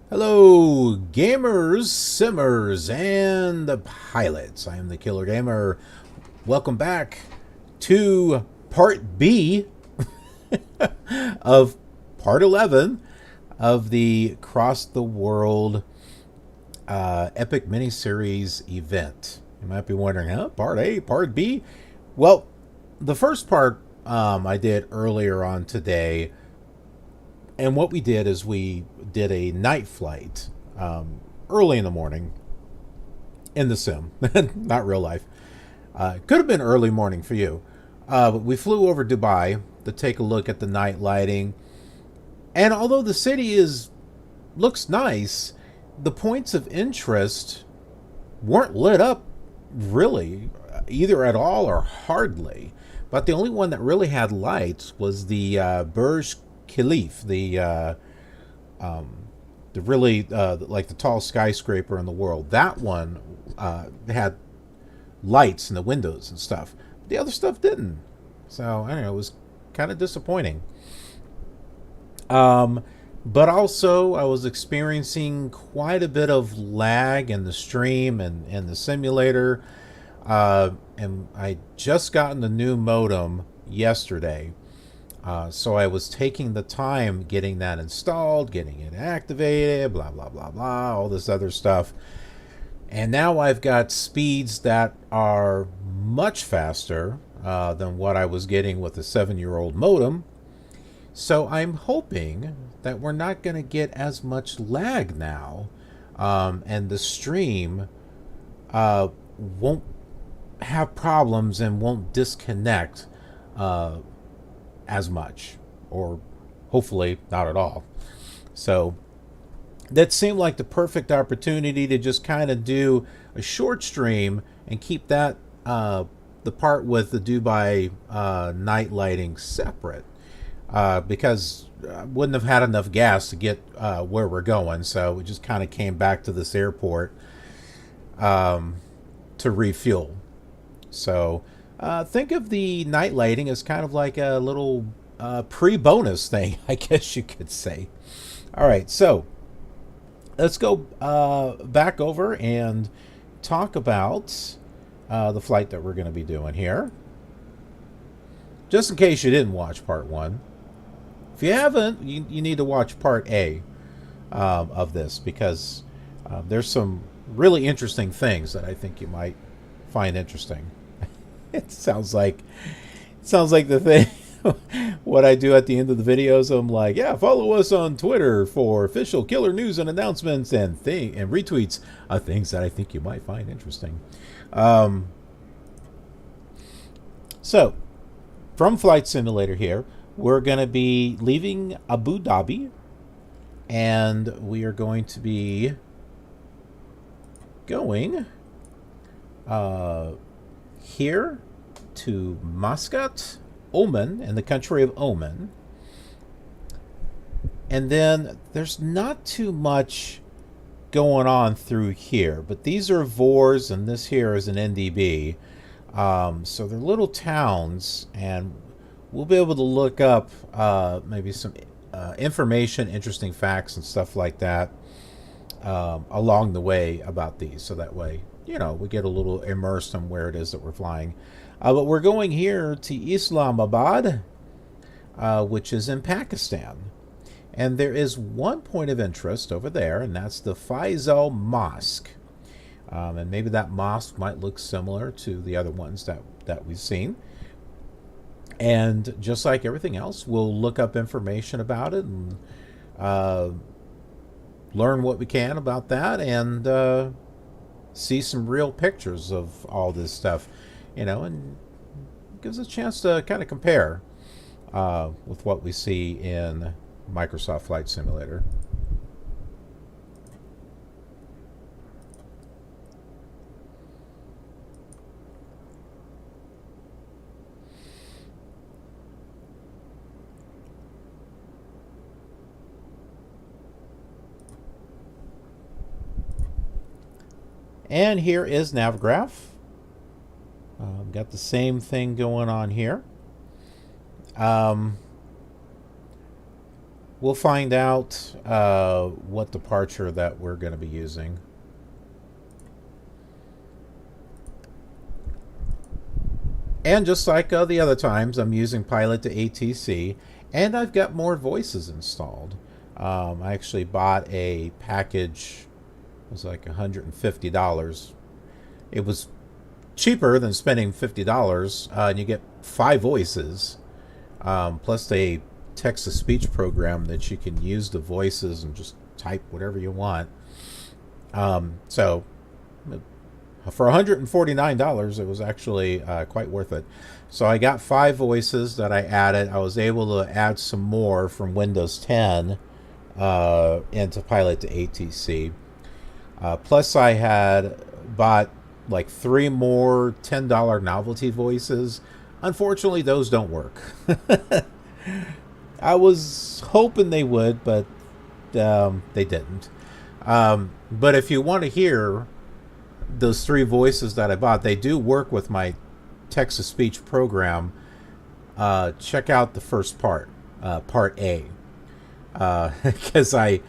Hello, gamers, simmers, and the pilots. I am the Killer Gamer. Welcome back to part B of part 11 of the Cross the World Epic Miniseries event. You might be wondering, huh? Part A, part B? Well, the first part I did earlier on today. And what we did is we did a night flight early in the morning in the sim, not real life. Could have been early morning for you. But we flew over Dubai to take a look at the night lighting. And although the city looks nice, the points of interest weren't lit up really, either at all or hardly. But the only one that really had lights was the Burj Khalifa, the really like the tall skyscraper in the world. That one had lights in the windows and stuff. The other stuff didn't. So I don't know. It was kind of disappointing. But also I was experiencing quite a bit of lag in the stream and in the simulator. And I just gotten the new modem yesterday. So I was taking the time getting that installed, getting it activated, blah, blah, blah, blah, all this other stuff. And now I've got speeds that are much faster than what I was getting with a 7-year-old modem. So I'm hoping that we're not going to get as much lag now. And the stream won't have problems and won't disconnect as much, or hopefully not at all. So that seemed like the perfect opportunity to just kind of do a short stream and keep that the part with the Dubai night lighting separate, because I wouldn't have had enough gas to get where we're going. So we just kind of came back to this airport to refuel. So think of the night lighting as kind of like a little pre-bonus thing, I guess you could say. All right, so let's go back over and talk about the flight that we're going to be doing here. Just in case you didn't watch part 1. If you haven't, you need to watch part A of this, because there's some really interesting things that I think you might find interesting. It sounds like the thing what I do at the end of the videos. I'm like, yeah, follow us on Twitter for official killer news and announcements and retweets of things that I think you might find interesting. So from Flight Simulator here, we're going to be leaving Abu Dhabi, and we are going to be going here to Muscat, Oman, in the country of Oman. And then there's not too much going on through here, but these are VORs and this here is an NDB. So they're little towns, and we'll be able to look up maybe some information, interesting facts and stuff like that along the way about these, so that way, you know, we get a little immersed in where it is that we're flying. But we're going here to Islamabad, which is in Pakistan. And there is one point of interest over there, and that's the Faisal Mosque. And maybe that mosque might look similar to the other ones that we've seen. And just like everything else, we'll look up information about it and learn what we can about that, and see some real pictures of all this stuff, you know, and gives us a chance to kind of compare with what we see in Microsoft Flight Simulator. And here is Navgraph. Got the same thing going on here. Um, we'll find out what departure that we're going to be using. And just like the other times, I'm using Pilot to ATC, and I've got more voices installed. I actually bought a package. It was like $150. It was cheaper than spending $50, and you get 5 voices, plus a text-to-speech program that you can use the voices and just type whatever you want. So for $149, it was actually quite worth it. So I got 5 voices that I added. I was able to add some more from Windows 10 into Pilot to ATC. Plus, I had bought like 3 more $10 novelty voices. Unfortunately, those don't work. I was hoping they would, but they didn't. But if you want to hear those 3 voices that I bought, they do work with my text-to-speech program. Check out the first part, part A, because I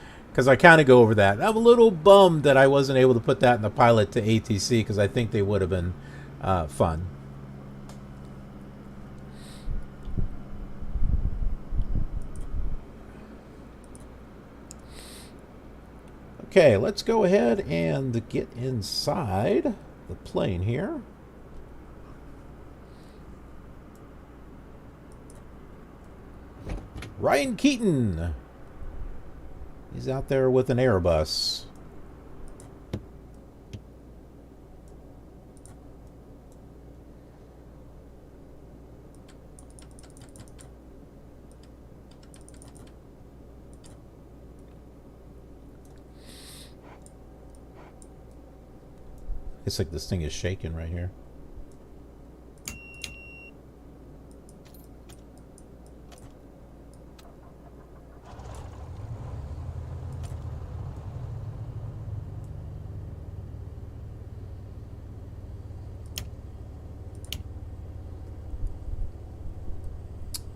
kind of go over that. I'm a little bummed that I wasn't able to put that in the Pilot to ATC, because I think they would have been fun. Okay, let's go ahead and get inside the plane here. Ryan Keaton. He's out there with an Airbus. It's like this thing is shaking right here.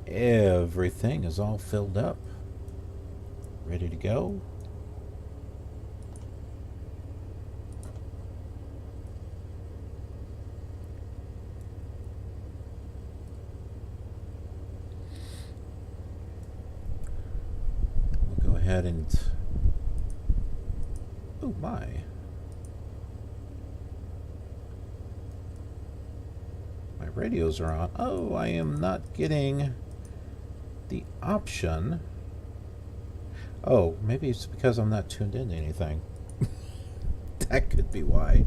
Everything is all filled up. Ready to go. We'll go ahead and... Oh my. My radios are on. Oh, I am not getting the option. Oh, maybe it's because I'm not tuned into anything. That could be why.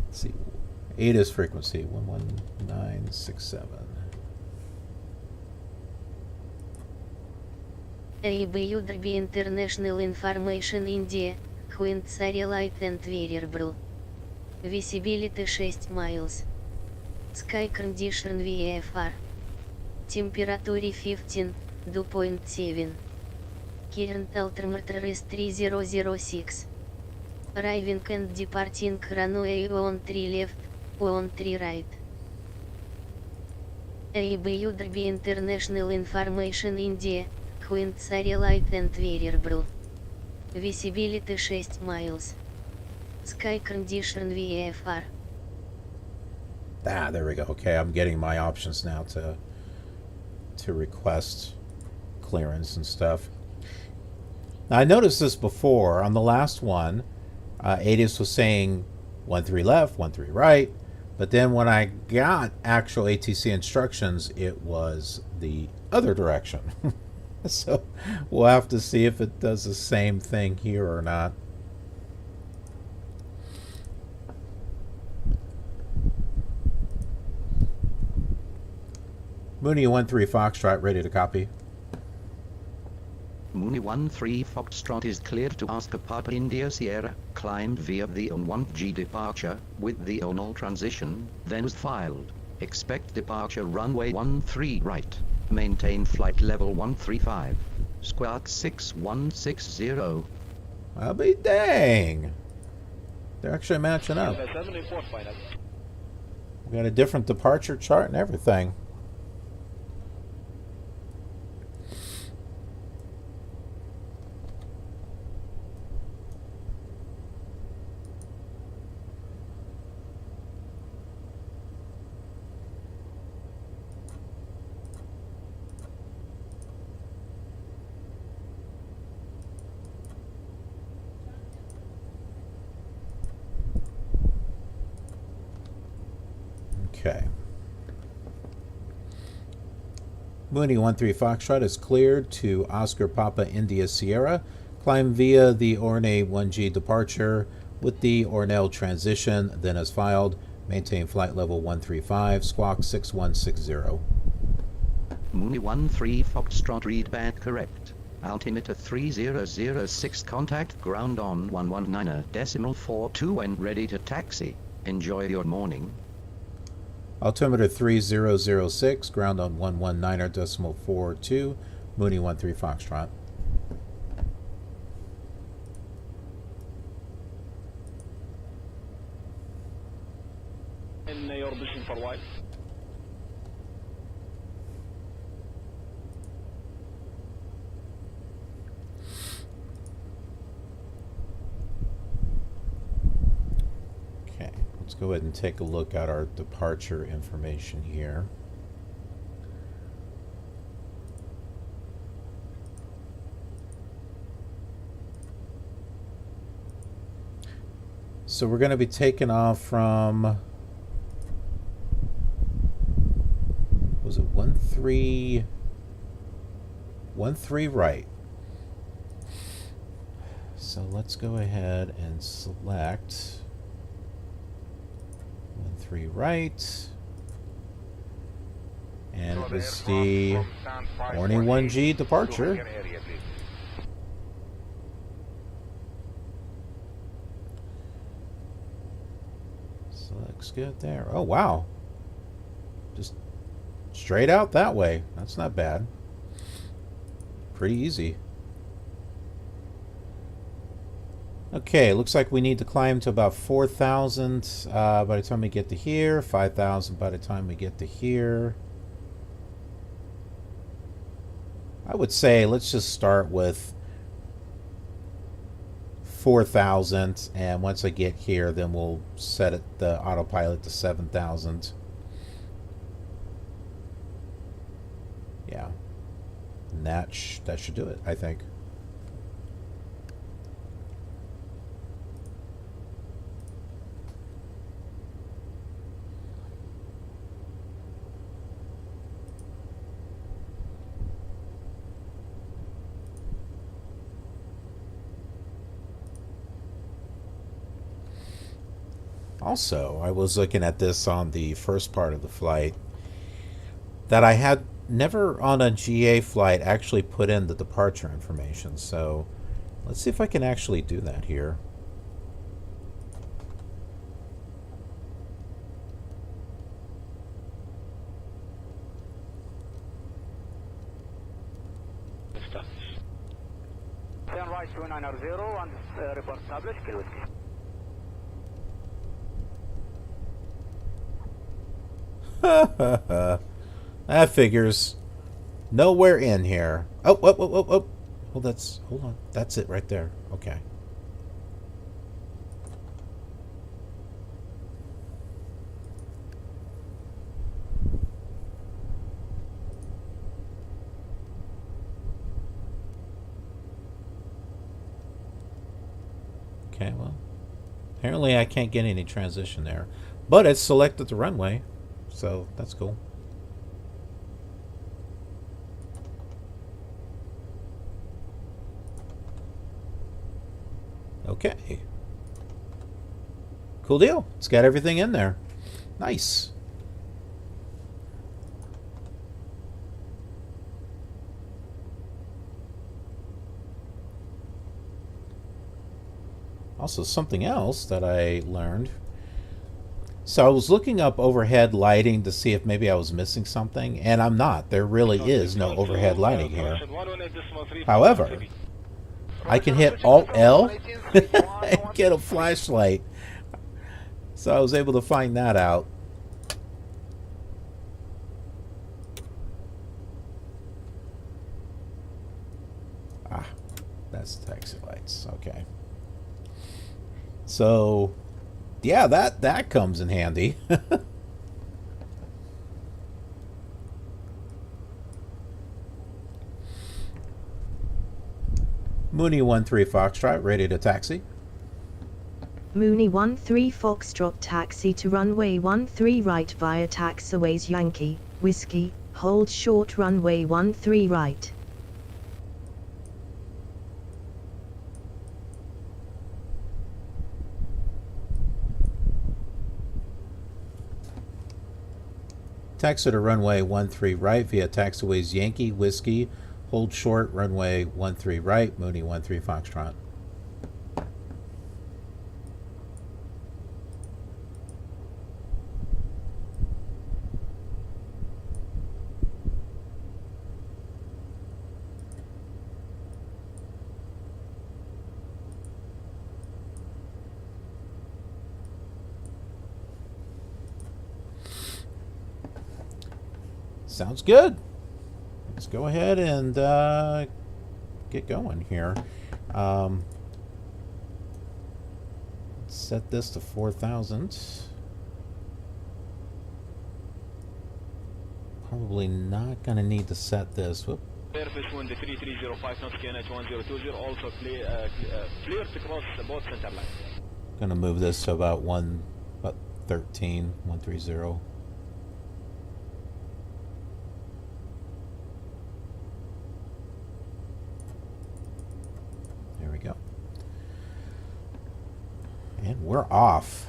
Let's see. ATIS frequency 11967. Dhabi International Information India, Wind Light and Variable. Visibility 6 miles. Sky condition VFR. Temperature 15.7. Current altimeter is 3006. Arriving and departing runway on 3 left, on 3 right. Dhabi International Information India, Wind Light and Variable. Visibility 6 miles. Sky condition VFR. Ah, there we go. Okay, I'm getting my options now to request clearance and stuff. Now, I noticed this before on the last one. ATIS was saying 13 left, 13 right, but then when I got actual ATC instructions, it was the other direction. So we'll have to see if it does the same thing here or not. Mooney 13 Foxtrot, ready to copy. Mooney 13 Foxtrot is cleared to ask Papa India Sierra, climbed via the On-1G departure, with the ONL transition, then was filed. Expect departure runway 13 right. Maintain flight level 135. Squawk 6160. I'll be dang. They're actually matching up. We got a different departure chart and everything. Okay. Mooney 13 Foxtrot is cleared to Oscar Papa India Sierra. Climb via the Orne 1G departure with the Ornell transition, then as filed. Maintain flight level 135, squawk 6160. Mooney 13 Foxtrot read band correct. Altimeter 3006 contact ground on 119.42 when ready to taxi. Enjoy your morning. Altimeter 3006, ground on 119.42, Mooney 13 Foxtrot. In your position for while. Okay, let's go ahead and take a look at our departure information here. So we're going to be taking off from, was it 13 right? So let's go ahead and select 13 right, and it was the Orne 1G departure. So looks good there. Oh wow, just straight out that way. That's not bad. Pretty easy. Okay, looks like we need to climb to about 4,000 by the time we get to here, 5,000 by the time we get to here. I would say let's just start with 4,000, and once I get here, then we'll set it, the autopilot, to 7,000. Yeah, and that should do it, I think. Also, I was looking at this on the first part of the flight, that I had never on a GA flight actually put in the departure information. So let's see if I can actually do that here. Turn right 290 and report established. Kill whiskey. That figures. Nowhere in here. Oh, oh, oh, oh, oh. Oh, that's, hold on. That's it right there. Okay. Okay, well, apparently I can't get any transition there, but it's selected the runway, so that's cool. Okay. Cool deal. It's got everything in there. Nice. Also, something else that I learned. So I was looking up overhead lighting to see if maybe I was missing something, and I'm not. There really is no overhead lighting here. However, I can hit Alt-L and get a flashlight. So I was able to find that out. Ah, that's the taxi lights. Okay. So, yeah, that comes in handy. Mooney 13 Foxtrot, ready to taxi. Mooney 13 Foxtrot taxi to runway 13 right via taxiways Yankee, Whiskey, hold short runway 13 right. Taxi to runway 13 right via taxiways Yankee, Whiskey, hold short runway 13 right, Mooney 13 Foxtrot. Sounds good. Let's go ahead and get going here. Set this to 4,000. Probably not going to need to set this. Whoop. Airfish wind 3305 knots, KNH 1020, also clear to cross both center lines. Going to move this to about 113, 130. There we go. And we're off.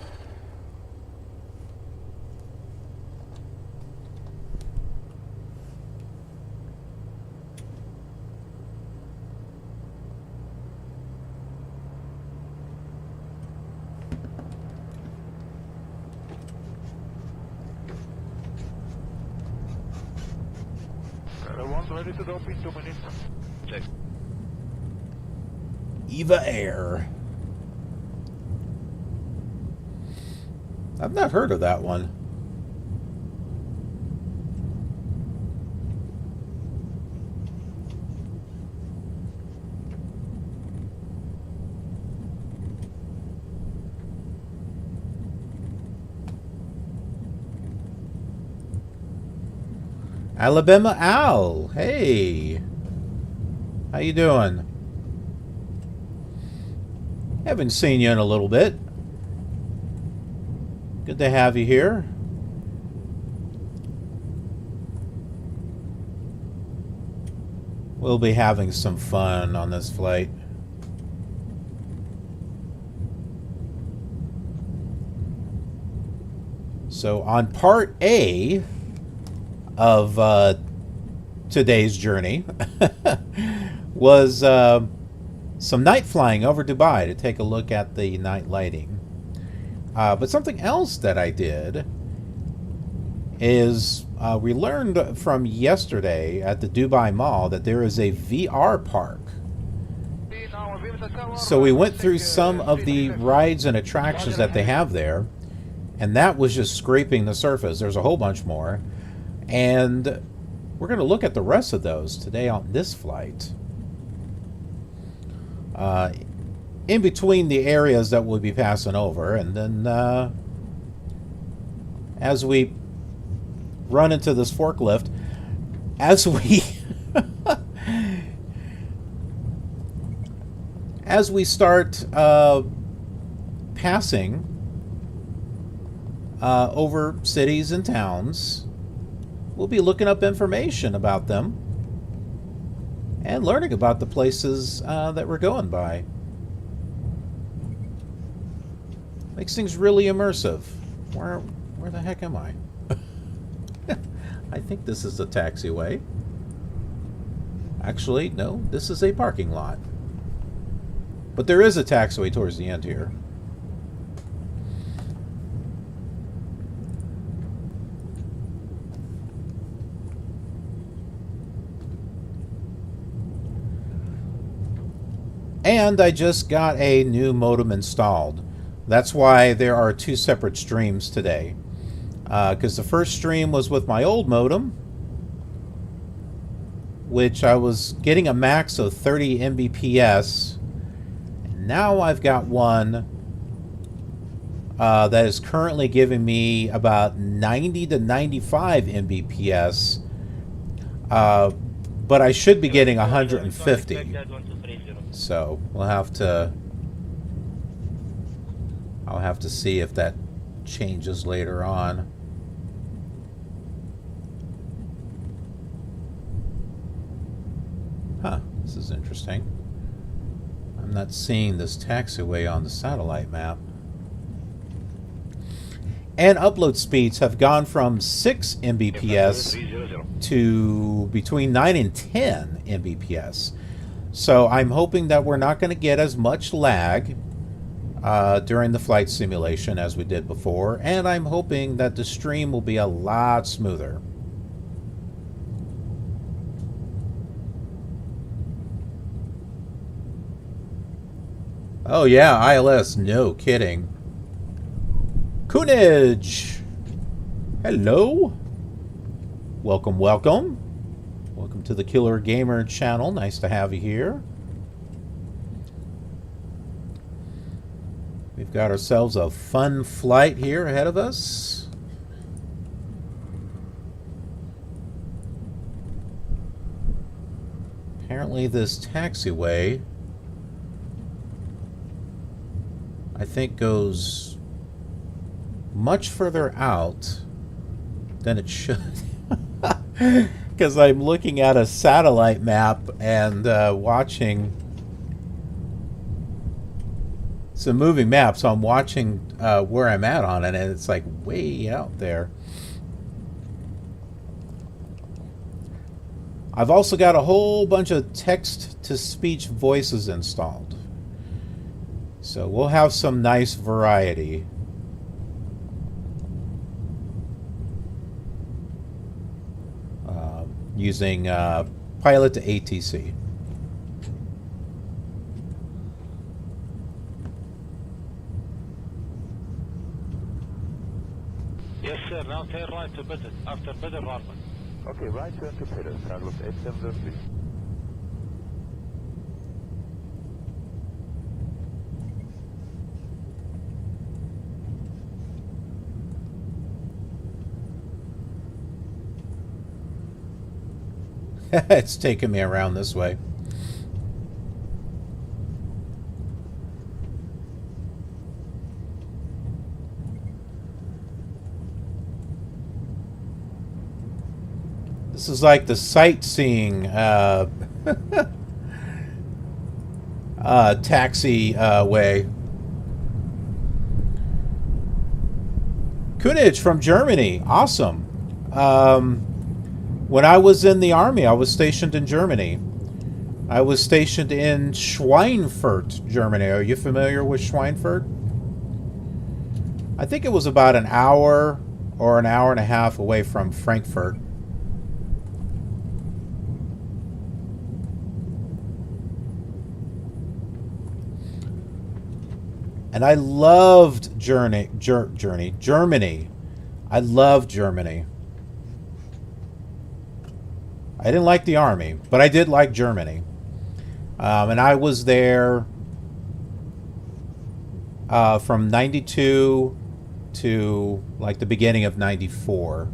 Ready to the OPIS 2 minutes. Check. Eva Air. I've not heard of that one. Alabama Al, hey, how you doing? Haven't seen you in a little bit. Good to have you here. We'll be having some fun on this flight. So on part A of today's journey was some night flying over Dubai to take a look at the night lighting. But something else that I did is we learned from yesterday at the Dubai Mall that there is a VR park. So we went through some of the rides and attractions that they have there, and that was just scraping the surface. There's a whole bunch more. And we're going to look at the rest of those today on this flight. In between the areas that we'll be passing over, and then as we run into this forklift, as we start passing over cities and towns, we'll be looking up information about them and learning about the places that we're going by. Makes things really immersive. Where the heck am I? I think this is the taxiway. Actually, no, this is a parking lot. But there is a taxiway towards the end here. And I just got a new modem installed. That's why there are two separate streams today. Because the first stream was with my old modem, which I was getting a max of 30 Mbps. And now I've got one that is currently giving me about 90 to 95 Mbps. But I should be getting 150. So we'll have to I'll have to see if that changes later on. Huh, this is interesting. I'm not seeing this taxiway on the satellite map. And upload speeds have gone from 6 Mbps to between 9 and 10 Mbps. So I'm hoping that we're not going to get as much lag during the flight simulation as we did before. And I'm hoping that the stream will be a lot smoother. Oh yeah, ILS, no kidding. Kunij! Hello! Welcome, welcome. Welcome to the Killer Gamer channel. Nice to have you here. We've got ourselves a fun flight here ahead of us. Apparently this taxiway, I think, goes much further out than it should. Because I'm looking at a satellite map and watching some moving maps. So I'm watching where I'm at on it, and it's like way out there. I've also got a whole bunch of text-to-speech voices installed. So we'll have some nice variety. Using pilot to ATC. Yes, sir. Now turn right to Bitter. After Bitter, Harman. Okay, right turn to Bitter. Carlos 8703. It's taking me around this way. This is like the sightseeing taxi way. Kunij from Germany. Awesome. When I was in the army, I was stationed in Germany. I was stationed in Schweinfurt, Germany. Are you familiar with Schweinfurt? I think it was about an hour or an hour and a half away from Frankfurt. And I loved Germany. I loved Germany. I didn't like the army, but I did like Germany. And I was there from 92 to like the beginning of 94.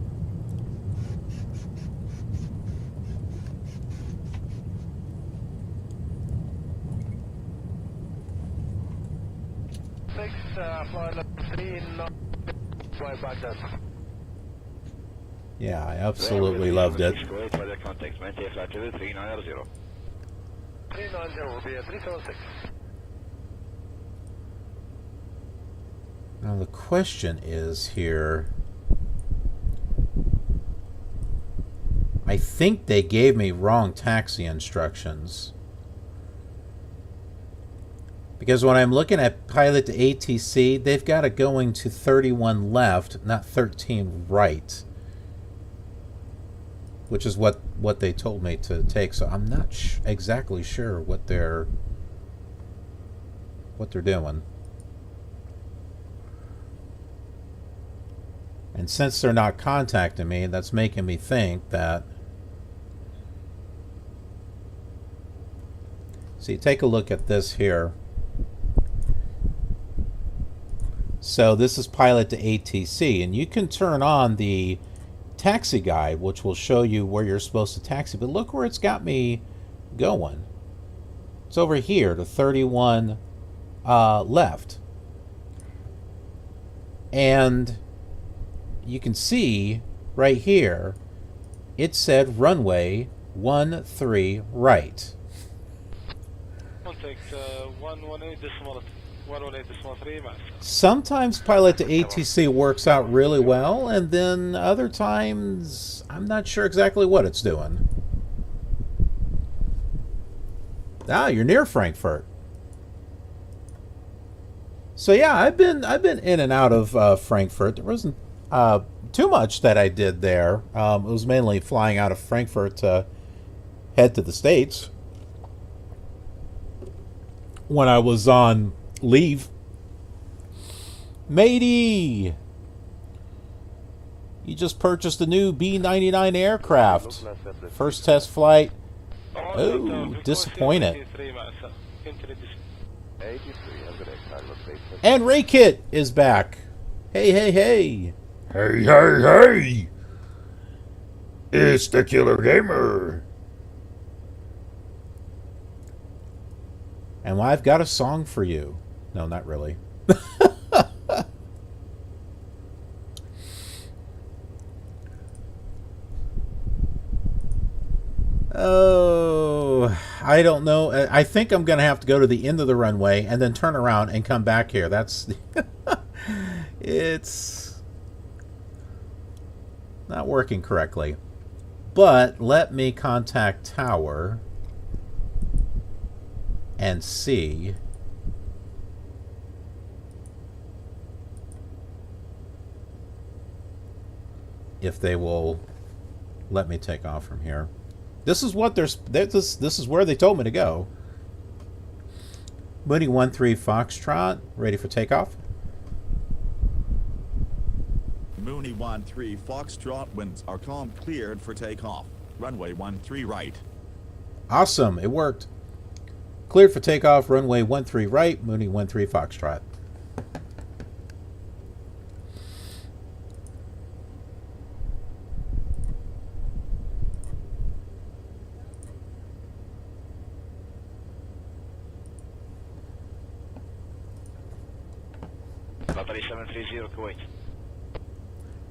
Yeah, I absolutely loved it. Now the question is here, I think they gave me wrong taxi instructions. Because when I'm looking at pilot to ATC, they've got it going to 31 left, not 13 right. Which is what they told me to take. So I'm not exactly sure what they're doing. And since they're not contacting me, that's making me think that... See, take a look at this here. So this is pilot to ATC, and you can turn on the taxi guide, which will show you where you're supposed to taxi. But look where it's got me going. It's over here to 31 left. And you can see right here, it said runway 13 right. Contact 118.3 مع السلامة. Sometimes pilot to ATC works out really well, and then other times I'm not sure exactly what it's doing. Ah, you're near Frankfurt. So yeah, I've been in and out of Frankfurt. There wasn't too much that I did there. It was mainly flying out of Frankfurt to head to the States when I was on leave. Matey, you just purchased a new B-99 aircraft. First test flight. Oh, disappointed. 83, have a good day. Target location. And Ray Kit is back. Hey, hey, hey. Hey, hey, hey. It's the Killer Gamer. And I've got a song for you. No, not really. Oh, I don't know. I think I'm going to have to go to the end of the runway and then turn around and come back here. That's... it's not working correctly. But let me contact Tower and see if they will let me take off from here. This is what this is where they told me to go. Mooney 13 Foxtrot, ready for takeoff. Mooney 13 Foxtrot, winds are calm, cleared for takeoff. Runway 13 right. Awesome, it worked. Cleared for takeoff, runway 13 right, Mooney 13 Foxtrot. Battery 730 Kuwait.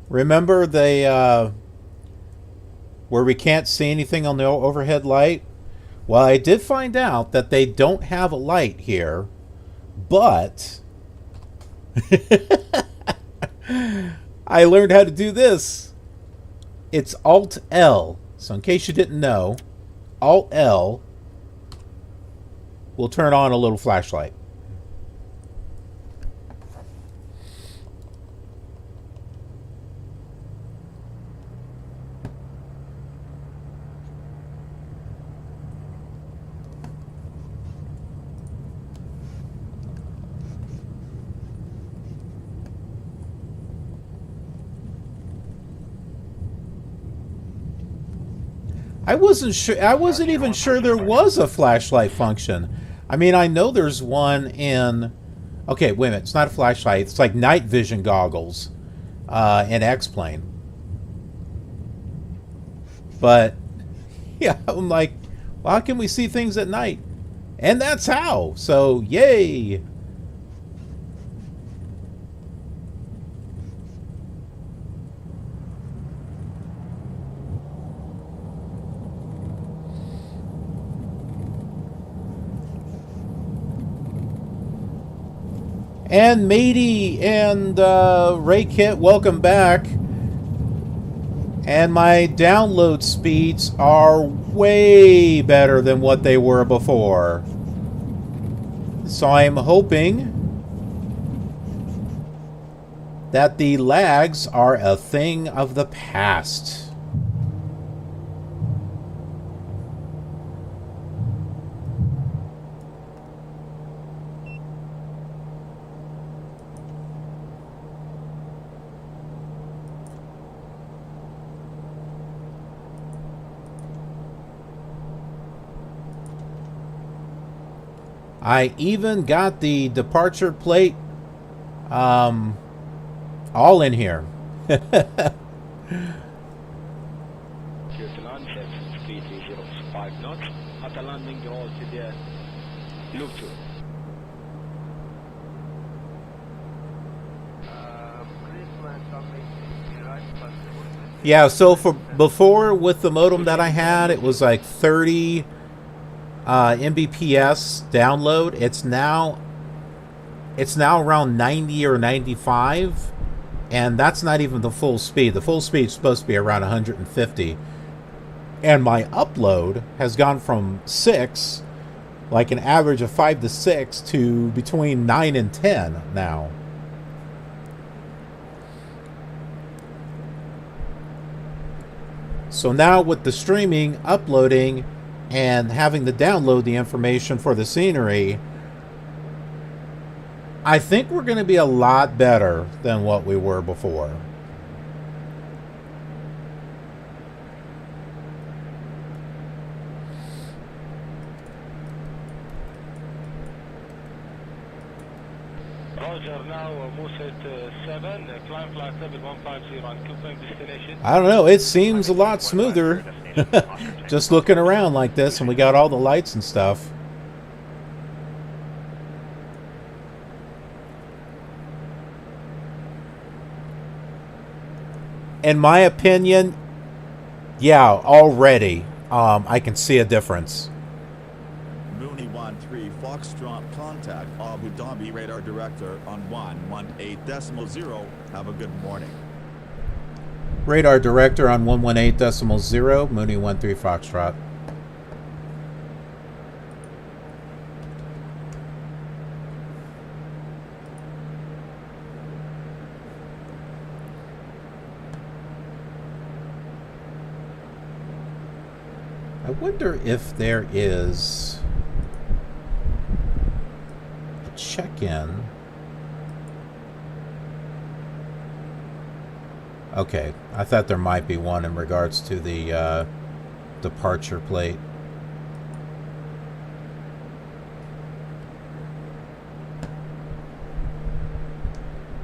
Remember where we can't see anything on the overhead light? Well, I did find out that they don't have a light here, but I learned how to do this. It's Alt-L. So in case you didn't know, Alt-L will turn on a little flashlight. I wasn't sure. I wasn't even sure there was a flashlight function. I mean, I know there's one in. Okay, wait a minute. It's not a flashlight. It's like night vision goggles in X-Plane. But yeah, I'm like, well, how can we see things at night? And that's how. So yay! And Matey and Ray Kit, welcome back. And my download speeds are way better than what they were before. So I'm hoping that the lags are a thing of the past. I even got the departure plate all in here. knots. At the landing, roll to the loop to. Yeah, so for before with the modem that I had, it was like 30 Mbps download. It's now around 90 or 95, and that's not even the full speed. The full speed is supposed to be around 150. And my upload has gone from 6, like an average of 5 to 6, to between 9 and 10 now. So now with the streaming, uploading, and having to download the information for the scenery, I think we're going to be a lot better than what we were before. Roger, now Moose at 7, climb flight level 150 and confirm destination. I don't know, it seems a lot smoother just looking around like this, and we got all the lights and stuff. In my opinion, yeah, already I can see a difference. Mooney 13 Foxtrot, contact Abu Dhabi radar director on 118.0. Have a good morning. Radar director on 118.0, Mooney 13 Foxtrot. I wonder if there is a check-in. Okay, I thought there might be one in regards to the departure plate.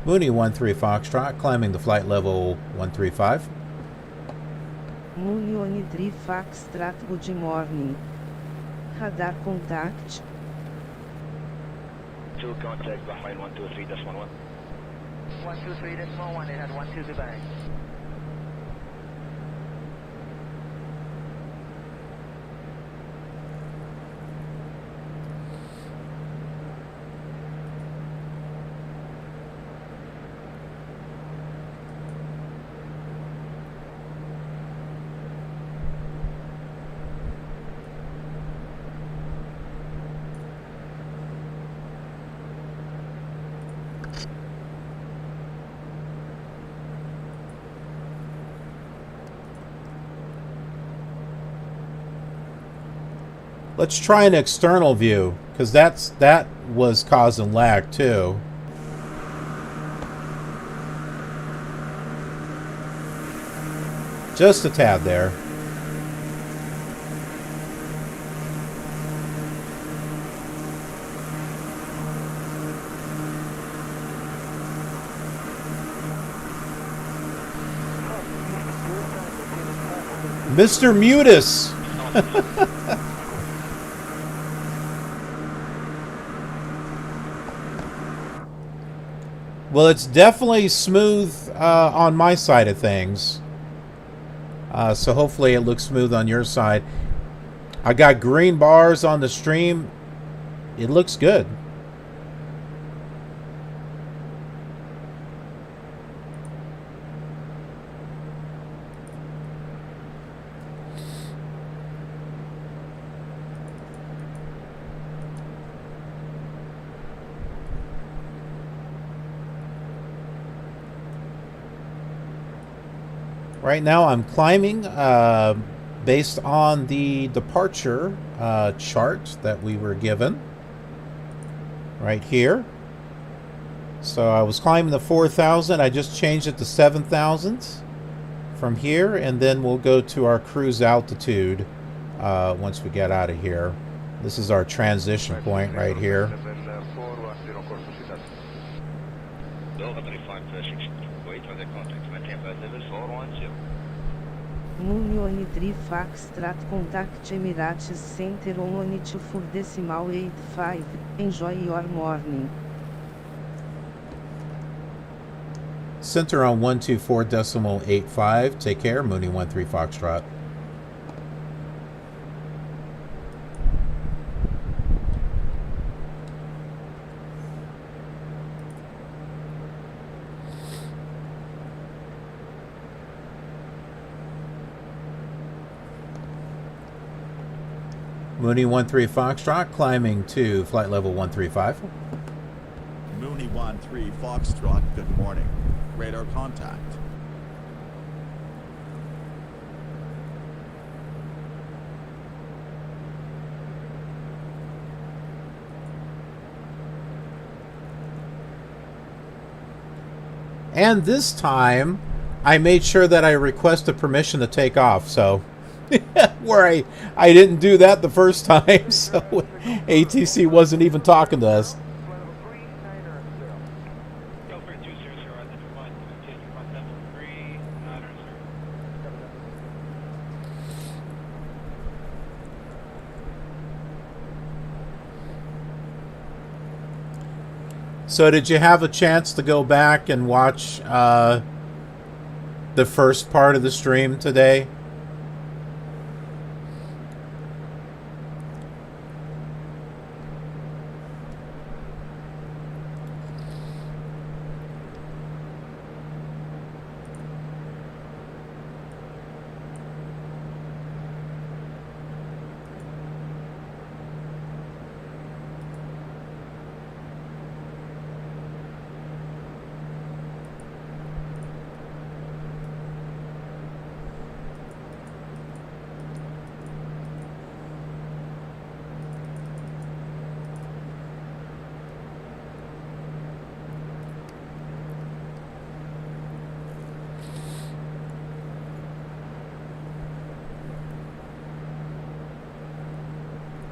Mooney 13 Foxtrot, climbing the flight level 135. Mooney 3 Foxtrot, good morning. Radar contact. To contact Bahrain 123.11. 123.11, it had 120 bang. Let's try an external view, because that was causing lag too. Just a tad there. Mr. Mutis! Well, it's definitely smooth on my side of things. So hopefully it looks smooth on your side. I got green bars on the stream. It looks good. Right now I'm climbing based on the departure chart that we were given right here. So I was climbing the 4,000. I just changed it to 7,000 from here, and then we'll go to our cruise altitude once we get out of here. This is our transition point right here. Mooney 3 Foxtrot, contact Emirates Center on 24.85. Enjoy your morning. Center on 124.85. Take care. Mooney 13 Foxtrot. Mooney 13 Foxtrot climbing to flight level 135. Mooney 13 Foxtrot, good morning. Radar contact. And this time, I made sure that I requested permission to take off, so where I didn't do that the first time, so ATC wasn't even talking to us. So did you have a chance to go back and watch the first part of the stream today?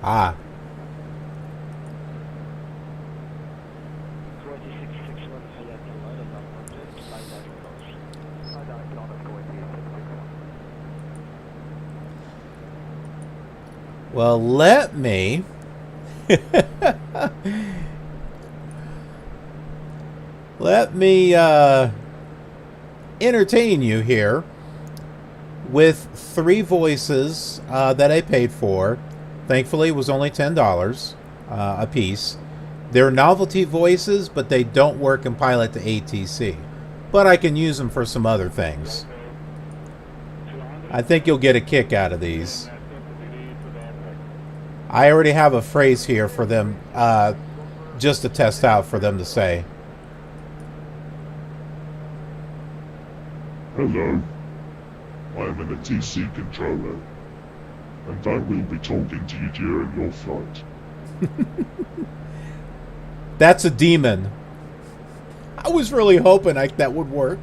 Ah. 2661 Well, let me entertain you here with 3 voices that I paid for. Thankfully, it was only $10 a piece. They're novelty voices, but they don't work in Pilot to ATC. But I can use them for some other things. I think you'll get a kick out of these. I already have a phrase here for them, just to test out for them to say. Hello, I'm an ATC controller, and I will be talking to you during your flight. That's a demon. I was really hoping that would work.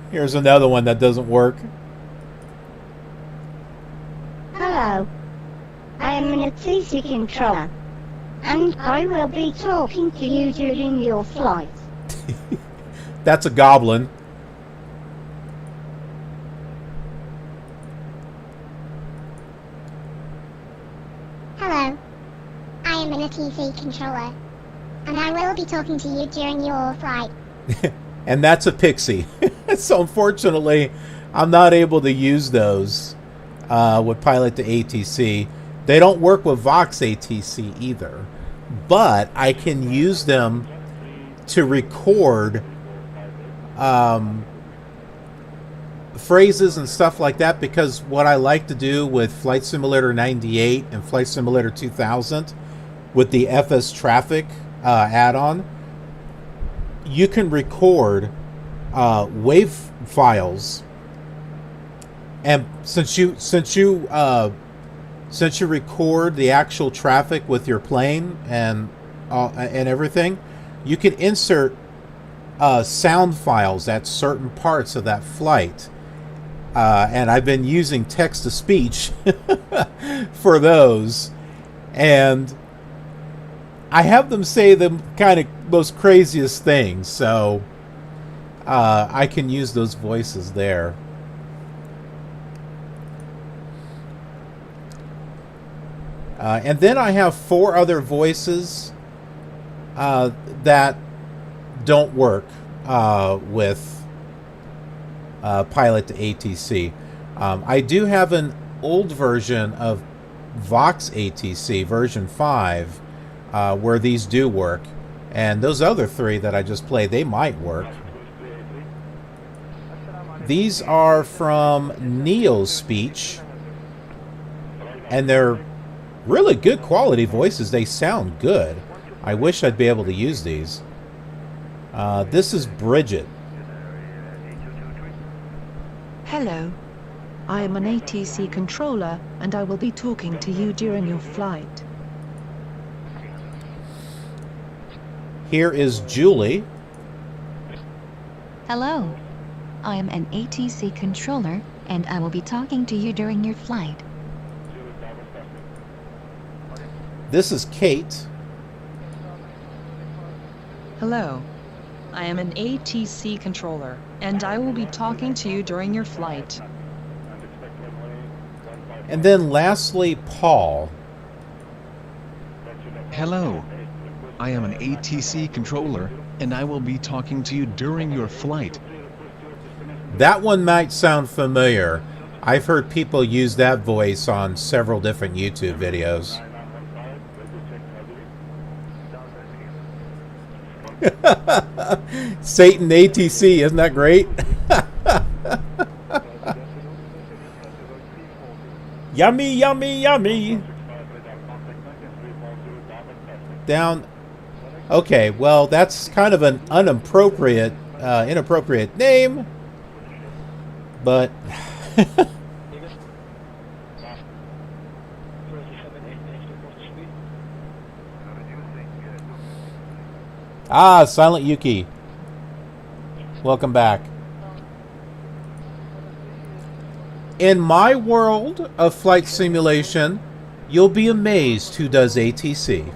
Here's another one that doesn't work. Hello. I am an ATC controller, and I will be talking to you during your flight. That's a goblin. Hello. I am an ATC controller, and I will be talking to you during your flight. And that's a pixie. So unfortunately, I'm not able to use those with Pilot to ATC. They don't work with Vox ATC either. But I can use them to record phrases and stuff like that, because what I like to do with Flight Simulator 98 and Flight Simulator 2000 with the FS Traffic add-on, you can record wave files, and since you record the actual traffic with your plane and everything, you can insert sound files at certain parts of that flight, and I've been using text-to-speech for those, and I have them say the kind of most craziest things, so I can use those voices there. And then I have 4 other voices that don't work with Pilot to ATC. I do have an old version of Vox ATC, version 5, where these do work. And those other 3 that I just played, they might work. These are from Neo's speech, and they're really good quality voices. They sound good. I wish I'd be able to use these. This is Bridget. Hello. I am an ATC controller, and I will be talking to you during your flight. Here is Julie. Hello. I am an ATC controller, and I will be talking to you during your flight. This is Kate. Hello. I am an ATC controller, and I will be talking to you during your flight. And then lastly, Paul. Hello. I am an ATC controller, and I will be talking to you during your flight. That one might sound familiar. I've heard people use that voice on several different YouTube videos. Satan ATC, isn't that great? Yummy, yummy, yummy. Down. Okay, well, that's kind of an inappropriate name, but Silent Yuki. Welcome back. In my world of flight simulation, you'll be amazed who does ATC.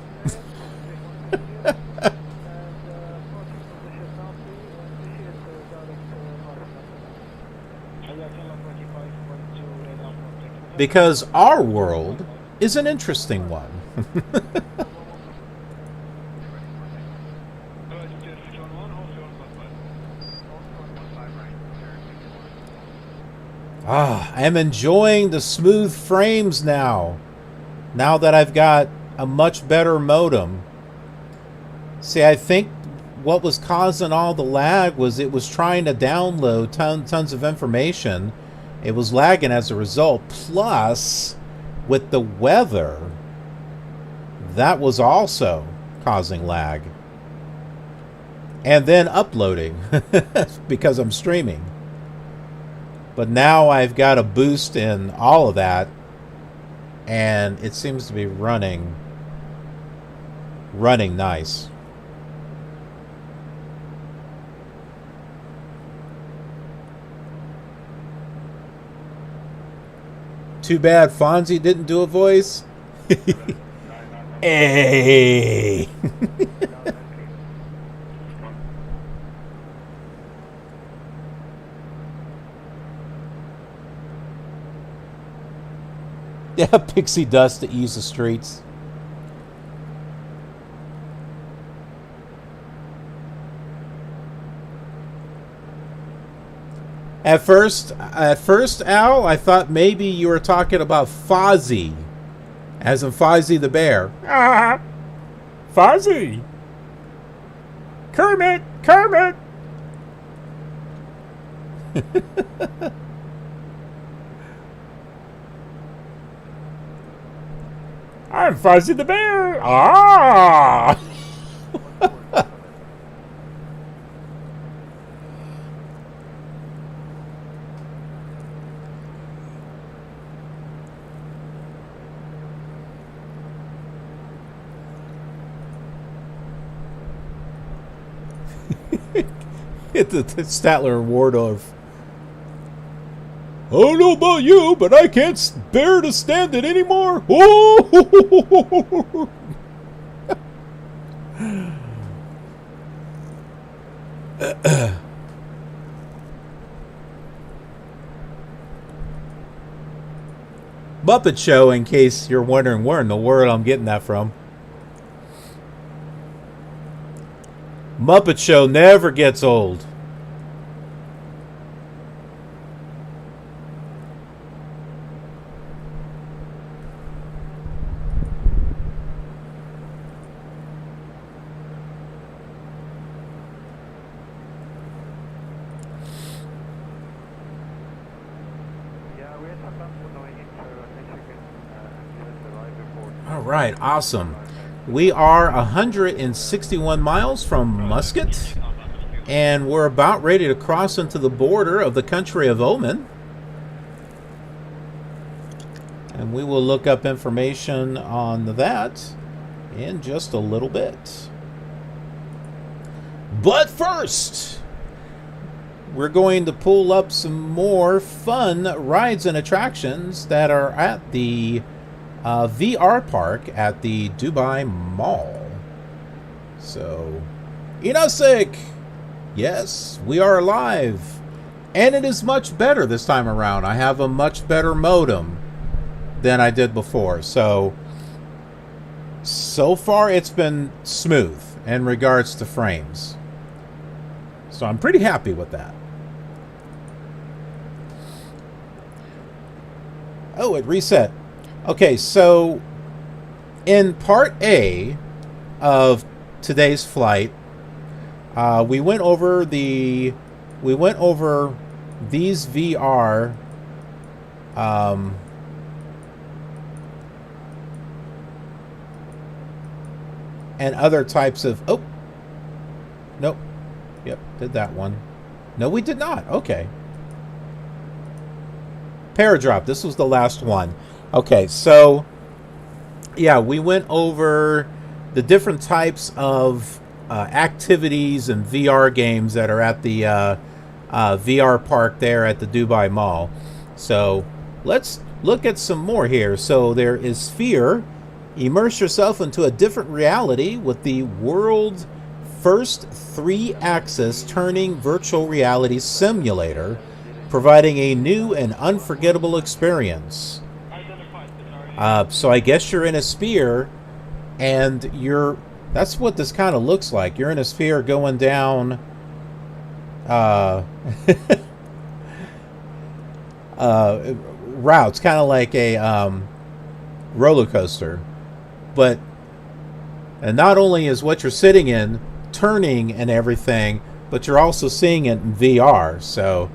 Because our world is an interesting one. I'm enjoying the smooth frames now. Now that I've got a much better modem. See, I think what was causing all the lag was it was trying to download tons of information. It was lagging as a result. Plus, with the weather, that was also causing lag. And then uploading, because I'm streaming. But now I've got a boost in all of that, and it seems to be running nice. Too bad Fonzie didn't do a voice. Hey. Yeah, pixie dust to ease the streets. At first, Al, I thought maybe you were talking about Fozzie, as in Fozzie the Bear. Ah, Fozzie! Kermit! I'm Fozzie the Bear! Ah! The Statler and Wardorf. I don't know about you, but I can't bear to stand it anymore. Oh! Muppet Show, in case you're wondering where in the world I'm getting that from. Muppet Show never gets old. All right, awesome. We are 161 miles from Muscat, and we're about ready to cross into the border of the country of Oman. And we will look up information on that in just a little bit. But first, we're going to pull up some more fun rides and attractions that are at the VR park at the Dubai Mall. So, Inasik! Yes, we are live. And it is much better this time around. I have a much better modem than I did before. So far it's been smooth in regards to frames. So I'm pretty happy with that. Oh, it reset. Okay, so in part A of today's flight, we went over these VR and other types of nope. Yep, did that one. No, we did not. Okay. Paradrop. This was the last one. Okay, so yeah, we went over the different types of activities and VR games that are at the VR park there at the Dubai Mall. So let's look at some more here. So there is Sphere. Immerse yourself into a different reality with the world's first 3-axis turning virtual reality simulator, providing a new and unforgettable experience. So I guess you're in a sphere, and that's what this kind of looks like. You're in a sphere going down routes, kind of like a roller coaster. And not only is what you're sitting in turning and everything, but you're also seeing it in VR. So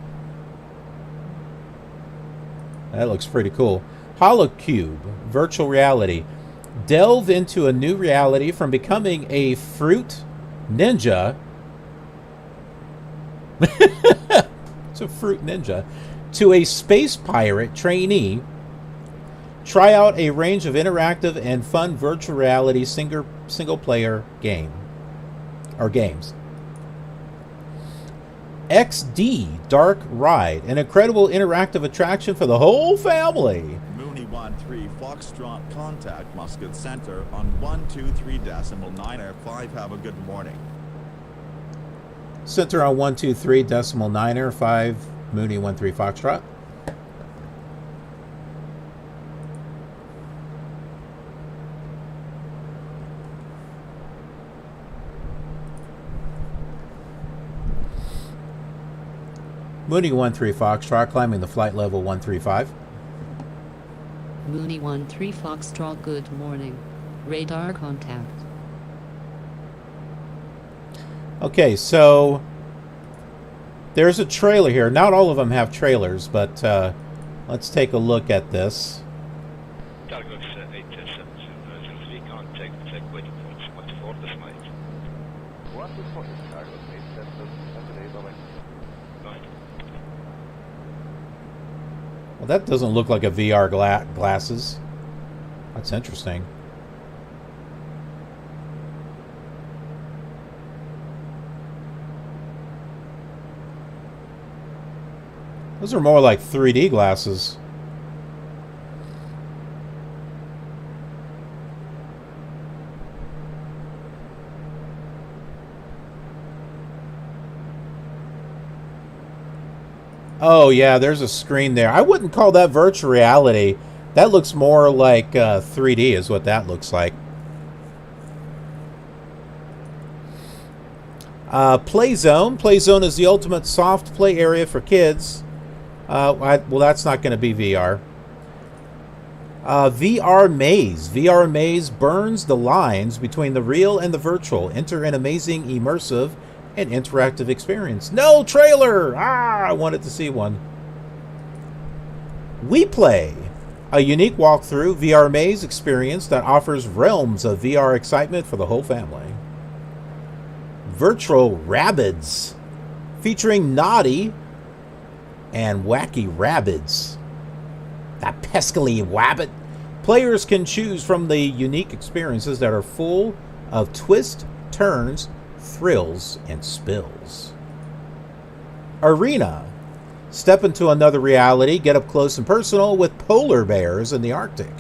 that looks pretty cool. Holocube, virtual reality. Delve into a new reality from becoming a fruit ninja. It's a fruit ninja. To a space pirate trainee. Try out a range of interactive and fun virtual reality single player games. XD Dark Ride, an incredible interactive attraction for the whole family. Mooney 13 Foxtrot, contact Muscat Center on 123.905. Have a good morning. Center on 123.905, Mooney 13 Foxtrot. Mooney 13 Foxtrot, climbing the flight level 135. Mooney 13 Foxtrot, good morning. Radar contact. Okay, so there's a trailer here. Not all of them have trailers, but let's take a look at this. Cargo 873, contact waiting for 24 this night. What is for this cargo 873? Well, that doesn't look like a VR glasses. That's interesting. Those are more like 3D glasses. Oh yeah, there's a screen there. I wouldn't call that virtual reality. That looks more like 3D is what that looks like. Play Zone. Play Zone is the ultimate soft play area for kids. Well, that's not going to be VR. VR Maze. VR Maze burns the lines between the real and the virtual. Enter an amazing, immersive, and interactive experience. No trailer! I wanted to see one. We Play. A unique walkthrough VR Maze experience that offers realms of VR excitement for the whole family. Virtual Rabbids. Featuring Naughty and Wacky Rabbids. That pesky wabbit. Players can choose from the unique experiences that are full of twists, turns, thrills, and spills. Arena. Step into another reality, get up close and personal with polar bears in the Arctic.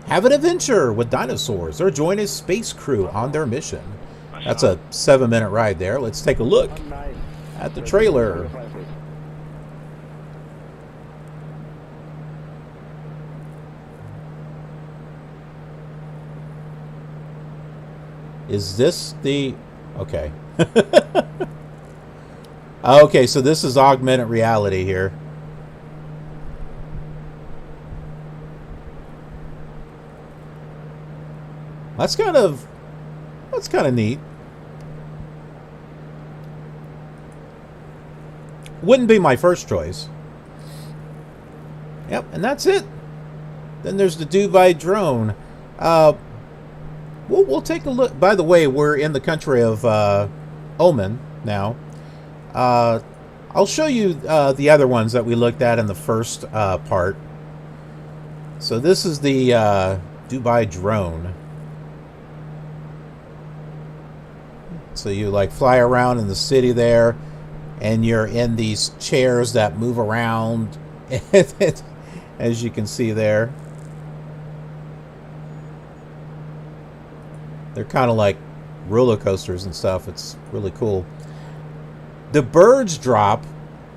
Have an adventure with dinosaurs or join a space crew on their mission. That's a 7-minute ride there. Let's take a look at the trailer. Is this the... Okay. Okay, so this is augmented reality here. That's kind of neat. Wouldn't be my first choice. Yep, and that's it. Then there's the Dubai drone. We'll take a look. By the way, we're in the country of Oman now. I'll show you the other ones that we looked at in the first part. So this is the Dubai drone. So you like fly around in the city there, and you're in these chairs that move around, as you can see there. They're kind of like roller coasters and stuff. It's really cool. The Burj Drop.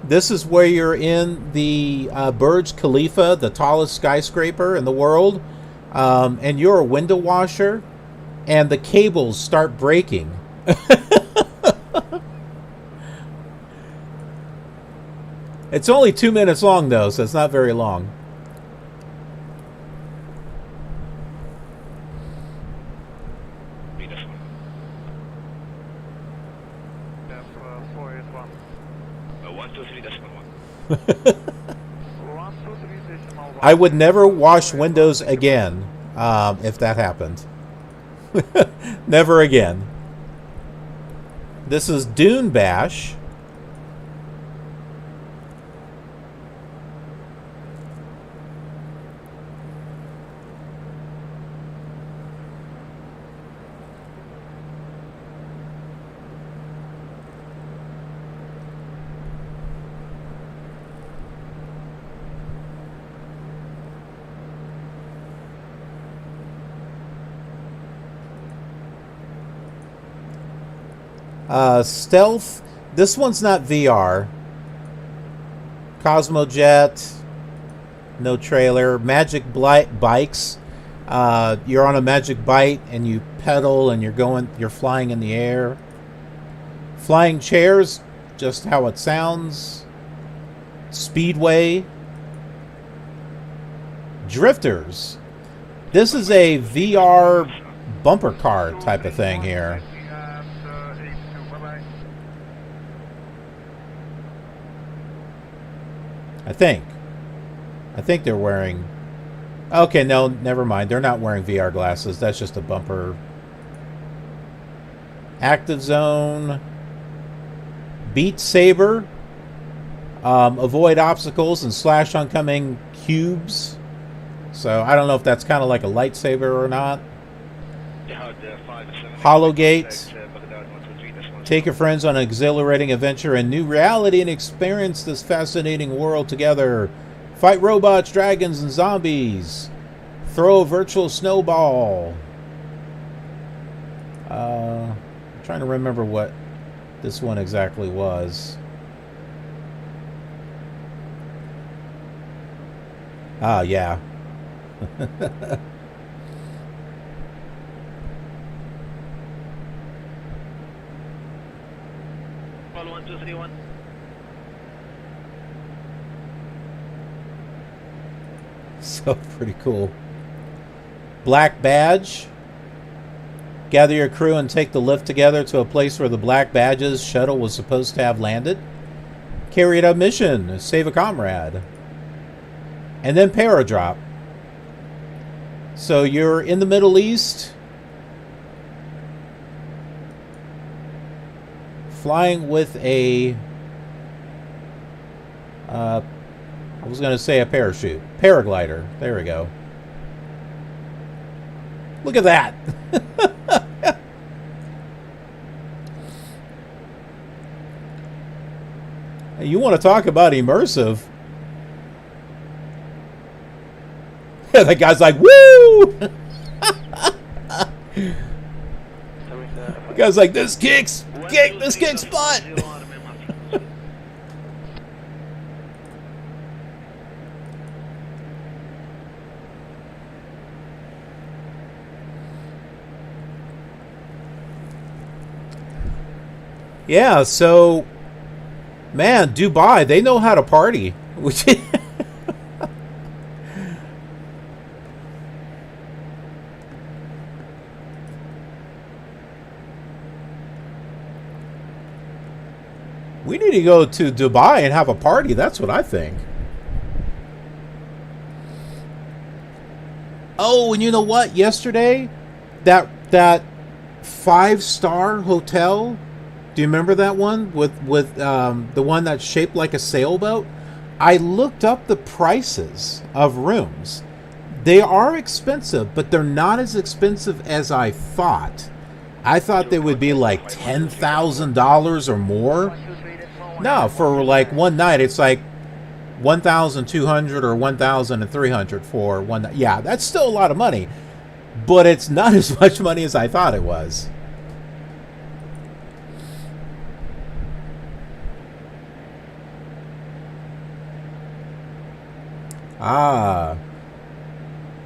This is where you're in the Burj Khalifa, the tallest skyscraper in the world, and you're a window washer, and the cables start breaking. It's only 2 minutes long, though, so it's not very long. I would never wash windows again if that happened. Never again. This is Dune Bash. Stealth. This one's not VR. Cosmojet. No trailer. Magic Bikes. You're on a magic bike and you pedal and you're flying in the air. Flying chairs, just how it sounds. Speedway. Drifters. This is a VR bumper car type of thing here. I think they're wearing... Okay, no, never mind. They're not wearing VR glasses. That's just a bumper. Active Zone. Beat Saber. Avoid obstacles and slash oncoming cubes. So, I don't know if that's kind of like a lightsaber or not. Hologate. Take your friends on an exhilarating adventure in new reality and experience this fascinating world together. Fight robots, dragons, and zombies. Throw a virtual snowball. I'm trying to remember what this one exactly was. Yeah. Call 1231. So pretty cool. Black badge. Gather your crew and take the lift together to a place where the Black Badge's shuttle was supposed to have landed. Carry out a mission. Save a comrade. And then paradrop. So you're in the Middle East. Flying with a... I was going to say a parachute. Paraglider. There we go. Look at that. You want to talk about immersive? That guy's like, woo! The guy's like, this kicks butt. Yeah, so, man, Dubai, they know how to party. Which we need to go to Dubai and have a party. That's what I think. Oh, and you know what? Yesterday, that 5-star hotel. Do you remember that one with the one that's shaped like a sailboat? I looked up the prices of rooms. They are expensive, but they're not as expensive as I thought. I thought they would be like $10,000 or more. No, for like one night, it's like 1,200 or 1,300 for one night. Yeah, that's still a lot of money, but it's not as much money as I thought it was. Ah.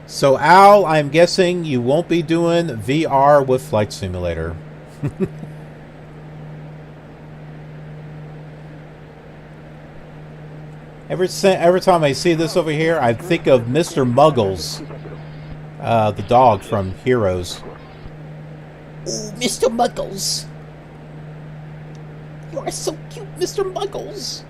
So, Al, I'm guessing you won't be doing VR with Flight Simulator. Every time I see this over here, I think of Mr. Muggles, the dog from Heroes. Ooh, Mr. Muggles. You are so cute, Mr. Muggles.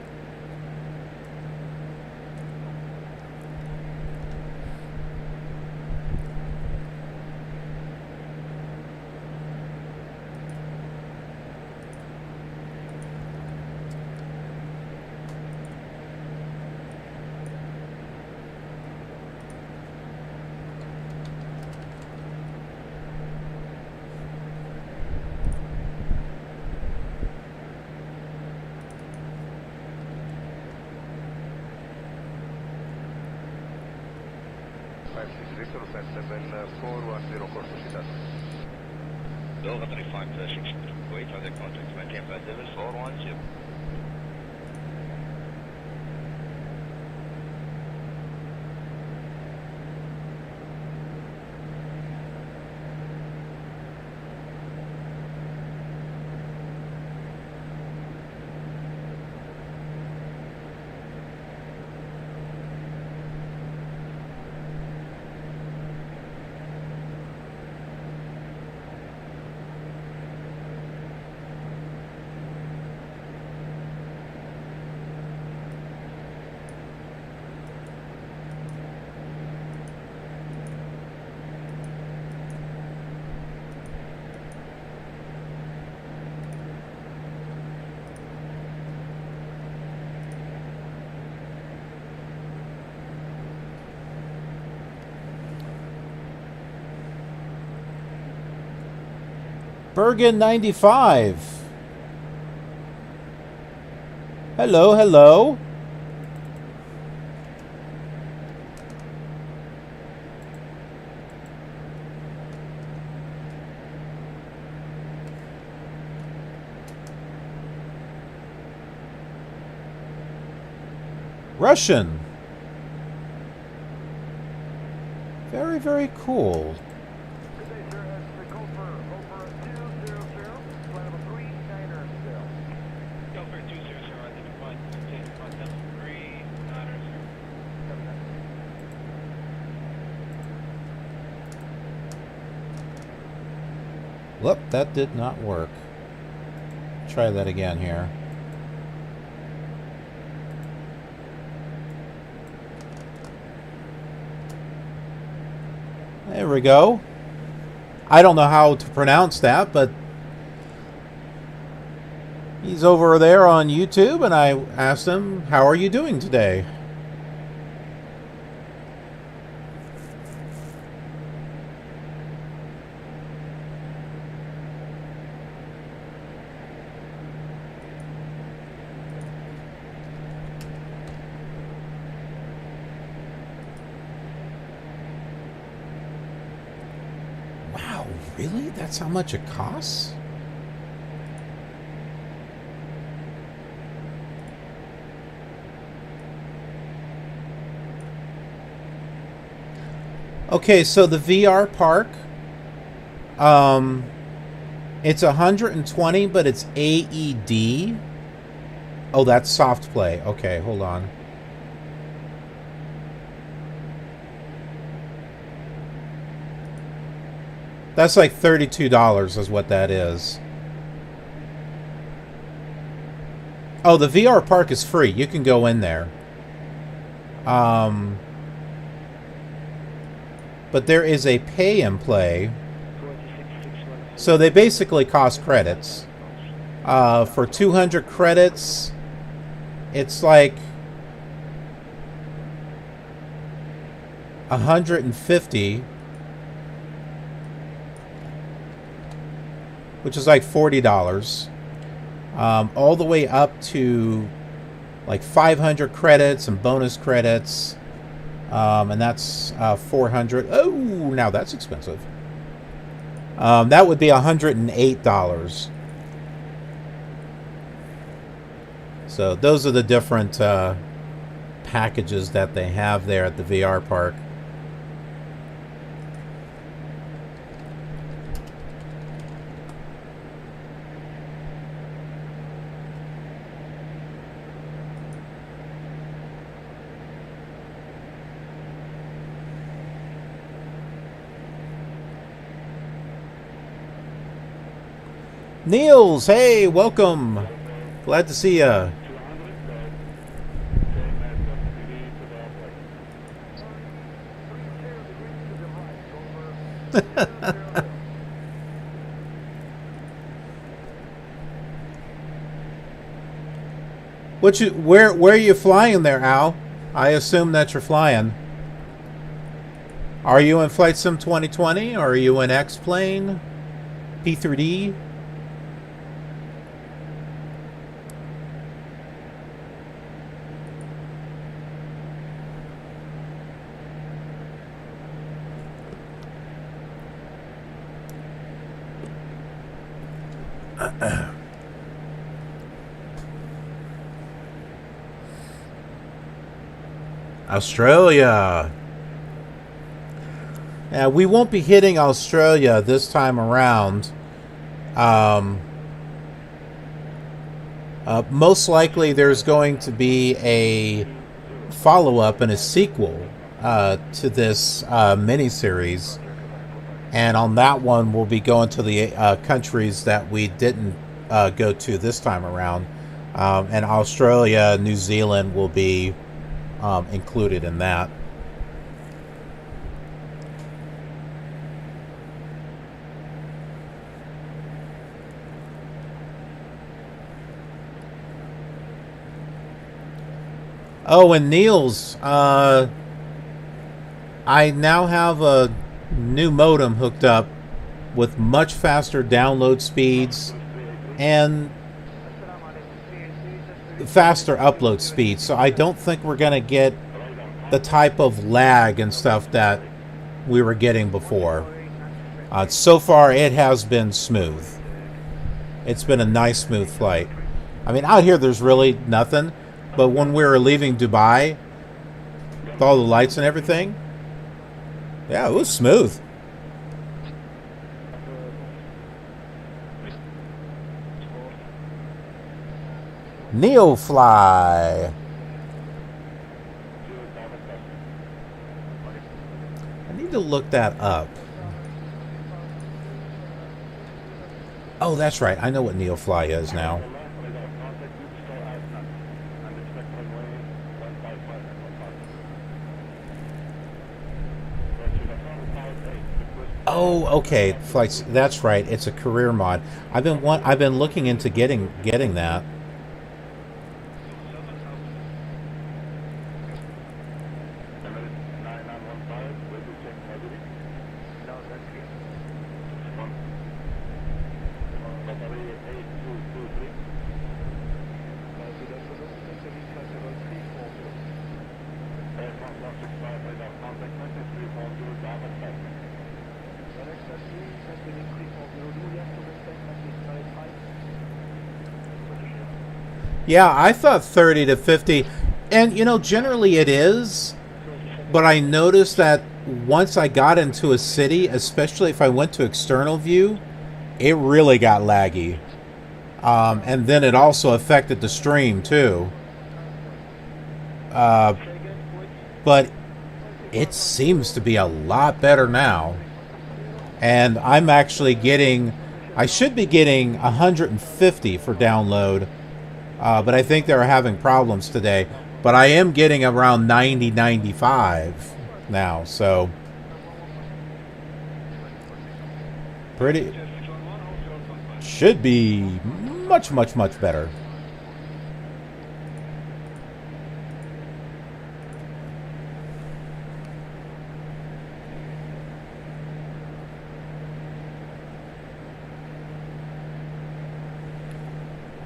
Delta 35, wait for the contact, maintain flight level 410. Bergen 95. Hello, hello. Russian. Very, very cool. Whoop, that did not work. Try that again here. There we go. I don't know how to pronounce that, but he's over there on YouTube, and I asked him, how are you doing today? Really? That's how much it costs? Okay, so the VR park, it's 120, but it's AED. Oh, that's soft play. Okay, hold on. That's like $32 is what that is. Oh, the VR park is free. You can go in there. But there is a pay and play. So they basically cost credits. For 200 credits, it's like 150. Which is like $40, all the way up to like 500 credits and bonus credits, and that's 400. Oh, now that's expensive. That would be $108. So those are the different packages that they have there at the VR park. Niels, hey, welcome. Glad to see ya. Where are you flying there, Al? I assume that you're flying. Are you in Flight Sim 2020 or are you in X-Plane? P3D? Australia. Yeah, we won't be hitting Australia this time around. Most likely there's going to be a follow-up and a sequel to this miniseries. And on that one, we'll be going to the countries that we didn't go to this time around. And Australia, New Zealand will be included in that. Oh, and Niels, I now have a new modem hooked up with much faster download speeds and faster upload speeds, so I don't think we're going to get the type of lag and stuff that we were getting before. So far, it has been smooth. It's been a nice, smooth flight. I mean, out here, there's really nothing, but when we were leaving Dubai, with all the lights and everything, Yeah, it was smooth. Neofly. I need to look that up. Oh, that's right. I know what Neofly is now. Oh, okay. Flights. That's right. It's a career mod. I've been looking into getting that. Yeah, I thought 30 to 50. And, you know, generally it is. But I noticed that once I got into a city, especially if I went to external view, it really got laggy. And then it also affected the stream, too. But it seems to be a lot better now. And I'm actually getting... I should be getting 150 for download. But I think they're having problems today. But I am getting around 90, 95 now. So, pretty... should be much, much, much better.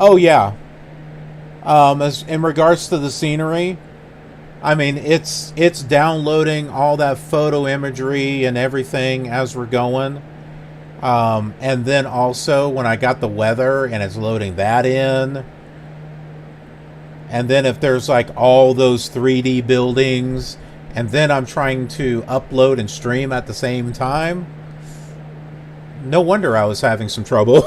Oh, yeah. As in regards to the scenery, I mean, it's downloading all that photo imagery and everything as we're going. And then also when I got the weather and it's loading that in. And then if there's like all those 3D buildings, and then I'm trying to upload and stream at the same time. No wonder I was having some trouble.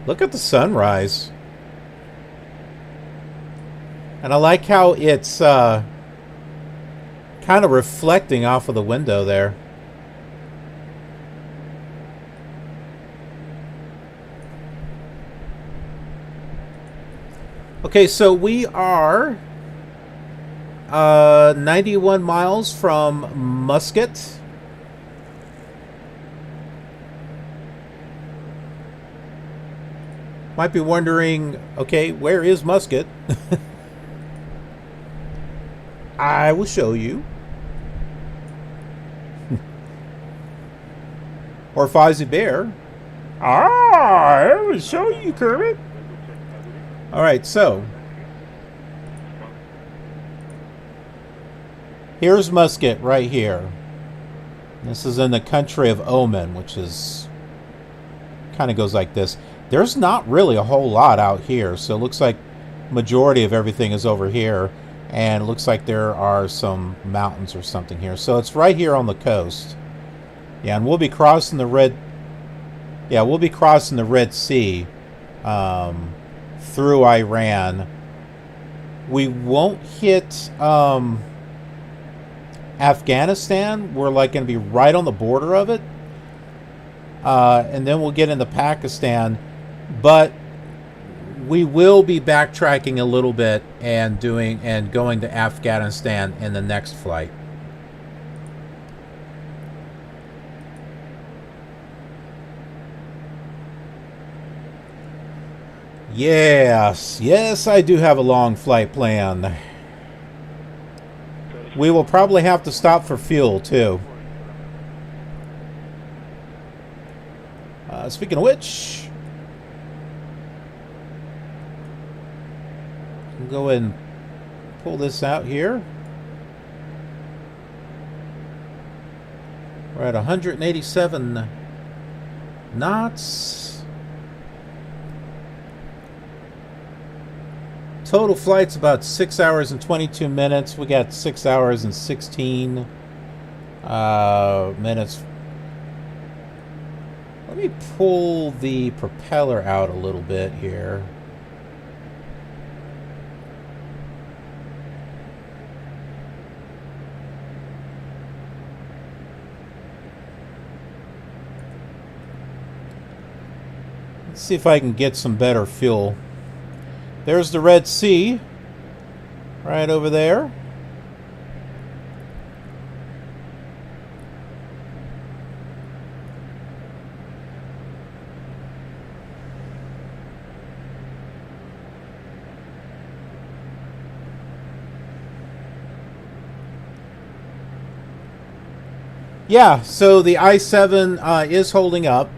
Look at the sunrise. And I like how it's kind of reflecting off of the window there. Okay, so we are 91 miles from Muscat. Might be wondering, okay, where is Muscat? I will show you. Or Fozzie Bear. I will show you, Kermit. Alright, so. Here's Muscat right here. This is in the country of Oman, which is... kind of goes like this. There's not really a whole lot out here, so it looks like majority of everything is over here, and it looks like there are some mountains or something here. So it's right here on the coast. Yeah, and we'll be crossing the Red... yeah, we'll be crossing the Red Sea through Iran. We won't hit Afghanistan. We're like going to be right on the border of it. And then we'll get into Pakistan. But we will be backtracking a little bit and going to Afghanistan in the next flight. Yes, I do have a long flight plan. We will probably have to stop for fuel too. Speaking of which, I'll go ahead and pull this out here. We're at 187 knots. Total flight's about 6 hours and 22 minutes. We got 6 hours and 16 minutes. Let me pull the propeller out a little bit here. Let's see if I can get some better fuel. There's the Red Sea, right over there. Yeah, so the i7 is holding up.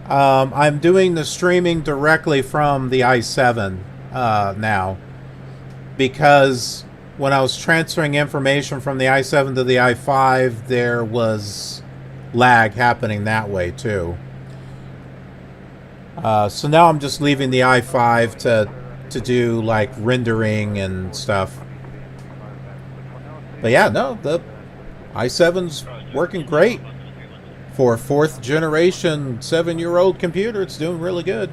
I'm doing the streaming directly from the i7 now, because when I was transferring information from the i7 to the i5, there was lag happening that way too. So now I'm just leaving the i5 to do like rendering and stuff. But yeah, no, the i7's working great. For a 4th generation 7-year-old computer, it's doing really good.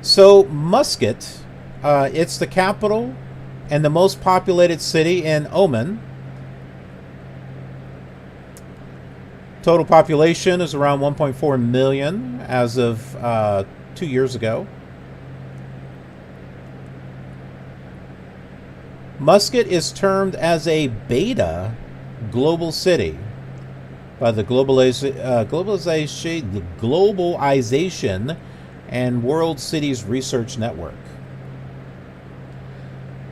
So Muscat, it's the capital and the most populated city in Oman. Total population is around 1.4 million as of 2 years ago. Muscat is termed as a beta global city by the Globalization and World Cities Research Network.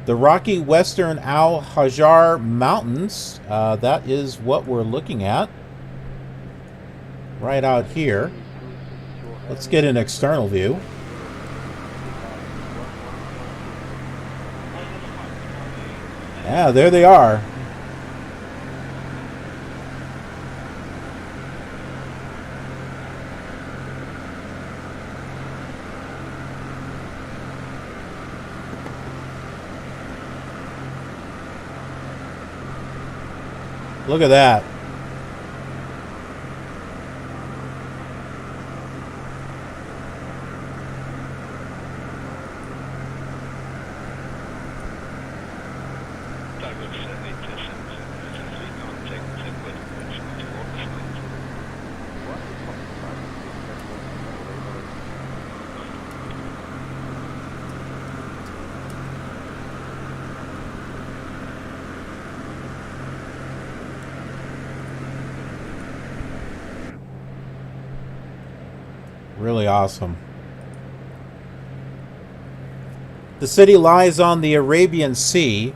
The rocky western Al Hajar Mountains, that is what we're looking at right out here. Let's get an external view. Yeah, there they are. Look at that. Really awesome. The city lies on the Arabian Sea.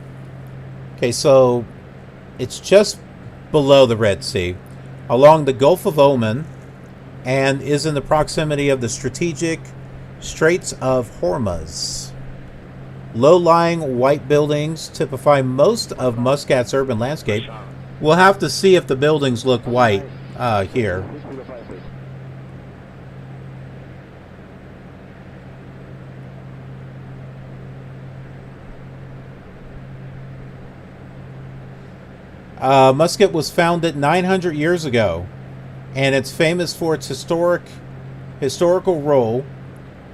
Okay, so it's just below the Red Sea, along the Gulf of Oman, and is in the proximity of the strategic Straits of Hormuz. Low-lying white buildings typify most of Muscat's urban landscape. We'll have to see if the buildings look white here. Muscat was founded 900 years ago, and it's famous for its historical role.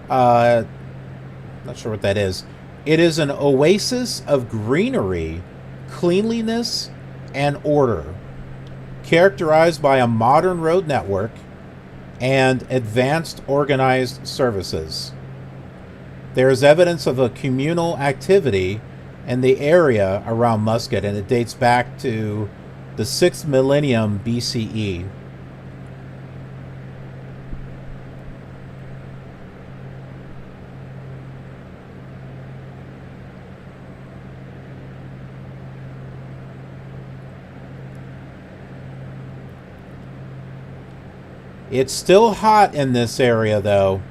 Not sure what that is. It is an oasis of greenery, cleanliness, and order, characterized by a modern road network and advanced organized services. There is evidence of a communal activity in the area around Muscat, and it dates back to the 6th millennium BCE. It's still hot in this area, though.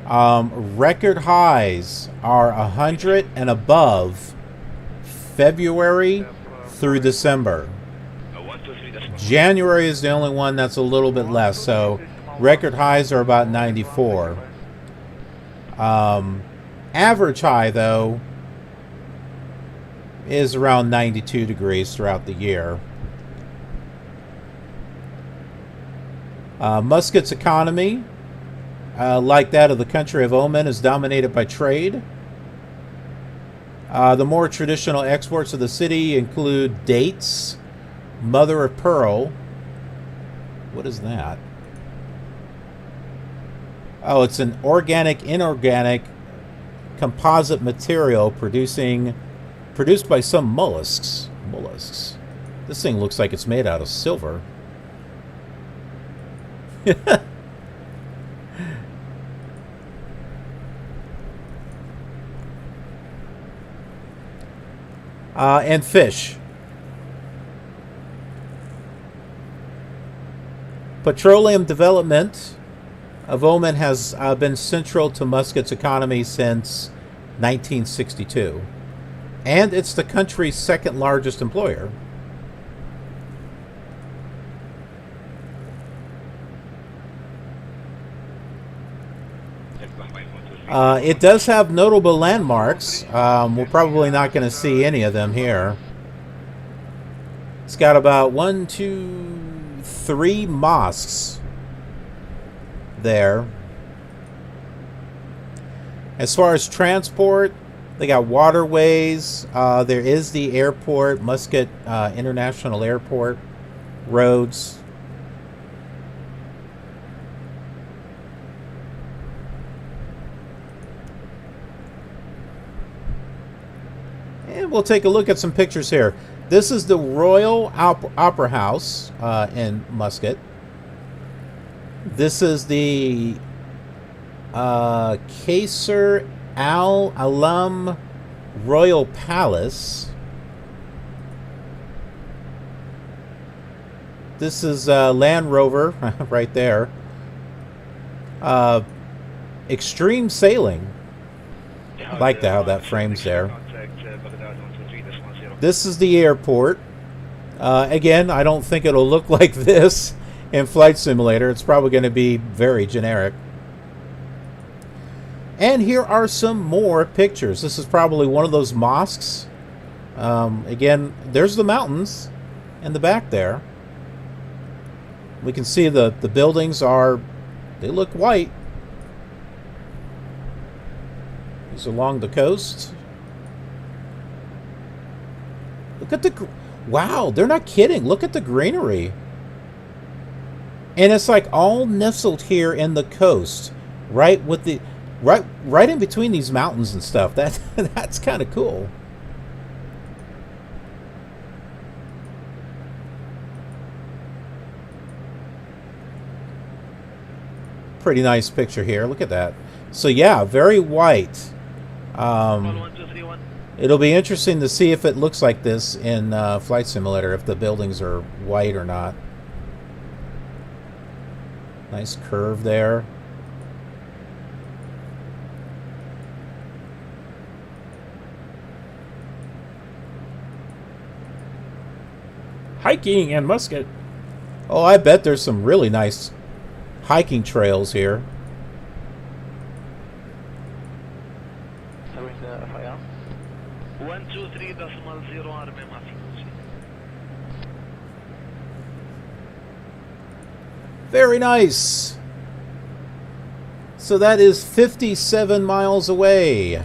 Record highs are 100 and above February through December. January is the only one that's a little bit less, so record highs are about 94. Average high, though, is around 92 degrees throughout the year. Muscat's economy, like that of the country of Oman, is dominated by trade. The more traditional exports of the city include dates, mother of pearl. What is that? Oh, it's an organic, inorganic composite material produced by some mollusks. This thing looks like it's made out of silver. And fish. Petroleum development of Oman has been central to Muscat's economy since 1962. And it's the country's second largest employer. It does have notable landmarks. We're probably not going to see any of them here. It's got about 1, 2, 3 mosques there. As far as transport, they got waterways. There is the airport, Muscat International Airport, roads. And we'll take a look at some pictures here. This is the Royal Opera House in Muscat. This is the Qasr Al Alam Royal Palace. This is Land Rover right there. Extreme sailing. I like how that frames there. This is the airport. Again, I don't think it'll look like this in Flight Simulator. It's probably going to be very generic. And here are some more pictures. This is probably one of those mosques. Again, there's the mountains in the back there. We can see the buildings they look white. These are along the coast. Look at the... Wow, they're not kidding. Look at the greenery. And it's like all nestled here in the coast. Right with the... Right in between these mountains and stuff. That's kind of cool. Pretty nice picture here. Look at that. So yeah, very white. It'll be interesting to see if it looks like this in Flight Simulator, if the buildings are white or not. Nice curve there. Hiking in Muscat. Oh, I bet there's some really nice hiking trails here. Very nice. So that is 57 miles away.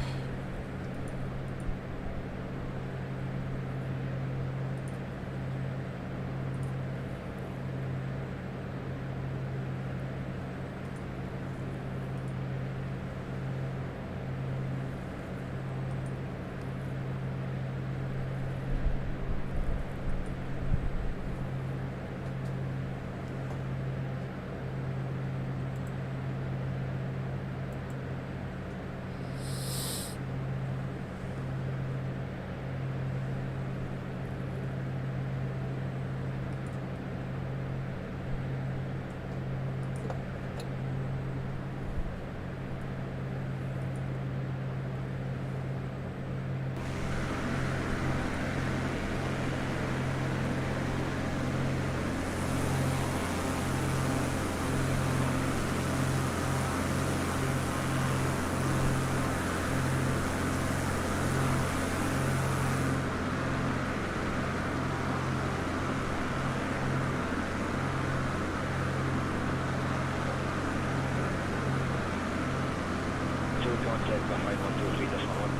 contact 15123.1.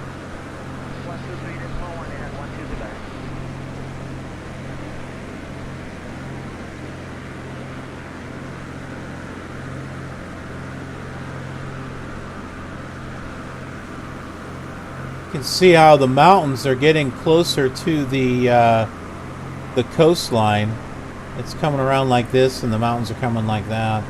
123.1 and 12 July. You can see how the mountains are getting closer to the coastline. It's coming around like this, and the mountains are coming like that.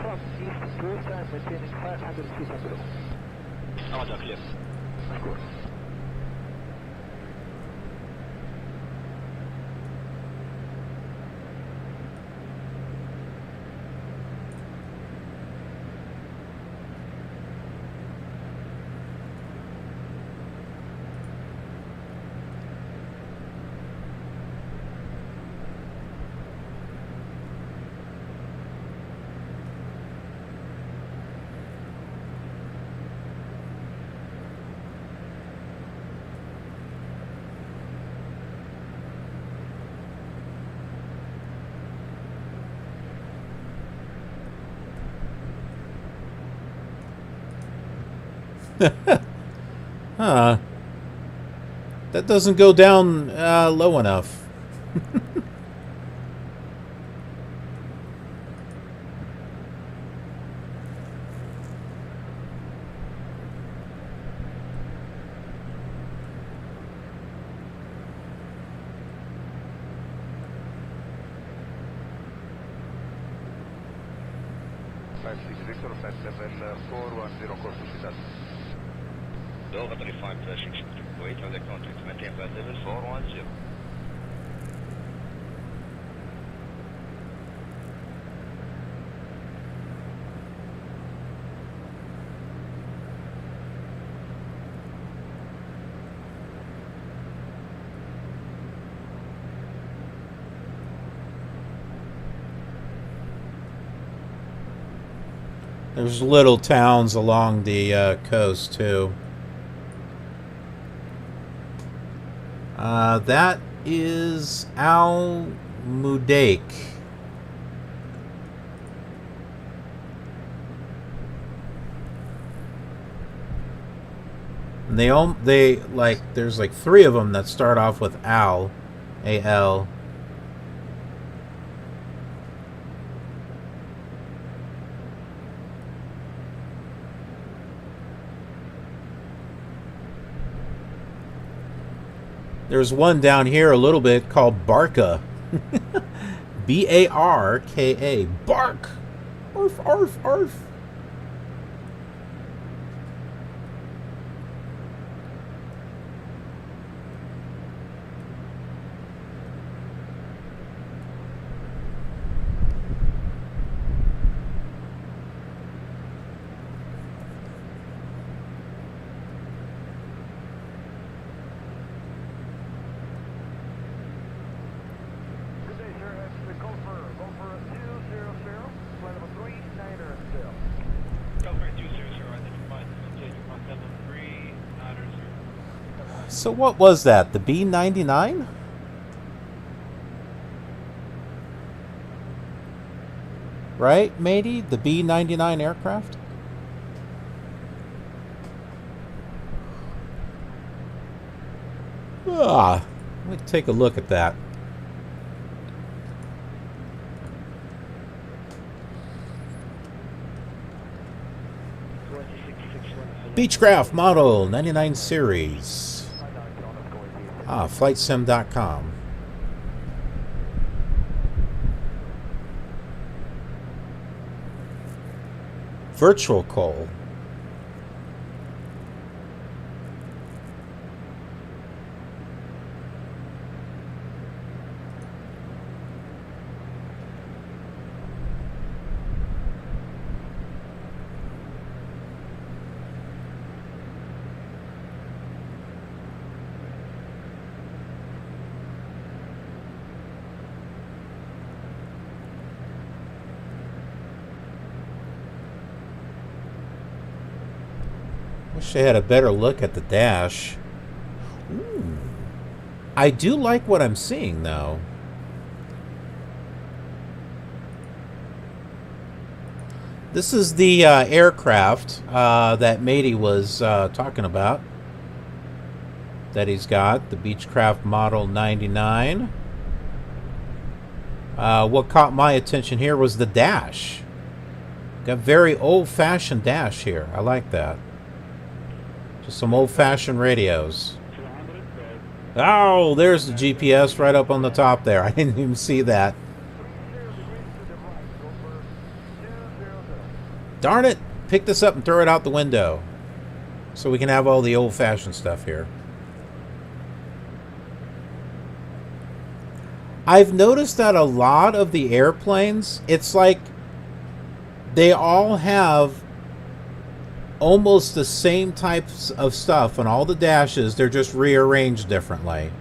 From east to west, I'm maintaining 500 feet below. Roger, clear. Of course. Huh. That doesn't go down low enough. Victor, flight level 410 course to Seattle. Dover 35 wait for the contact. Maintain flight level 410. There's little towns along the coast too. That is Al Mudaik. And they like there's like 3 of them that start off with Al, A-L. There's one down here a little bit called Barca. B-A-R-K-A. Bark. Arf, arf, arf. So what was that? The B-99? Right, matey? The B-99 aircraft? Ah, let me take a look at that. Beechcraft model 99 series. Ah, flightsim.com. Virtual coal. Wish I had a better look at the dash. Ooh. I do like what I'm seeing, though. This is the aircraft that Matey was talking about. That he's got, the Beechcraft Model 99. What caught my attention here was the dash. Got very old-fashioned dash here. I like that. Just some old-fashioned radios. Oh, there's the GPS right up on the top there. I didn't even see that. Darn it! Pick this up and throw it out the window. So we can have all the old-fashioned stuff here. I've noticed that a lot of the airplanes, it's like they all have almost the same types of stuff on all the dashes. They're just rearranged differently.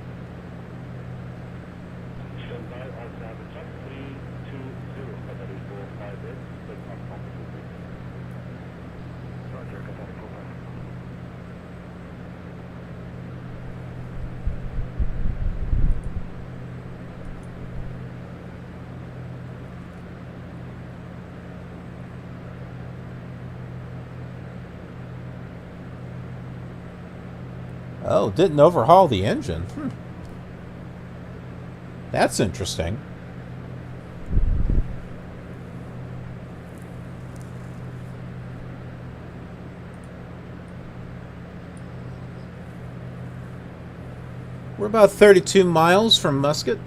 Oh, didn't overhaul the engine. That's interesting. We're about 32 miles from Muscat.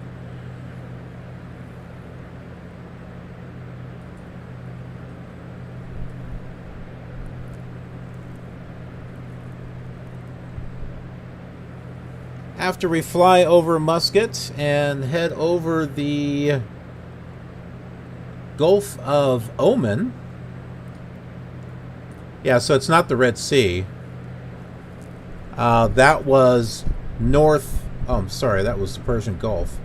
After we fly over Muscat and head over the Gulf of Oman. Yeah, so it's not the Red Sea. That was north. Oh, I'm sorry, that was the Persian Gulf.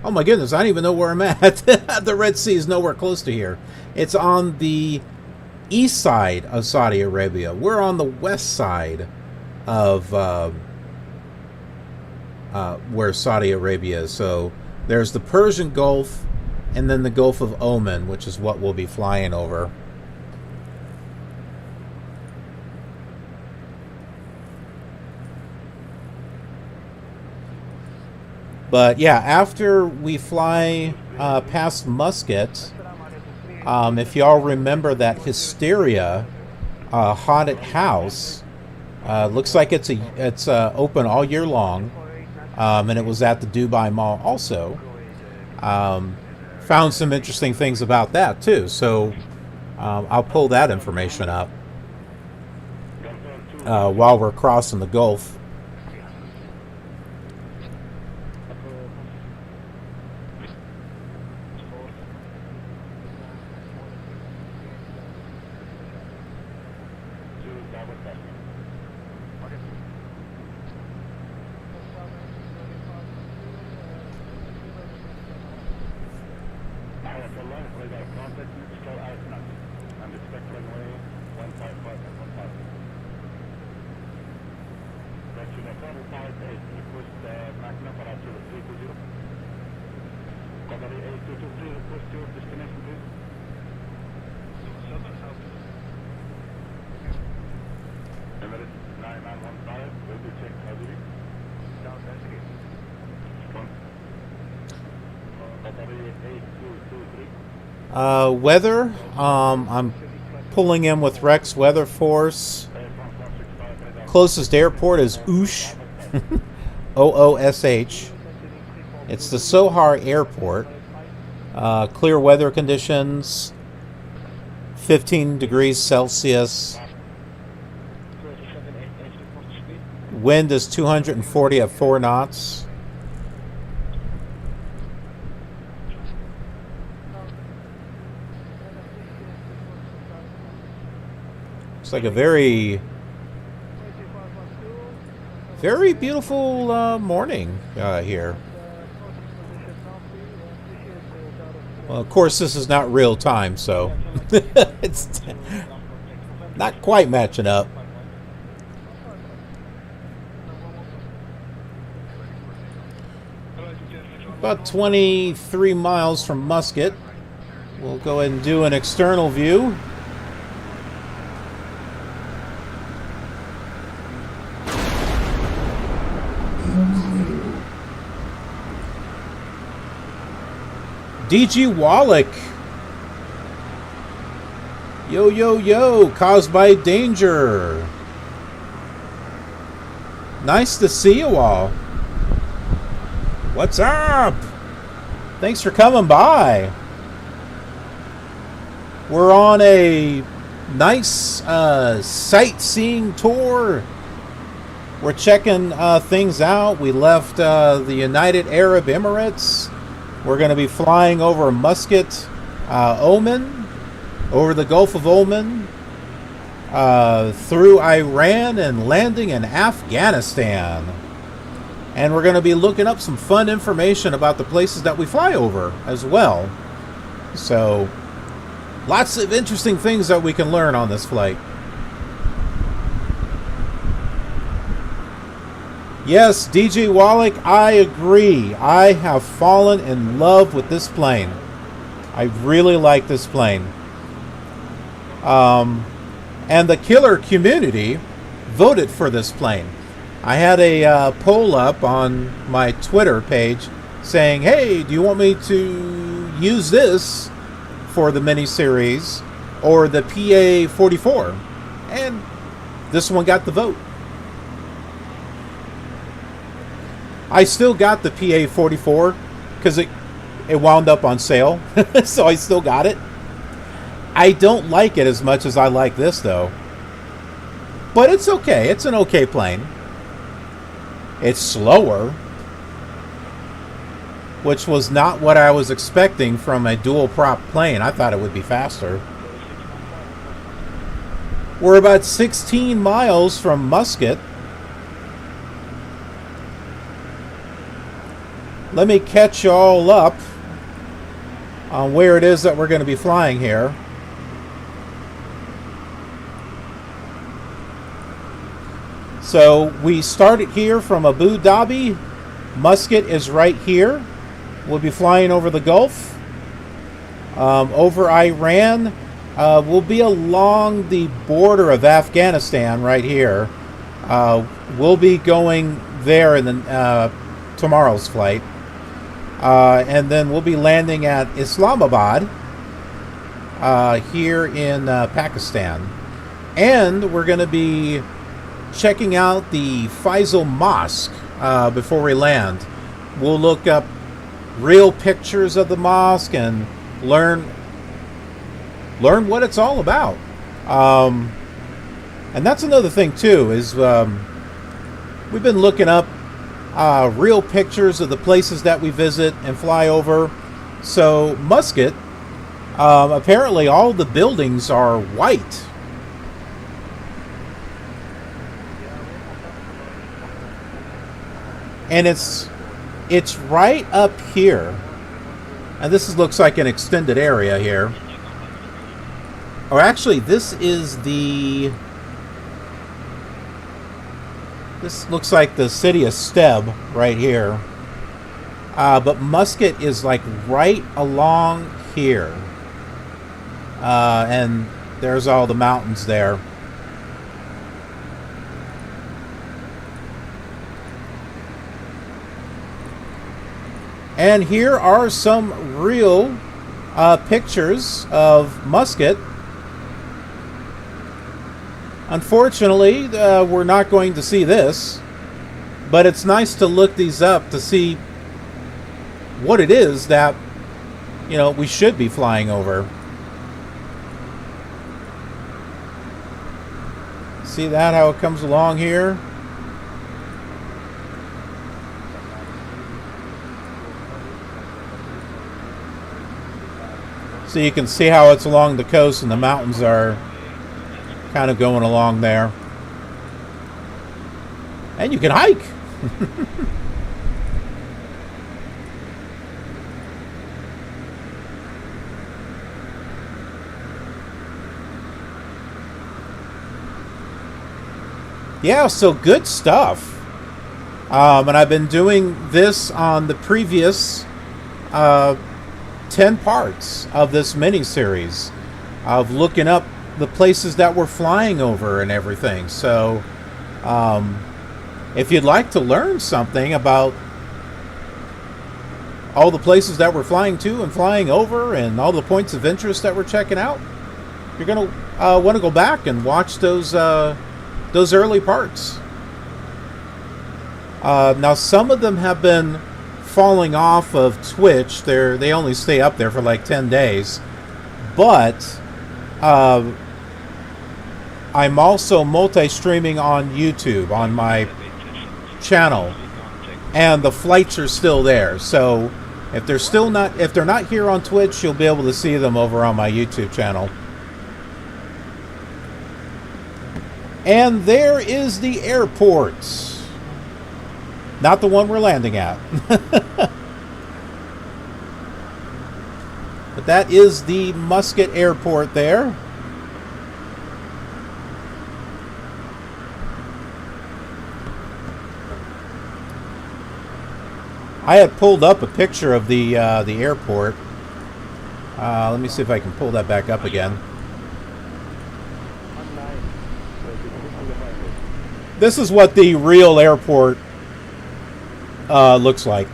Oh my goodness, I don't even know where I'm at. The Red Sea is nowhere close to here. It's on the east side of Saudi Arabia. We're on the west side of where Saudi Arabia is. So there's the Persian Gulf and then the Gulf of Oman, which is what we'll be flying over. But yeah, after we fly past Muscat, if y'all remember that Hysteria haunted house, looks like it's open all year long. And it was at the Dubai Mall also. Found some interesting things about that too, so I'll pull that information up while we're crossing the Gulf. Weather, I'm pulling in with Rex Weather Force. Closest airport is Oosh, O-O-S-H. It's the Sohar Airport. Clear weather conditions, 15 degrees Celsius. Wind is 240 at 4 knots. It's like a very beautiful morning here. Well, of course, this is not real time, so it's not quite matching up. About 23 miles from Muscat. We'll go ahead and do an external view. DG Wallach. Yo, yo, yo. Caused by danger. Nice to see you all. What's up? Thanks for coming by. We're on a nice sightseeing tour. We're checking things out. We left the United Arab Emirates. We're going to be flying over Muscat, Oman, over the Gulf of Oman, through Iran and landing in Afghanistan. And we're going to be looking up some fun information about the places that we fly over as well. So, lots of interesting things that we can learn on this flight. Yes, DJ Wallach, I agree. I have fallen in love with this plane. I really like this plane. And the killer community voted for this plane. I had a poll up on my Twitter page saying, hey, do you want me to use this for the miniseries or the PA-44? And this one got the vote. I still got the PA-44 because it wound up on sale, so I still got it. I don't like it as much as I like this, though. But it's okay. It's an okay plane. It's slower, which was not what I was expecting from a dual prop plane. I thought it would be faster. We're about 16 miles from Muscat. Let me catch you all up on where it is that we're going to be flying here. So we started here from Abu Dhabi. Muscat is right here. We'll be flying over the Gulf, over Iran. We'll be along the border of Afghanistan right here. We'll be going there in the, tomorrow's flight. And then we'll be landing at Islamabad here in Pakistan. And we're going to be checking out the Faisal Mosque before we land. We'll look up real pictures of the mosque and learn what it's all about. And that's another thing too, is we've been looking up real pictures of the places that we visit and fly over. So Muscat, apparently all the buildings are white. And it's right up here. And looks like an extended area here. Or actually, this looks like the city of Steb right here. But Muscat is like right along here. And there's all the mountains there. And here are some real pictures of Muscat. Unfortunately, we're not going to see this, but it's nice to look these up to see what it is that, we should be flying over. See that, how it comes along here? So you can see how it's along the coast and the mountains are kind of going along there. And you can hike. Yeah, so good stuff. And I've been doing this on the previous 10 parts of this mini-series of looking up the places that we're flying over and everything. So if you'd like to learn something about all the places that we're flying to and flying over and all the points of interest that we're checking out, you're going to want to go back and watch those early parts. Now, some of them have been falling off of Twitch. They only stay up there for like 10 days. But I'm also multi-streaming on YouTube on my channel, and the flights are still there. So if they're not here on Twitch, you'll be able to see them over on my YouTube channel. And there is the airport. Not the one we're landing at. But that is the Muscat Airport there. I had pulled up a picture of the airport. Let me see if I can pull that back up again. This is what the real airport looks like.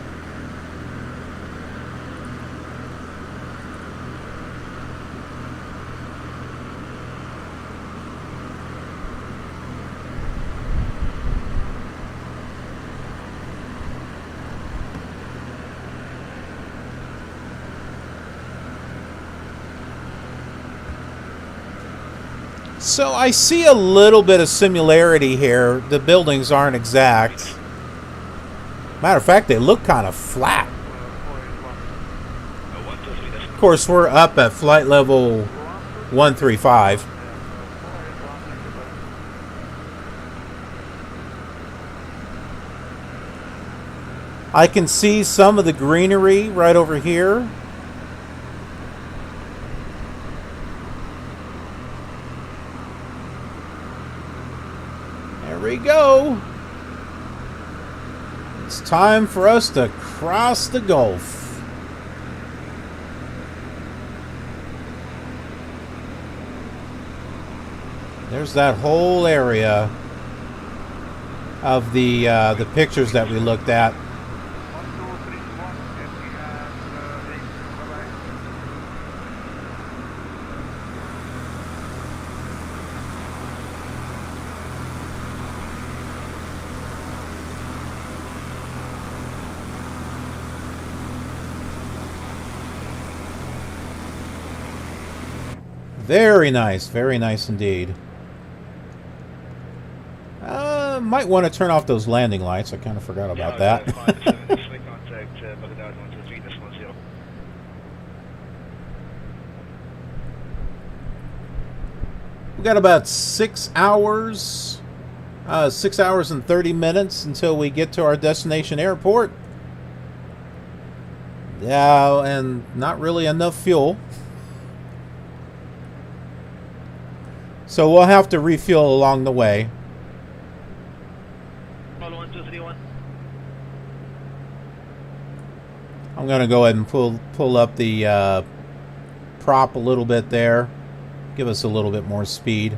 So I see a little bit of similarity here. The buildings aren't exact. Matter of fact, they look kind of flat. Of course, we're up at flight level 135. I can see some of the greenery right over here. There we go. It's time for us to cross the Gulf. There's that whole area of the pictures that we looked at. Very nice indeed. Might want to turn off those landing lights. I kind of forgot about that. We got about 6 hours, 6 hours and 30 minutes until we get to our destination airport. Yeah, and not really enough fuel. So we'll have to refuel along the way. I'm going to go ahead and pull up the prop a little bit there. Give us a little bit more speed.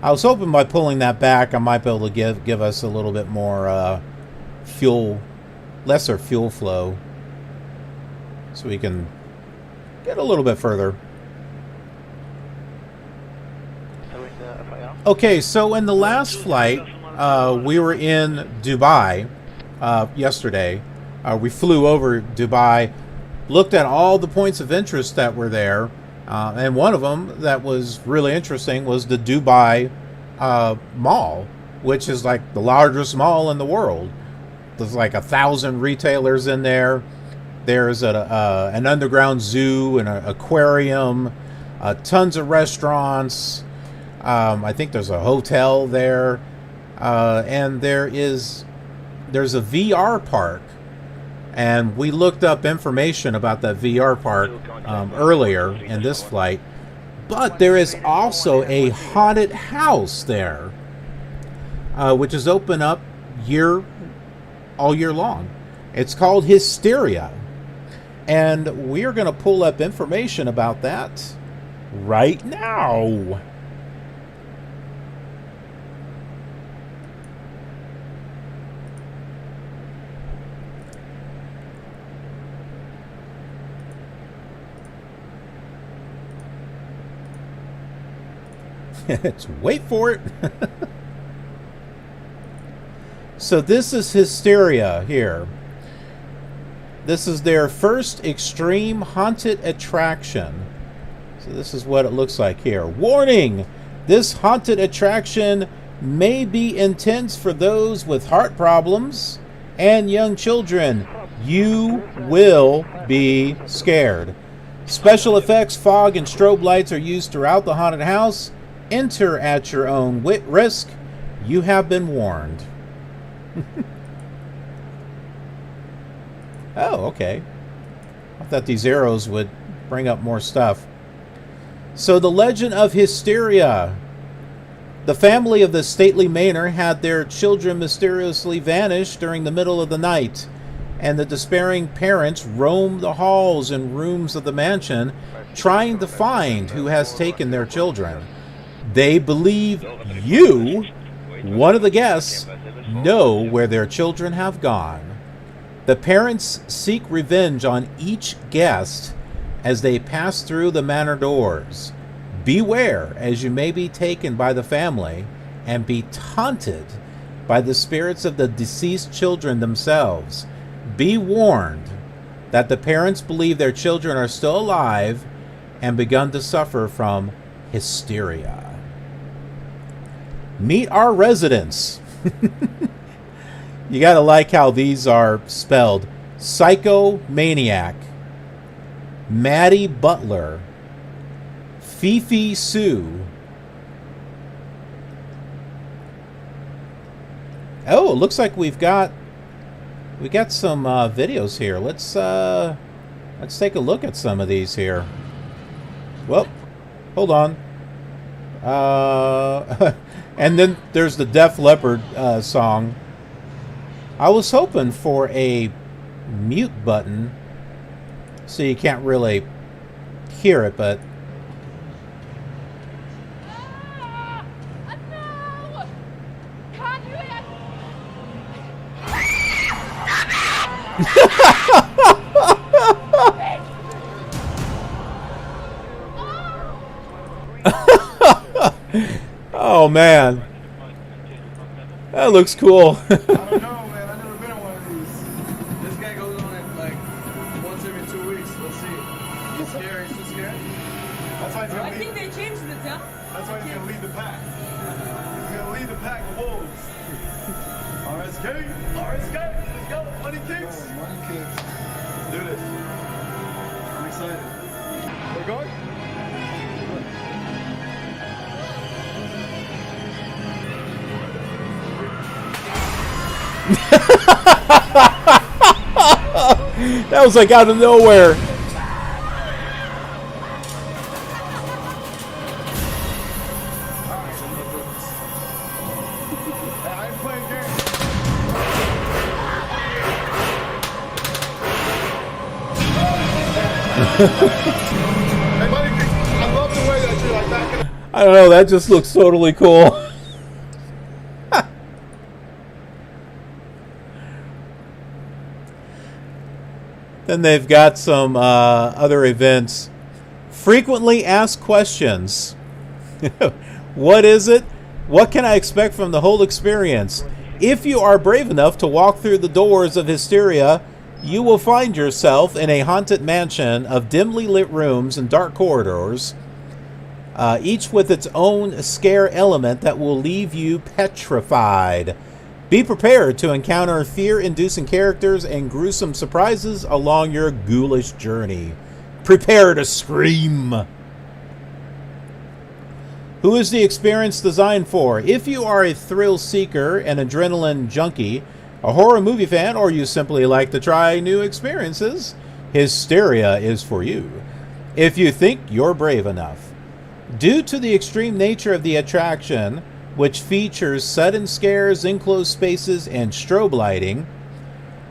I was hoping by pulling that back I might be able to give us a little bit more lesser fuel flow, so we can get a little bit further. Okay, so in the last flight, we were in Dubai yesterday. We flew over Dubai, looked at all the points of interest that were there, and one of them that was really interesting was the Dubai Mall, which is like the largest mall in the world. There's like 1,000 retailers in there. There's an underground zoo and an aquarium, tons of restaurants. I think there's a hotel there, and there's a VR park, and we looked up information about that VR park earlier in this flight. But there is also a haunted house there, which is open up all year long. It's called Hysteria. And we're going to pull up information about that right now. Let's wait for it. So this is Hysteria here. This is their first extreme haunted attraction. So this is what it looks like here. Warning! This haunted attraction may be intense for those with heart problems and young children. You will be scared. Special effects, fog, and strobe lights are used throughout the haunted house. Enter at your own risk. You have been warned. Oh, okay. I thought these arrows would bring up more stuff. So the legend of Hysteria. The family of the stately manor had their children mysteriously vanish during the middle of the night, and the despairing parents roamed the halls and rooms of the mansion trying to find who has taken their children. They believe you, one of the guests, know where their children have gone. The parents seek revenge on each guest as they pass through the manor doors. Beware, as you may be taken by the family and be taunted by the spirits of the deceased children themselves. Be warned that the parents believe their children are still alive and begun to suffer from hysteria. Meet our residents. You gotta like how these are spelled. Psychomaniac, Maddie Butler, Fifi Sue. Oh, it looks like we got some videos here. Let's take a look at some of these here. Well, hold on. And then there's the Def Leppard song. I was hoping for a mute button so you can't really hear it, but oh man, that looks cool. I don't know, man. I've never been on one of these. This guy goes on it like once every 2 weeks. Let's see. He's scary. He's too scared. That's why he's gonna lead. I think they changed the jump. That's why he's gonna lead the pack. He's gonna lead the pack of wolves. RSK. RSK. Let's go. Money kicks. Oh, money kicks. Let's do this. I'm excited. We're going. That was like out of nowhere. I love the way that you're like that. I don't know, that just looks totally cool. Then they've got some other events. Frequently asked questions. What is it? What can I expect from the whole experience? If you are brave enough to walk through the doors of Hysteria, you will find yourself in a haunted mansion of dimly lit rooms and dark corridors, each with its own scare element that will leave you petrified. Be prepared to encounter fear-inducing characters and gruesome surprises along your ghoulish journey. Prepare to scream. Who is the experience designed for? If you are a thrill seeker, an adrenaline junkie, a horror movie fan, or you simply like to try new experiences, Hysteria is for you. If you think you're brave enough. Due to the extreme nature of the attraction, which features sudden scares, enclosed spaces, and strobe lighting,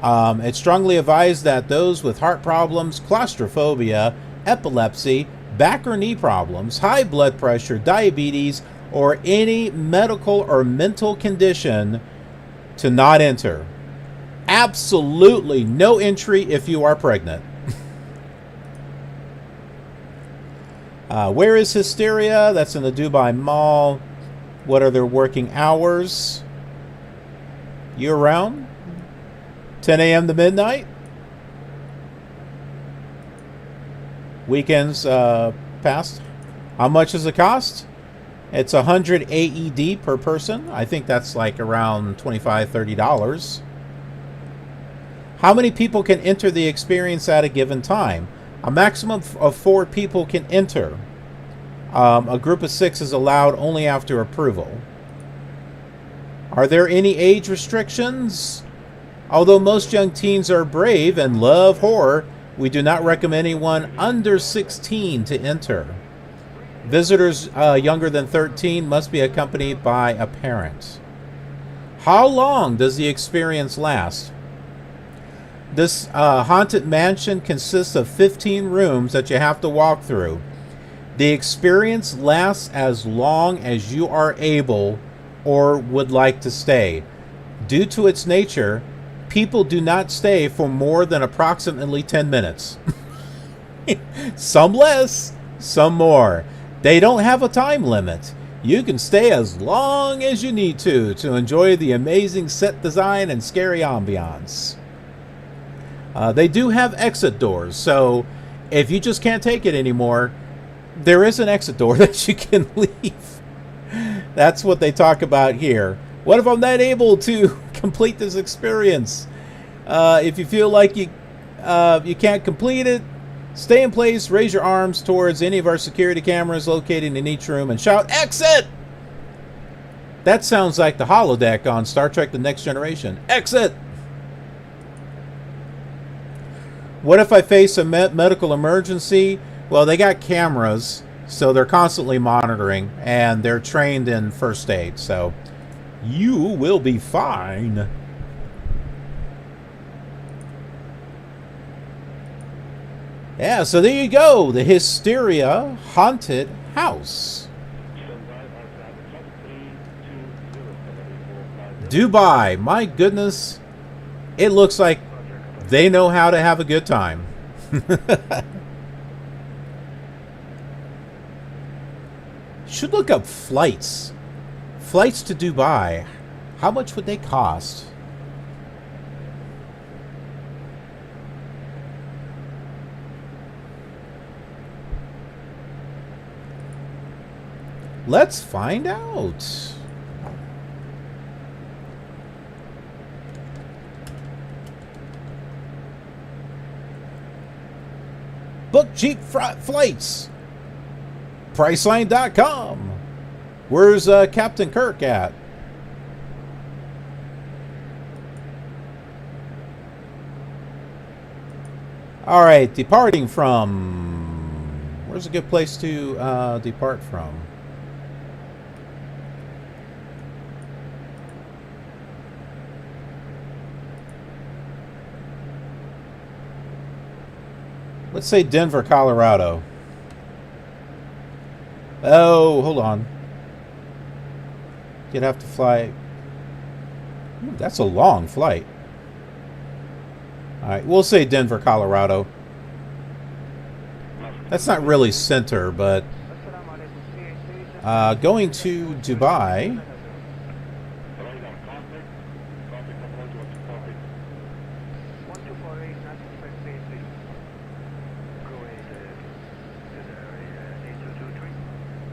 It's strongly advised that those with heart problems, claustrophobia, epilepsy, back or knee problems, high blood pressure, diabetes, or any medical or mental condition to not enter. Absolutely no entry if you are pregnant. Where is Hysteria? That's in the Dubai Mall. What are their working hours? Year-round? 10 a.m. to midnight? Weekends past? How much does it cost? It's 100 AED per person. I think that's like around $25, $30. How many people can enter the experience at a given time? A maximum of 4 people can enter. A group of 6 is allowed only after approval. Are there any age restrictions? Although most young teens are brave and love horror, we do not recommend anyone under 16 to enter. Visitors younger than 13 must be accompanied by a parent. How long does the experience last? This haunted mansion consists of 15 rooms that you have to walk through. The experience lasts as long as you are able or would like to stay. Due to its nature, people do not stay for more than approximately 10 minutes. Some less, some more. They don't have a time limit. You can stay as long as you need to enjoy the amazing set design and scary ambiance. They do have exit doors, so if you just can't take it anymore, there is an exit door that you can leave. That's what they talk about here. What if I'm not able to complete this experience? If you feel like you can't complete it, stay in place, raise your arms towards any of our security cameras located in each room, and shout, "Exit!" That sounds like the holodeck on Star Trek The Next Generation. Exit! What if I face a medical emergency? Well, they got cameras, so they're constantly monitoring, and they're trained in first aid, so you will be fine. Yeah, so there you go. The Hysteria Haunted House. Dubai. My goodness. It looks like they know how to have a good time. Should look up flights. Flights to Dubai. How much would they cost? Let's find out. Book cheap flights. Priceline.com. Where's Captain Kirk at? All right, departing from... Where's a good place to depart from? Let's say Denver, Colorado. Oh, hold on. You'd have to fly... Ooh, that's a long flight. Alright, we'll say Denver, Colorado. That's not really center, but... going to Dubai...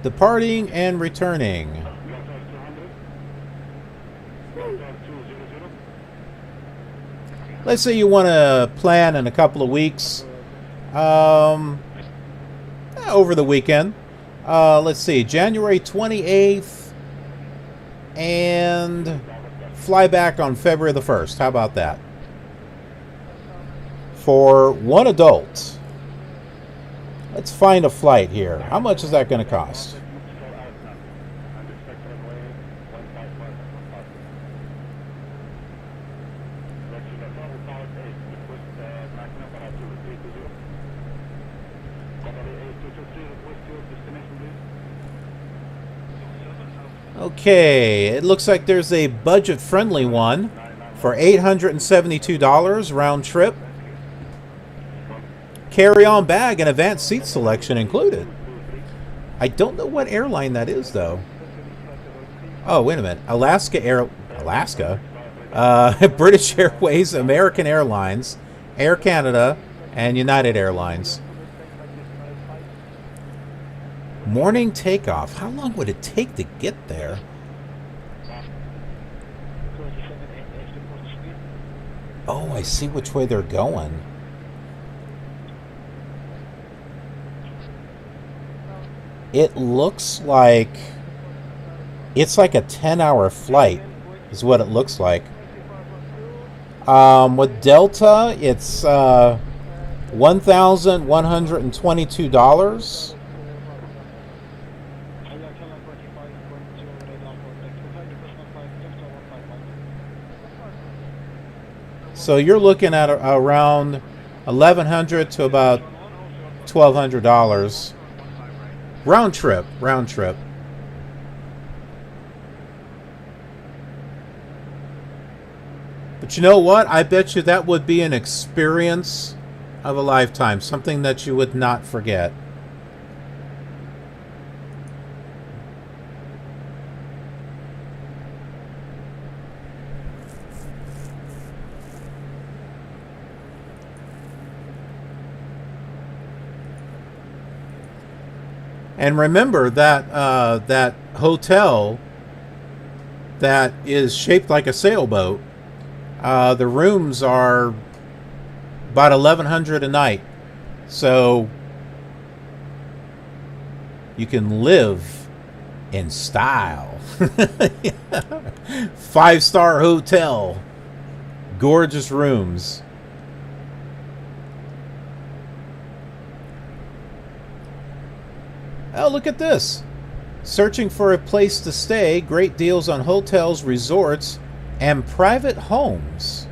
Departing and returning. Let's say you want to plan in a couple of weeks. Over the weekend. Let's see, January 28th. And fly back on February the 1st. How about that? For one adult. Let's find a flight here. How much is that going to cost? Okay, it looks like there's a budget-friendly one for $872 round trip. Carry-on bag and advanced seat selection included. I don't know what airline that is, though. Oh, wait a minute. Alaska, British Airways, American Airlines, Air Canada, and United Airlines. Morning takeoff. How long would it take to get there? Oh, I see which way they're going. It looks like it's like a 10-hour flight is what it looks like. With Delta, it's $1,122. So you're looking at around $1,100 to about $1,200 round trip. But you know what? I bet you that would be an experience of a lifetime, something that you would not forget. And remember that that hotel that is shaped like a sailboat, the rooms are about $1,100 a night. So you can live in style. 5-star hotel. Gorgeous rooms. Oh, look at this. Searching for a place to stay. Great deals on hotels, resorts, and private homes.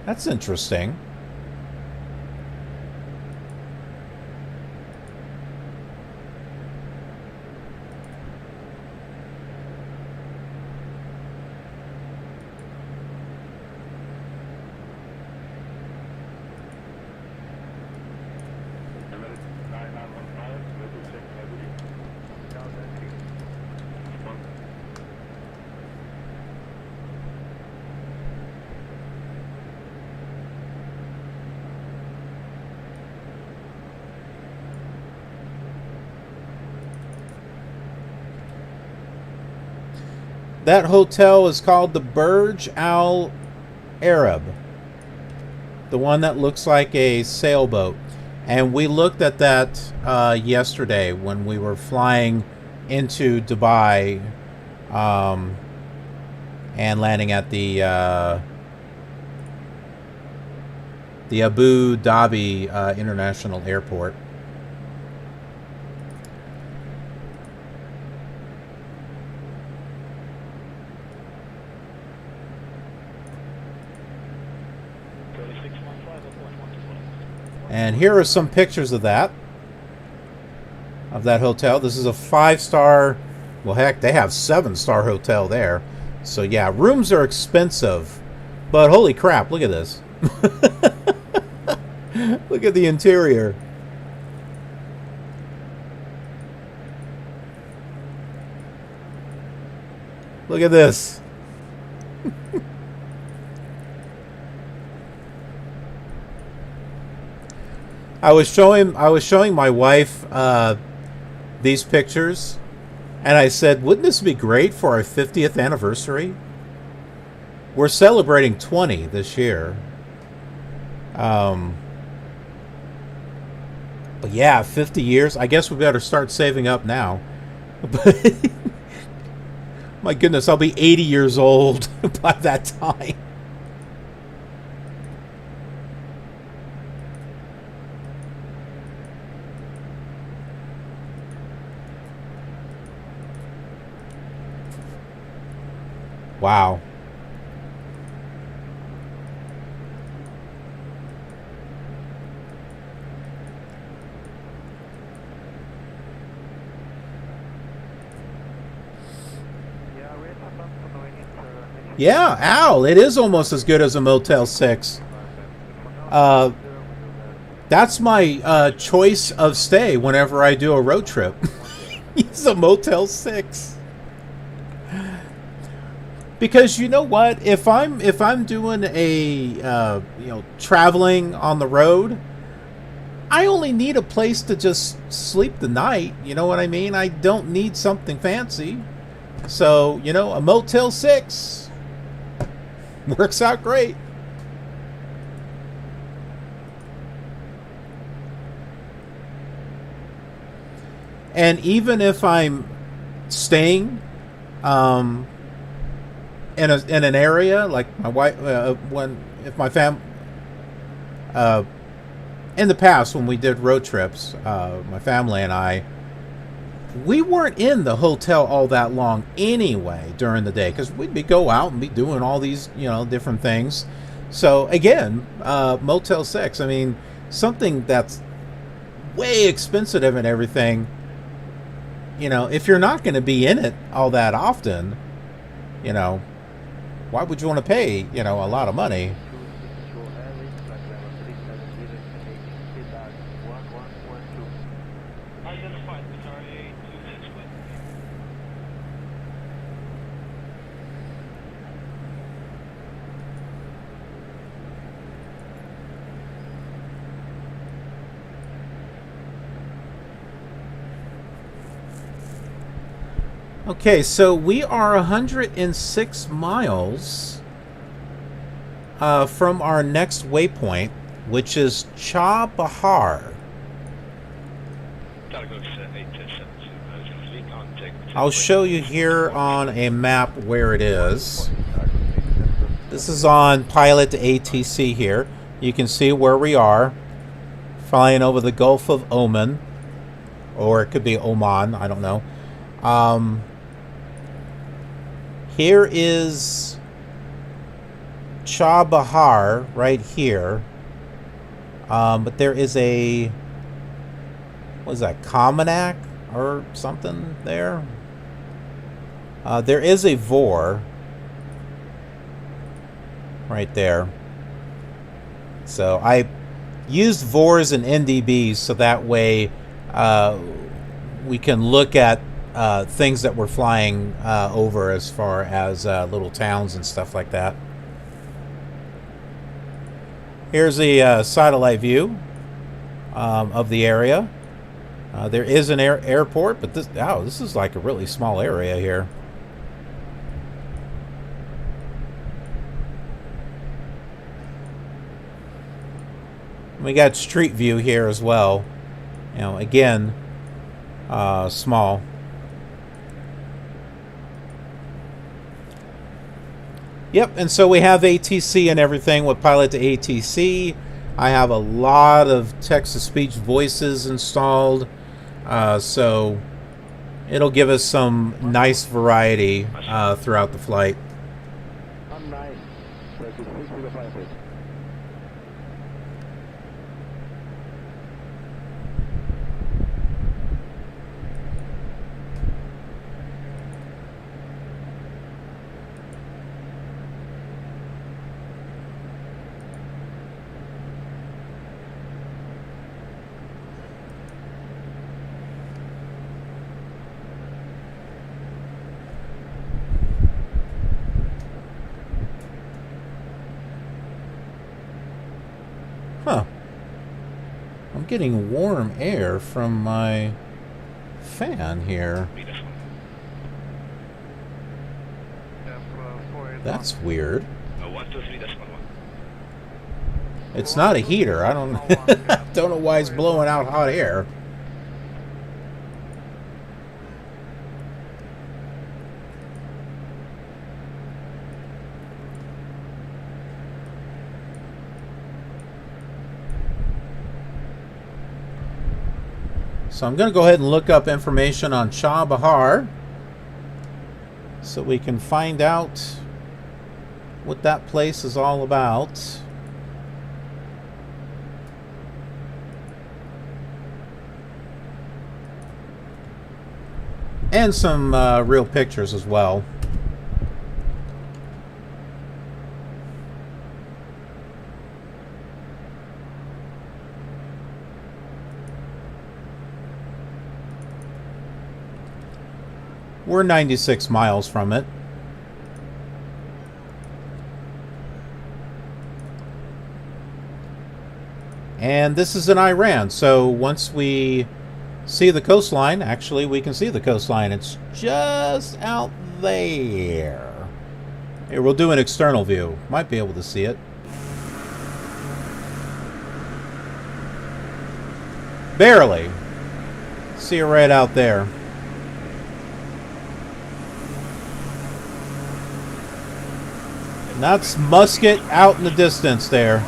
That's interesting. That hotel is called the Burj Al Arab. The one that looks like a sailboat. And we looked at that yesterday when we were flying into Dubai and landing at the Abu Dhabi International Airport. And here are some pictures of that hotel. This is a 5-star, well heck, they have 7-star hotel there. So yeah, rooms are expensive, but holy crap, look at this. Look at the interior. Look at this. I was showing my wife these pictures, and I said, wouldn't this be great for our 50th anniversary? We're celebrating 20 this year. But yeah, 50 years. I guess we better start saving up now. But my goodness, I'll be 80 years old by that time. Wow. Yeah, Al, it is almost as good as a Motel 6. That's my choice of stay whenever I do a road trip. It's a Motel 6. Because you know what? If I'm doing a traveling on the road, I only need a place to just sleep the night. You know what I mean? I don't need something fancy. So, a Motel 6 works out great. And even if I'm staying in an area like my wife, if my in the past when we did road trips, my family and I, we weren't in the hotel all that long anyway during the day because we'd go out and be doing all these different things. So again, Motel 6. I mean, something that's way expensive and everything. If you're not going to be in it all that often, why would you want to pay, a lot of money? Okay, so we are 106 miles from our next waypoint, which is Cha Bahar. I'll show you here on a map where it is. This is on Pilot to ATC here. You can see where we are, flying over the Gulf of Oman, or it could be Oman, I don't know. Here is Cha Bahar right here. But there is a, what is that, Kamenak or something there? There is a VOR right there. So I used VORs and NDBs so that way we can look at things that we're flying over as far as little towns and stuff like that. Here's the satellite view of the area. There is an airport, but this is like a really small area here. We got street view here as well. Again, small. Yep, and so we have ATC and everything with Pilot to ATC. I have a lot of text-to-speech voices installed, so it'll give us some nice variety throughout the flight. Huh. I'm getting warm air from my fan here. That's weird. It's not a heater. I don't don't know why it's blowing out hot air. So I'm going to go ahead and look up information on Cha Bahar so we can find out what that place is all about. And some real pictures as well. We're 96 miles from it. And this is in Iran, so once we see the coastline, actually we can see the coastline. It's just out there. Here, we'll do an external view. Might be able to see it. Barely. See it right out there. And that's Muscat out in the distance there.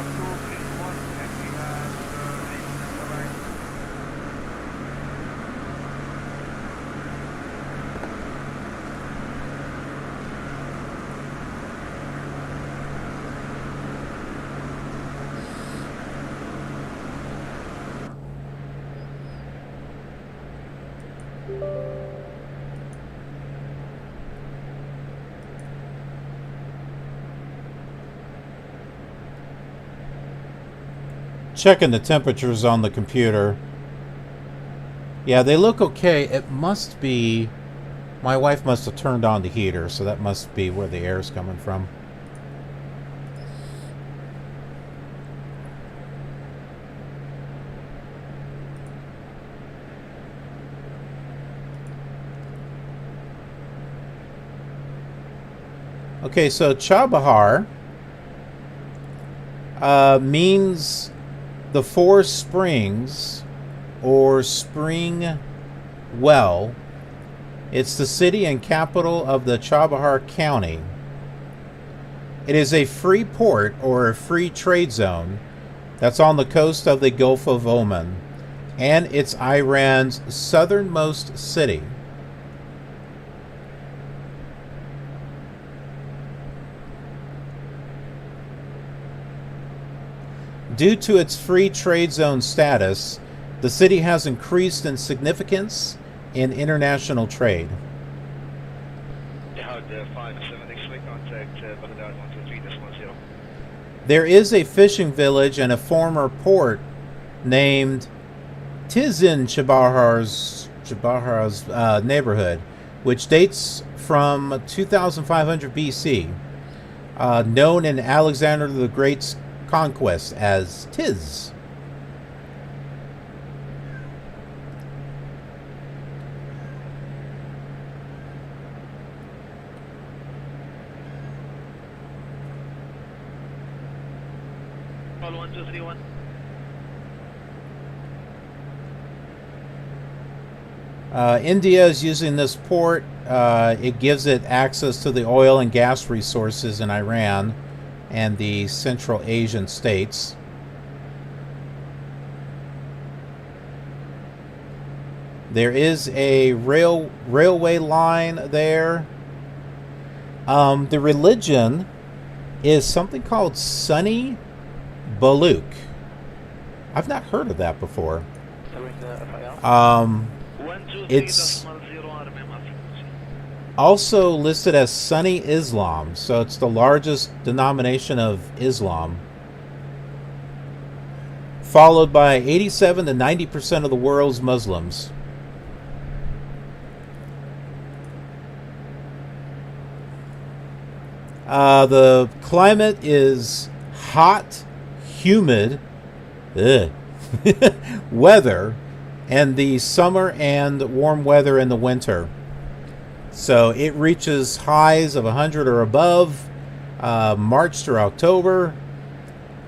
Checking the temperatures on the computer. Yeah, they look okay. It must be... My wife must have turned on the heater, so that must be where the air is coming from. Okay, so Chabahar means the four springs or spring well. It's the city and capital of the Chabahar County. It is a free port or a free trade zone that's on the coast of the Gulf of Oman, and it's Iran's southernmost city. Due to its free trade zone status, the city has increased in significance in international trade. There is a fishing village and a former port named Tizin Chabahar's neighborhood, which dates from 2500 BC, known in Alexander the Great's conquest as Tiz. Call 1231. India is using this port. It gives it access to the oil and gas resources in Iran and the Central Asian states. There is a railway line there. The religion is something called Sunni Baluch. I've not heard of that before. It's also listed as Sunni Islam, so it's the largest denomination of Islam, followed by 87 to 90% of the world's Muslims. The climate is hot, humid weather in the summer and warm weather in the winter. So it reaches highs of 100 or above March through October,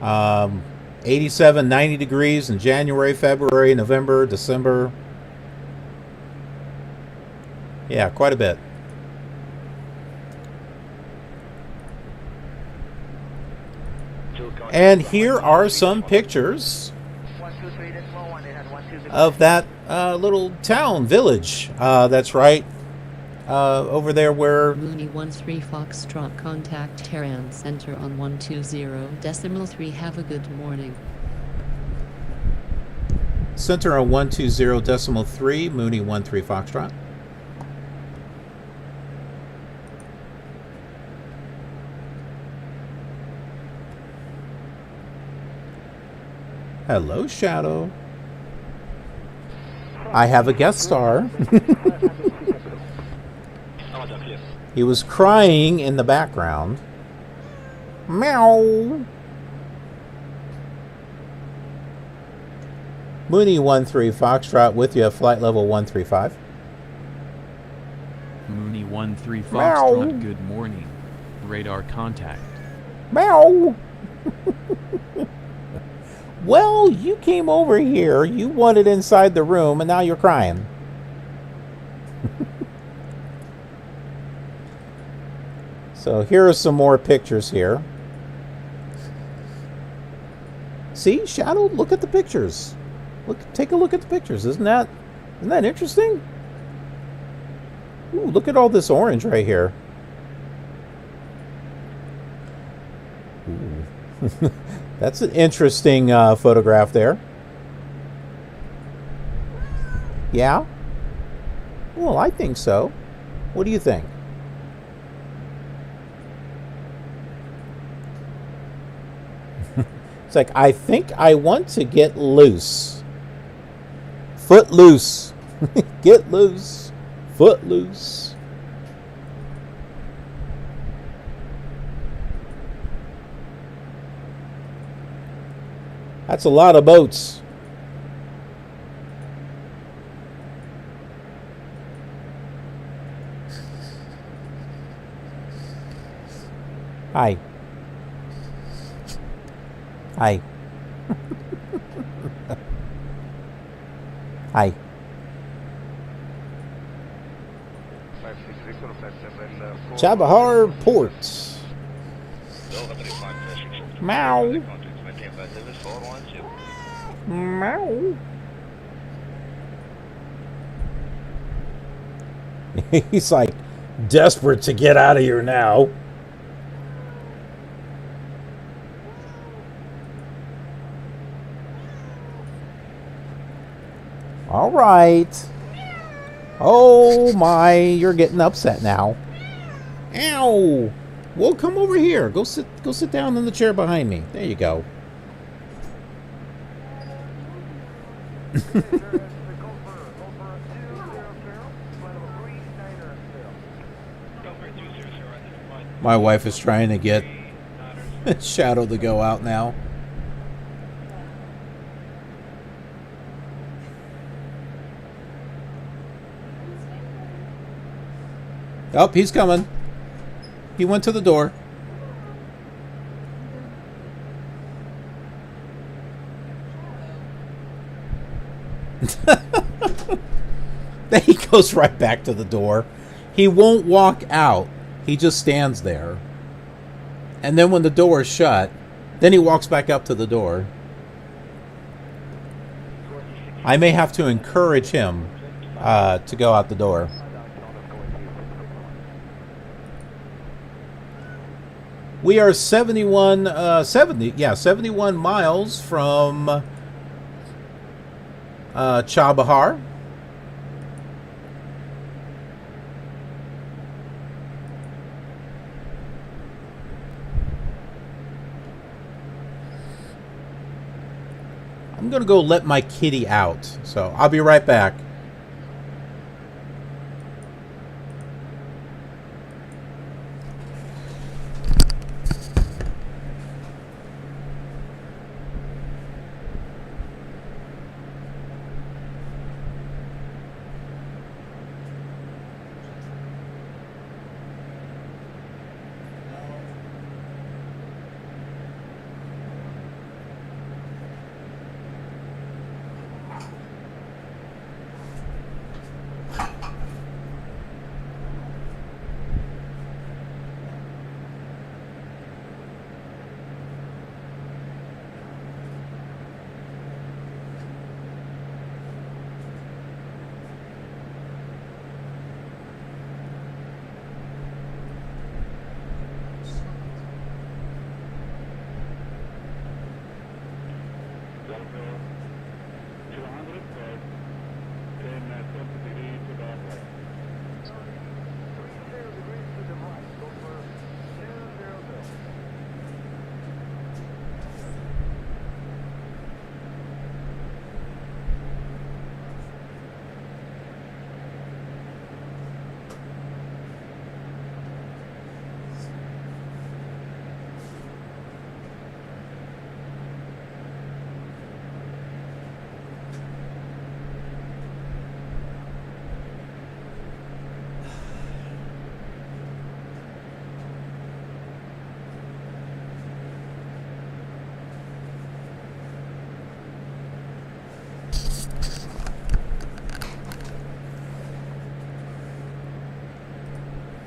87, 90 degrees in January, February, November, December. Yeah, quite a bit. And here are some pictures of that little town, village, that's right over there where... Mooney 13 Foxtrot, contact Tehran Center on 120.3. Have a good morning. Center on 120.3, Mooney 13 Foxtrot. Hello, Shadow. I have a guest star. He was crying in the background. Meow. Mooney 13 Foxtrot with you at flight level 135. Mooney 13 Foxtrot, Meow. good morning. Radar contact. Meow. Well, you came over here, you wanted inside the room, and now you're crying. So here are some more pictures here. See, Shadow, look at the pictures. Take a look at the pictures. Isn't that interesting? Ooh, look at all this orange right here. Ooh. That's an interesting photograph there. Yeah? Well, I think so. What do you think? It's like, I think I want to get loose. Foot loose. Get loose. Foot loose. That's a lot of boats. Hi. Hi. Hi. Chabahar Port. Meow. Meow. He's like desperate to get out of here now. All right. Oh my, you're getting upset now. Ow! Well, come over here. Go sit down in the chair behind me. There you go. My wife is trying to get Shadow to go out now. Oh, he's coming. He went to the door. Then he goes right back to the door. He won't walk out. He just stands there. And then when the door is shut, then he walks back up to the door. I may have to encourage him to go out the door. We are 71 miles from Chabahar. I'm going to go let my kitty out, so I'll be right back.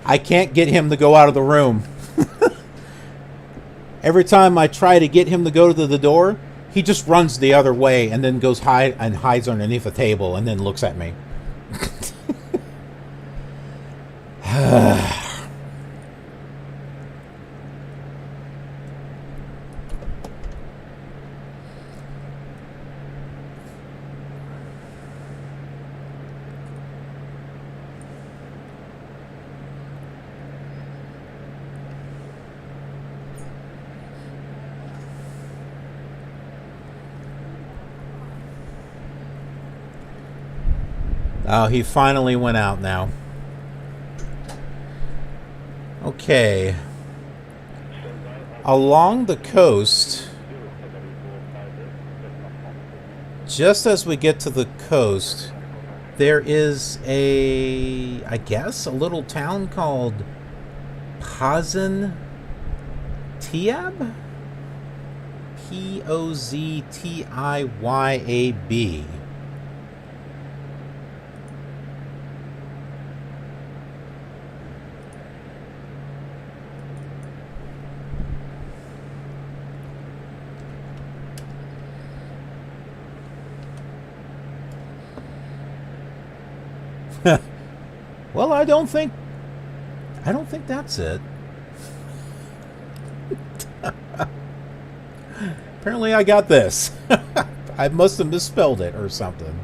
I can't get him to go out of the room. Every time I try to get him to go to the door, he just runs the other way and then goes hide and hides underneath a table and then looks at me. Oh, he finally went out now. Okay. Along the coast, just as we get to the coast, there is I guess, a little town called Pozan Tiab? Poztiyyab. Well, I don't think that's it. Apparently I got this. I must have misspelled it or something.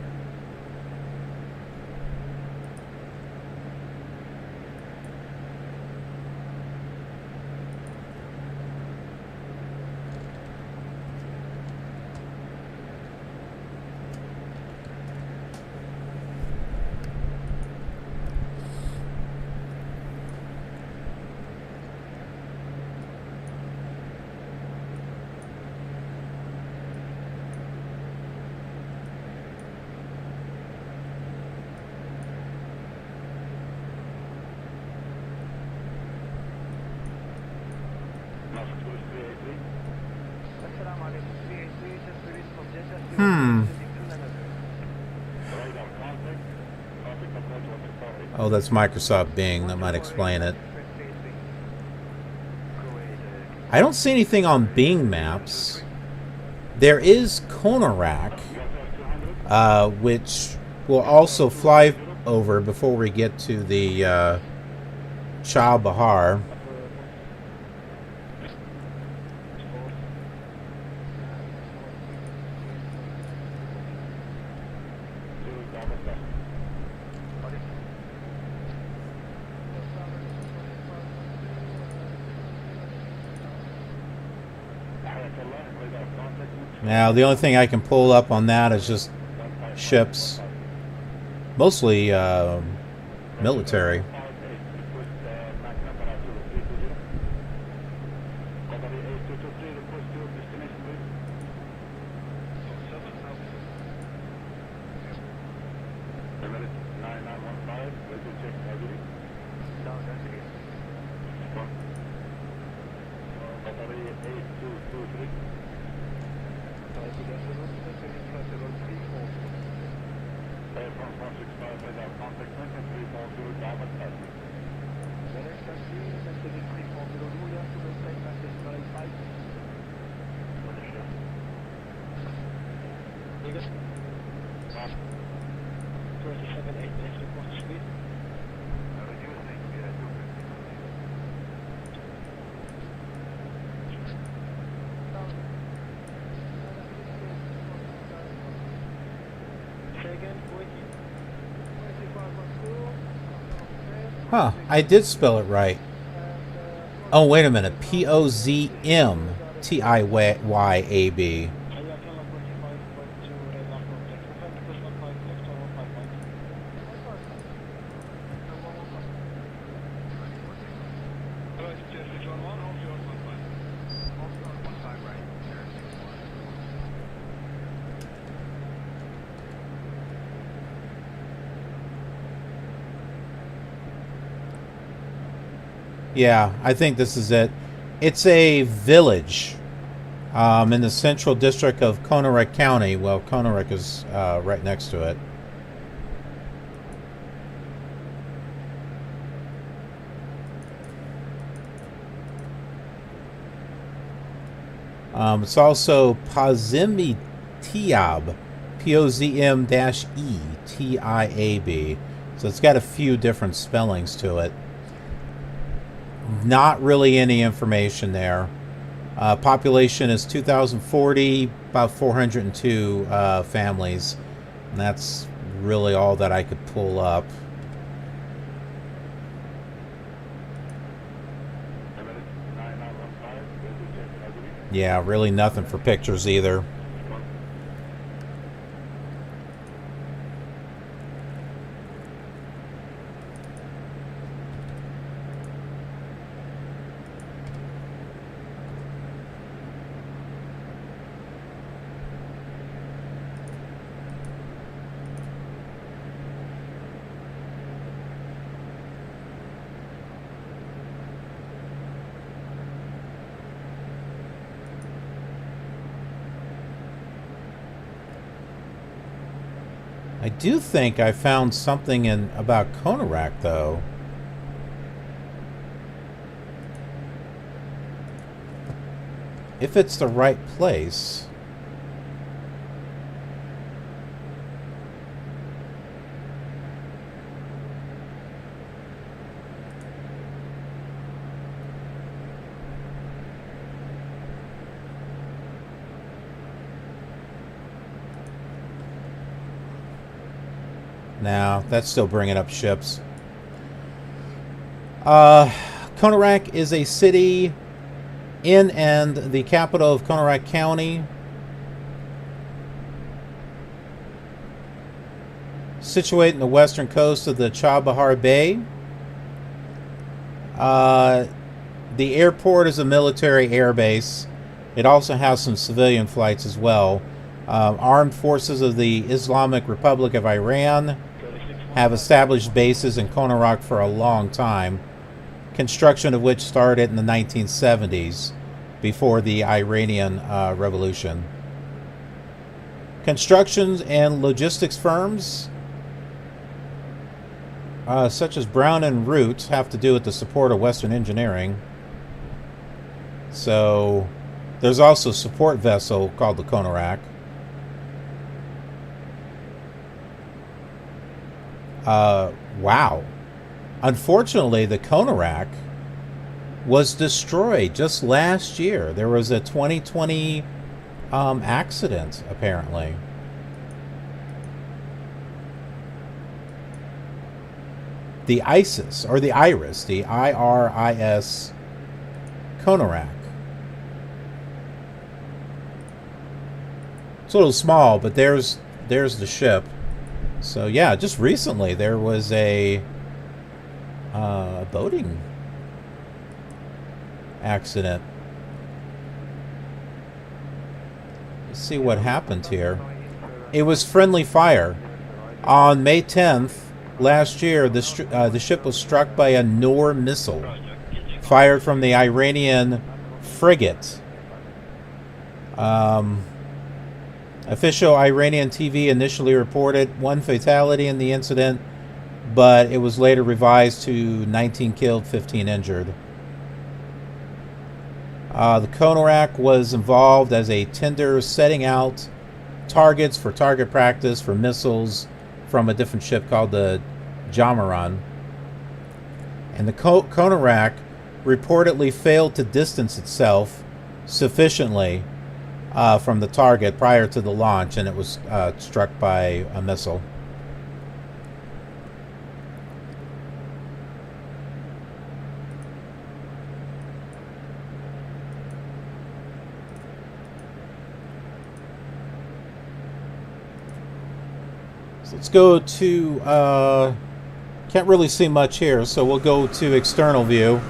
Oh, that's Microsoft Bing. That might explain it. I don't see anything on Bing Maps. There is Konarak, which we'll also fly over before we get to the Chao Bahar. Now, the only thing I can pull up on that is just ships, mostly military. Huh, I did spell it right. Oh, wait a minute. Pozmtiyyab. Yeah, I think this is it. It's a village. in the central district of Conorak County. Well, Conorak is right next to it. It's also Pozim-Tiab, Pozm-E-Tiab. So it's got a few different spellings to it. Not really any information there. Population is 2,040, about 402 families. And that's really all that I could pull up. Yeah, really nothing for pictures either. I do think I found something in about Conorak, though. If it's the right place. Now, that's still bringing up ships. Conorak is a city in and the capital of Conorak County. Situated in the western coast of the Chabahar Bay. The airport is a military airbase. It also has some civilian flights as well. Armed forces of the Islamic Republic of Iran have established bases in Conorak for a long time, construction of which started in the 1970s, before the Iranian Revolution. Constructions and logistics firms, such as Brown and Root, have to do with the support of Western engineering. So, there's also a support vessel called the Conorak. Wow. Unfortunately, the Conorak was destroyed just last year. There was a 2020 accident, apparently. The ISIS, or the IRIS, the IRIS Conorak. It's a little small, but there's the ship. So yeah, just recently there was a boating accident. Let's see what happened here. It was friendly fire. On May 10th last year, the ship was struck by a Noor missile fired from the Iranian frigate. Official Iranian TV initially reported 1 fatality in the incident, but it was later revised to 19 killed, 15 injured. The Conorak was involved as a tender setting out targets for target practice for missiles from a different ship called the Jamaran. And the Conorak reportedly failed to distance itself sufficiently from the target prior to the launch, and it was struck by a missile. So let's go to, can't really see much here, so we'll go to external view.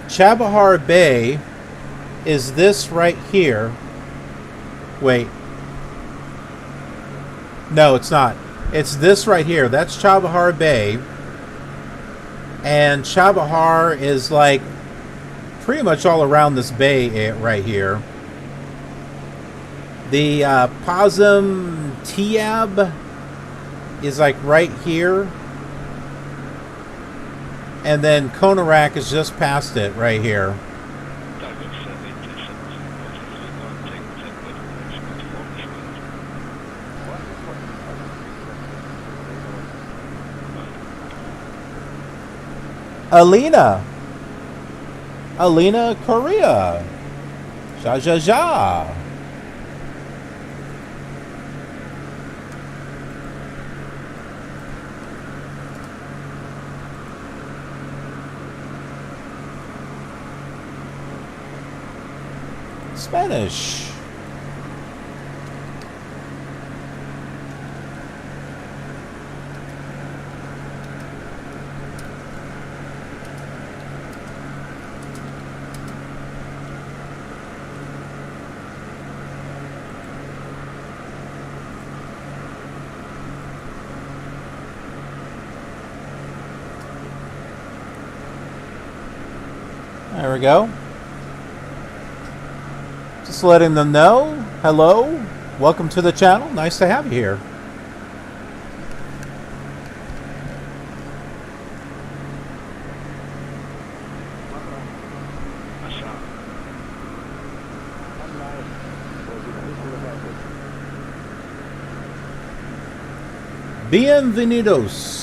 Chabahar Bay is this right here. Wait. No, it's not. It's this right here. That's Chabahar Bay. And Chabahar is like pretty much all around this bay right here. The Pazim Tiab is like right here. And then Konarak is just past it right here. Alina, Korea. Ja. Spanish. There we go. Just letting them know. Hello. Welcome to the channel. Nice to have you here. Bienvenidos.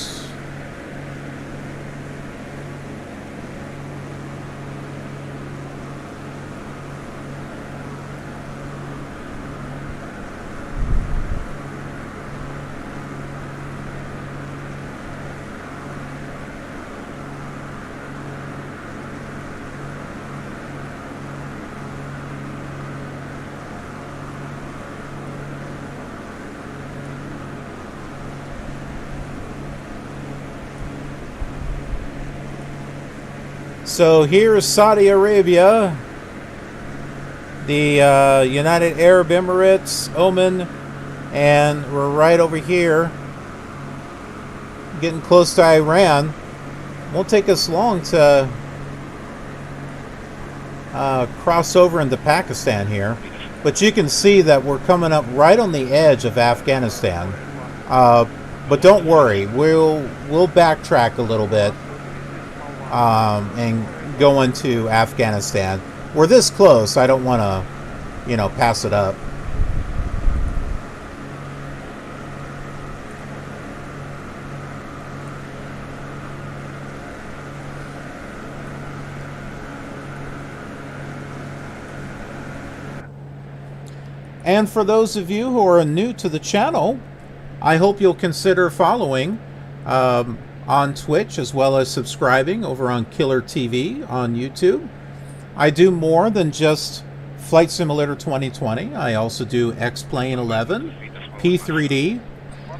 So here is Saudi Arabia, the United Arab Emirates, Oman, and we're right over here, getting close to Iran. Won't take us long to cross over into Pakistan here, but you can see that we're coming up right on the edge of Afghanistan. But don't worry, we'll backtrack a little bit. And go into Afghanistan. We're this close, I don't want to, pass it up. And for those of you who are new to the channel, I hope you'll consider following on Twitch, as well as subscribing over on Killer TV on YouTube. I do more than just Flight Simulator 2020. I also do X-Plane 11, P3D.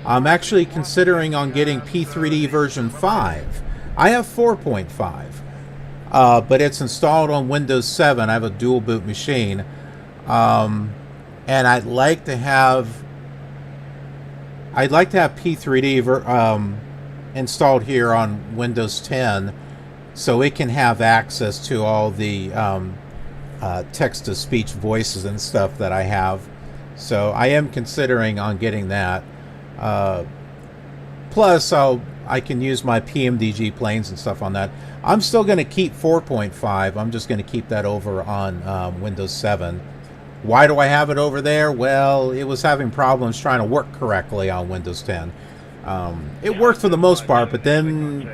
I'm actually considering on getting P3D version 5. I have 4.5, but it's installed on Windows 7. I have a dual boot machine. And I'd like to have P3D installed here on Windows 10, so it can have access to all the text-to-speech voices and stuff that I have. So I am considering on getting that. Plus, I can use my PMDG planes and stuff on that. I'm still going to keep 4.5. I'm just going to keep that over on Windows 7. Why do I have it over there? Well, it was having problems trying to work correctly on Windows 10. It worked for the most part, but then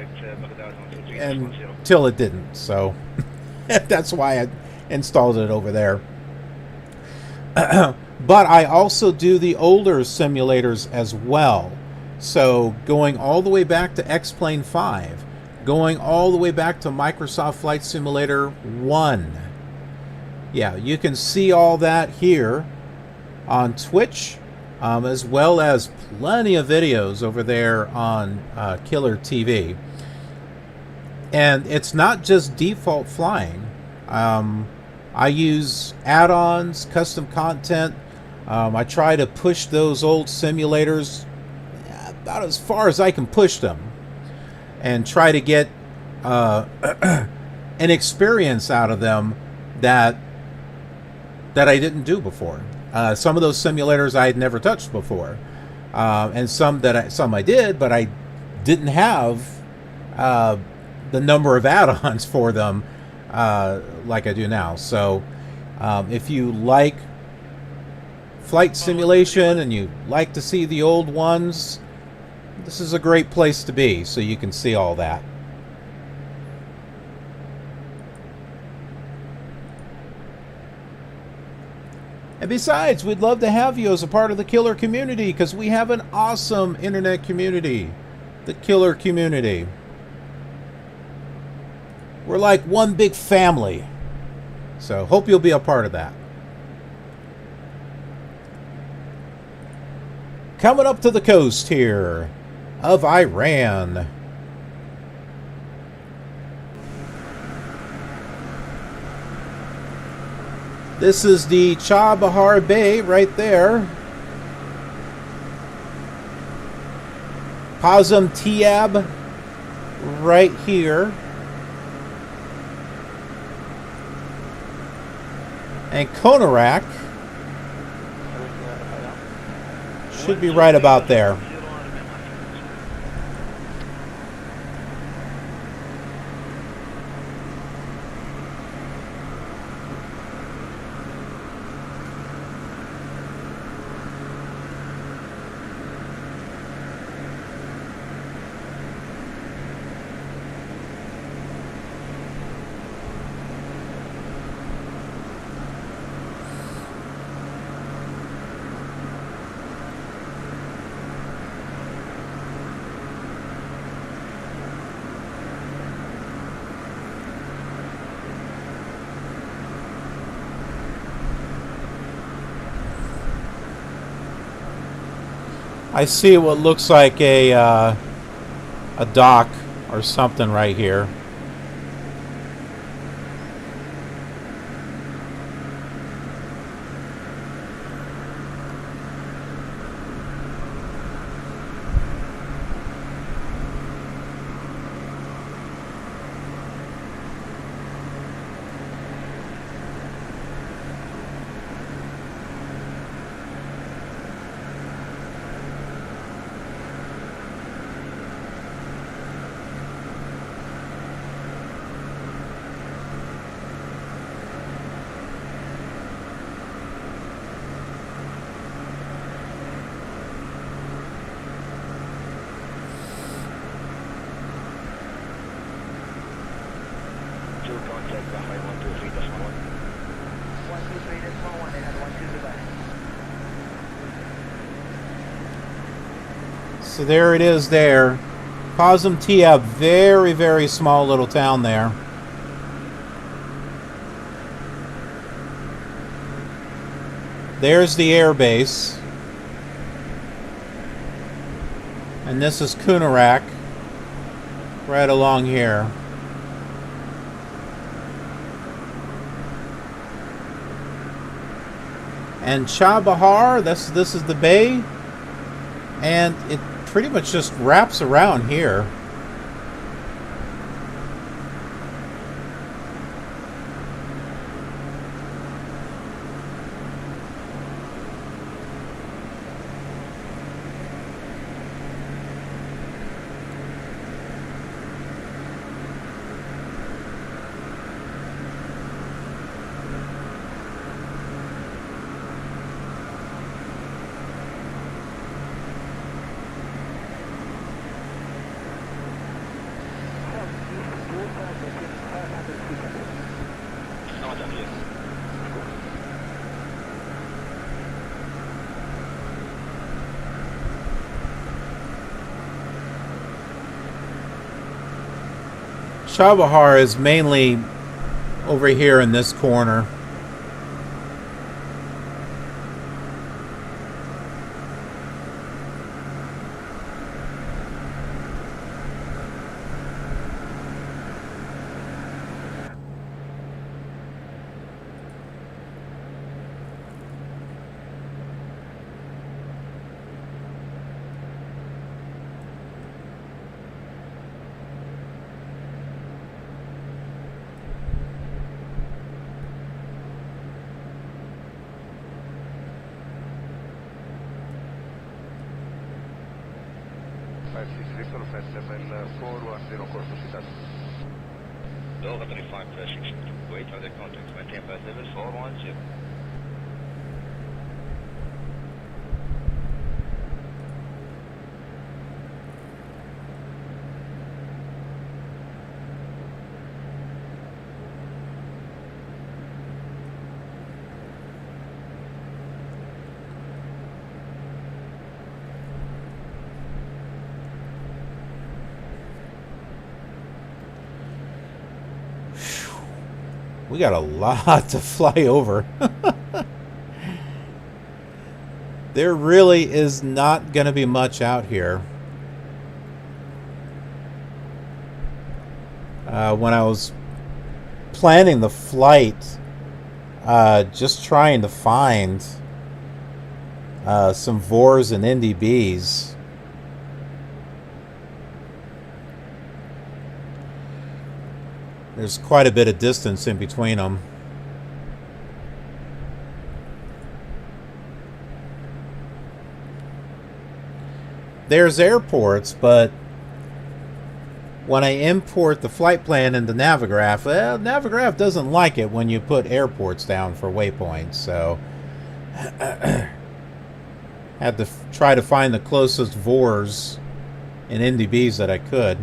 until it didn't. So that's why I installed it over there. But I also do the older simulators as well. So going all the way back to X-Plane 5, going all the way back to Microsoft Flight Simulator 1. Yeah, you can see all that here on Twitch. As well as plenty of videos over there on Killer TV. And it's not just default flying. I use add-ons, custom content. I try to push those old simulators about as far as I can push them and try to get an experience out of them that I didn't do before. Some of those simulators I had never touched before, and some I did, but I didn't have the number of add-ons for them like I do now. So if you like flight simulation and you like to see the old ones, this is a great place to be, so you can see all that. And besides, we'd love to have you as a part of the Killer community, because we have an awesome internet community, the Killer community. We're like one big family. So hope you'll be a part of that. Coming up to the coast here of Iran. This is the Chabahar Bay right there. Pazam Tiab right here. And Konarak should be right about there. I see what looks like a dock or something right here. So there it is there. Pazam Tiab, very, very small little town there. There's the air base. And this is Kunarak, right along here. And Chabahar, this is the bay. And it pretty much just wraps around here. Chabahar is mainly over here in this corner. taxi, Victor Flight level 410 course to Chicago. Delta 25 crashing. Wait on the contact. Maintain flight level 410. We got a lot to fly over. There really is not going to be much out here. When I was planning the flight, just trying to find some VORs and NDBs. There's quite a bit of distance in between them. There's airports, but when I import the flight plan into Navigraph, well, Navigraph doesn't like it when you put airports down for waypoints, so had to try to find the closest VORs and NDBs that I could.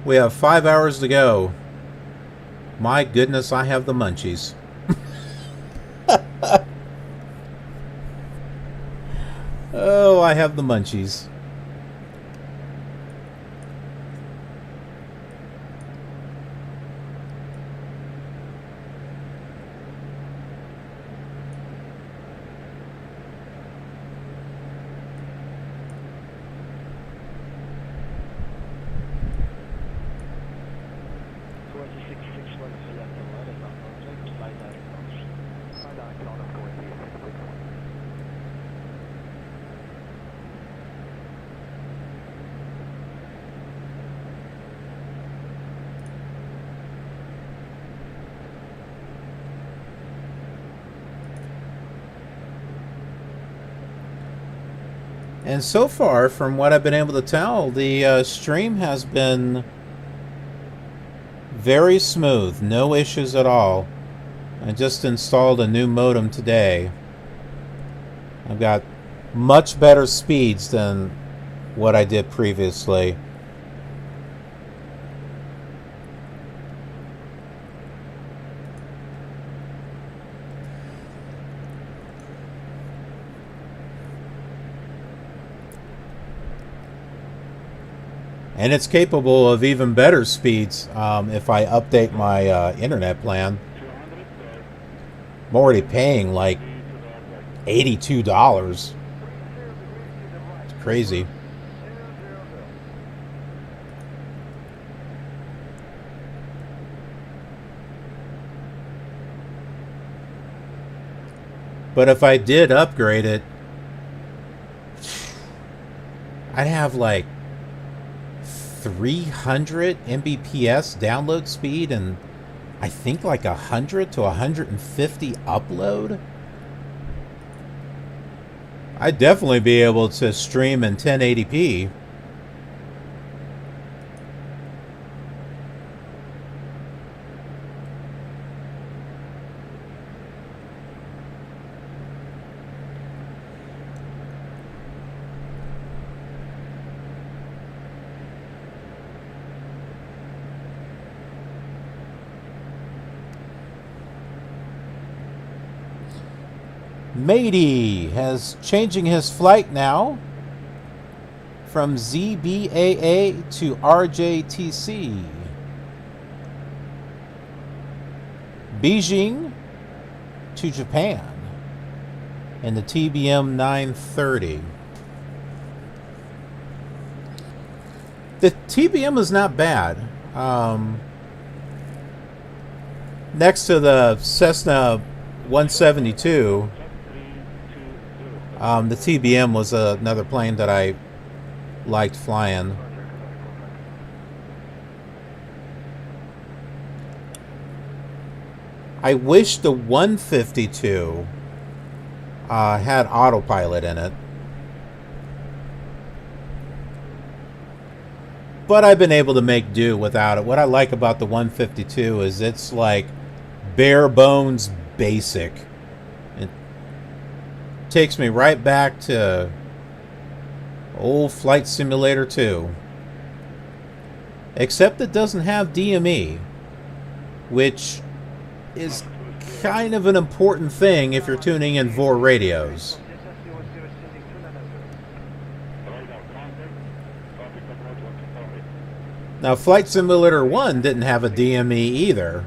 We have 5 hours to go. My goodness, I have the munchies. Oh, I have the munchies. And so far, from what I've been able to tell, the stream has been very smooth. No issues at all. I just installed a new modem today. I've got much better speeds than what I did previously. And it's capable of even better speeds if I update my internet plan. I'm already paying like $82. It's crazy. But if I did upgrade it, I'd have like 300 Mbps download speed and I think like 100 to 150 upload. I'd definitely be able to stream in 1080p. Matey has changing his flight now from ZBAA to RJTC. Beijing to Japan in the TBM 930. The TBM is not bad. Next to the Cessna 172, the TBM was another plane that I liked flying. I wish the 152 had autopilot in it. But I've been able to make do without it. What I like about the 152 is it's like bare bones basic. It takes me right back to old Flight Simulator 2. Except it doesn't have DME, which is kind of an important thing if you're tuning in VOR radios. Now, Flight Simulator 1 didn't have a DME either.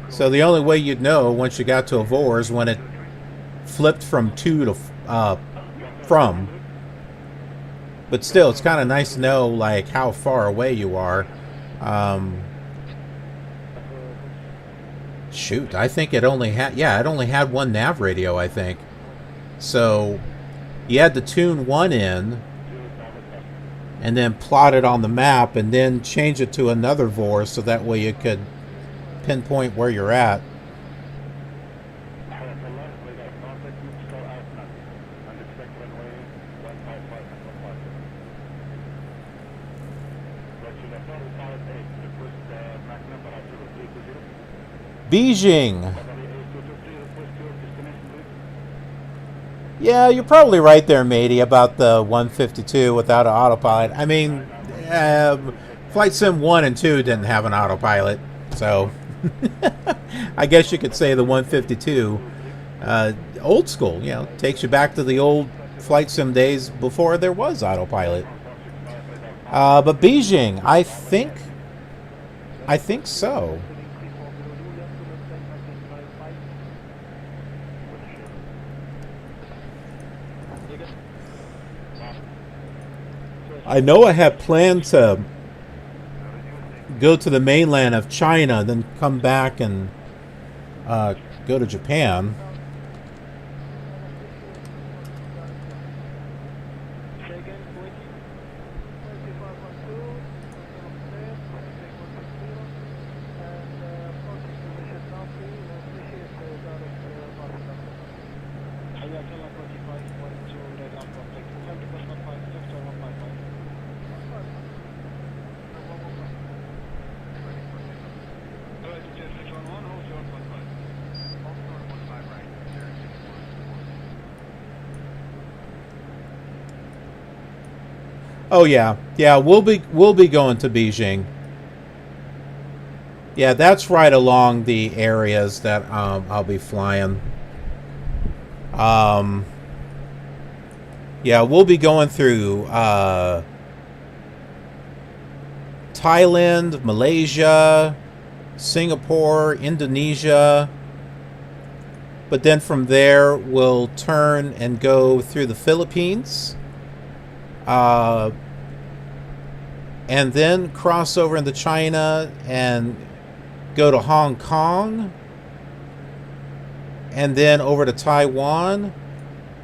So the only way you'd know once you got to a VOR is when it flipped from to from. But still, it's kind of nice to know like how far away you are. Shoot, I think it only had, yeah, it only had one nav radio, I think. So you had to tune one in and then plot it on the map and then change it to another VOR so that way you could pinpoint where you're at. Beijing. Yeah, you're probably right there, matey, about the 152 without an autopilot. I mean, Flight Sim 1 and 2 didn't have an autopilot, so I guess you could say the 152, old school, you know, takes you back to the old Flight Sim days before there was autopilot. But Beijing, I think so. I know I had planned to go to the mainland of China, then come back and go to Japan. Oh yeah, we'll be going to Beijing. Yeah, that's right along the areas that I'll be flying. Yeah, we'll be going through Thailand, Malaysia, Singapore, Indonesia. But then from there, we'll turn and go through the Philippines. And then cross over into China and go to Hong Kong. And then over to Taiwan.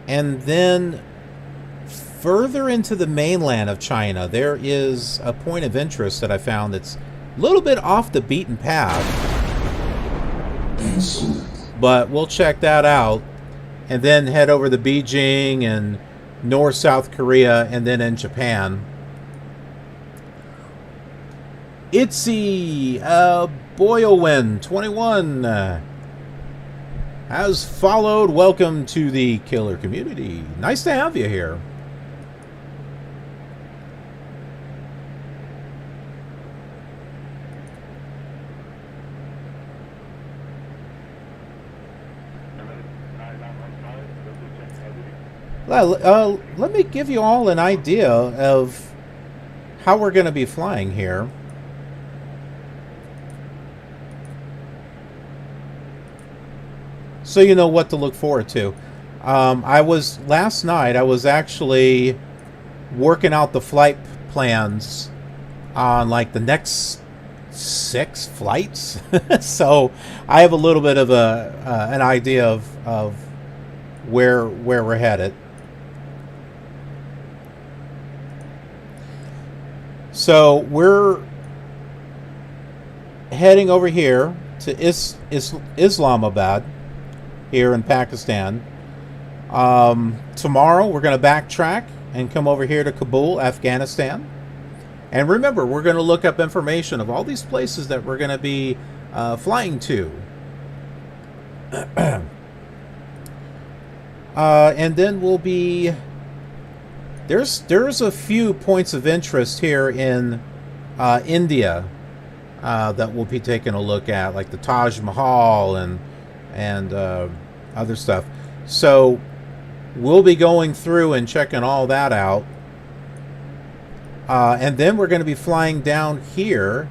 And then further into the mainland of China, there is a point of interest that I found that's a little bit off the beaten path. But we'll check that out. And then head over to Beijing and North South Korea, and then in Japan. Itzy Boyowin 21 has followed. Welcome to the killer community. Nice to have you here. Well, let me give you all an idea of how we're going to be flying here. So you know what to look forward to. Last night I was actually working out the flight plans on like the next 6 flights. So I have a little bit of an idea of where we're headed. So we're heading over here to Islamabad here in Pakistan. Tomorrow we're going to backtrack and come over here to Kabul, Afghanistan. And remember, we're going to look up information of all these places that we're going to be flying to. And then we'll be... There's a few points of interest here in India that we'll be taking a look at, like the Taj Mahal and other stuff. So we'll be going through and checking all that out. And then we're going to be flying down here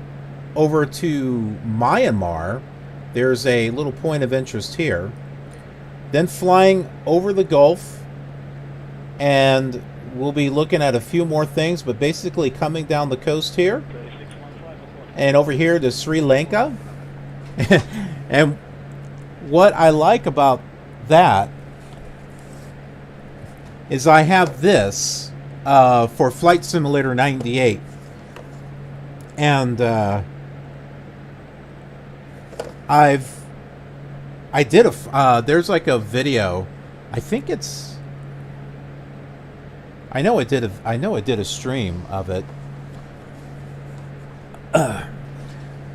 over to Myanmar. There's a little point of interest here. Then flying over the Gulf, and we'll be looking at a few more things, but basically coming down the coast here and over here to Sri Lanka. And what I like about that is I have this for Flight Simulator 98, and there's like a video. I think it's. I know it did a stream of it.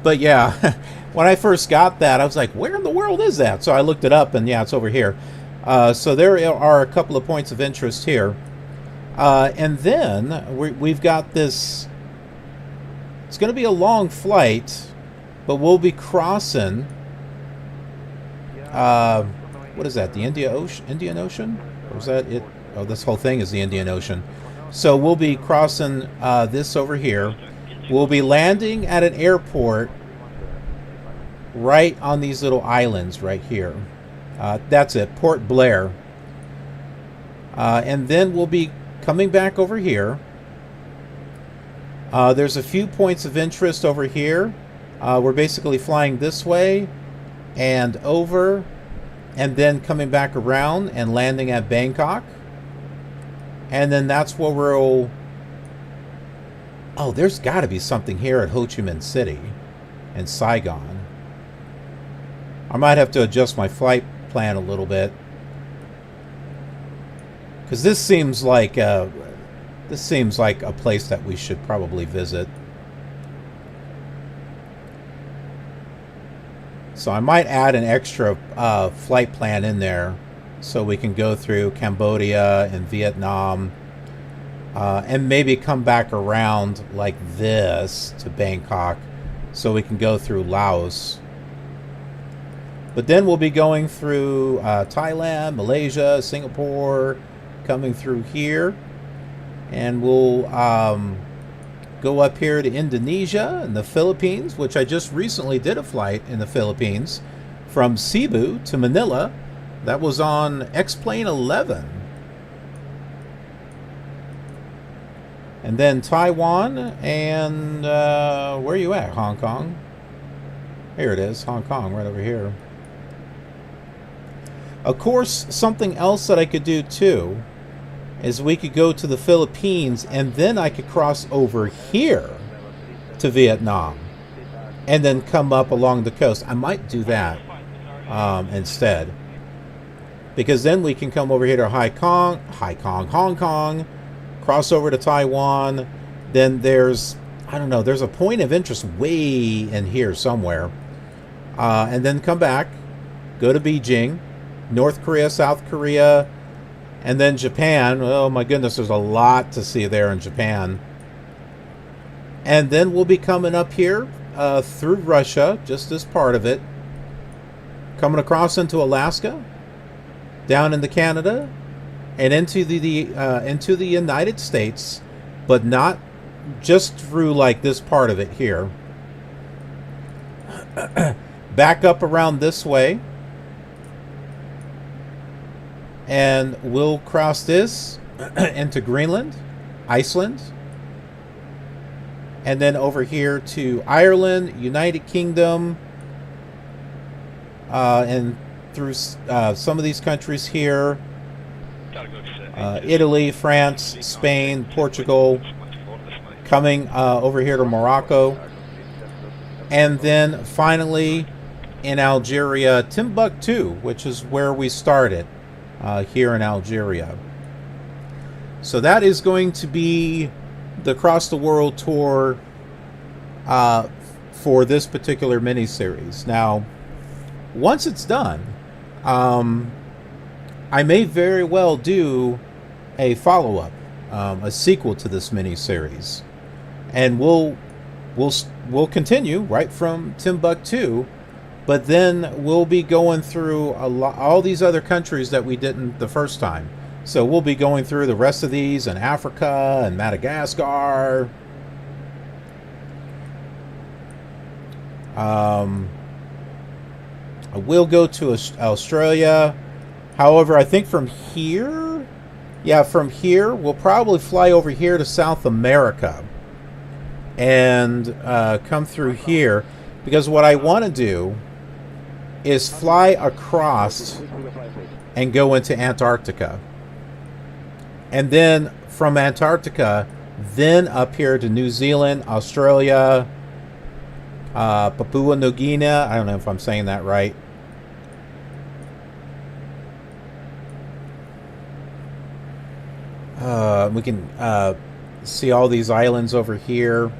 But yeah, when I first got that, I was like, where in the world is that? So I looked it up, and yeah, it's over here. So there are a couple of points of interest here. And then we've got this. It's going to be a long flight, but we'll be crossing. What is that? The Indian Ocean? Or is that it? Oh, this whole thing is the Indian Ocean. So we'll be crossing this over here. We'll be landing at an airport right on these little islands right here. That's it, Port Blair. And then we'll be coming back over here. There's a few points of interest over here. We're basically flying this way and over, and then coming back around and landing at Bangkok. And then that's where we'll... Oh, there's got to be something here at Ho Chi Minh City and Saigon. I might have to adjust my flight plan a little bit, because this seems like a place that we should probably visit. So I might add an extra flight plan in there, so we can go through Cambodia and Vietnam, and maybe come back around like this to Bangkok, so we can go through Laos. But then we'll be going through Thailand, Malaysia, Singapore, coming through here, and we'll go up here to Indonesia and the Philippines, which I just recently did a flight in the Philippines from Cebu to Manila. That was on X-Plane 11. And then Taiwan, and where are you at? Hong Kong. Here it is, Hong Kong, right over here. Of course, something else that I could do too is we could go to the Philippines, and then I could cross over here to Vietnam and then come up along the coast. I might do that instead, because then we can come over here to Hong Kong, cross over to Taiwan. Then there's, I don't know, there's a point of interest way in here somewhere, and then come back, go to Beijing, North Korea, South Korea, and then Japan. Oh my goodness, there's a lot to see there in Japan. And then we'll be coming up here through Russia, just as part of it, coming across into Alaska, down into Canada, and into the United States, but not just through like this part of it here. Back up around this way. And we'll cross this into Greenland, Iceland. And then over here to Ireland, United Kingdom. And through some of these countries here. Italy, France, Spain, Portugal. Coming over here to Morocco. And then finally in Algeria, Timbuktu, which is where we started here in Algeria. So that is going to be the Cross the World tour for this particular mini-series. Now, once it's done, I may very well do a follow-up, a sequel to this mini-series. And we'll continue right from Timbuktu, but then we'll be going through all these other countries that we didn't the first time. So we'll be going through the rest of these in Africa and Madagascar. We'll go to Australia. However, I think from here, we'll probably fly over here to South America and come through here, because what I want to do is fly across and go into Antarctica, and then from Antarctica then up here to New Zealand, Australia, Papua New Guinea. I don't know if I'm saying that right. We can see all these islands over here.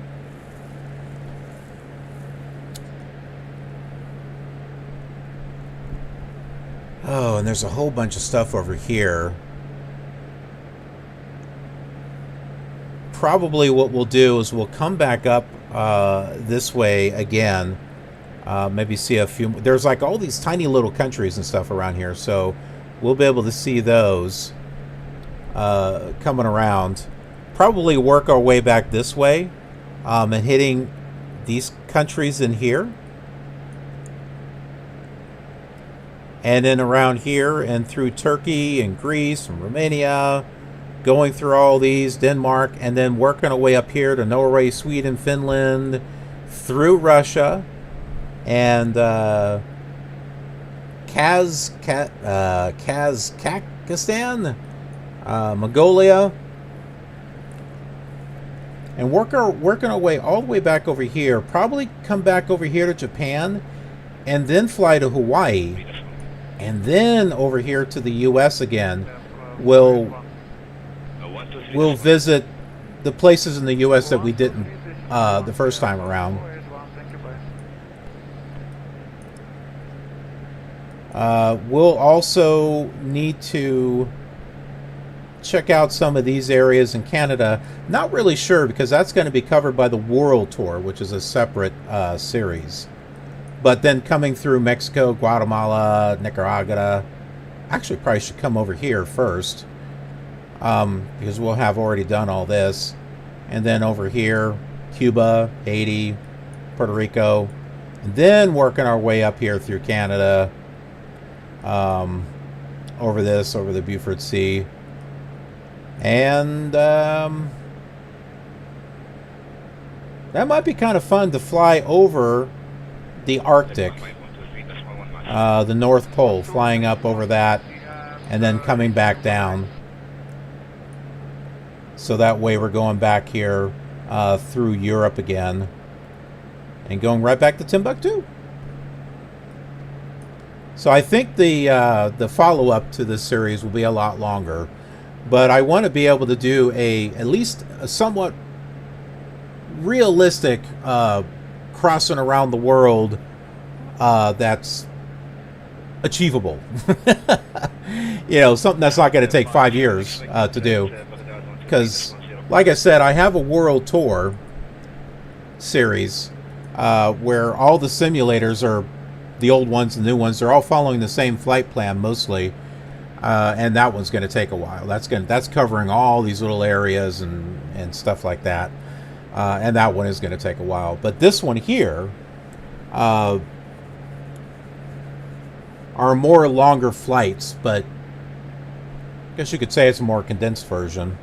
Oh, and there's a whole bunch of stuff over here. Probably what we'll do is we'll come back up this way again. Maybe see a few. There's like all these tiny little countries and stuff around here, so we'll be able to see those coming around. Probably work our way back this way and hitting these countries in here. And then around here and through Turkey and Greece and Romania, going through all these, Denmark, and then working our way up here to Norway, Sweden, Finland, through Russia, and Kazakhstan, Mongolia, and working our way all the way back over here. Probably come back over here to Japan, and then fly to Hawaii. And then over here to the U.S. again, we'll visit the places in the U.S. that we didn't the first time around. We'll also need to check out some of these areas in Canada. Not really sure, because that's going to be covered by the World Tour, which is a separate series. But then coming through Mexico, Guatemala, Nicaragua. Actually, probably should come over here first, because we'll have already done all this. And then over here, Cuba, Haiti, Puerto Rico. And then working our way up here through Canada, over the Beaufort Sea. And that might be kind of fun to fly over the Arctic, the North Pole, flying up over that and then coming back down. So that way we're going back here through Europe again and going right back to Timbuktu. So I think the follow-up to this series will be a lot longer, but I want to be able to do at least a somewhat realistic crossing around the world that's achievable. You know, something that's not going to take 5 years to do, because like I said, I have a world tour series where all the simulators are the old ones and the new ones. They're all following the same flight plan mostly, and that one's going to take a while. That's covering all these little areas and stuff like that. and that one is going to take a while. But this one here are more longer flights, but I guess you could say it's a more condensed version.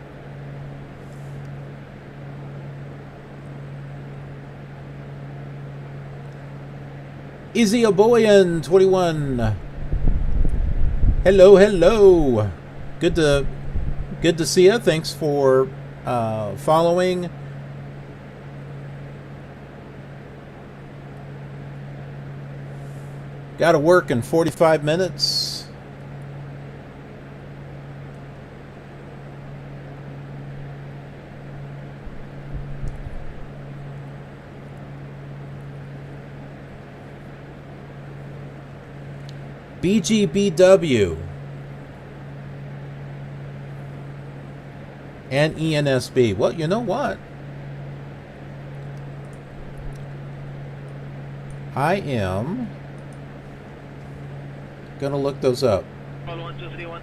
Easy Oboyan 21. Hello, hello. Good to see you. Thanks for following. Got to work in 45 minutes. BGBW and ENSB. Well, you know what? I am gonna look those up. 1231.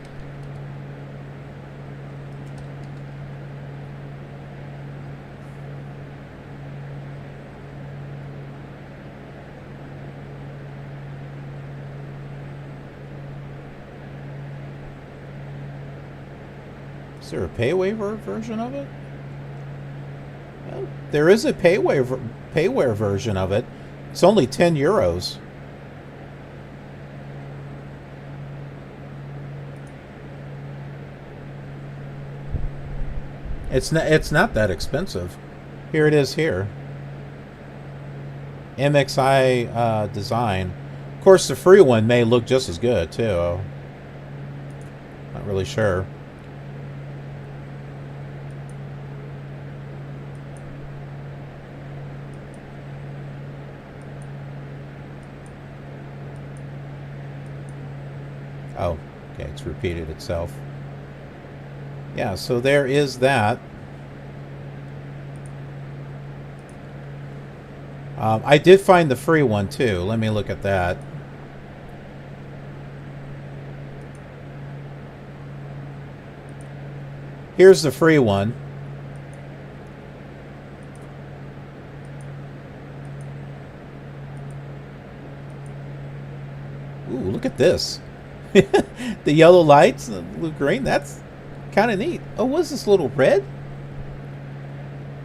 Is there a pay waiver version of it? Well, there is a payware version of it. It's only 10 euros. It's not that expensive. Here it is here. MXI design. Of course, the free one may look just as good too. Not really sure. Oh, okay, it's repeated itself. Yeah, so there is that. I did find the free one too. Let me look at that. Here's the free one. Ooh, look at this. The yellow lights, the blue green, that's kind of neat. Oh, what's this little red?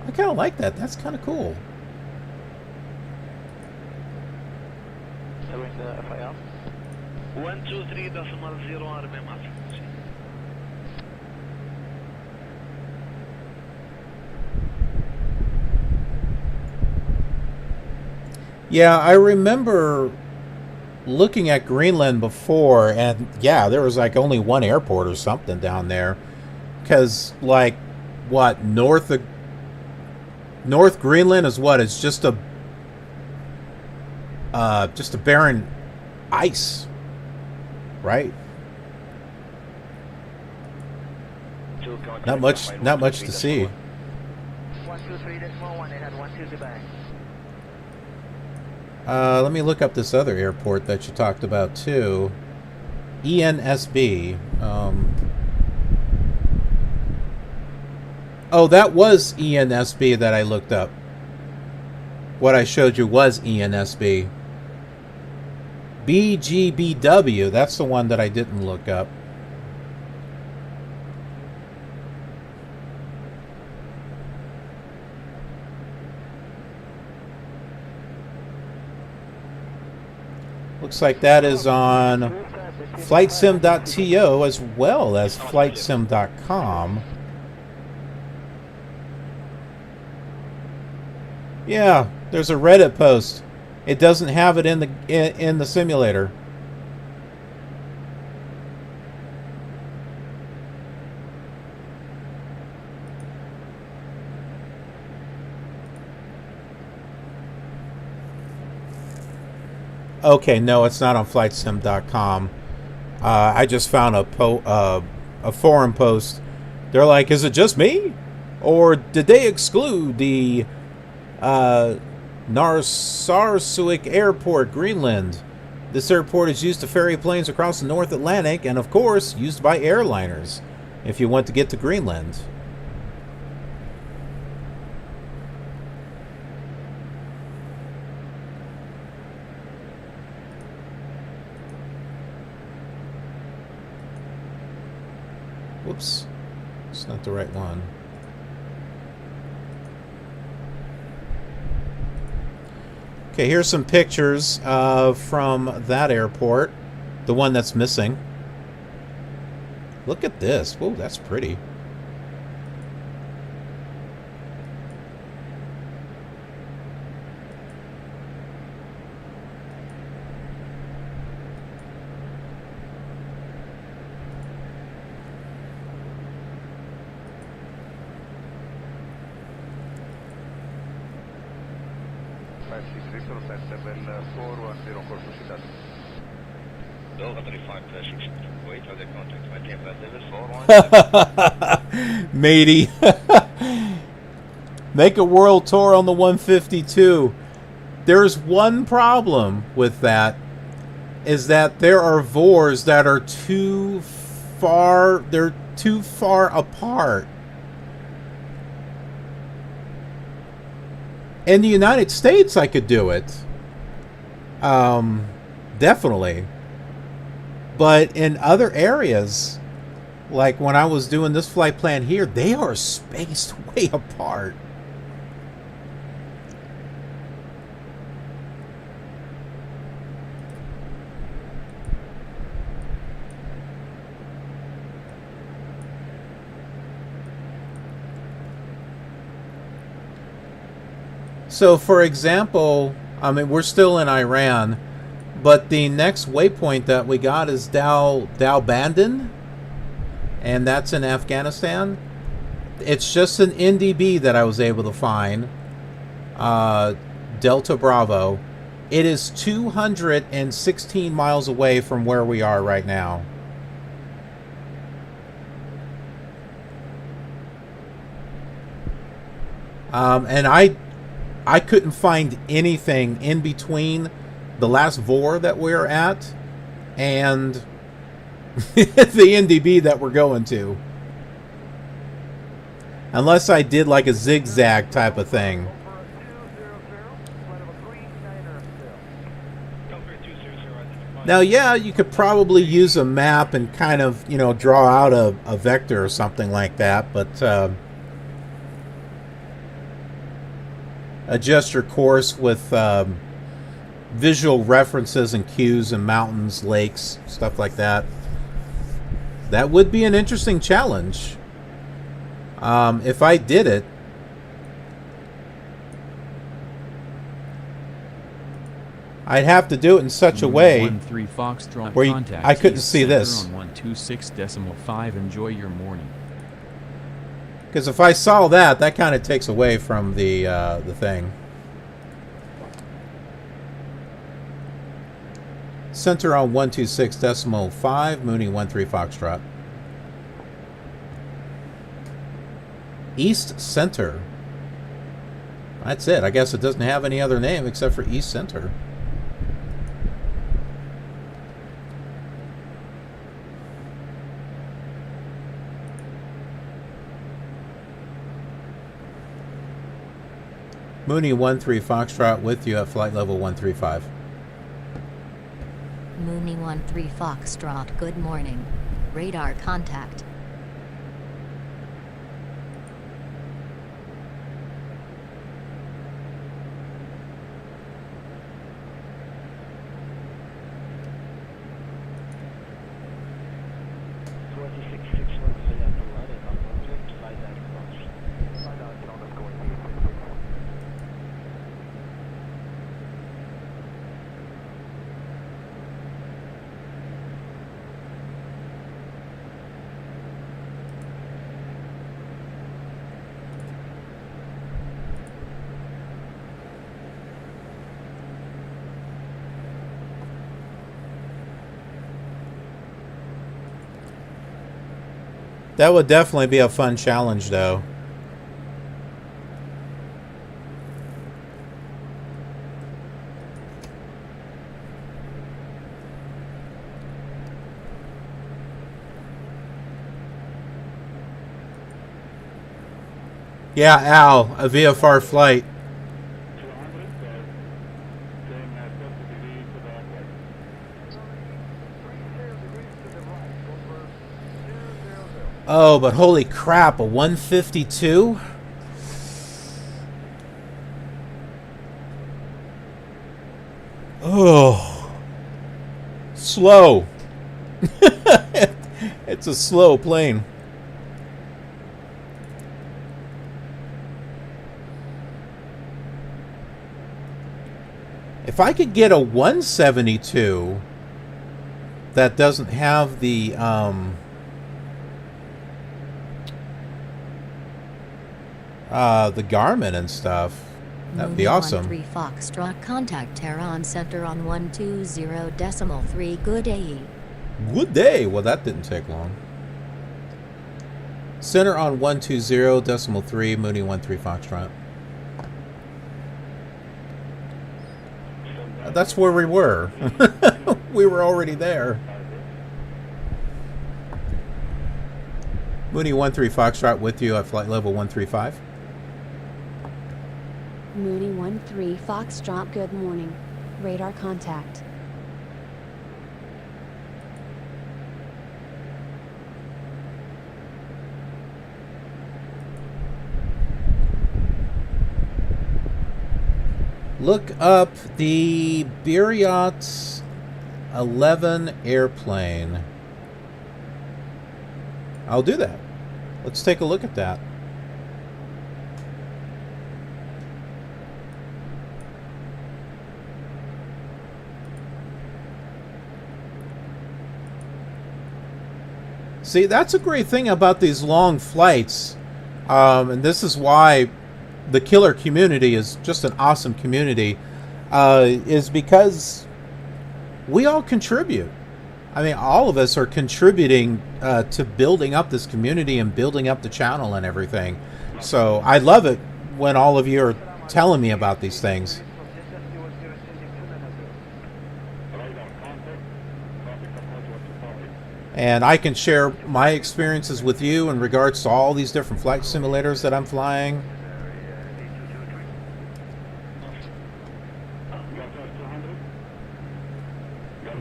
I kind of like that. That's kind of cool. Following the FIR. 123.0 RMM. Yeah, I remember looking at Greenland before, and yeah, there was like only one airport or something down there. Because, like, what, North Greenland is what? It's just a barren ice, right? Not much to see. 123.1, it had 120 back. Let me look up this other airport that you talked about too. ENSB. Oh, that was ENSB that I looked up. What I showed you was ENSB. BGBW, that's the one that I didn't look up. Looks like that is on flightsim.to as well as flightsim.com. Yeah, there's a Reddit post. It doesn't have it in the simulator. Okay, no, it's not on flightsim.com. I just found a forum post. They're like, is it just me? Or did they exclude the Narsarsuaq Airport, Greenland? This airport is used to ferry planes across the North Atlantic and, of course, used by airliners if you want to get to Greenland. Whoops. It's not the right one. Okay, here's some pictures from that airport. The one that's missing. Look at this. Whoa, that's pretty. Matey. Make a world tour on the 152. There's one problem with that, is that there are VORs that are too far, they're too far apart. In the United States, I could do it. Definitely. But in other areas, like when I was doing this flight plan here, they are spaced way apart. So, for example, I mean, we're still in Iran, but the next waypoint that we got is Dalbandin, and that's in Afghanistan. It's just an NDB that I was able to find, Delta Bravo. It is 216 miles away from where we are right now. And I couldn't find anything in between the last VOR that we're at and the NDB that we're going to. Unless I did like a zigzag type of thing. Now, yeah, you could probably use a map and kind of, you know, draw out a vector or something like that, but adjust your course with visual references and cues and mountains, lakes, stuff like that. That would be an interesting challenge. If I did it, I'd have to do it in such a way where I couldn't see this. On 126.5. Enjoy your morning. Because if I saw that, that kind of takes away from the thing. Center on 126.5, Mooney 13 Foxtrot. East Center. That's it. I guess it doesn't have any other name except for East Center. Mooney 13 Foxtrot with you at flight level 135. Mooney 13 Foxtrot, good morning. Radar contact. That would definitely be a fun challenge, though. Yeah, Al, a VFR flight. Oh, but holy crap, a 152? Oh, slow. It's a slow plane. If I could get a 172 that doesn't have the Garmin and stuff, that'd be awesome. 13 Foxtrot, contact Tehran Center on 120.3. Good day. Good day. Well, that didn't take long. Center on 120.3, Mooney 13 Foxtrot. That's where we were. We were already there. Mooney 13 Foxtrot with you at flight level 135. Mooney 13 Foxtrot, good morning. Radar contact. Look up the Biryat 11 airplane. I'll do that. Let's take a look at that. See, that's a great thing about these long flights. And this is why the killer community is just an awesome community, is because we all contribute. I mean, all of us are contributing to building up this community and building up the channel and everything. So I love it when all of you are telling me about these things. And I can share my experiences with you in regards to all these different flight simulators that I'm flying.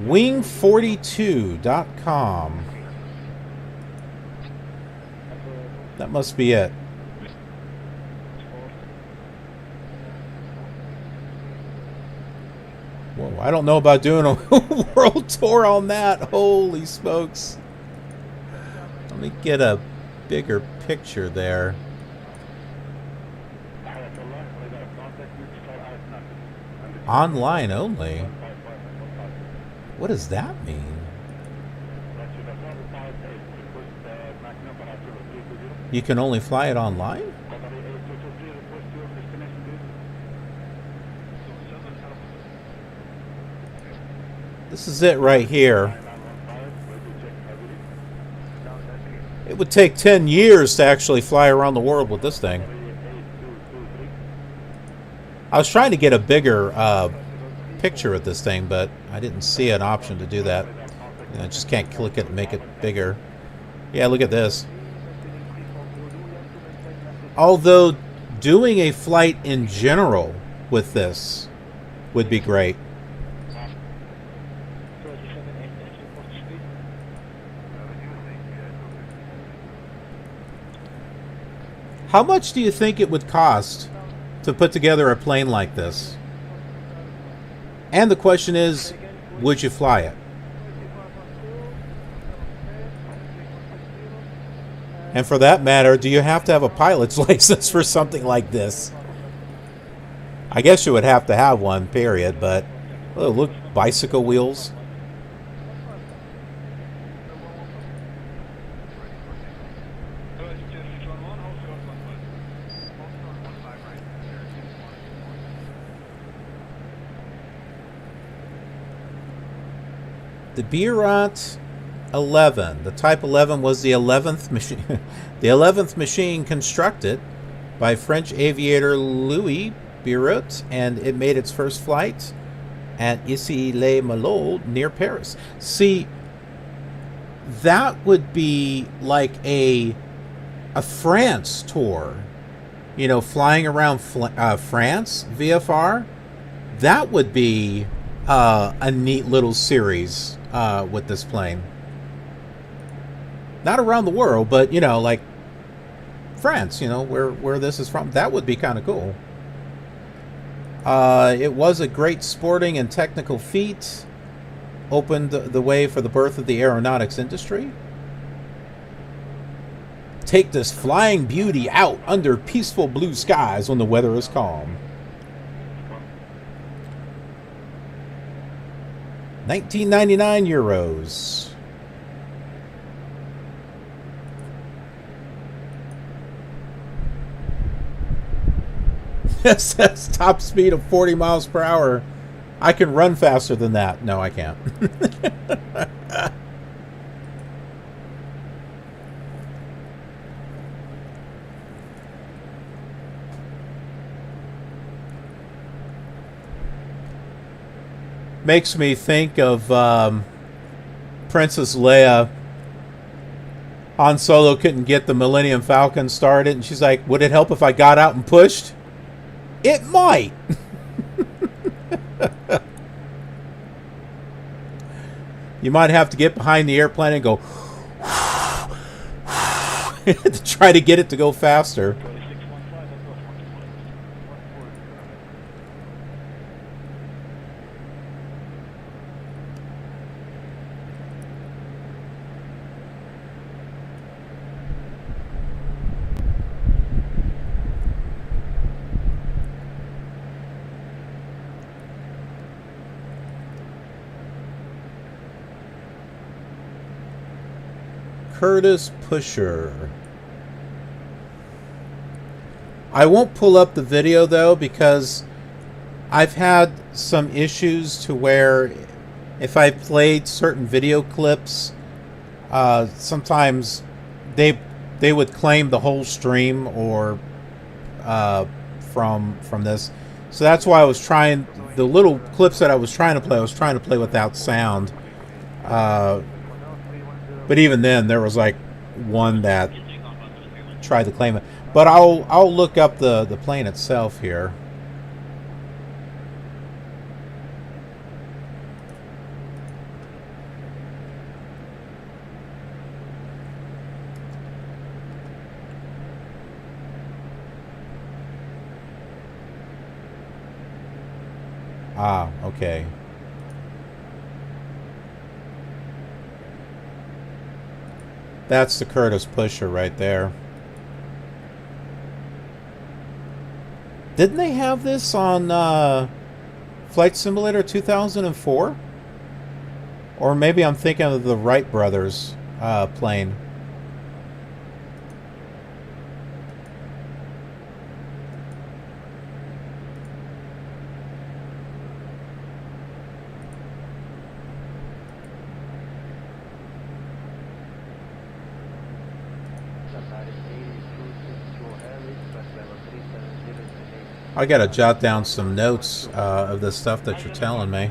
Wing42.com. That must be it. Whoa, I don't know about doing a world tour on that. Holy smokes. Let me get a bigger picture there. Online only? What does that mean? You can only fly it online? This is it right here. It would take 10 years to actually fly around the world with this thing. I was trying to get a bigger picture of this thing, but I didn't see an option to do that. I just can't click it and make it bigger. Yeah, look at this. Although doing a flight in general with this would be great. How much do you think it would cost to put together a plane like this? And the question is, would you fly it? And for that matter, do you have to have a pilot's license for something like this? I guess you would have to have one, period, but oh, look, bicycle wheels. The Birat 11. The Type 11 was the 11th machine, the 11th machine constructed by French aviator Louis Birat, and it made its first flight at Issy-les-Moulineaux near Paris. See, that would be like a France tour, you know, flying around France, VFR. That would be a neat little series with this plane. Not around the world, but, you know, like France, you know, where this is from. That would be kind of cool. It was a great sporting and technical feat. Opened the way for the birth of the aeronautics industry. Take this flying beauty out under peaceful blue skies when the weather is calm. 1999 euros. It says top speed of 40 miles per hour. I can run faster than that. No, I can't. Makes me think of Princess Leia. Han Solo couldn't get the Millennium Falcon started, and she's like, would it help if I got out and pushed? It might. You might have to get behind the airplane and go to try to get it to go faster. Curtis Pusher. I won't pull up the video though because I've had some issues to where if I played certain video clips, sometimes they would claim the whole stream or from this. So that's why I was trying the little clips that I was trying to play. I was trying to play without sound. But even then, there was like one that tried to claim it. But I'll look up the plane itself here. Ah, okay. That's the Curtis Pusher right there. Didn't they have this on Flight Simulator 2004? Or maybe I'm thinking of the Wright brothers plane. I gotta jot down some notes of the stuff that you're telling me.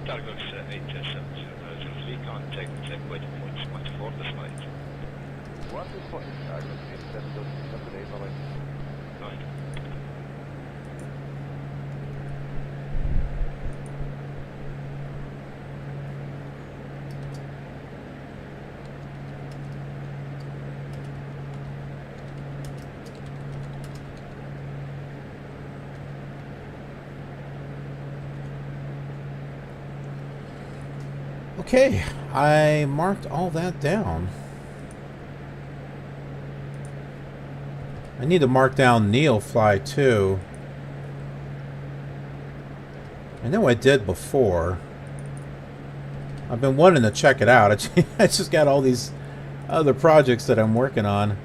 Targos 870, contact waiting points much for the flight. What is for Targos 870, Saturday, bye-bye. Right. Okay, I marked all that down. I need to mark down Neofly too. I know I did before. I've been wanting to check it out. I just got all these other projects that I'm working on.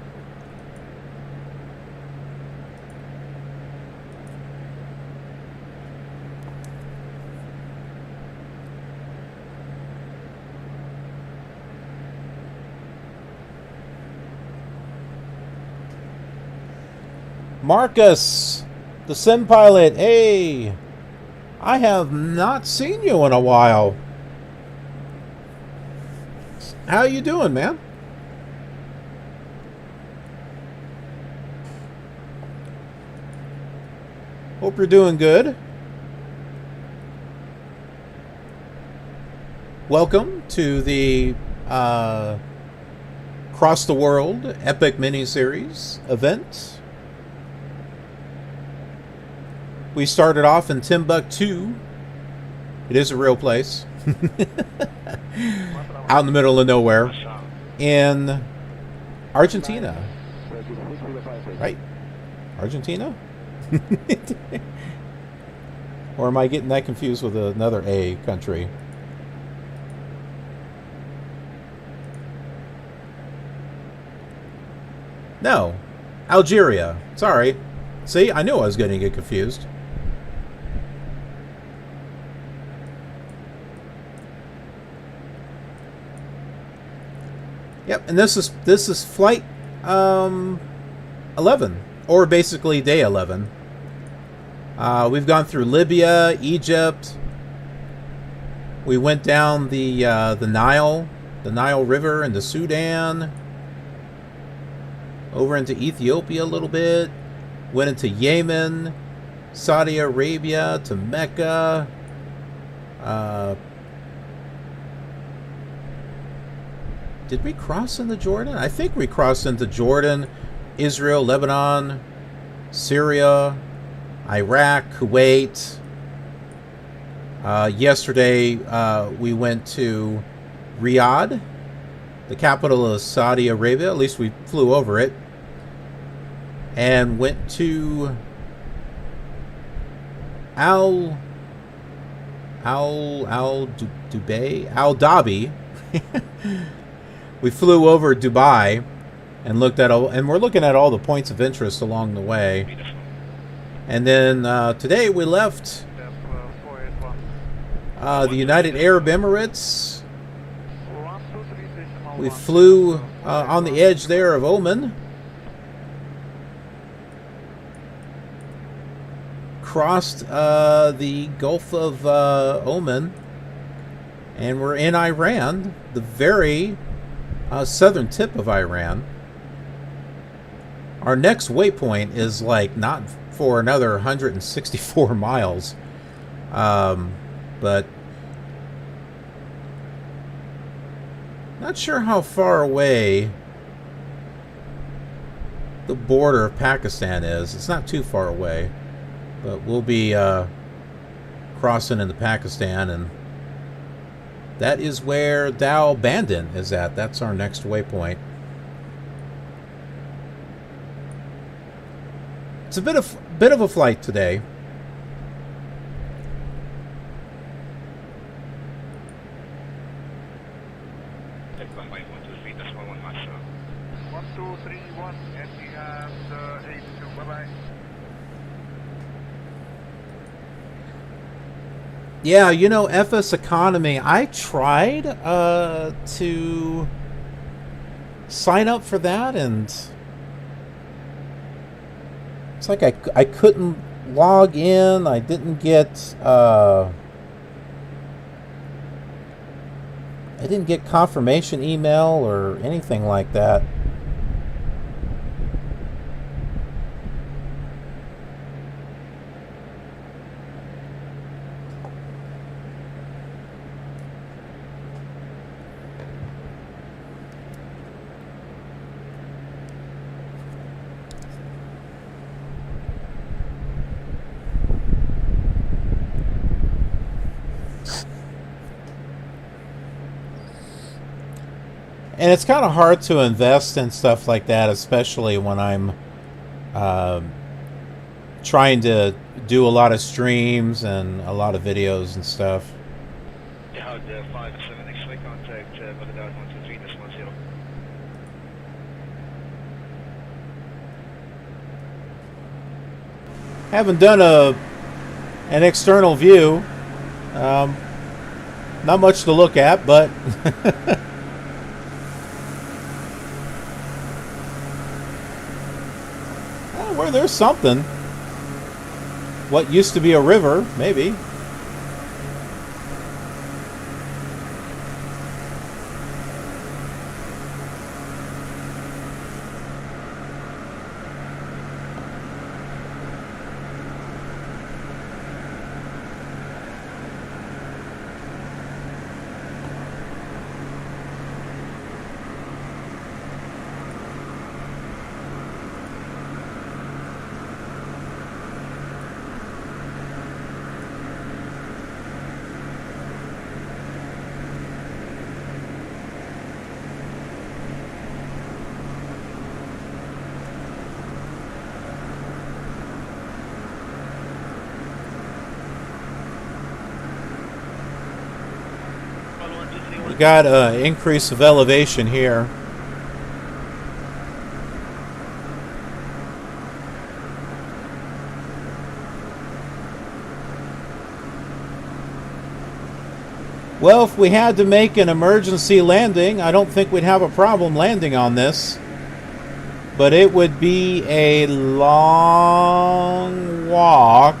Marcus, the sim pilot. Hey, I have not seen you in a while. How you doing, man? Hope you're doing good. Welcome to the Cross the World Epic Miniseries event. We started off in Timbuktu. It is a real place. Out in the middle of nowhere. In Argentina. Right? Argentina? Or am I getting that confused with another A country? No. Algeria. Sorry. See, I knew I was going to get confused. Yep, and this is flight 11, or basically day 11. We've gone through Libya, Egypt. We went down the Nile River into Sudan, over into Ethiopia a little bit. Went into Yemen, Saudi Arabia, to Mecca. Did we cross into Jordan? I think we crossed into Jordan, Israel, Lebanon, Syria, Iraq, Kuwait. Yesterday, we went to Riyadh, the capital of Saudi Arabia. At least we flew over it. And went to Al Dhabi. We flew over Dubai and looked at and we're looking at all the points of interest along the way. And then today we left the United Arab Emirates. We flew on the edge there of Oman. Crossed the Gulf of Oman, and we're in Iran, the very southern tip of Iran. Our next waypoint is like not for another 164 miles, but not sure how far away the border of Pakistan is. It's not too far away. But we'll be crossing into Pakistan, and that is where Dal Bandon is at. That's our next waypoint. It's a bit of a flight today. Yeah, you know, FS Economy, I tried to sign up for that, and it's like I couldn't log in. I didn't get confirmation email or anything like that. And it's kind of hard to invest in stuff like that, especially when I'm trying to do a lot of streams and a lot of videos and stuff. You had 5-7 X-ray contact with the down 123.0. Haven't done an external view. Not much to look at, but well, there's something. What used to be a river, maybe. We got an increase of elevation here. Well, if we had to make an emergency landing, I don't think we'd have a problem landing on this. But it would be a long walk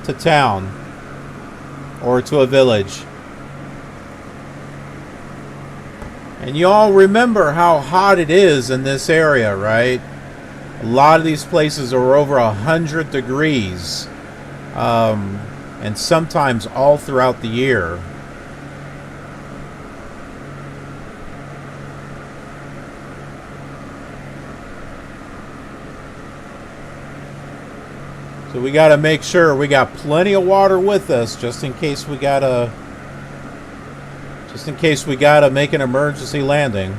to town or to a village. And you all remember how hot it is in this area, right? A lot of these places are over 100 degrees. And sometimes all throughout the year. So we got to make sure we got plenty of water with us just in case we got to make an emergency landing.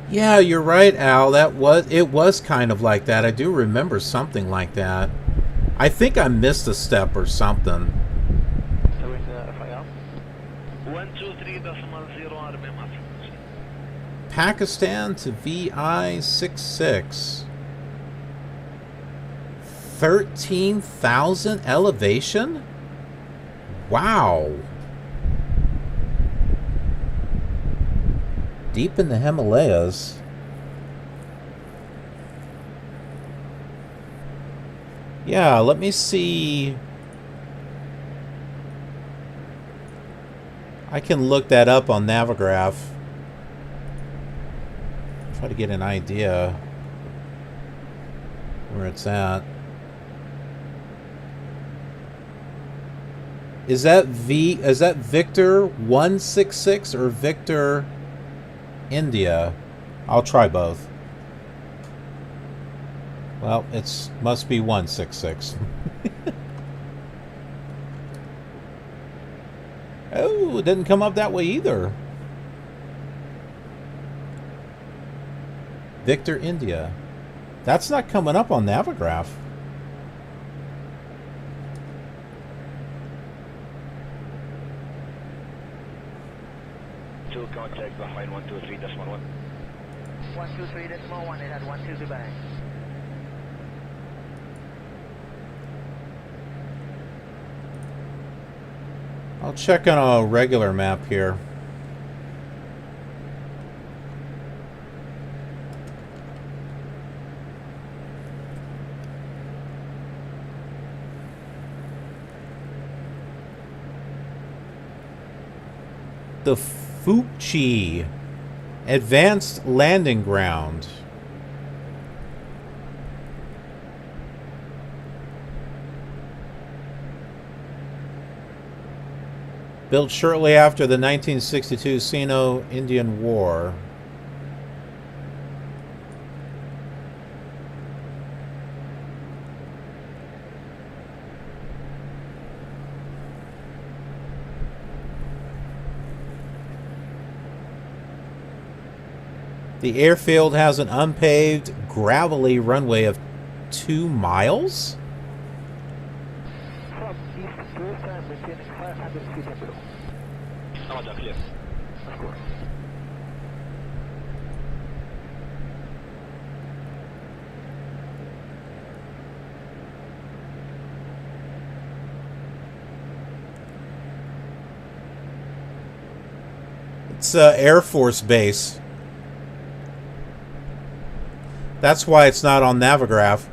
Yeah, you're right, Al. It was kind of like that. I do remember something like that. I think I missed a step or something. Pakistan to VI-66. 13,000 elevation? Wow. Deep in the Himalayas. Yeah, let me see. I can look that up on Navigraph. Try to get an idea where it's at. Is that Victor 166 or Victor India? I'll try both. Well, it must be 166. Oh, it didn't come up that way either. Victor India. That's not coming up on Navigraph. Contact Bahrain 123.1. 123.1, it had 122 bang. I'll check on a regular map here. The Fuchi Advanced landing ground. Built shortly after the 1962 Sino-Indian War. The airfield has an unpaved, gravelly runway of 2 miles? From east to west, maintaining 500 feet and below. Roger, clear. Of course. It's an Air Force base. That's why it's not on Navigraph.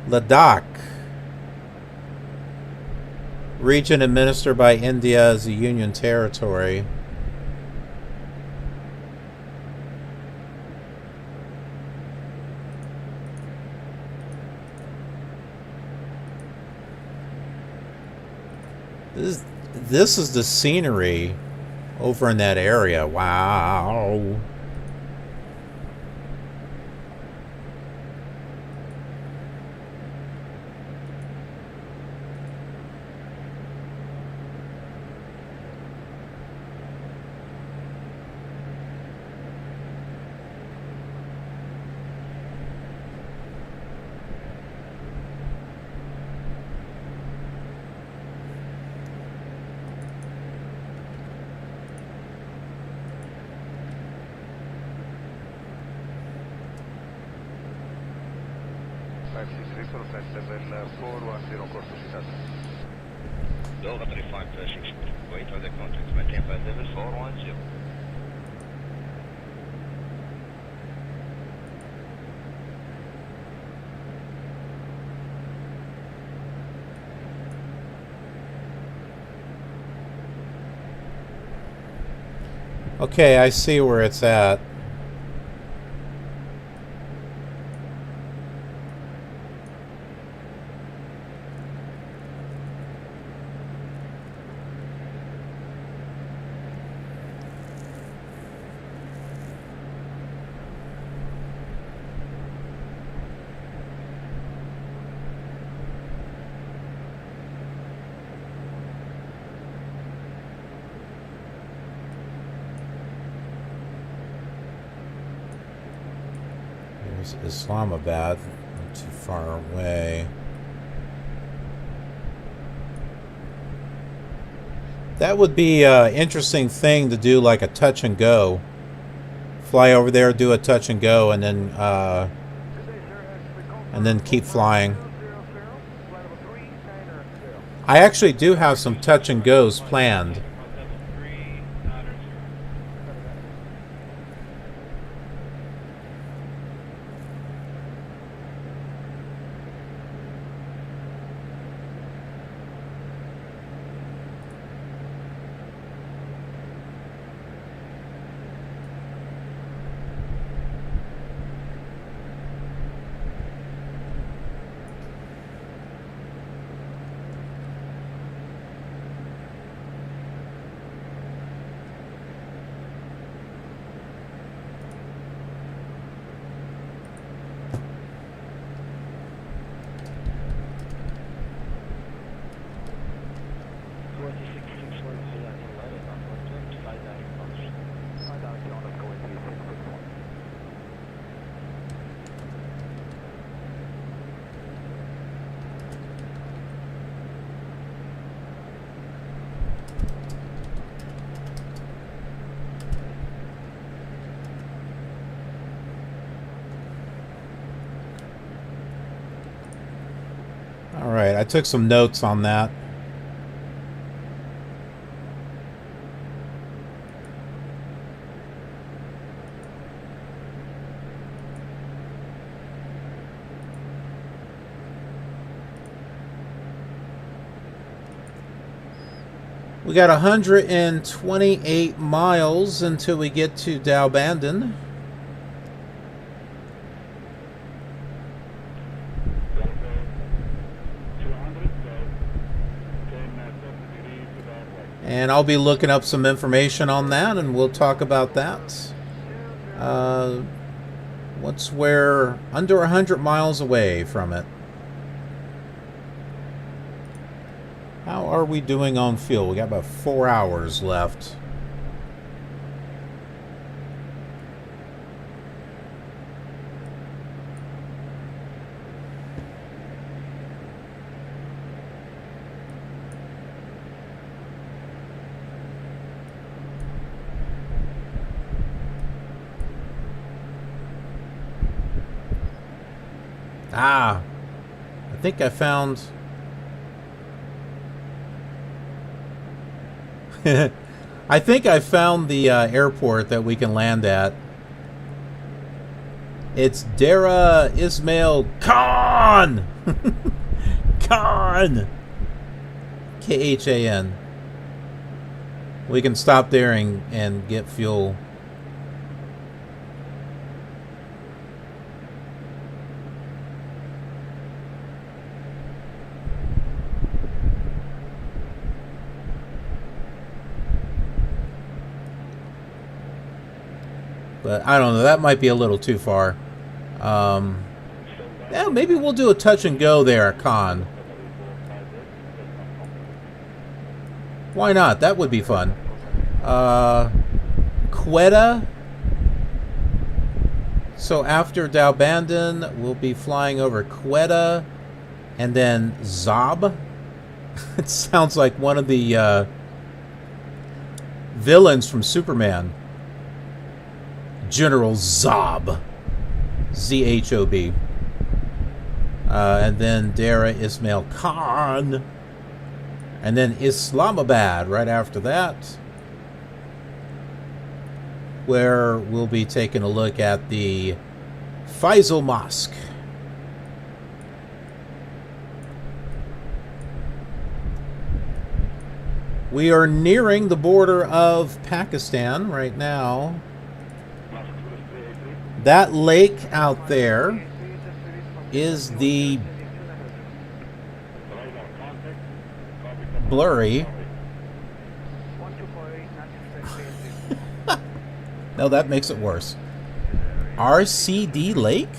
Ladakh. Region administered by India as a union territory. This is the scenery over in that area. Wow. level 410 course to Chatter. Delta 35 pressing. Wait for the contact. Maintain flight level 410. Okay, I see where it's at. Islamabad, not too far away. That would be an interesting thing to do, like a touch and go. Fly over there, do a touch and go, and then keep flying. I actually do have some touch and goes planned. Alright, I took some notes on that. We got 128 miles until we get to Dalbandon. And I'll be looking up some information on that, and we'll talk about that. Once we're under 100 miles away from it. How are we doing on fuel? We got about 4 hours left. Ah, I think I found... I think I found the airport that we can land at. It's Dara Ismail Khan! Khan! Khan. We can stop there and get fuel. But I don't know, that might be a little too far. Yeah, maybe we'll do a touch and go there, Khan. Why not? That would be fun. Quetta. So after Dalbandon, we'll be flying over Quetta and then Zob. It sounds like one of the villains from Superman. General Zob. Z-H-O-B. And then Dara Ismail Khan. And then Islamabad right after that. Where we'll be taking a look at the Faisal Mosque. We are nearing the border of Pakistan right now. That lake out there is the blurry. No, that makes it worse. RCD Lake?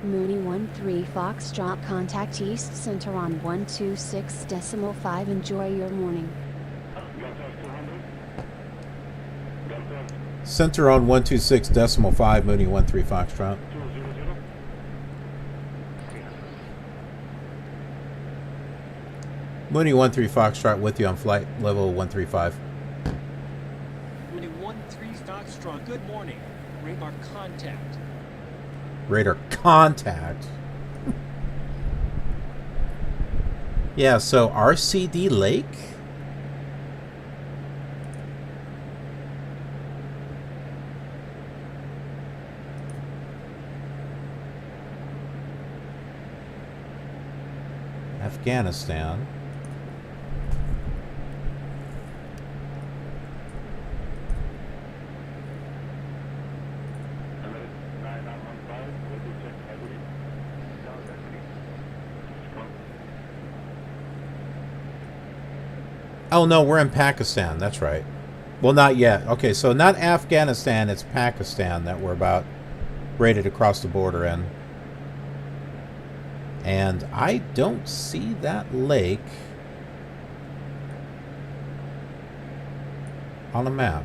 Mooney 13 Foxtrot, contact East Center on 126.5. Enjoy your morning. Center on 126.5, Mooney 13 Foxtrot. Mooney 13 Foxtrot with you on flight level 135. Mooney 13 Foxtrot, good morning. Radar contact. Radar contact. Yeah, so RCD Lake? Afghanistan. Oh no, we're in Pakistan, that's right. Well, not yet. Okay, so not Afghanistan, it's Pakistan that we're about ready to cross the border in. And I don't see that lake on a map.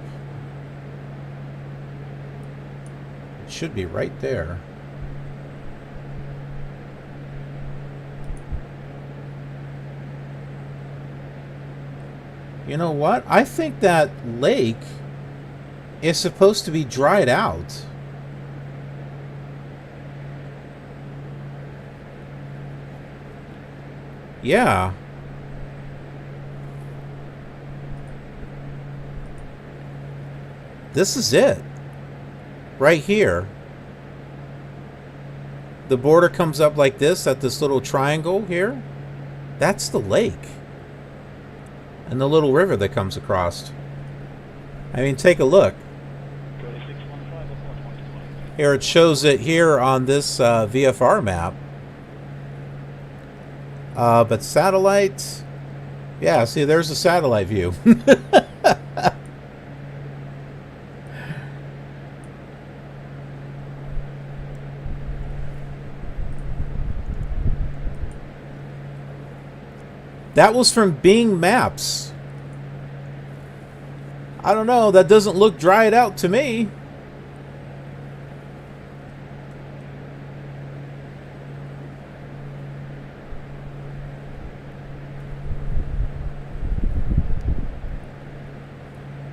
It should be right there. You know what? I think that lake is supposed to be dried out. Yeah. This is it. Right here. The border comes up like this at this little triangle here. That's the lake. and the little river that comes across. I mean, take a look. Here it shows it here on this VFR map. But satellite, yeah, see, there's a satellite view. That was from Bing Maps. I don't know, that doesn't look dried out to me.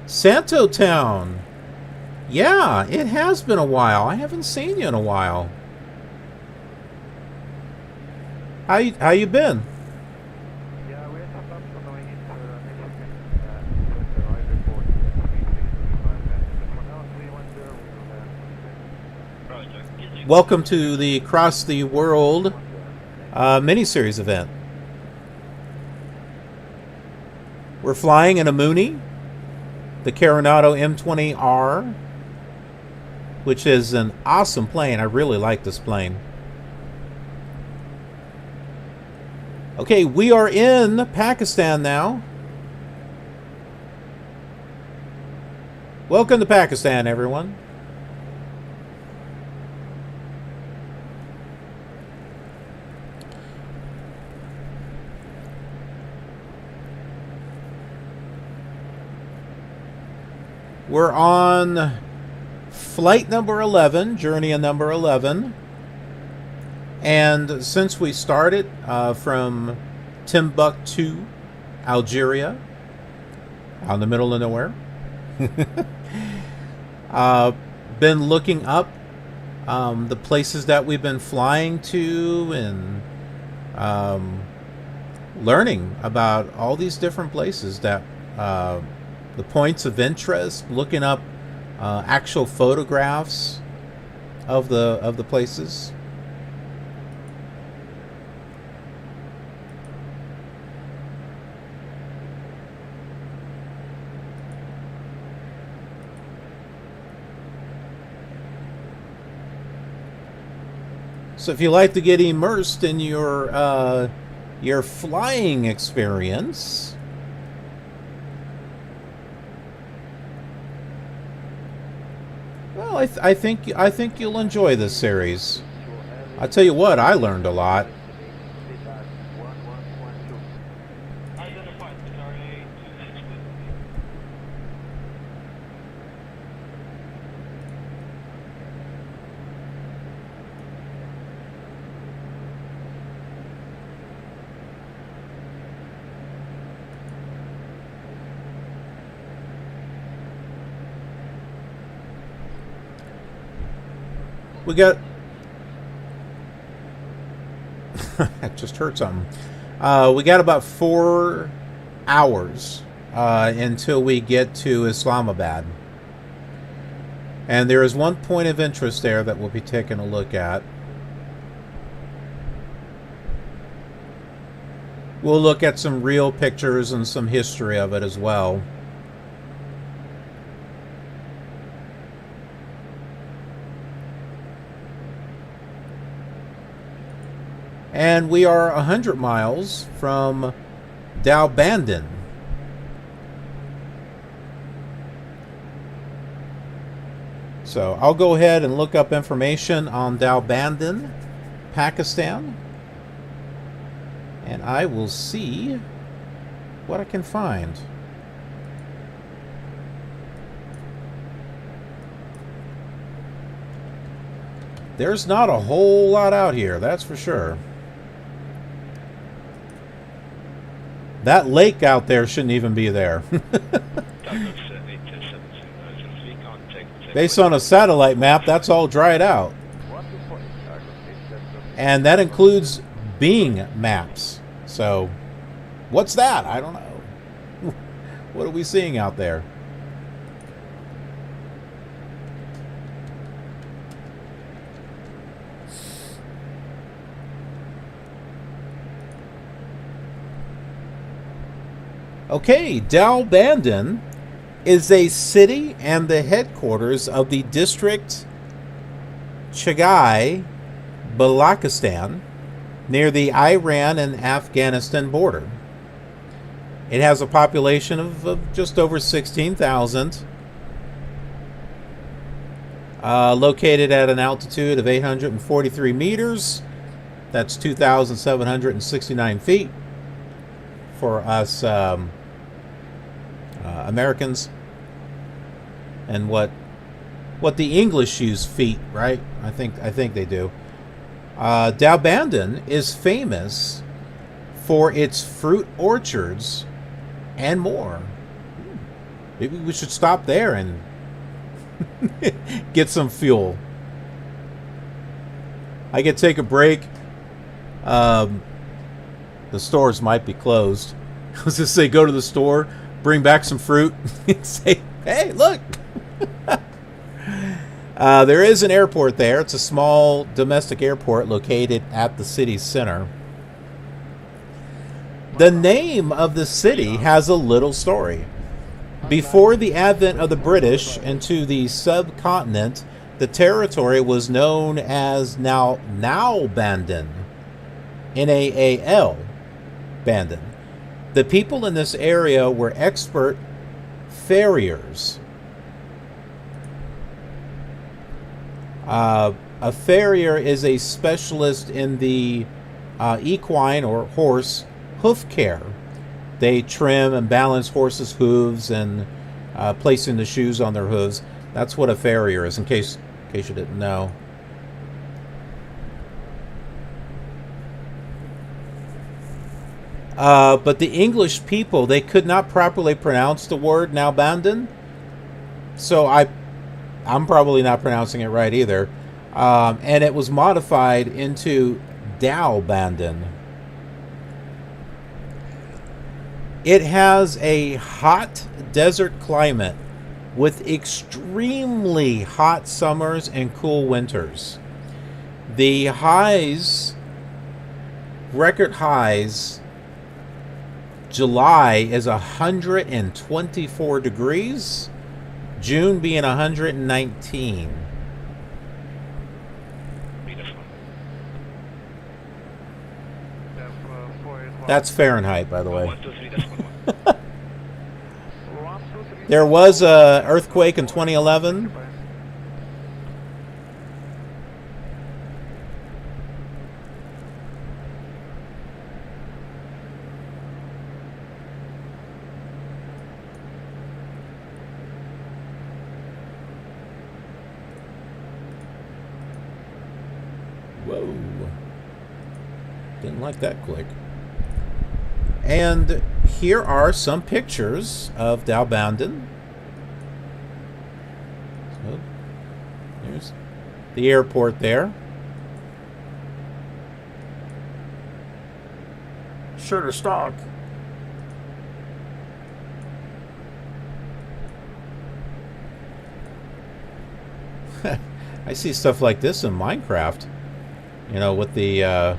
Santo Town. Yeah, it has been a while. I haven't seen you in a while. How you been? Yeah, we are about to going into Michigan with the right report. For now, 310, we will Welcome to the Across the World Miniseries event. We're flying in a Mooney, the Carenado M20R, which is an awesome plane. I really like this plane. Okay, we are in Pakistan now. Welcome to Pakistan, everyone. We're on flight number 11, journey number 11. And since we started from Timbuktu, Algeria, out in the middle of nowhere, been looking up the places that we've been flying to and learning about all these different places that the points of interest, looking up actual photographs of the places. So if you like to get immersed in your flying experience, well, I think you'll enjoy this series. I tell you what, I learned a lot. We got... I just heard something. We got about 4 hours until we get to Islamabad. And there is one point of interest there that we'll be taking a look at. We'll look at some real pictures and some history of it as well. And we are 100 miles from Dalbandin. So I'll go ahead and look up information on Dalbandin, Pakistan. And I will see what I can find. There's not a whole lot out here, that's for sure. That lake out there shouldn't even be there. Based on a satellite map, that's all dried out. And that includes Bing Maps. So, what's that? I don't know. What are we seeing out there? Okay, Dalbandon is a city and the headquarters of the district Chagai, Balochistan, near the Iran and Afghanistan border. It has a population of just over 16,000, located at an altitude of 843 meters. That's 2,769 feet for us Americans. And what the English use feet, right? I think they do. Dalbandon is famous for its fruit orchards and more. Maybe we should stop there and get some fuel. I could take a break. The stores might be closed. I was just say, go to the store, bring back some fruit, and say, hey, look. There is an airport there. It's a small domestic airport located at the city's center. The name of the city has a little story. Before the advent of the British into the subcontinent, the territory was known as Naal-Bandon. N-A-A-L, Bandon. The people in this area were expert farriers. A farrier is a specialist in the equine or horse hoof care. They trim and balance horses' hooves and placing the shoes on their hooves. That's what a farrier is, in case you didn't know. But the English people, they could not properly pronounce the word Naal-Bandon. So I'm probably not pronouncing it right either. And it was modified into Dalbandon. It has a hot desert climate with extremely hot summers and cool winters. The record highs, July is 124 degrees, June being 119. That's Fahrenheit, by the way. There was an earthquake in 2011. Whoa. Didn't like that click. And here are some pictures of Dalbandon. So there's the airport there. Sugar stock. I see stuff like this in Minecraft. You know, with the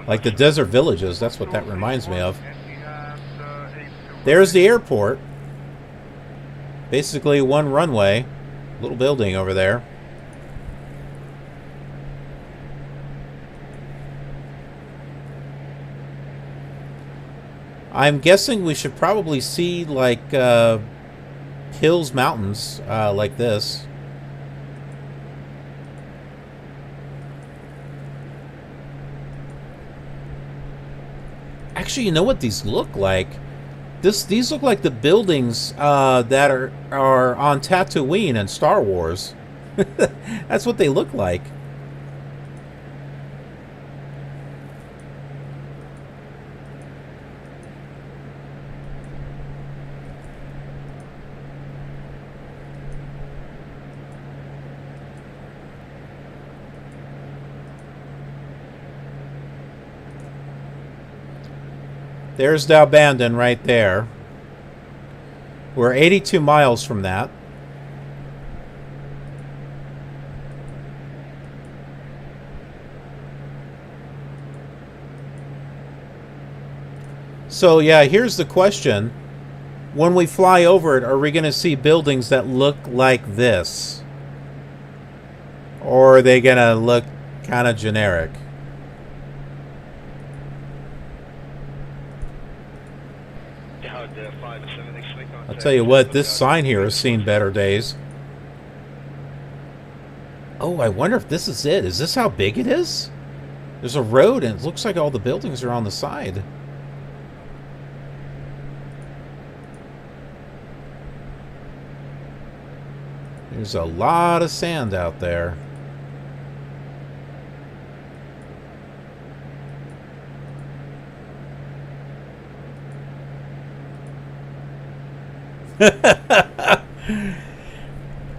like the desert villages. That's what that reminds me of. There's the airport. Basically one runway. Little building over there. I'm guessing we should probably see like hills, mountains like this. Actually, you know what these look like? These look like the buildings that are on Tatooine in Star Wars. That's what they look like. There's Dalbandon right there. We're 82 miles from that. So yeah, here's the question. When we fly over it, are we going to see buildings that look like this? Or are they going to look kind of generic? I'll tell you what, this sign here has seen better days. Oh, I wonder if this is it. Is this how big it is? There's a road and it looks like all the buildings are on the side. There's a lot of sand out there.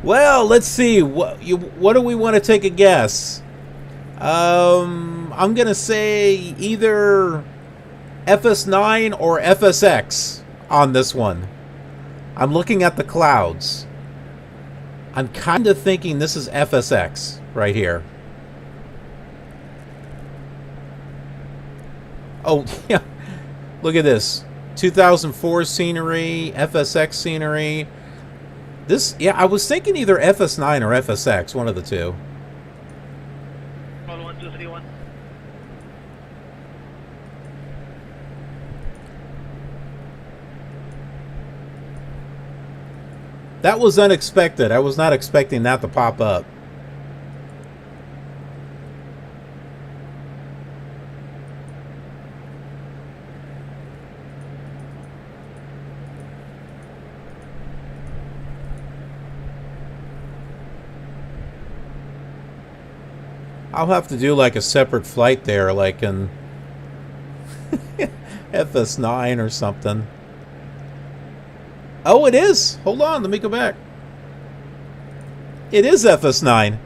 Well, let's see. What do we want to take a guess? I'm gonna say either FS9 or FSX on this one. I'm looking at the clouds. I'm kind of thinking this is FSX right here. Oh, yeah. Look at this. 2004 scenery, FSX scenery. This, yeah, I was thinking either FS9 or FSX, one of the two. Call 1231. That was unexpected. I was not expecting that to pop up. I'll have to do like a separate flight there, like in FS9 or something. Oh, it is. Hold on, let me go back. It is FS9.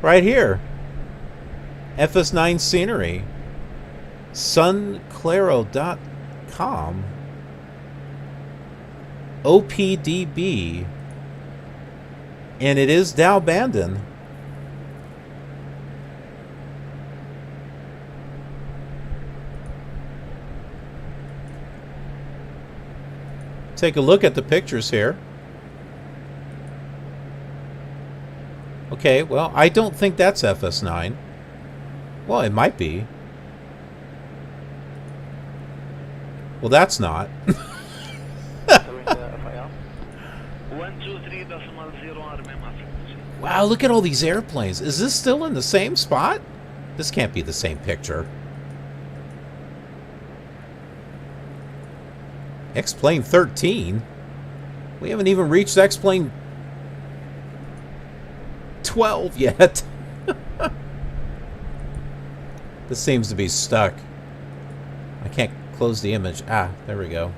Right here. FS9 scenery. Sunclaro.com. OPDB. And it is Dow Bandon. Take a look at the pictures here. Okay, well, I don't think that's FS9. Well, it might be. Well, that's not. 123.0 Wow, look at all these airplanes. Is this still in the same spot? This can't be the same picture. X-Plane 13? We haven't even reached X-Plane 12 yet. This seems to be stuck. I can't close the image. Ah, there we go.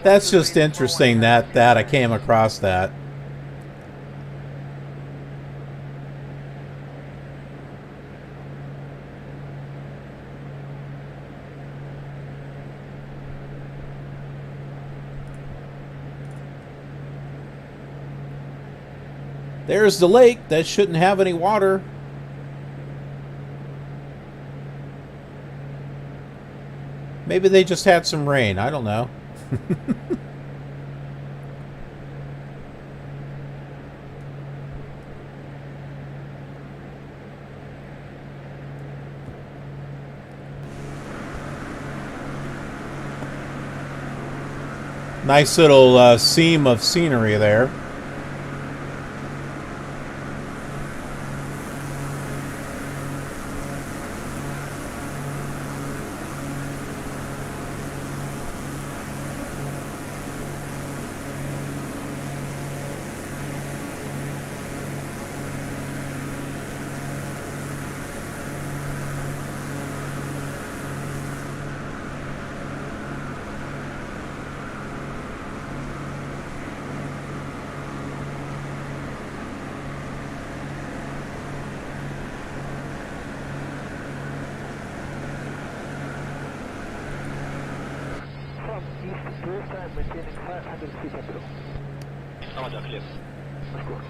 That's just interesting that I came across that. There's the lake that shouldn't have any water. Maybe they just had some rain. I don't know. Nice little seam of scenery there. East Swift and maintaining 500 feet below. Roger, clear. مشكور.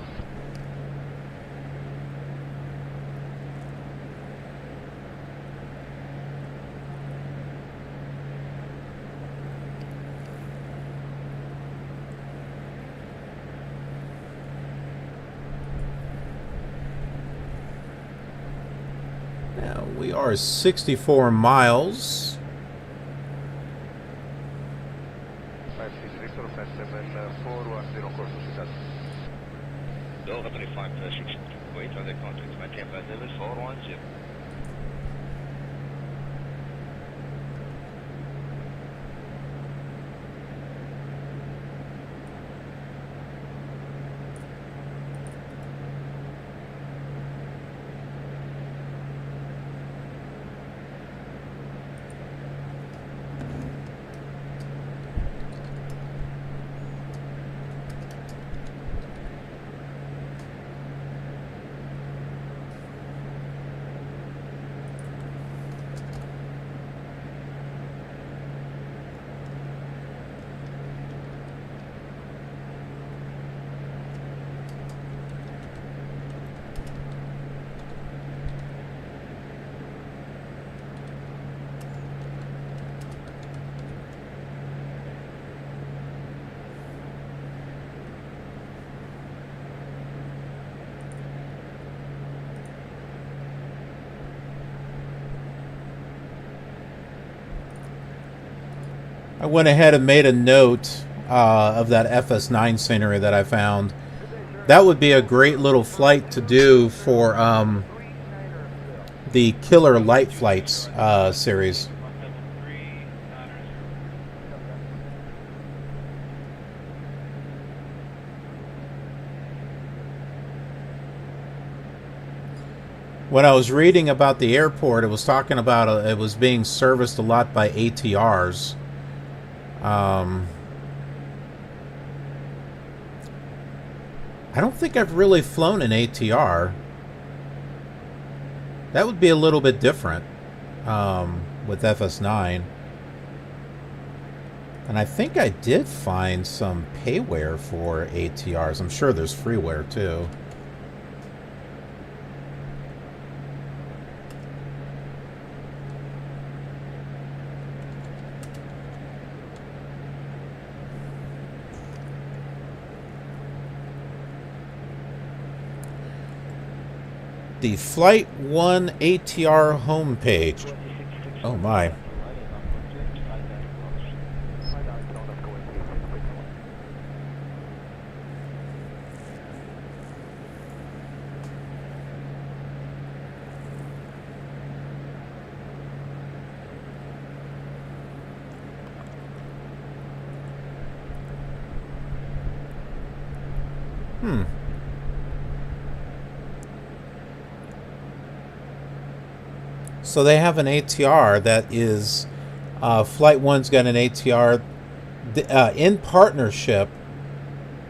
Now we are 64 miles. 56 Resource and level 410 course to Chicago. Delta 3536, wait on the contact, maintain flight level 410. I went ahead and made a note of that FS9 scenery that I found. That would be a great little flight to do for the Killer Light Flights series. When I was reading about the airport, it was talking about it was being serviced a lot by ATRs. I don't think I've really flown an ATR. That would be a little bit different with FS9. And I think I did find some payware for ATRs. I'm sure there's freeware too. The Flight 1 ATR homepage. Oh my. So they have an ATR that is, Flight 1's got an ATR in partnership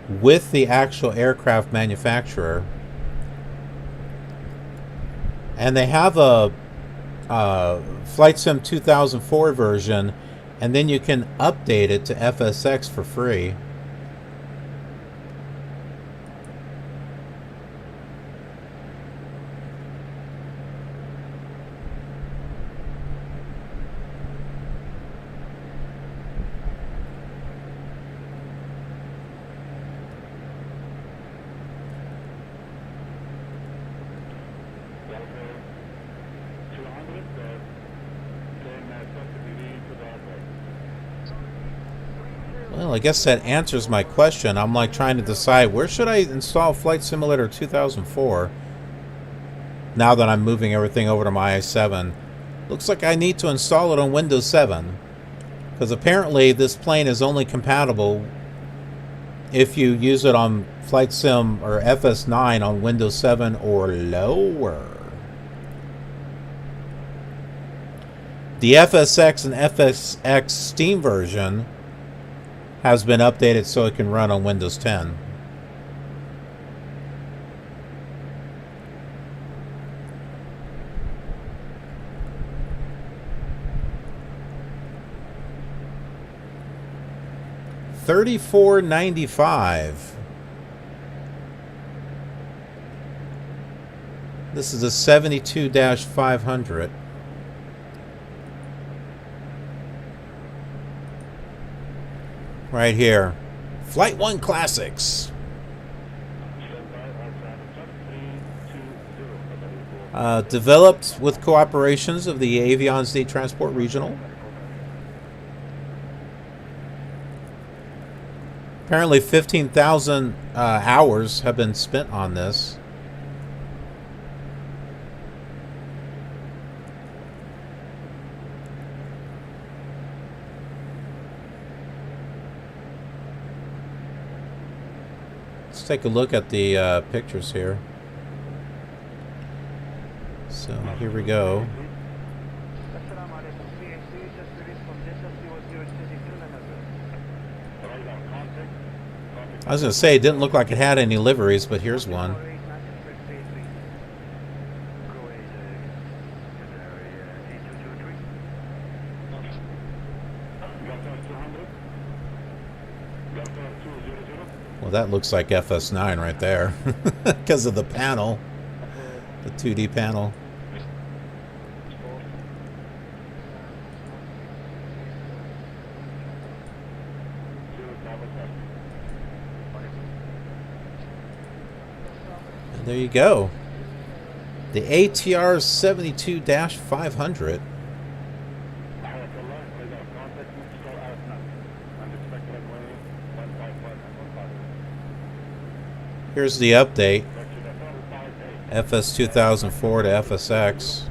with the actual aircraft manufacturer. And they have a Flight Sim 2004 version, and then you can update it to FSX for free. Well, I guess that answers my question. I'm like trying to decide where should I install Flight Simulator 2004 now that I'm moving everything over to my i7. Looks like I need to install it on Windows 7 because apparently this plane is only compatible if you use it on Flight Sim or FS9 on Windows 7 or lower. The FSX and FSX Steam version has been updated so it can run on Windows 10. $34.95. This is a 72-500. Right here. Flight 1 Classics. Developed with cooperations of the Avion State Transport Regional. Apparently 15,000 hours have been spent on this. Let's take a look at the pictures here. So here we go. I was going to say it didn't look like it had any liveries, but here's one. Well, that looks like FS-9 right there because of the panel, the 2D panel. And there you go. The ATR 72-500. Here's the update. FS 2004 to FSX.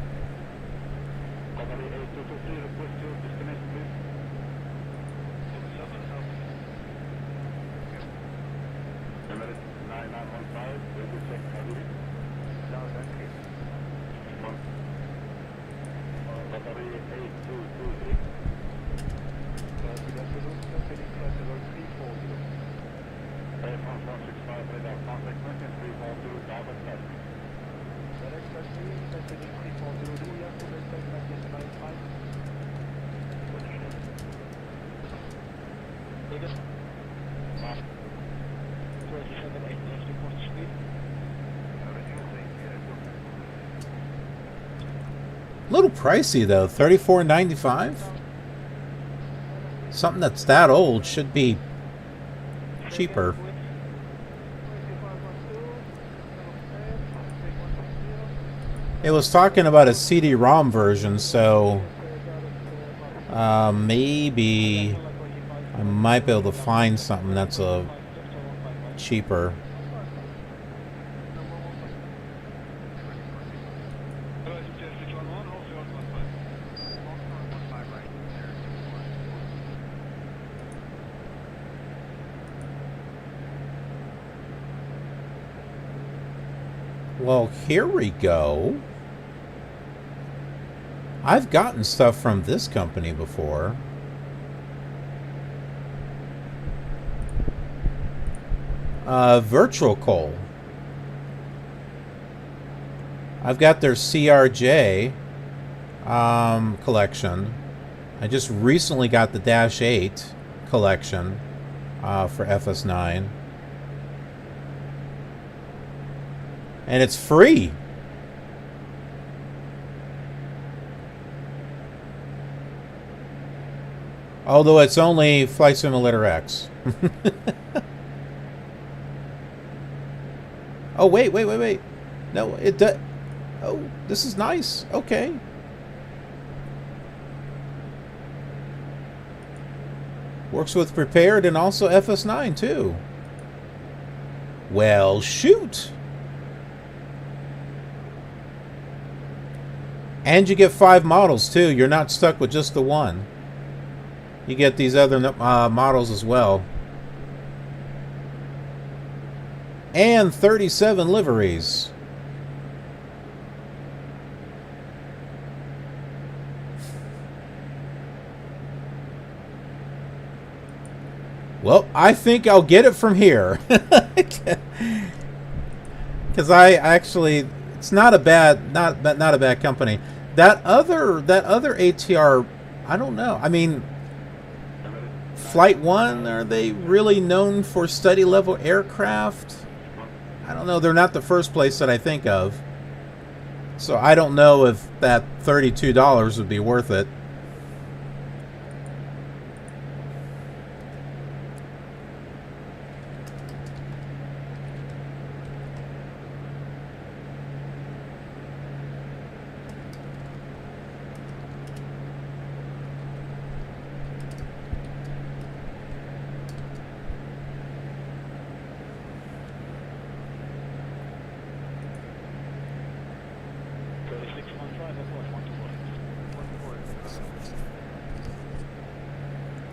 A little pricey though, $34.95. Something that's that old should be cheaper. It was talking about a CD-ROM version, so maybe I might be able to find something that's cheaper. Well, here we go. I've gotten stuff from this company before. Virtual Coal. I've got their CRJ collection. I just recently got the Dash 8 collection for FS9. And it's free. Although it's only Flight Simulator X. Oh, wait. No, it does. Oh, this is nice. Okay. Works with Prepared and also FS9 too. Well, shoot. And you get 5 models too. You're not stuck with just the one. You get these other models as well. And 37 liveries. Well, I think I'll get it from here. Because I actually, it's not a bad, not a bad company. That other ATR, I don't know. I mean, Flight 1, are they really known for study level aircraft? I don't know. They're not the first place that I think of. So I don't know if that $32 would be worth it.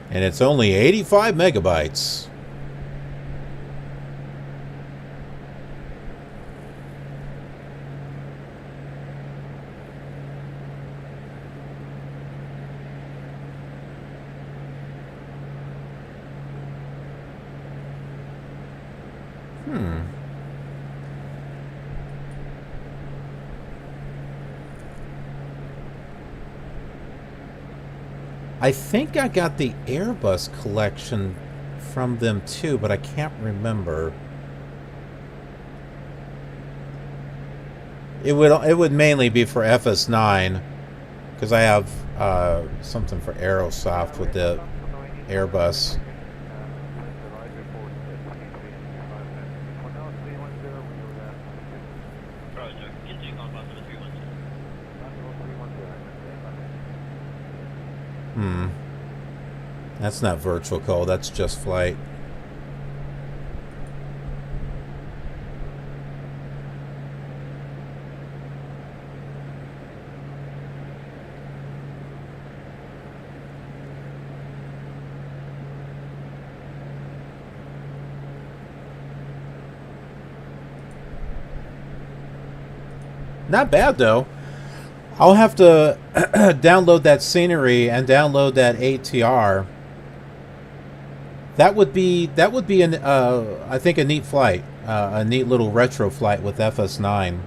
And it's only 85 megabytes. I think I got the Airbus collection from them too, but I can't remember. It would mainly be for FS9, because I have something for Aerosoft with the Airbus. That's not virtual call, that's just flight. Not bad though. I'll have to download that scenery and download that ATR. That would be an I think a neat flight, a neat little retro flight with FS9.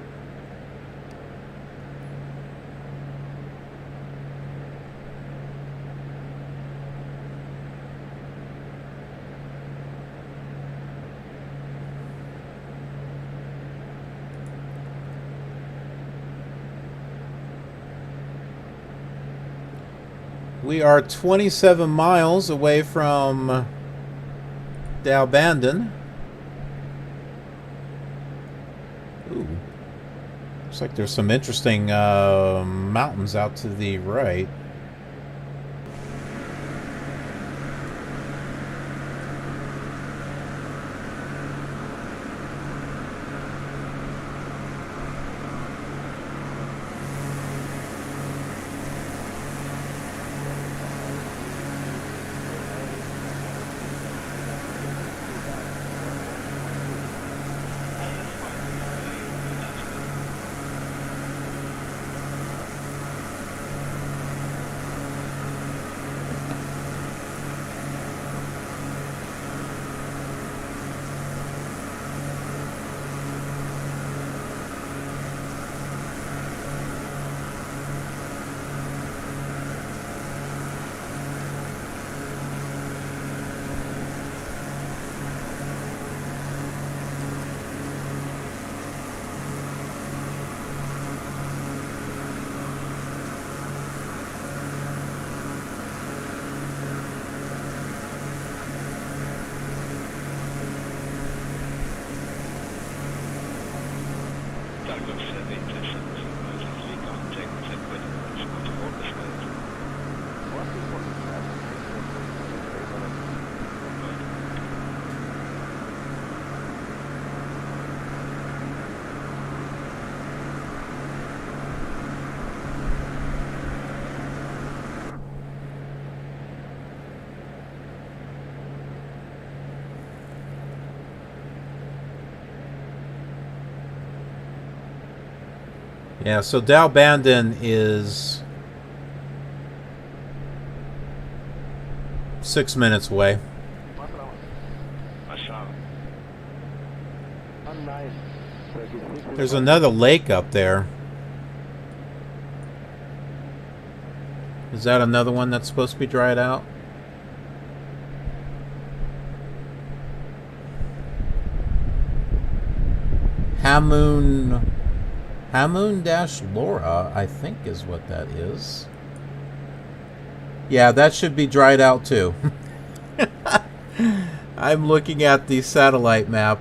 We are 27 miles away from Dalbandon. Ooh. Looks like there's some interesting mountains out to the right. Yeah, so Dalbandon is 6 minutes away. There's another lake up there. Is that another one that's supposed to be dried out? Hamoon-Laura, I think is what that is. Yeah, that should be dried out too. I'm looking at the satellite map.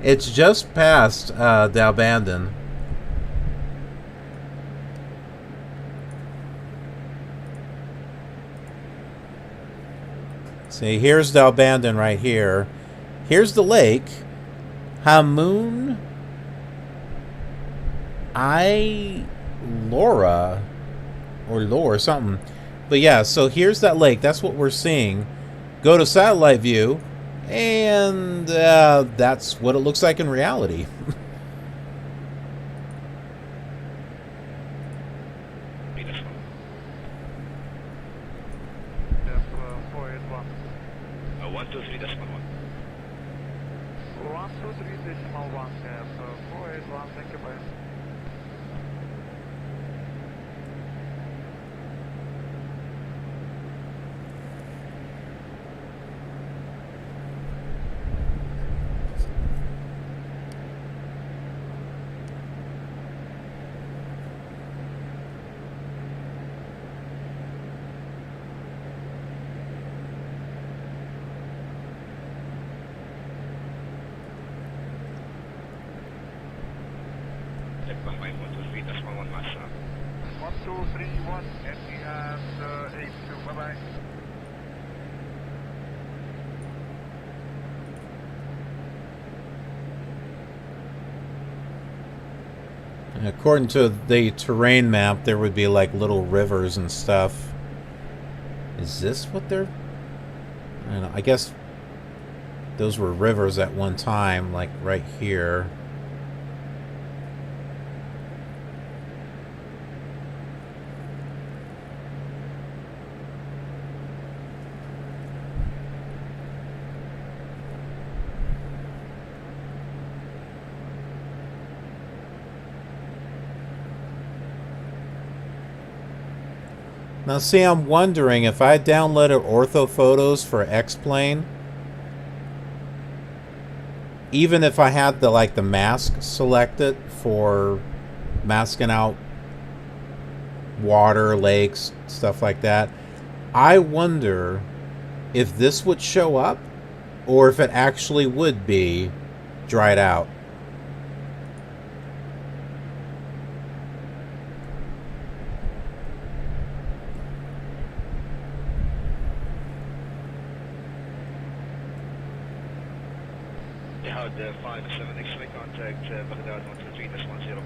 It's just past Dalbandon. See, here's Dalbandon right here. Here's the lake. Hamoon Laura or Lore something. But yeah, so here's that lake. That's what we're seeing. Go to satellite view, and that's what it looks like in reality. And according to the terrain map, there would be like little rivers and stuff. Is this what they're... I don't know, I guess those were rivers at one time, like right here. Now see, I'm wondering if I downloaded ortho photos for X-Plane, even if I had the mask selected for masking out water, lakes, stuff like that, I wonder if this would show up or if it actually would be dried out. Jihad 57 X-ray contact Baghdad 123-10.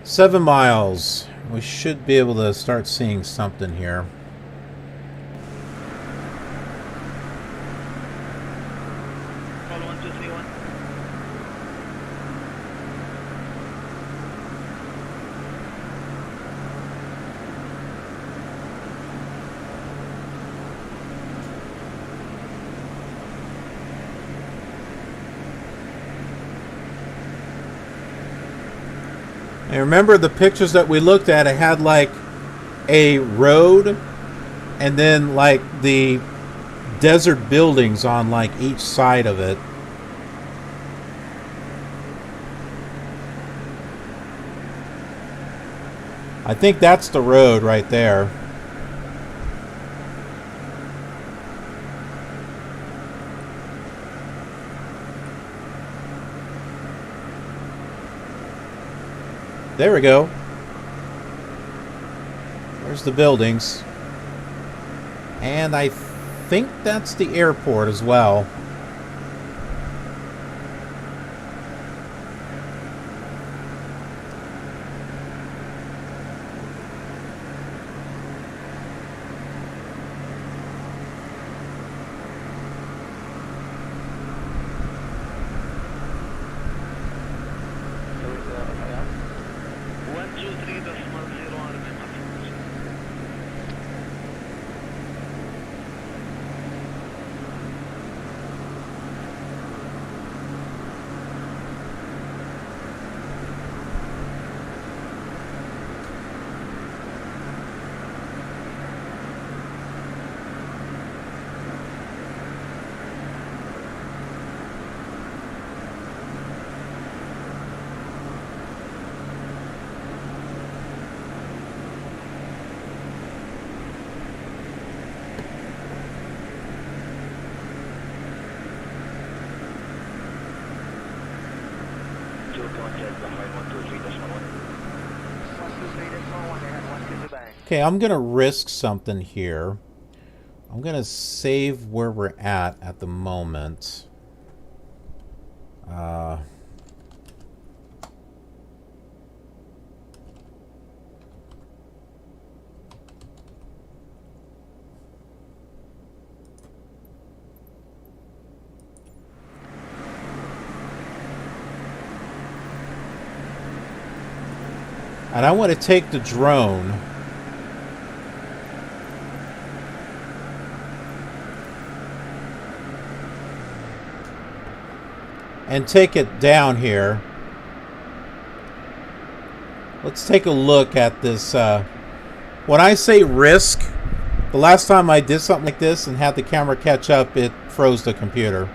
Seven miles. We should be able to start seeing something here. Call 1231. And remember the pictures that we looked at, it had like a road and then like the desert buildings on like each side of it. I think that's the road right there. There we go. There's the buildings. And I think that's the airport as well. Okay, I'm gonna risk something here. I'm gonna save where we're at the moment. And I want to take the drone and take it down here. Let's take a look at this. When I say risk, the last time I did something like this and had the camera catch up, it froze the computer.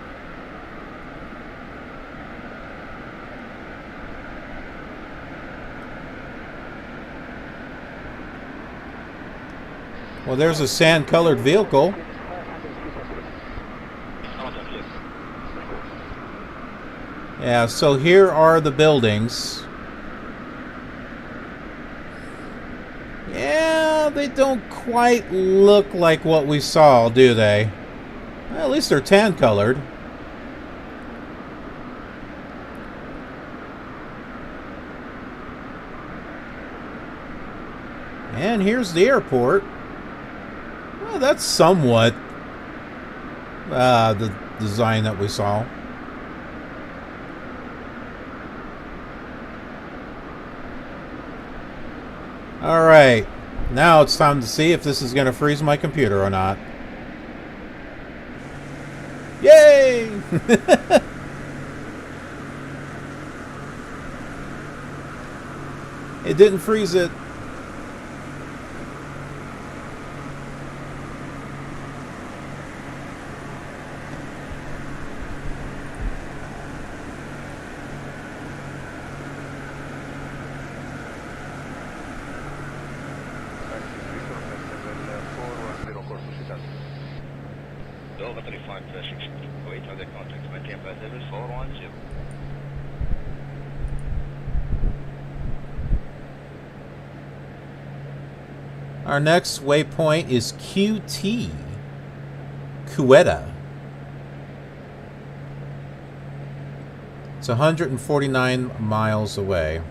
Well, there's a sand-colored vehicle. Yeah, so here are the buildings. Yeah, they don't quite look like what we saw, do they? Well, at least they're tan-colored. And here's the airport. Well, that's somewhat the design that we saw. Alright, now it's time to see if this is going to freeze my computer or not. Yay! It didn't freeze it. Our next waypoint is QT, Quetta. It's 149 miles away.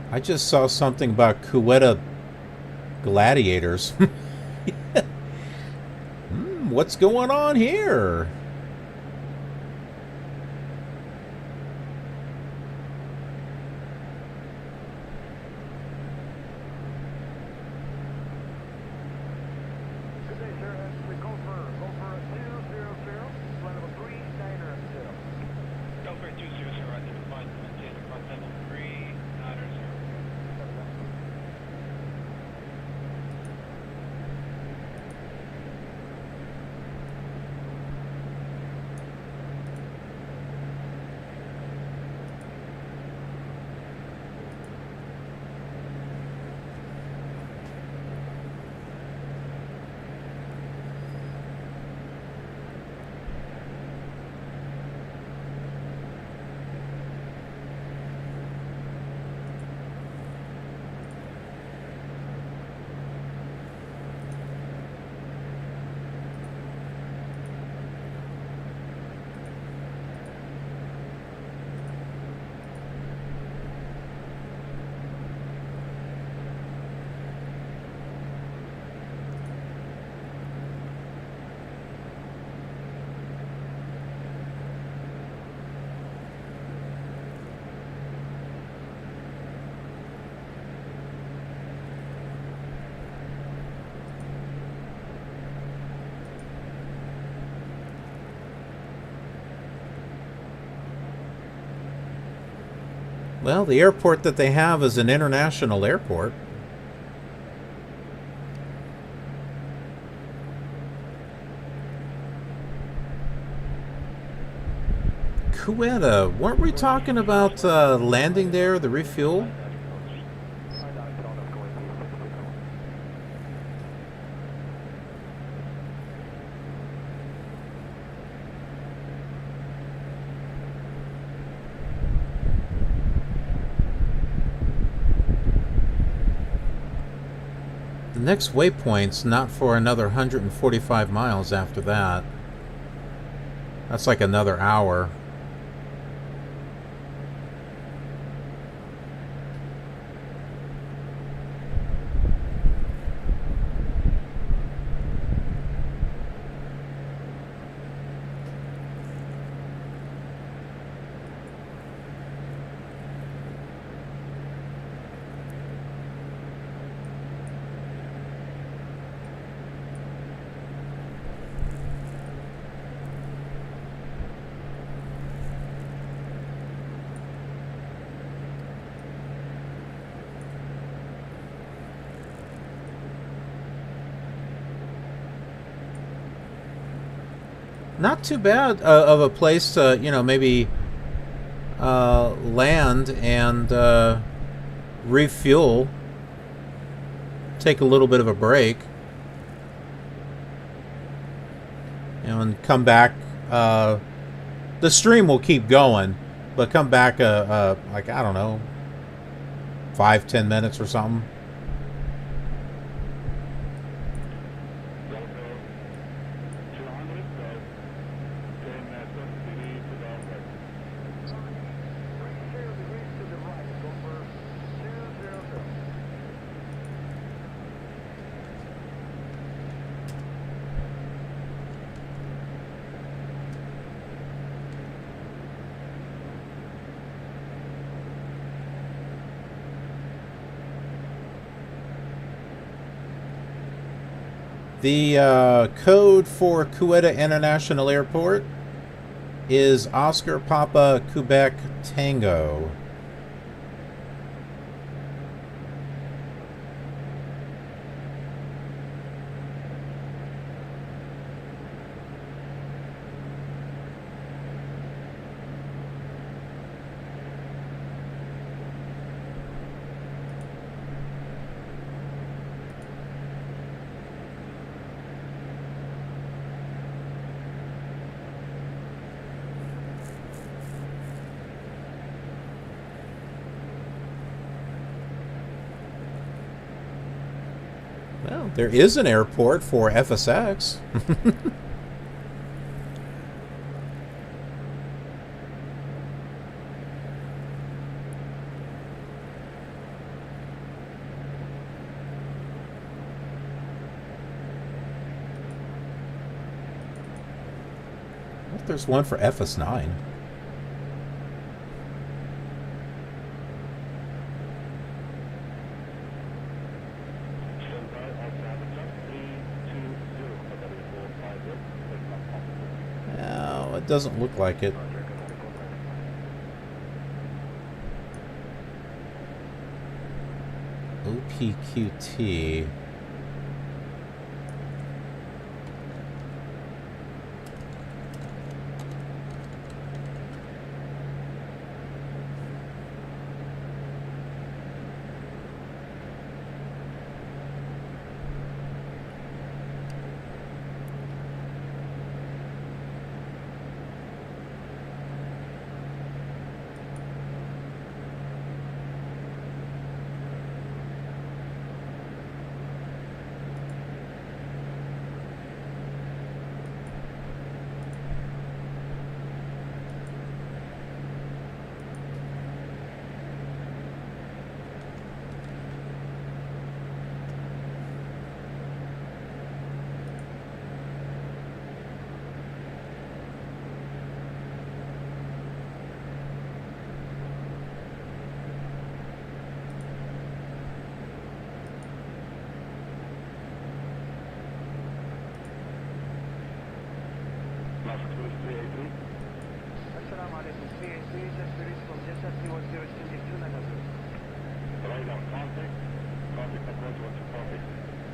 I just saw something about Quetta gladiators. What's going on here? Good day, sir. That's the Gopher 200, flight level 390. Gopher 200, identified, maintain flight level 390. Well, the airport that they have is an international airport. Quetta, weren't we talking about landing there, the refuel? The next waypoint's not for another 145 miles after that. That's like another hour. Not too bad of a place to, you know, maybe land and refuel, take a little bit of a break, you know, and come back. The stream will keep going, but come back like, I don't know, 5-10 minutes or something. The code for Quetta International Airport is Oscar Papa Quebec Tango. Well, there is an airport for FSX. What if there's one for FS9? Doesn't look like it. OPQT. Assalamu alaikum, 383, just released from Jeddah, 310 extended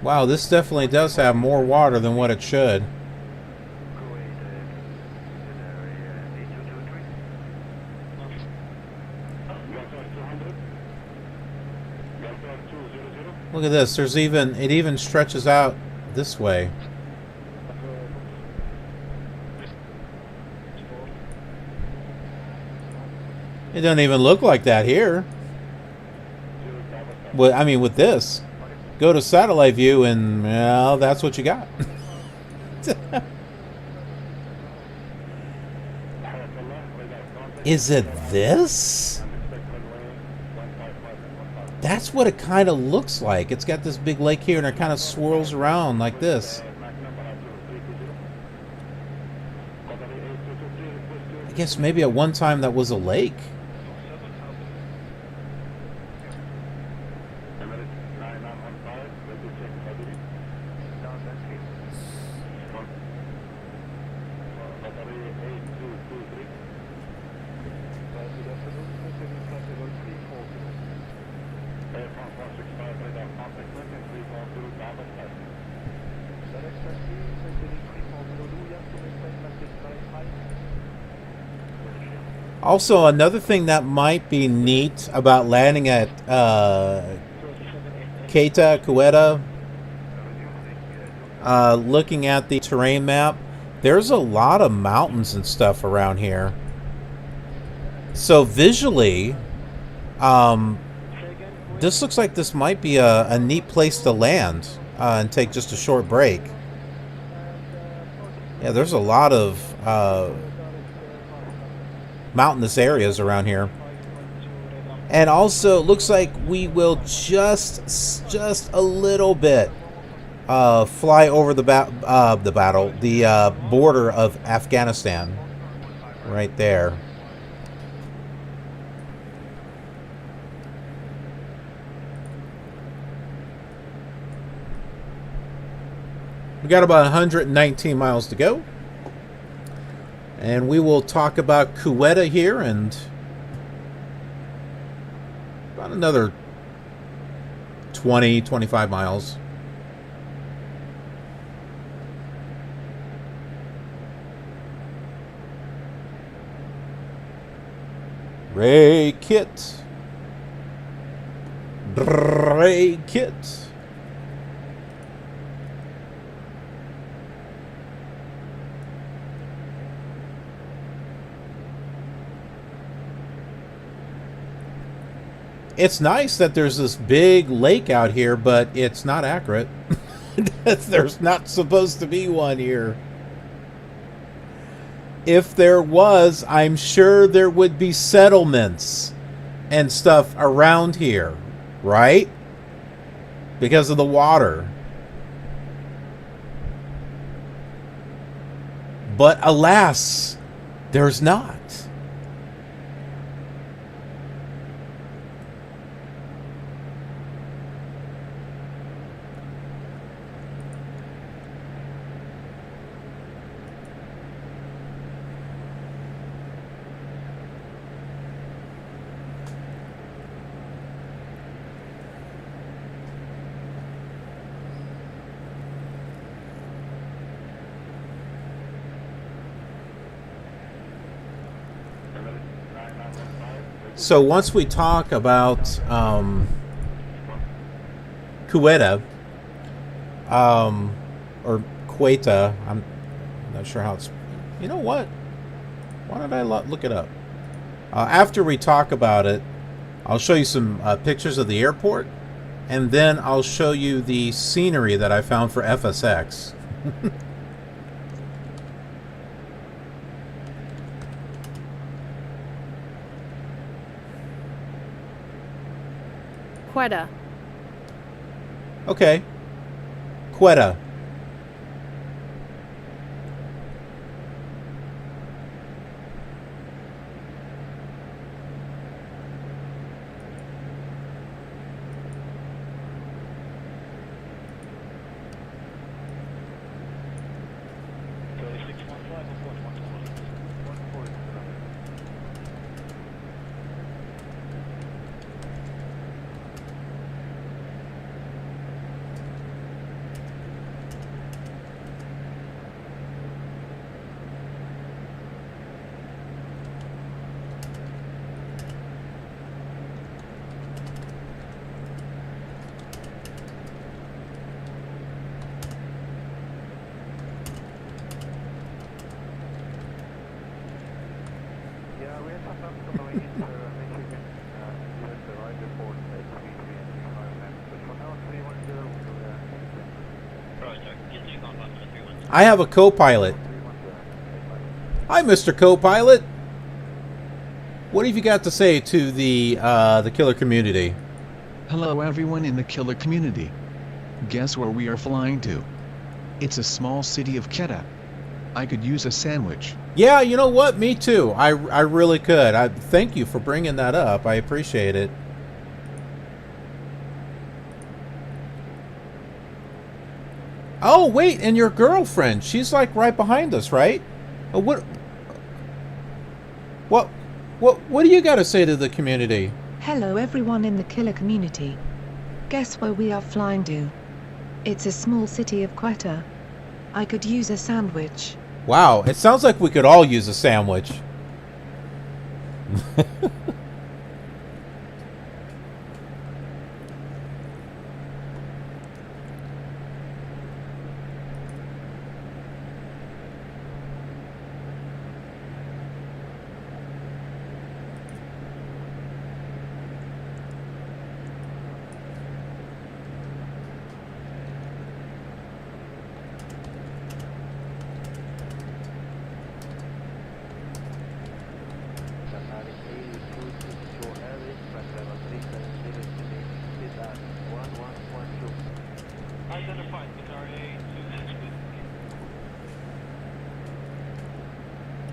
Wow, this definitely does have more water than what it should. Look at this. There's even, it even stretches out this way. It doesn't even look like that here. Well, I mean, with this, go to satellite view and, well, that's what you got. Is it this? That's what it kind of looks like. It's got this big lake here and it kind of swirls around like this. I guess maybe at one time that was a lake. Also, another thing that might be neat about landing at Quetta, looking at the terrain map, there's a lot of mountains and stuff around here. So visually, this looks like this might be a neat place to land and take just a short break. Yeah, there's a lot of mountainous areas around here. And also, it looks like we will just a little bit fly over the border of Afghanistan. Right there. We got about 119 miles to go. And we will talk about Quetta here and about another 20, 25 miles. Ray Kit. Ray Kit. It's nice that there's this big lake out here, but it's not accurate. There's not supposed to be one here. If there was, I'm sure there would be settlements and stuff around here, right? Because of the water. But alas, there's not. So once we talk about Quetta, or Quetta, I'm not sure how it's... You know what? Why don't I look it up? After we talk about it, I'll show you some pictures of the airport, and then I'll show you the scenery that I found for FSX. Quetta. Okay. Quetta. I have a co-pilot. Hi, Mr. Co-pilot. What have you got to say to the killer community? Hello everyone in the killer community. Guess where we are flying to? It's a small city of Kedah. I could use a sandwich. Yeah, you know what? Me too. I really could. Thank you for bringing that up. I appreciate it. Oh, wait, and your girlfriend. She's like right behind us, right? What do you got to say to the community? Hello everyone in the killer community. Guess where we are flying to? It's a small city of Quetta. I could use a sandwich. Wow, it sounds like we could all use a sandwich.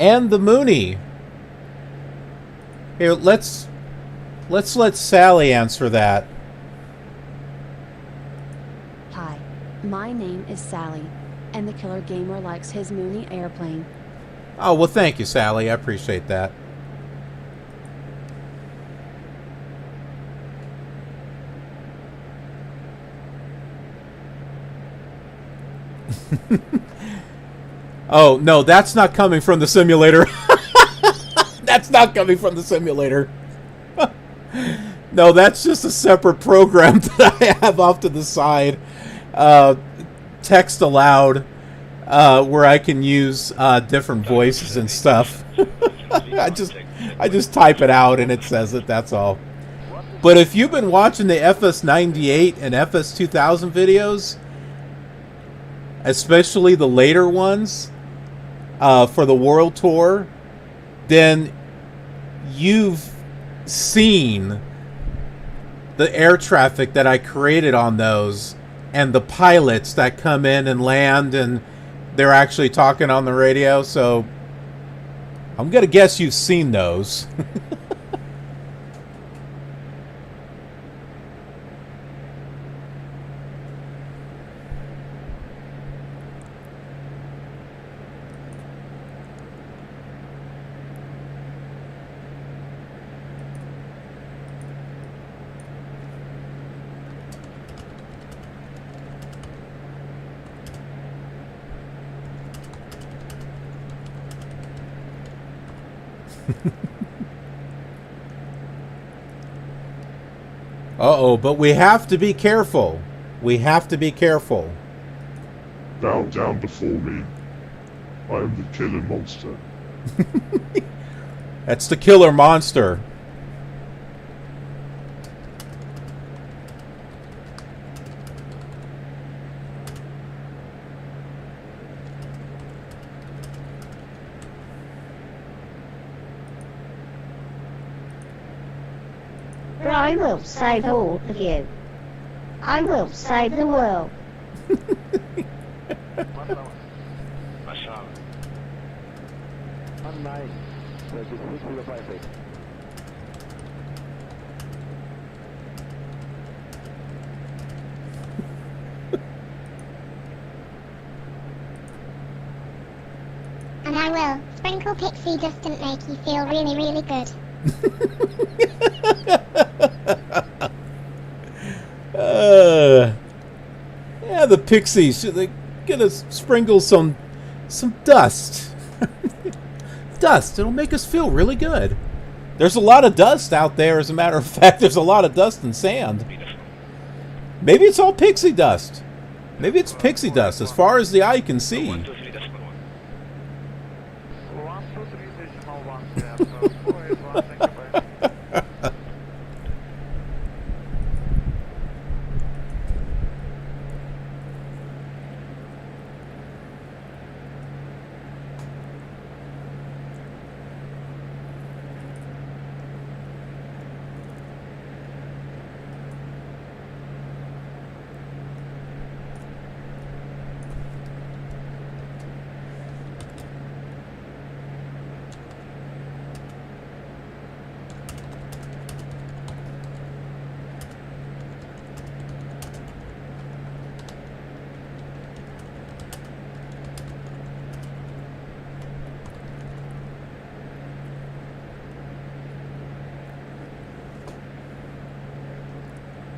And the Mooney. Here, let's let Sally answer that. Hi, my name is Sally, and the killer gamer likes his Mooney airplane. Oh, well, thank you, Sally. I appreciate that. Oh, no, that's not coming from the simulator. That's not coming from the simulator. No, that's just a separate program that I have off to the side. Text aloud, where I can use different voices and stuff. I just type it out and it says it, that's all. But if you've been watching the FS-98 and FS-2000 videos, especially the later ones, for the world tour, then you've seen the air traffic that I created on those and the pilots that come in and land and they're actually talking on the radio. So I'm gonna guess you've seen those. Uh-oh, but we have to be careful. We have to be careful. Bow down before me. I am the killer monster. That's the killer monster. But I will save all of you. I will save the world. And I will. Sprinkle pixie dust and make you feel really, really good. Yeah, the pixies. They're gonna sprinkle some dust. Dust. It'll make us feel really good. There's a lot of dust out there, as a matter of fact. There's a lot of dust and sand. Maybe it's all pixie dust. Maybe it's pixie dust, as far as the eye can see.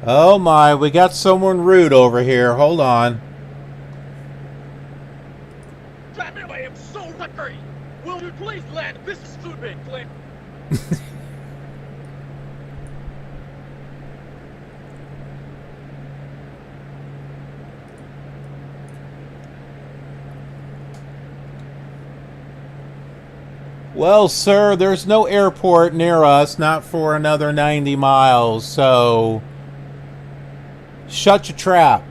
Oh my, we got someone rude over here. Hold on. Damn it, I am so lucky! Will you please land this stupid plane? Well, sir, there's no airport near us, not for another 90 miles, so shut your trap.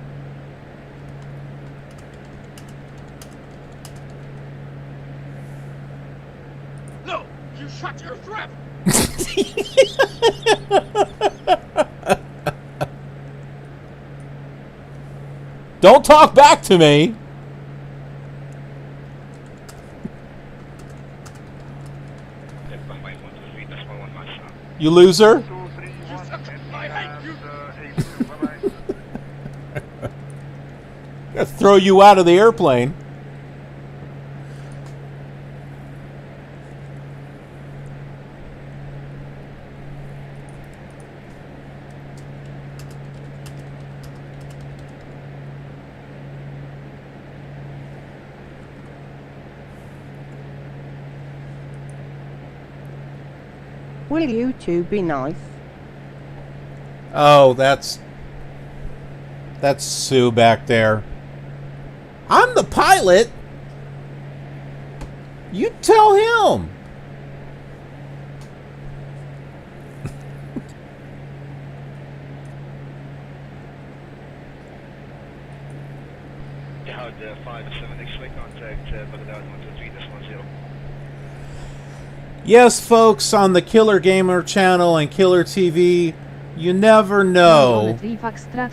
No, you shut your trap! Don't talk back to me. You loser. Gonna throw you out of the airplane. Will you two be nice? Oh, that's Sue back there. I'm the pilot. You tell him. Jihad 57 X-ray contact Baghdad 123.10. Yes, folks, on the Killer Gamer channel and Killer TV, you never know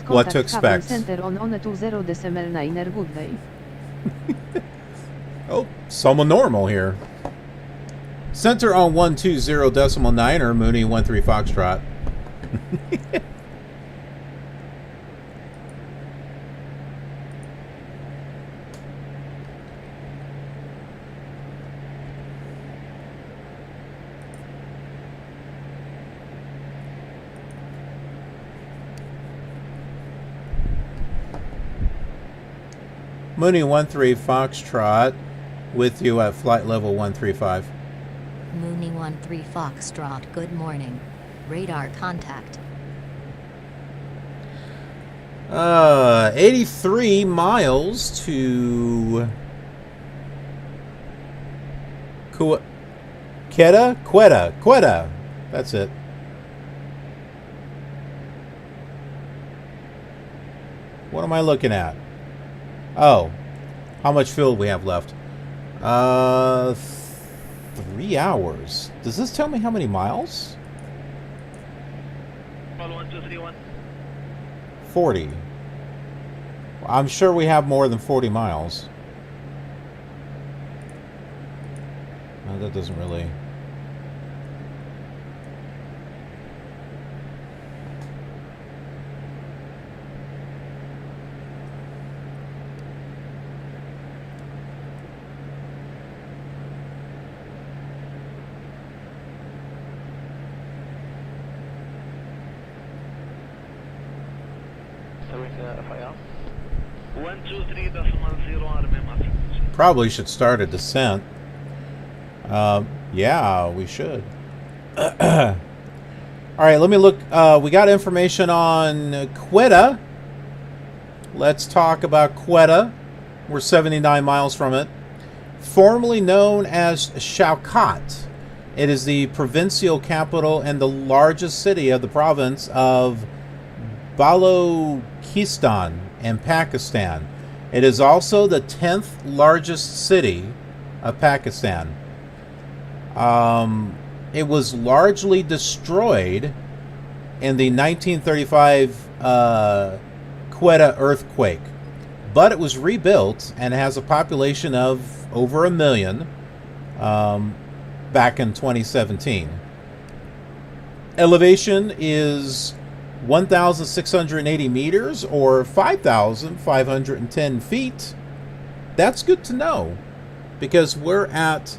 what to expect. Oh, someone normal here. Center on 120.9 Mooney 13 Foxtrot. Mooney 13 Foxtrot with you at flight level 135. Mooney 13 Foxtrot, good morning. Radar contact. 83 miles to Quetta. That's it. What am I looking at? Oh, how much fuel we have left? 3 hours. Does this tell me how many miles? 1231. 40. I'm sure we have more than 40 miles. No, that doesn't really... Probably should start a descent. Yeah, we should. All right, let me look. We got information on Quetta. Let's talk about Quetta. We're 79 miles from it. Formerly known as Shaukat. It is the provincial capital and the largest city of the province of Balochistan in Pakistan. It is also the 10th largest city of Pakistan. It was largely destroyed in the 1935 Quetta earthquake, but it was rebuilt and has a population of over 1 million back in 2017. Elevation is 1,680 meters or 5,510 feet. That's good to know because we're at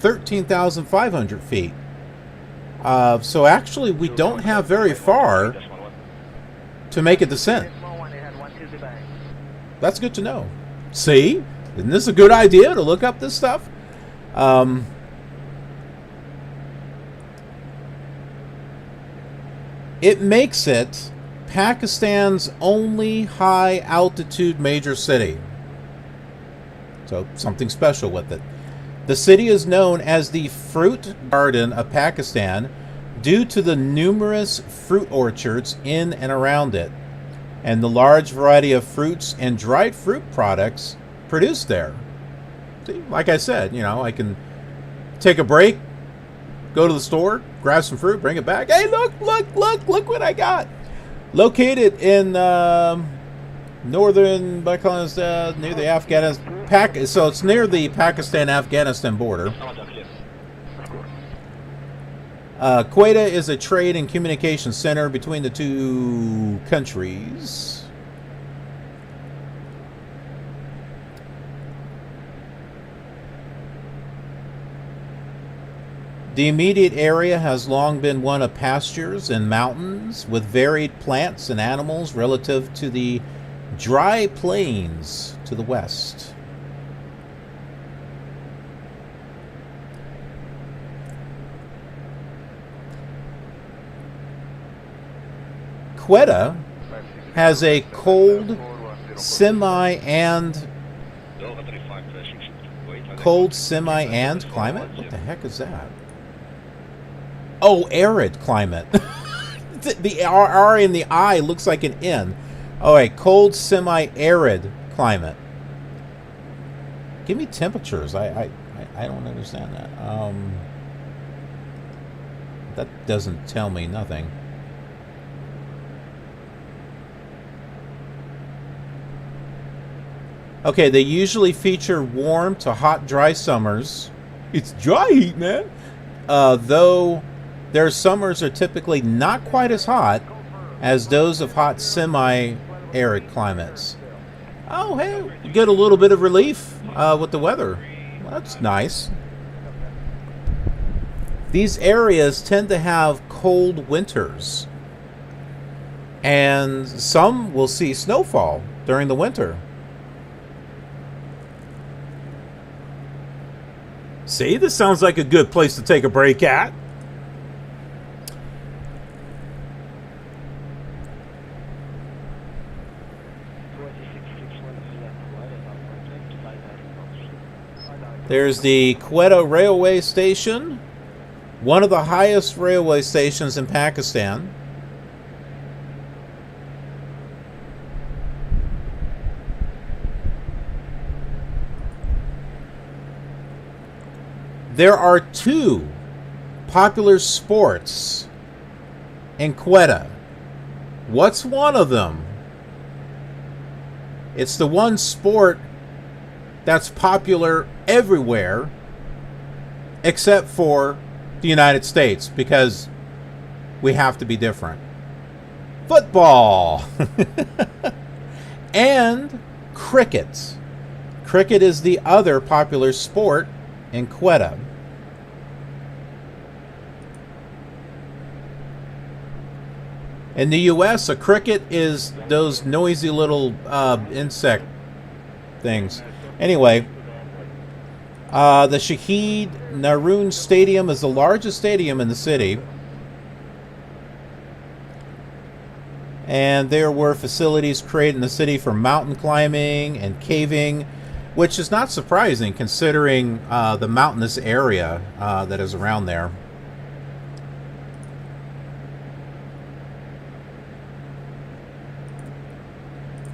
13,500 feet. So actually we don't have very far to make a descent. That's good to know. See? Isn't this a good idea to look up this stuff? It makes it Pakistan's only high-altitude major city. So, something special with it. The city is known as the Fruit Garden of Pakistan due to the numerous fruit orchards in and around it, and the large variety of fruits and dried fruit products produced there. See, like I said, you know, I can take a break, go to the store, grab some fruit, bring it back. Hey, look what I got. Located in northern Pakistan, near the Afghanistan, so it's near the Pakistan-Afghanistan border. Quetta is a trade and communication center between the two countries. The immediate area has long been one of pastures and mountains with varied plants and animals relative to the dry plains to the west. Quetta has a cold, semi and climate? What the heck is that? Oh, arid climate. The R in the I looks like an N. Oh, a cold, semi-arid climate. Give me temperatures. I don't understand that. That doesn't tell me nothing. Okay, they usually feature warm to hot, dry summers. It's dry heat, man. Though their summers are typically not quite as hot as those of hot semi-arid climates. Oh, hey, you get a little bit of relief with the weather. Well, that's nice. These areas tend to have cold winters, and some will see snowfall during the winter. See, this sounds like a good place to take a break at. There's the Quetta Railway Station, one of the highest railway stations in Pakistan. There are two popular sports in Quetta. What's one of them? It's the one sport that's popular everywhere except for the United States, because we have to be different. Football. And cricket. Cricket is the other popular sport in Quetta. In the US, a cricket is those noisy little insect things. Anyway, the Shahid Naroon Stadium is the largest stadium in the city. And there were facilities created in the city for mountain climbing and caving, which is not surprising considering the mountainous area that is around there.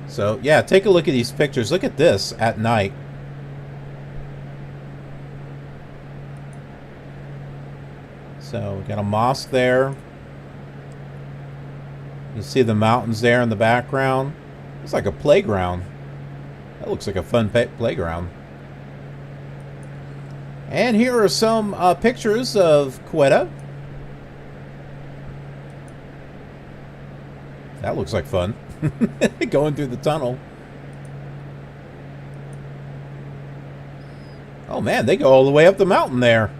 So, yeah, take a look at these pictures. Look at this at night. So, we got a mosque there. You see the mountains there in the background. It's like a playground. That looks like a fun playground. And here are some pictures of Quetta. That looks like fun. Going through the tunnel. Oh man, they go all the way up the mountain there.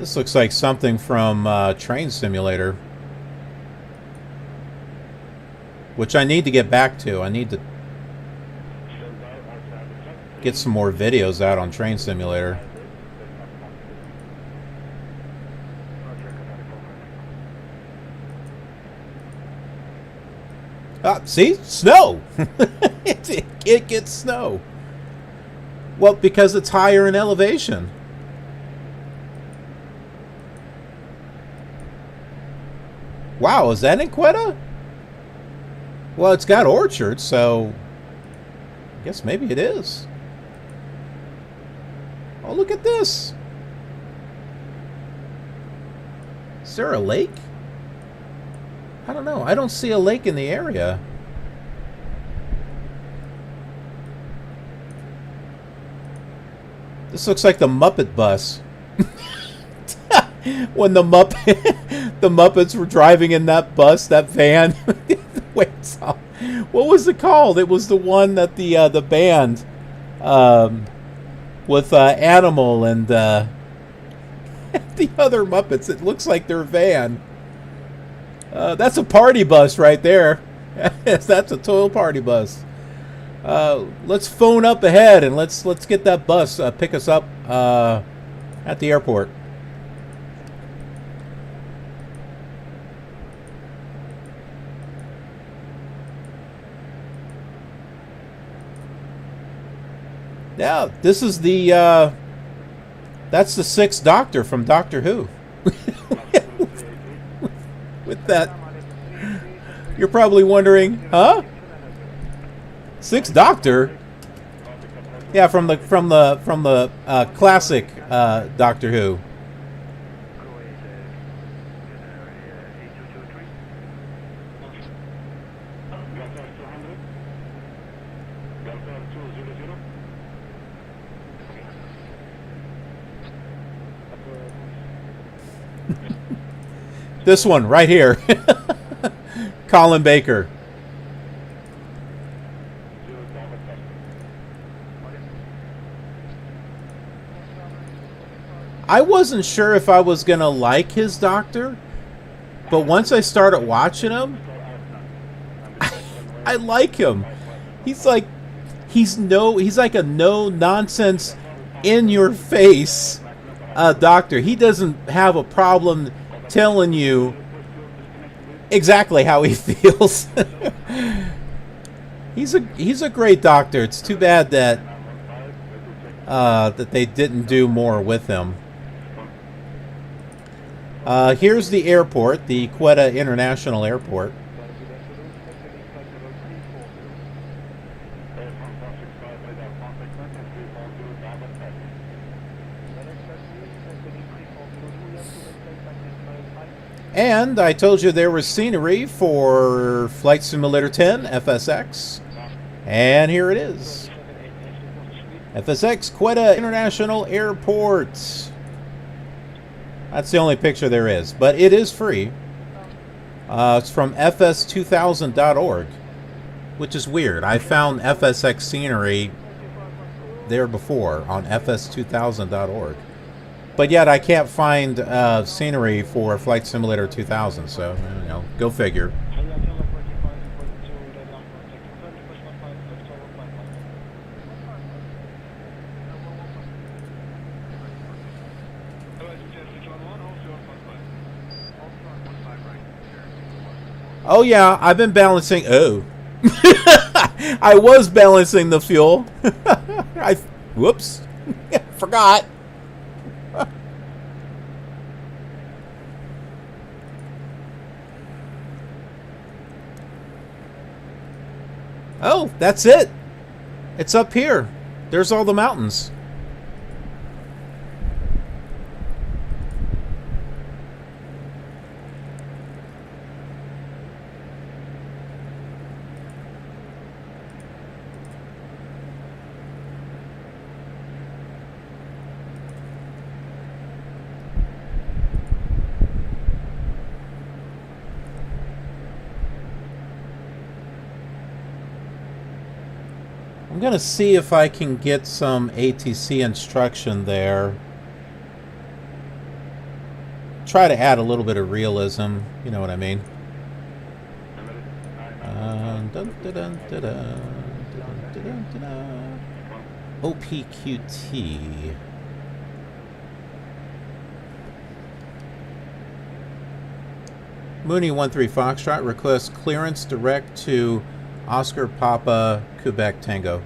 This looks like something from Train Simulator, which I need to get back to. I need to get some more videos out on Train Simulator. See? Snow! it gets snow. Well, because it's higher in elevation. Wow, is that in Quetta? Well, it's got orchards, so I guess maybe it is. Oh, look at this. Is there a lake? I don't know. I don't see a lake in the area. This looks like the Muppet bus. When the Muppets were driving in that bus, that van. Wait, what was it called? It was the one that the band with Animal and the other Muppets. It looks like their van. That's a party bus right there. That's a total party bus. Let's phone up ahead and let's get that bus pick us up at the airport. Yeah, this is the that's the 6th Doctor from Doctor Who. With that, you're probably wondering, huh? 6th Doctor? Yeah, from the classic Doctor Who. This one right here. Colin Baker. I wasn't sure if I was gonna like his Doctor, but once I started watching him, I like him. He's like a no nonsense, in your face Doctor. He doesn't have a problem telling you exactly how he feels. He's a great Doctor. It's too bad that that they didn't do more with him. Here's the airport, the Quetta International Airport. And I told you there was scenery for Flight Simulator 10 FSX. And here it is. FSX Quetta International Airport. That's the only picture there is, but it is free. It's from FS2000.org, which is weird. I found FSX scenery there before on FS2000.org. But yet I can't find scenery for Flight Simulator 2000, so, you know, go figure. Oh yeah, I've been balancing. Oh, I was balancing the fuel. Whoops, forgot. Oh, that's it. It's up here. There's all the mountains. I'm going to see if I can get some ATC instruction there. try to add a little bit of realism. You know what I mean? OPQT. Mooney 13 Foxtrot requests clearance direct to Oscar Papa Quebec Tango.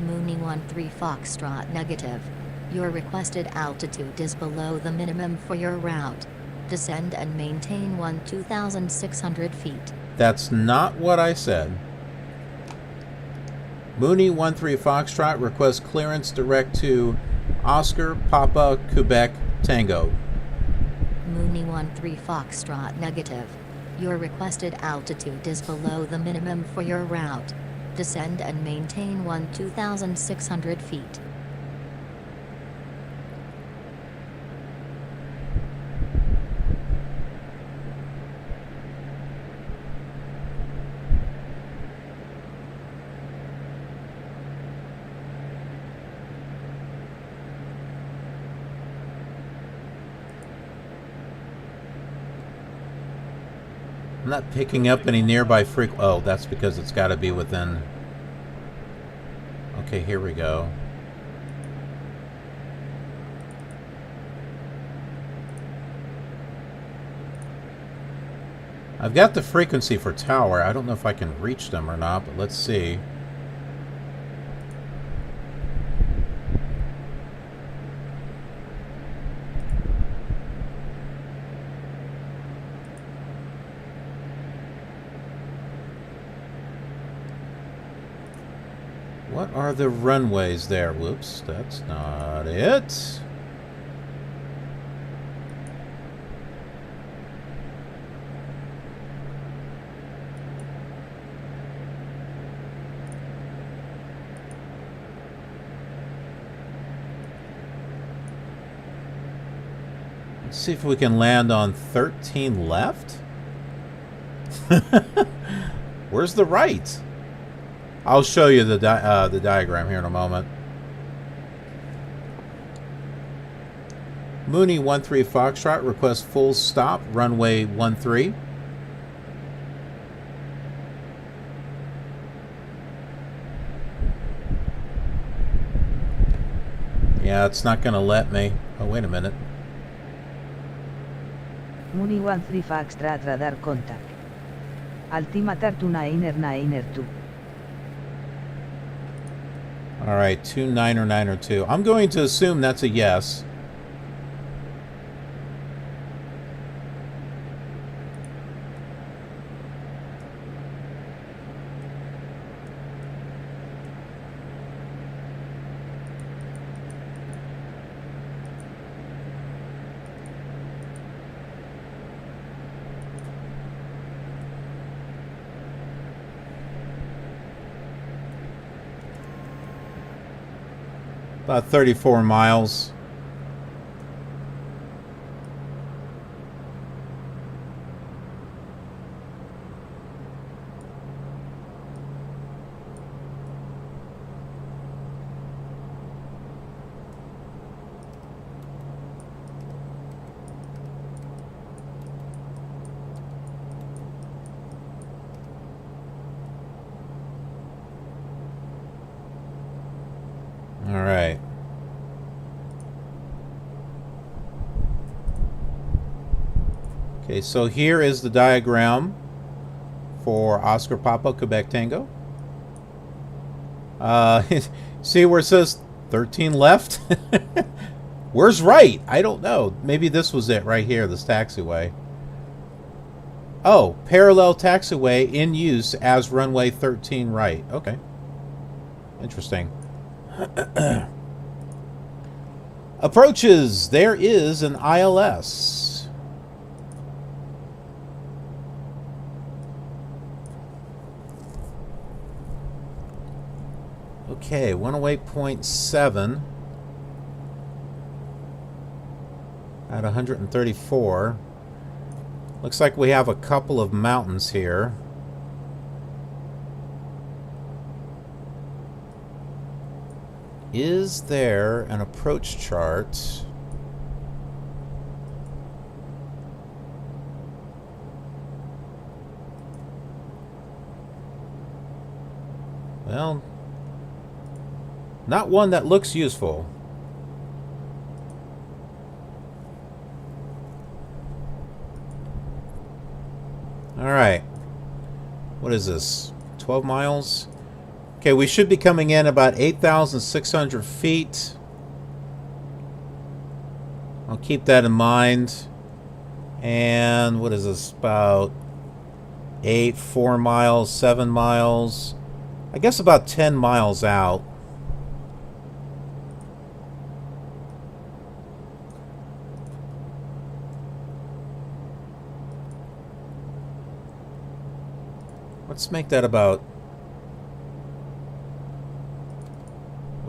Mooney 13 Foxtrot negative. Your requested altitude is below the minimum for your route. Descend and maintain 2,600 feet. That's not what I said. Mooney 13 Foxtrot requests clearance direct to Oscar Papa Quebec Tango. Mooney 13 Foxtrot negative. Your requested altitude is below the minimum for your route. Descend and maintain 2,600 feet. I'm not picking up any nearby oh, that's because it's got to be within... Okay, here we go. I've got the frequency for tower. I don't know if I can reach them or not, but let's see. What are the runways there? Whoops, that's not it. Let's see if we can land on 13 left. Where's the right? I'll show you the diagram here in a moment. Mooney 13 Foxtrot requests full stop, runway 13. Yeah, it's not going to let me. Oh, wait a minute. Mooney 13 Foxtrot radar contact. Altimeter to 9er 2. All right, 29er 2. I'm going to assume that's a yes. About 34 miles. All right. Okay, so here is the diagram for Oscar Papa Quebec Tango. See where it says 13 left? Where's right? I don't know. Maybe this was it right here, this taxiway. Oh, parallel taxiway in use as runway 13 right. Okay. Interesting. Approaches. There is an ILS. Okay, 108.7 at 134. Looks like we have a couple of mountains here. Is there an approach chart Well, not one that looks useful. Alright. What is this? 12 miles? Okay, we should be coming in about 8,600 feet. I'll keep that in mind. And what is this? About 4 miles, 7 miles. I guess about 10 miles out. Let's make that about...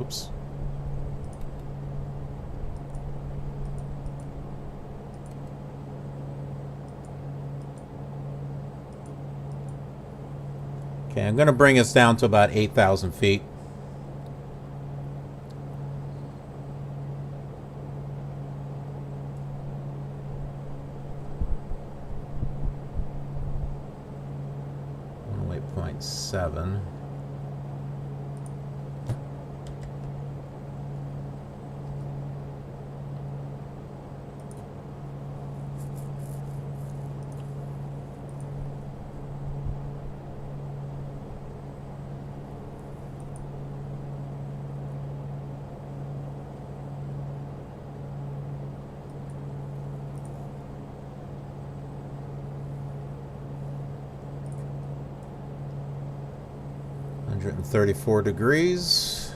Oops. Okay, I'm going to bring us down to about 8,000 feet. .7. And 34 degrees.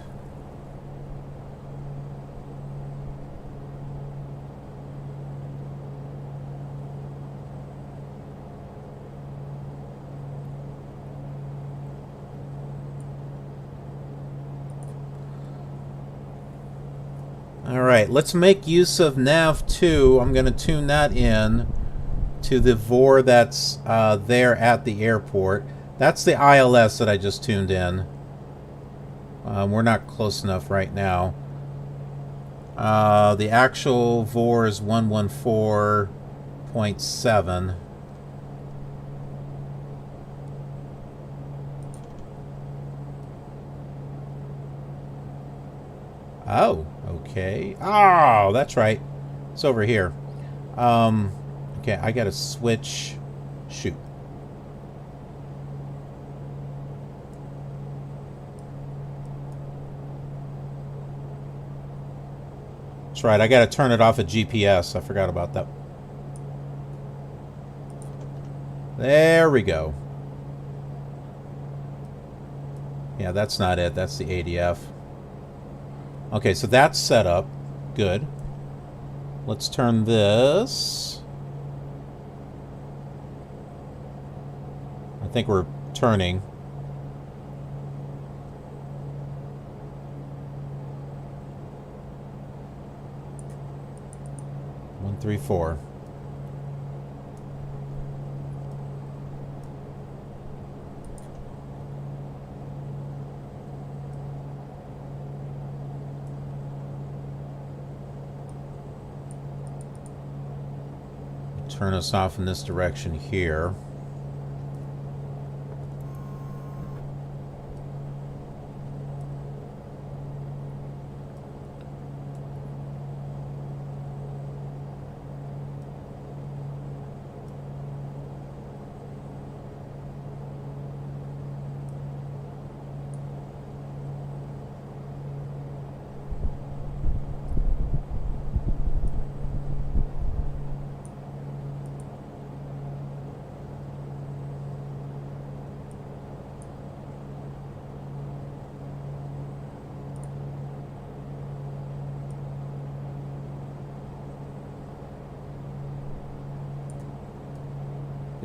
All right, let's make use of nav 2. I'm going to tune that in to the VOR that's there at the airport. That's the ILS that I just tuned in. We're not close enough right now. The actual VOR is 114.7. Oh, okay. Oh, that's right. It's over here. Okay, I gotta switch. Shoot. That's right, I gotta turn it off at GPS. I forgot about that. There we go. Yeah, that's not it. That's the ADF. Okay, so that's set up. Good. Let's turn this. I think we're turning. One, 3, 4. Turn us off in this direction here.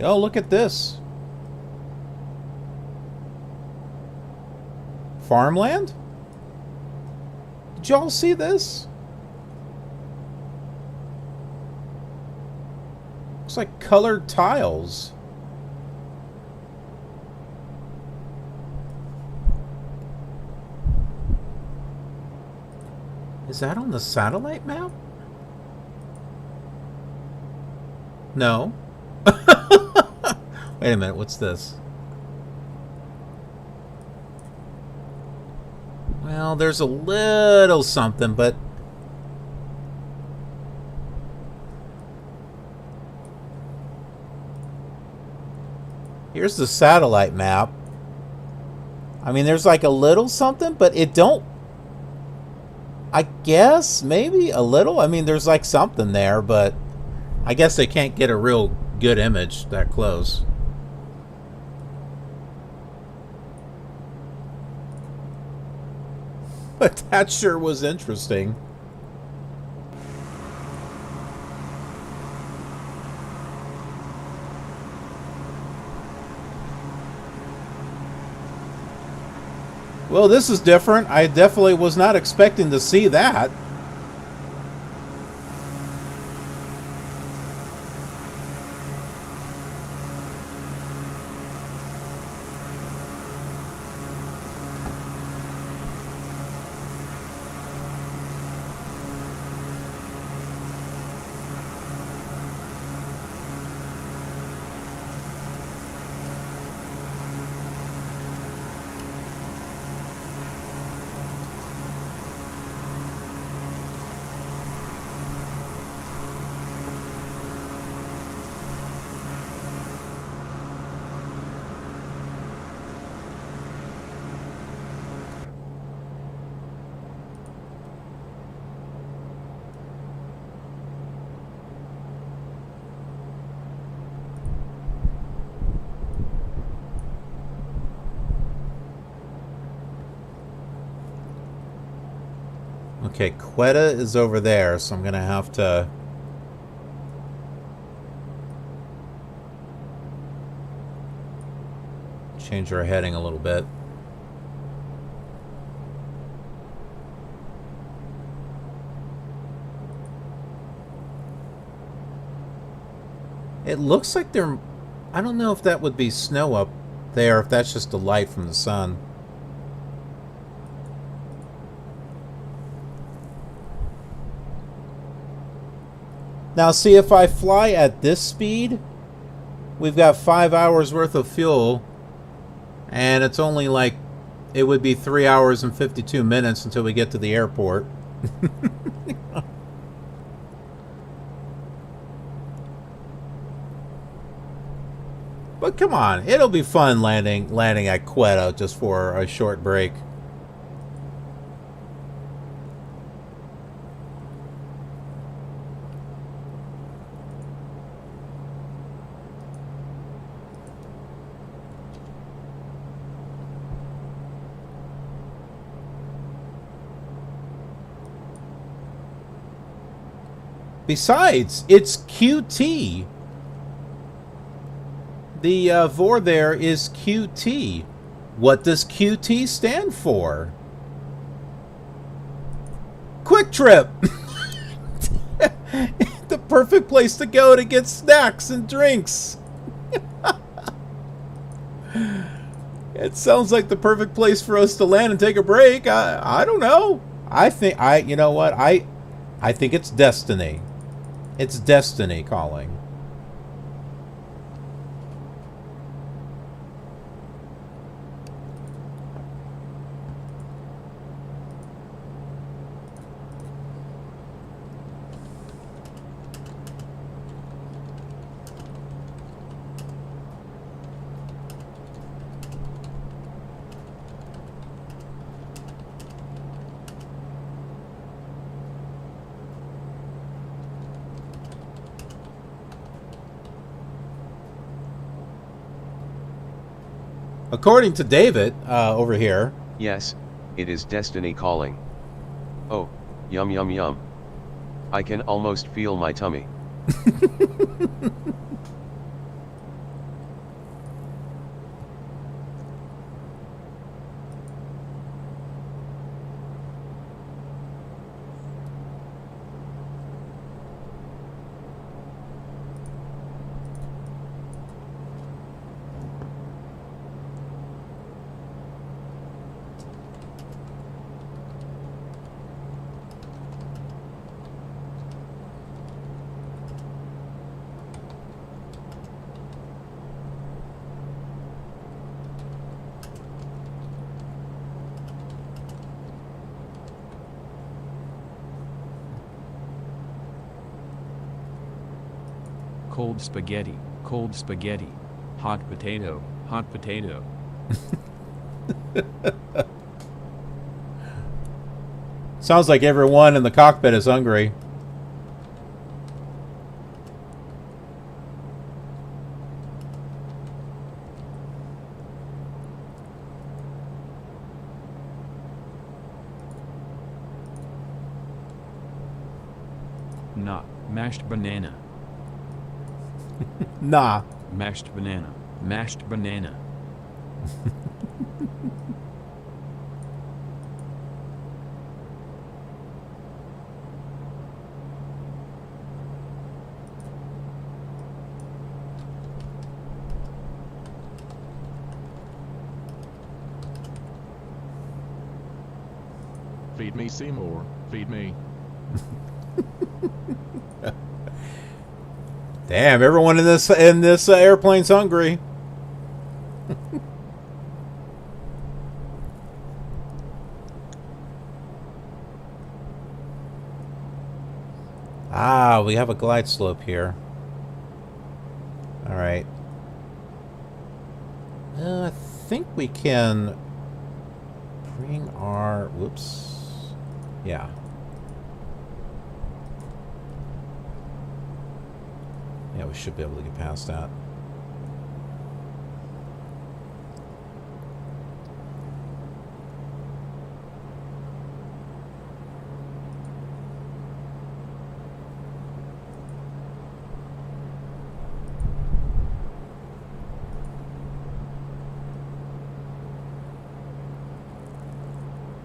Oh, look at this. Farmland? Did y'all see this? Looks like colored tiles. Is that on the satellite map? No. Wait a minute, what's this? Well, there's a little something, but here's the satellite map. I mean, there's like a little something, but it don't... I guess, maybe a little. I mean, there's like something there, but I guess they can't get a real good image that close. But that sure was interesting. Well, this is different. I definitely was not expecting to see that. Okay, Quetta is over there, so I'm going to have to... change our heading a little bit. It looks like there... I don't know if that would be snow up there, if that's just the light from the sun. Now, see, if I fly at this speed, we've got 5 hours worth of fuel, and it's only like, it would be 3 hours and 52 minutes until we get to the airport. But come on, it'll be fun landing at Quetta just for a short break. Besides, it's QT. The VOR there is QT. What does QT stand for? Quick Trip! The perfect place to go to get snacks and drinks. It sounds like the perfect place for us to land and take a break. I don't know. You know what? I think it's destiny. It's destiny calling. According to David, over here. Yes, it is destiny calling. Oh, yum yum yum. I can almost feel my tummy. cold spaghetti, hot potato, hot potato. Sounds like everyone in the cockpit is hungry. Nah, mashed banana. Nah. Mashed banana. Mashed banana. Feed me, Seymour. Feed me. Damn, everyone in this airplane's hungry. Ah, we have a glide slope here. All right. I think we can bring our... Whoops. Yeah. Yeah, we should be able to get past that.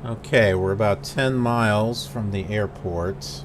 Okay, we're about 10 miles from the airport.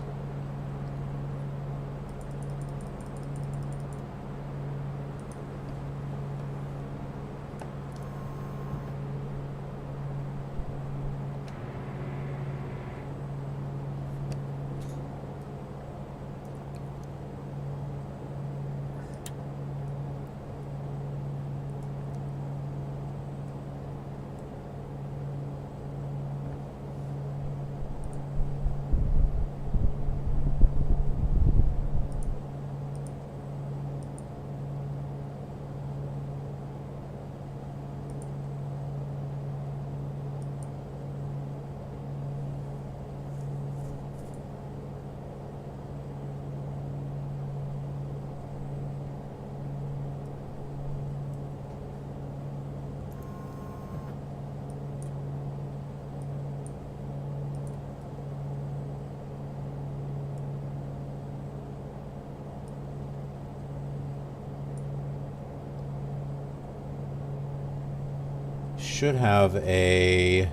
Should have a...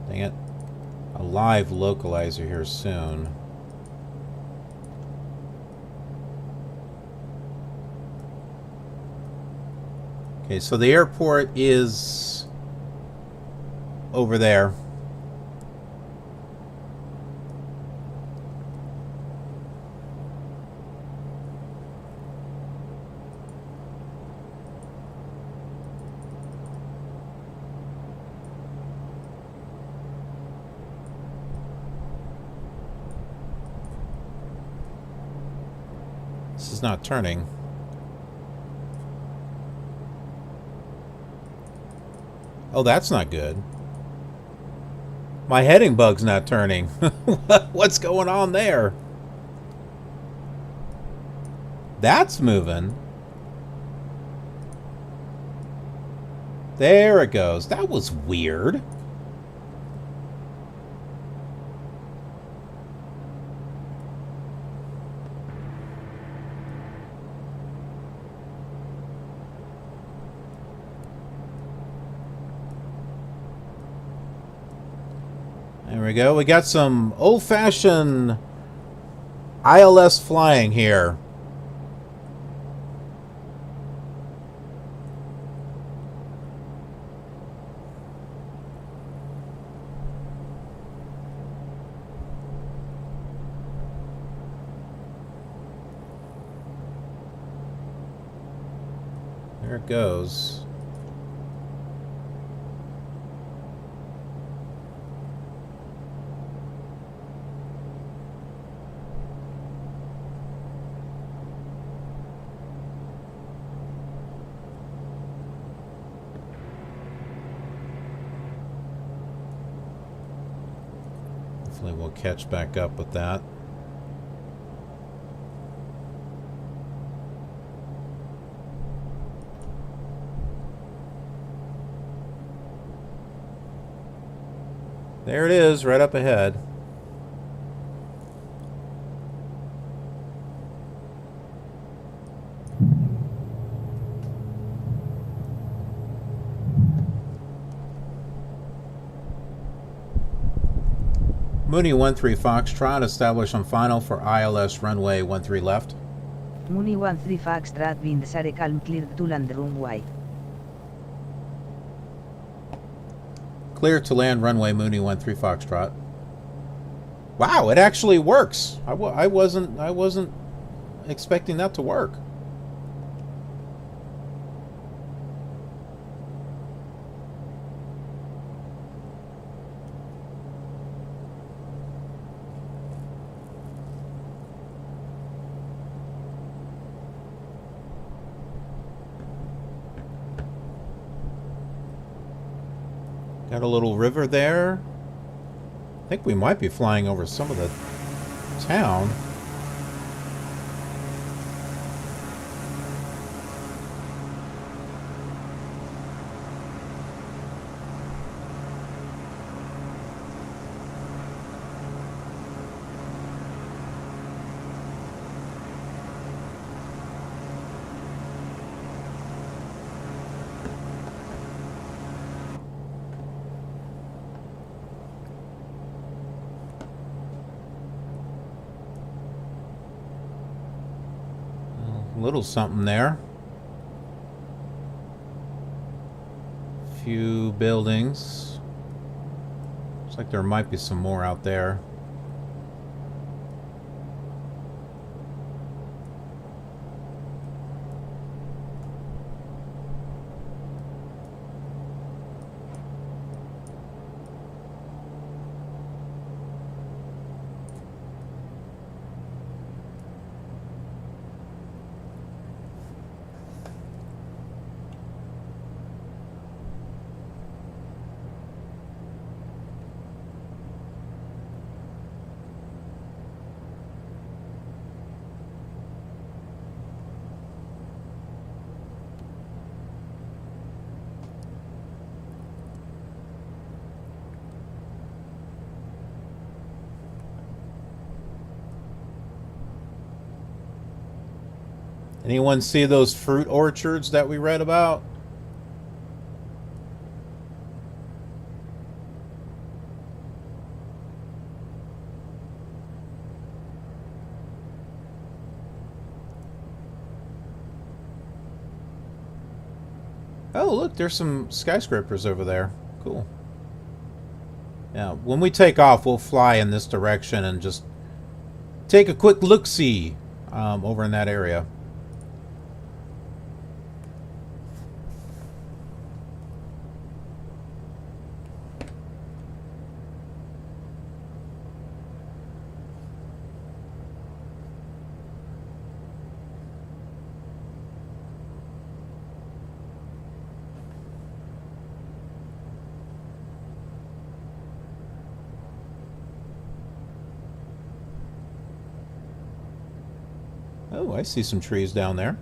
Dang it. A live localizer here soon. Okay, so the airport is over there. This is not turning. Oh, that's not good. My heading bug's not turning. What's going on there? That's moving. There it goes. That was weird. There we go. We got some old-fashioned ILS flying here. There it goes. Hopefully we'll catch back up with that. There it is, right up ahead. Mooney 13 Foxtrot, establish on final for ILS runway 13 left. Mooney 13 Foxtrot, wind sare calm cleared to land runway. Clear to land runway Mooney 13 Foxtrot. Wow, it actually works. I wasn't expecting that to work. Got a little river there. I think we might be flying over some of the town. Little something there. Few buildings. Looks like there might be some more out there. Anyone see those fruit orchards that we read about? Oh, look, there's some skyscrapers over there. Cool. Now, when we take off, we'll fly in this direction and just take a quick look-see over in that area. Oh, I see some trees down there.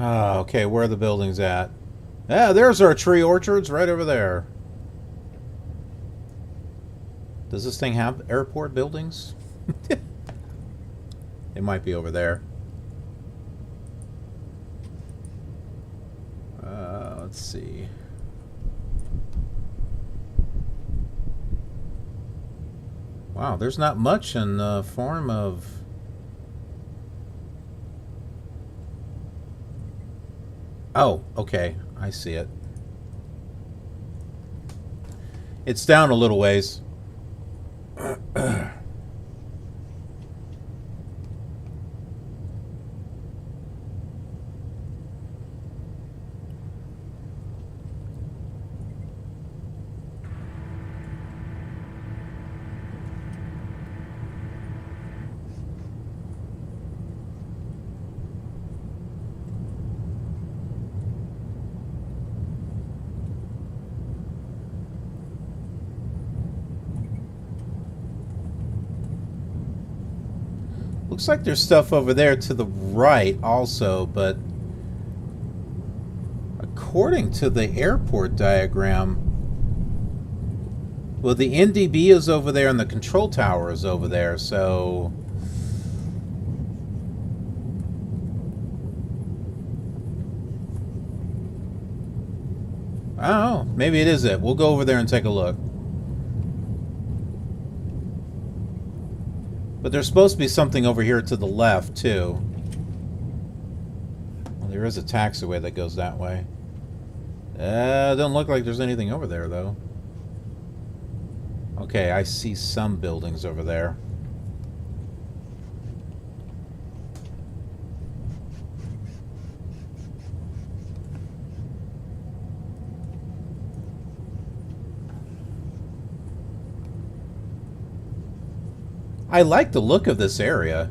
Ah, okay, where are the buildings at? Ah, there's our tree orchards right over there. Does this thing have airport buildings? It might be over there. Let's see. Wow, there's not much in the form of... Oh, okay. I see it. It's down a little ways. Looks like there's stuff over there to the right also, but according to the airport diagram, well, the NDB is over there and the control tower is over there, so... I don't know. Maybe it is it. We'll go over there and take a look. But there's supposed to be something over here to the left, too. Well, there is a taxiway that goes that way. Doesn't look like there's anything over there, though. Okay, I see some buildings over there. I like the look of this area.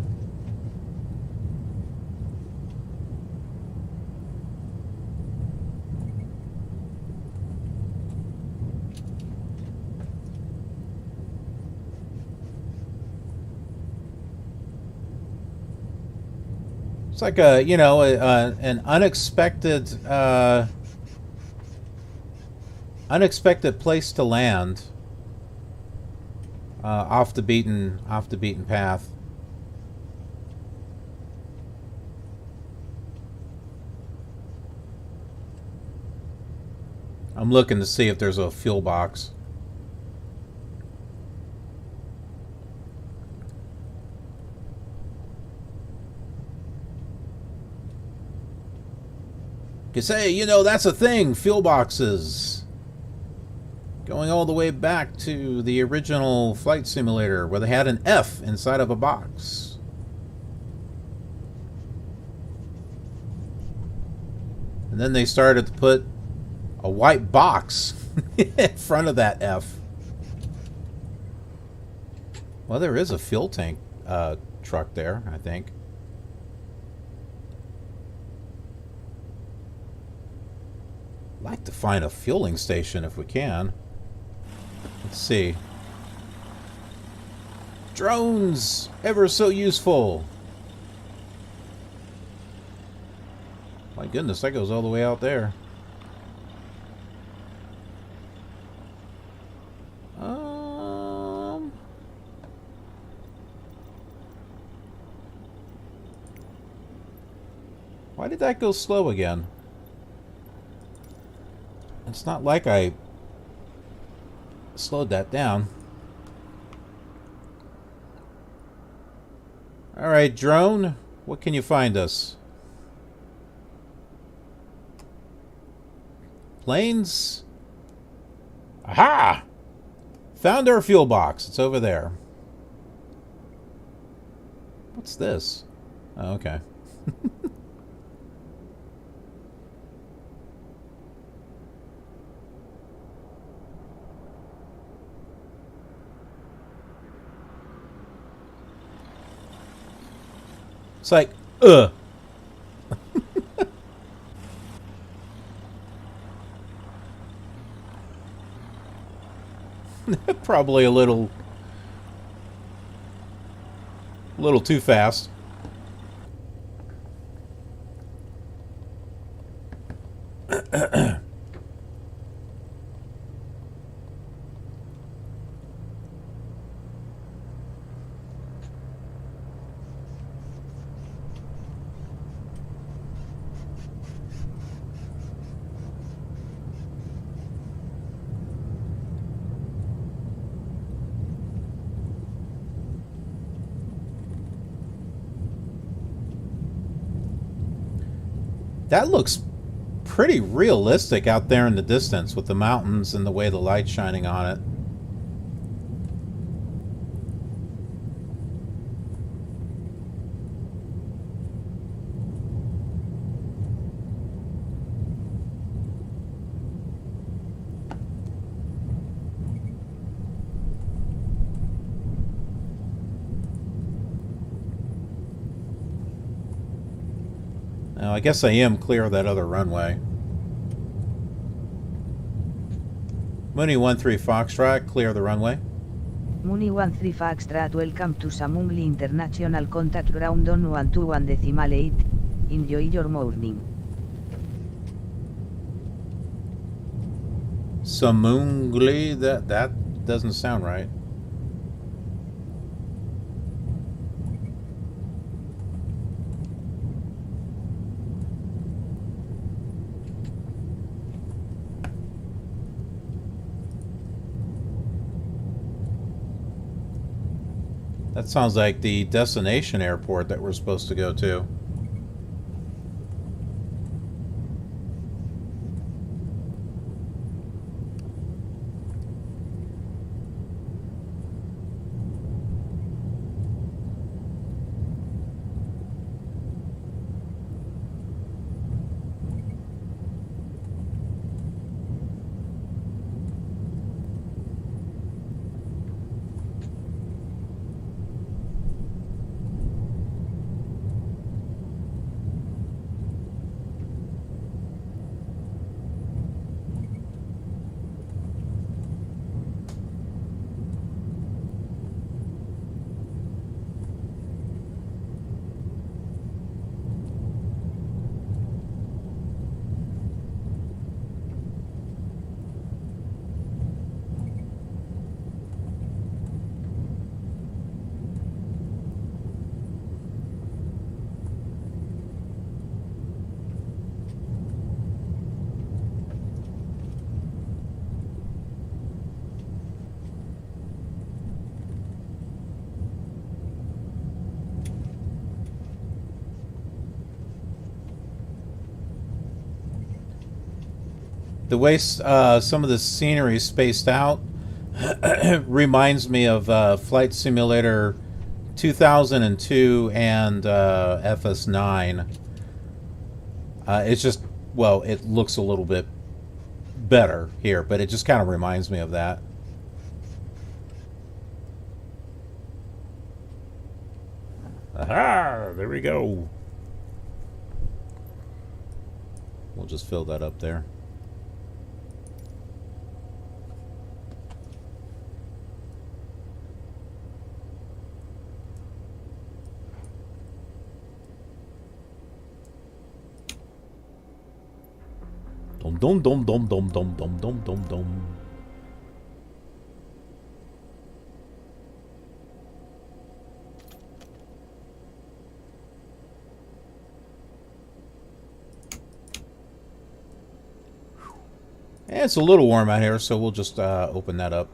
It's like a, you know, an unexpected, unexpected place to land. Off the beaten path. I'm looking to see if there's a fuel box. Cause hey, you know, that's a thing, fuel boxes. Going all the way back to the original flight simulator where they had an F inside of a box. And then they started to put a white box in front of that F. Well, there is a fuel tank truck there, I think. I'd like to find a fueling station if we can. Let's see. Drones! Ever so useful! My goodness, that goes all the way out there. Why did that go slow again? It's not like I slowed that down. Alright, drone, what can you find us? Planes? Aha! Found our fuel box. It's over there. What's this? Oh, okay. It's like, probably a little too fast. That looks pretty realistic out there in the distance with the mountains and the way the light's shining on it. Now, I guess I am clear of that other runway. Mooney 13 Foxtrot, clear the runway. Mooney 13 Foxtrot, welcome to Samungli International, contact ground on 121.8. Enjoy your morning. Samungli, that doesn't sound right. That sounds like the destination airport that we're supposed to go to. The way some of the scenery is spaced out reminds me of Flight Simulator 2002 and FS9. It's just, well, it looks a little bit better here, but it just kind of reminds me of that. Aha! There we go. We'll just fill that up there. Dum dum dum dum dum dum dum dum dum. It's a little warm out here, so we'll just open that up.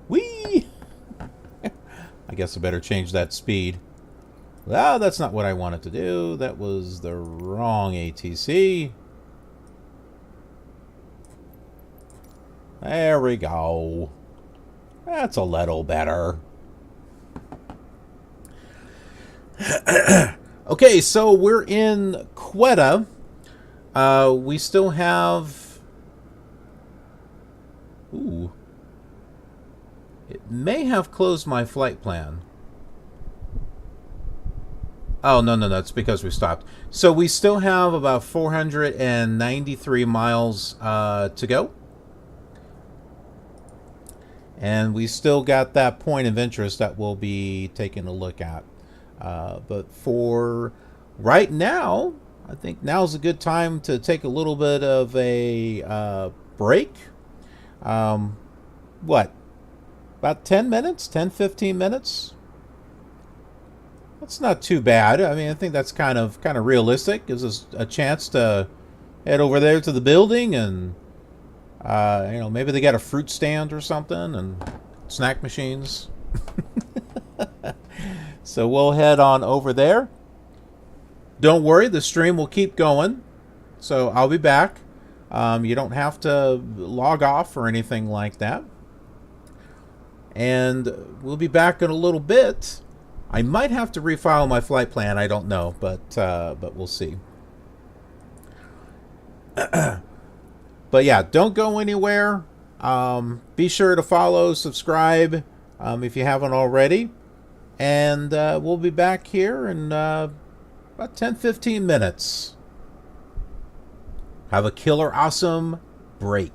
Whee! I guess I better change that speed. Ah, that's not what I wanted to do. That was the wrong ATC. There we go. That's a little better. Okay, so we're in Quetta. We still have... Ooh. It may have closed my flight plan. Oh, no, it's because we stopped. So we still have about 493 miles to go. And we still got that point of interest that we'll be taking a look at. But for right now, I think now's a good time to take a little bit of a break. What? About 10 minutes? 10, 15 minutes? That's not too bad. I mean, I think that's kind of realistic. Gives us a chance to head over there to the building and, you know, maybe they got a fruit stand or something and snack machines. So we'll head on over there. Don't worry, the stream will keep going. So I'll be back. You don't have to log off or anything like that. And we'll be back in a little bit. I might have to refile my flight plan. I don't know, but we'll see. But yeah, don't go anywhere. Be sure to follow, subscribe if you haven't already. And we'll be back here in about 10-15 minutes. Have a killer awesome break.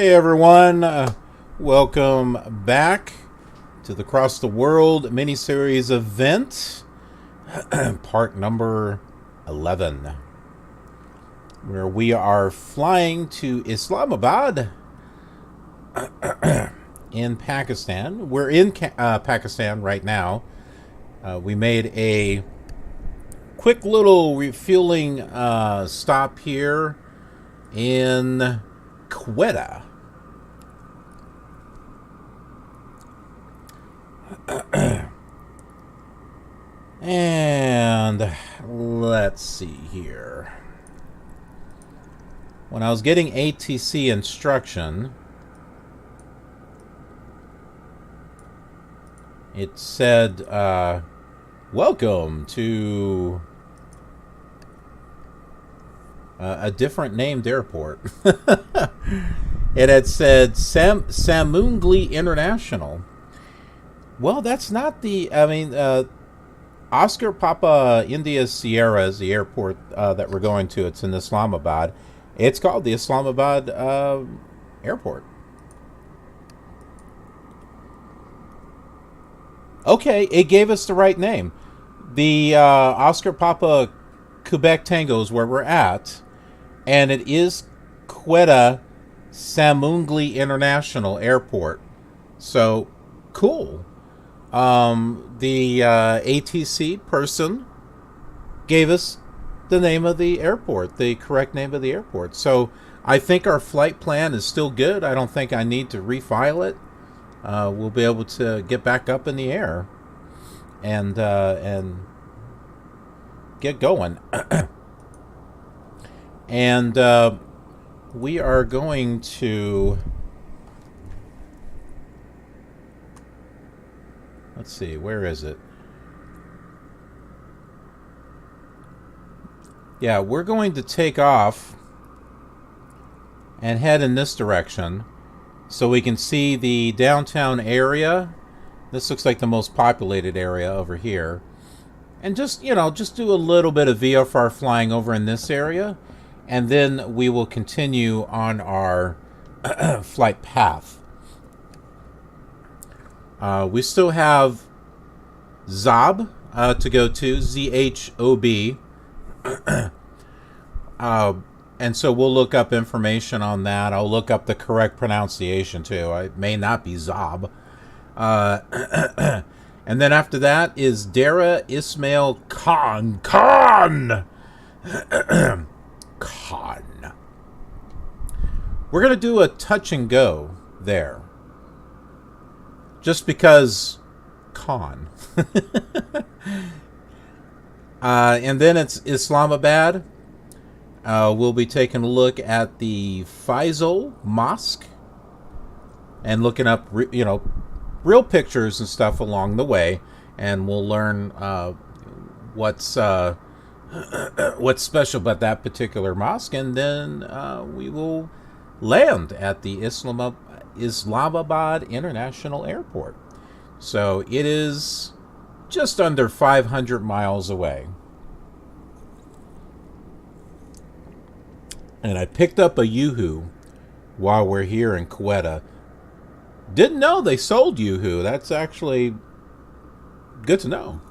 Hey everyone, welcome back to the Cross the World Miniseries event, part number 11, where we are flying to Islamabad in Pakistan. We're in Pakistan right now. We made a quick little refueling stop here in Quetta. And let's see here. When I was getting ATC instruction, it said, welcome to a different named airport. It had said Samungli International. Well, that's not the, Oscar Papa India Sierra is the airport that we're going to. It's in Islamabad. It's called the Islamabad airport. Okay, it gave us the right name. The Oscar Papa Quebec Tango is where we're at, and it is Quetta Samungli International Airport. So, cool. The ATC person gave us the name of the airport, the correct name of the airport. So, I think our flight plan is still good. I don't think I need to refile it. We'll be able to get back up in the air and get going. And we are going to, let's see, where is it? Yeah, we're going to take off and head in this direction so we can see the downtown area. This looks like the most populated area over here. And just, just do a little bit of VFR flying over in this area. And then we will continue on our flight path. We still have Zob to go to, Z-H-O-B. And so we'll look up information on that. I'll look up the correct pronunciation too. It may not be Zob. And then after that is Dara Ismail Khan. Khan! Khan. We're going to do a touch and go there. Just because Khan. And then it's Islamabad. We'll be taking a look at the Faisal Mosque and looking up, real pictures and stuff along the way, and we'll learn what's special about that particular mosque, and then we will land at the Islamabad International Airport. So it is just under 500 miles away. And I picked up a Yoo-hoo while we're here in Quetta. Didn't know they sold Yoo-hoo. That's actually good to know.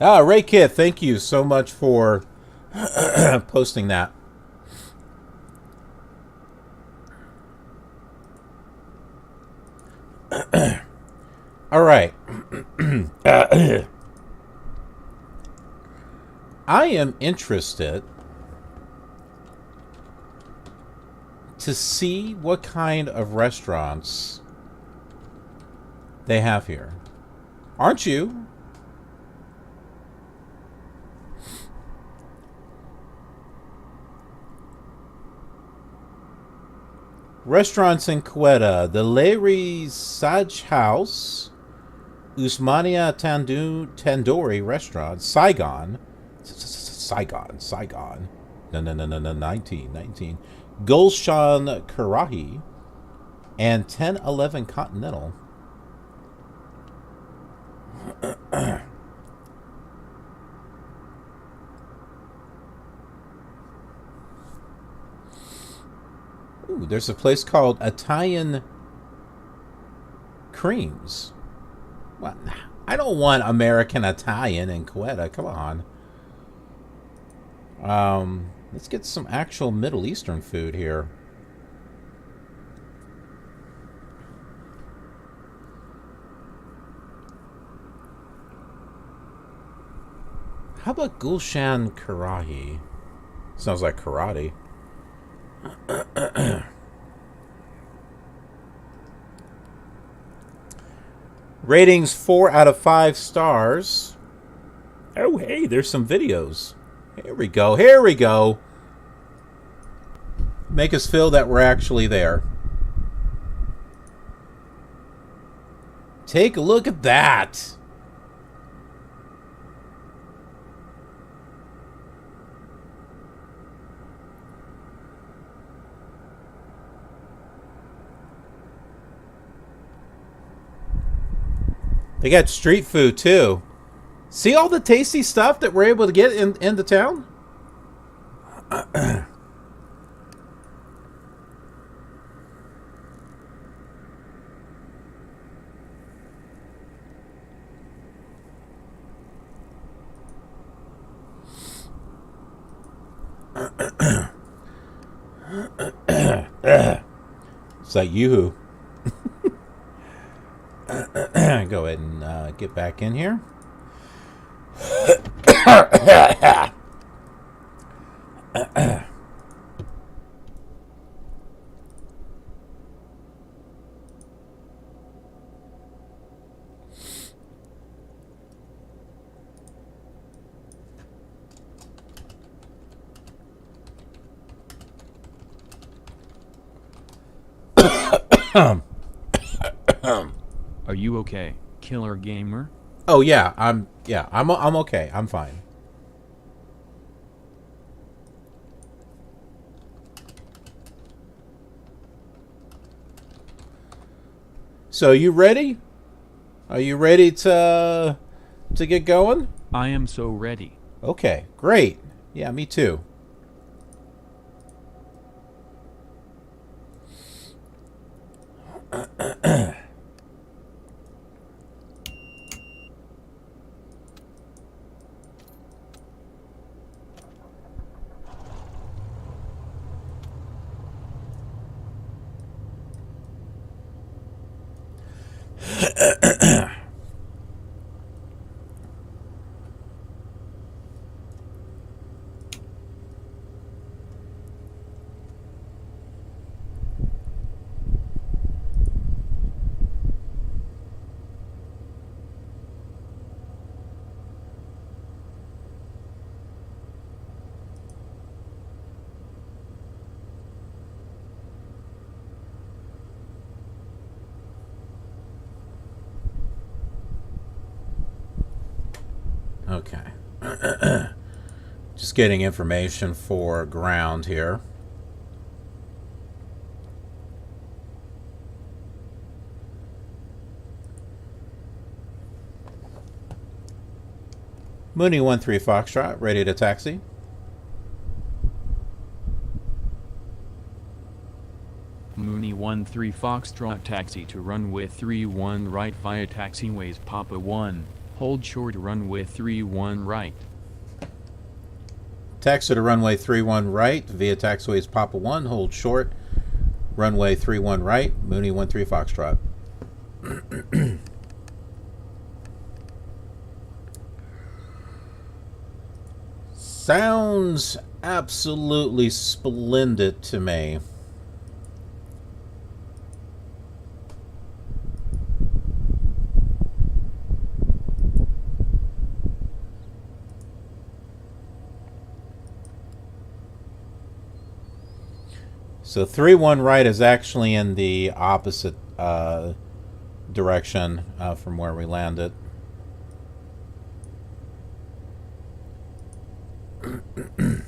Ray Kid, thank you so much for posting that. All right. I am interested to see what kind of restaurants they have here. Aren't you? Restaurants in Quetta. The Lahiri Saj House, Usmania Tandoori Restaurant, Saigon. No, 19. Gulshan Karahi, and 1011 Continental. Ooh, there's a place called Italian Creams. What? I don't want American Italian in Quetta. Come on. Let's get some actual Middle Eastern food here. How about Gulshan Karahi? Sounds like karate. Ratings 4 out of 5 stars. Oh, hey, there's some videos. Here we go. Here we go. Make us feel that we're actually there. Take a look at that. They got street food too. See all the tasty stuff that we're able to get in the town? It's like yoo-hoo. Go ahead and get back in here. Are you okay, Killer Gamer? Oh yeah, I'm okay. I'm fine. So you ready? Are you ready to get going? I am so ready. Okay, great. Yeah, me too. Okay. Just getting information for ground here. Mooney 13 Foxtrot, ready to taxi. Mooney 13 Foxtrot, taxi to runway 31 right via taxiways Papa 1. Hold short runway 31 right. Taxi to runway 31 right via taxiways Papa 1. Hold short runway 31 right. Mooney 13 Foxtrot. Sounds absolutely splendid to me. So 3-1 right is actually in the opposite direction from where we landed. Of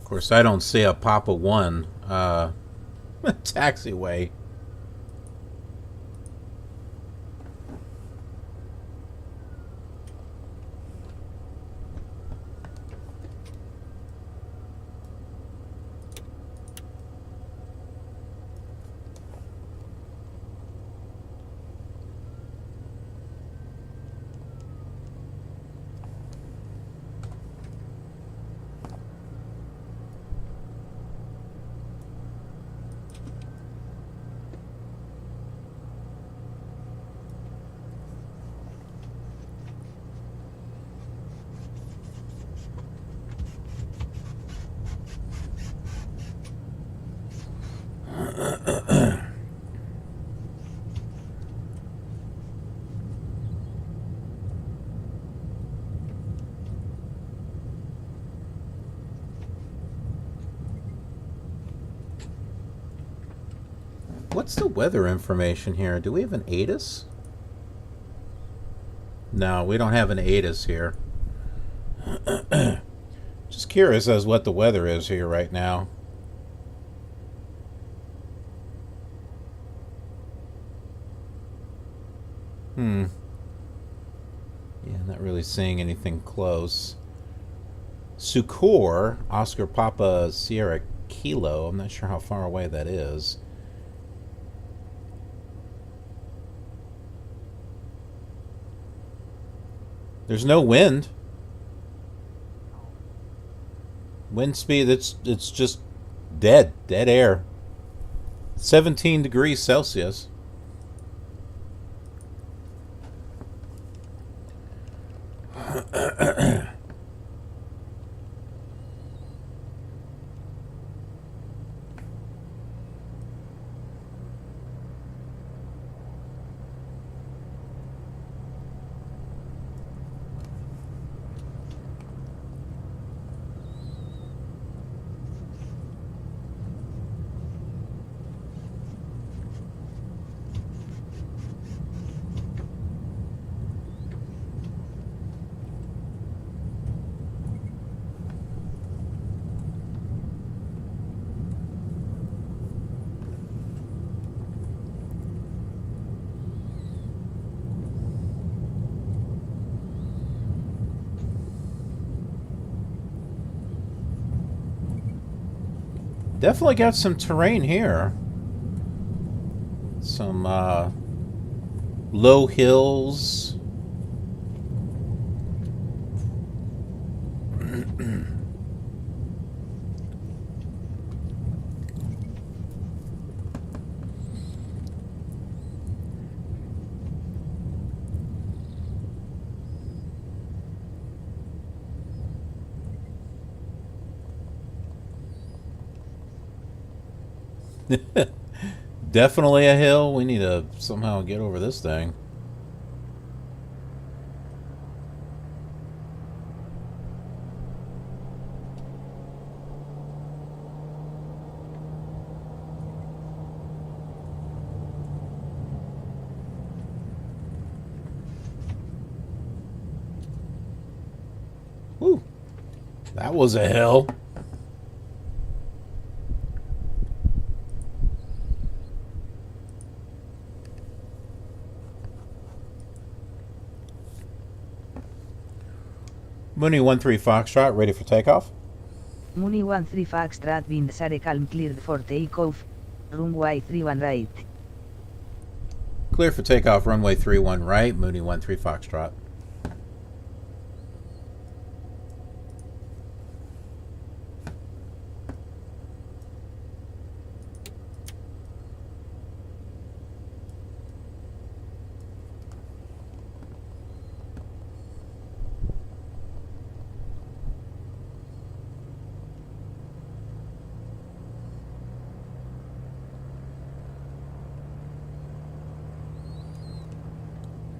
course, I don't see a Papa 1 Taxiway. What's the weather information here? Do we have an ATIS? No, we don't have an ATIS here. Just curious as what the weather is here right now. Yeah, not really seeing anything close. Sucor, Oscar Papa Sierra Kilo. I'm not sure how far away that is. There's no wind. Wind speed, it's just dead air. 17 degrees Celsius. Definitely got some terrain here. Some low hills. Definitely a hill. We need to somehow get over this thing. Whew. That was a hill. Mooney 13 Foxtrot, ready for takeoff. Mooney 13 Foxtrot, winds are calm, cleared for takeoff. Runway 31 right. Clear for takeoff, runway 31 right, Mooney 13 Foxtrot.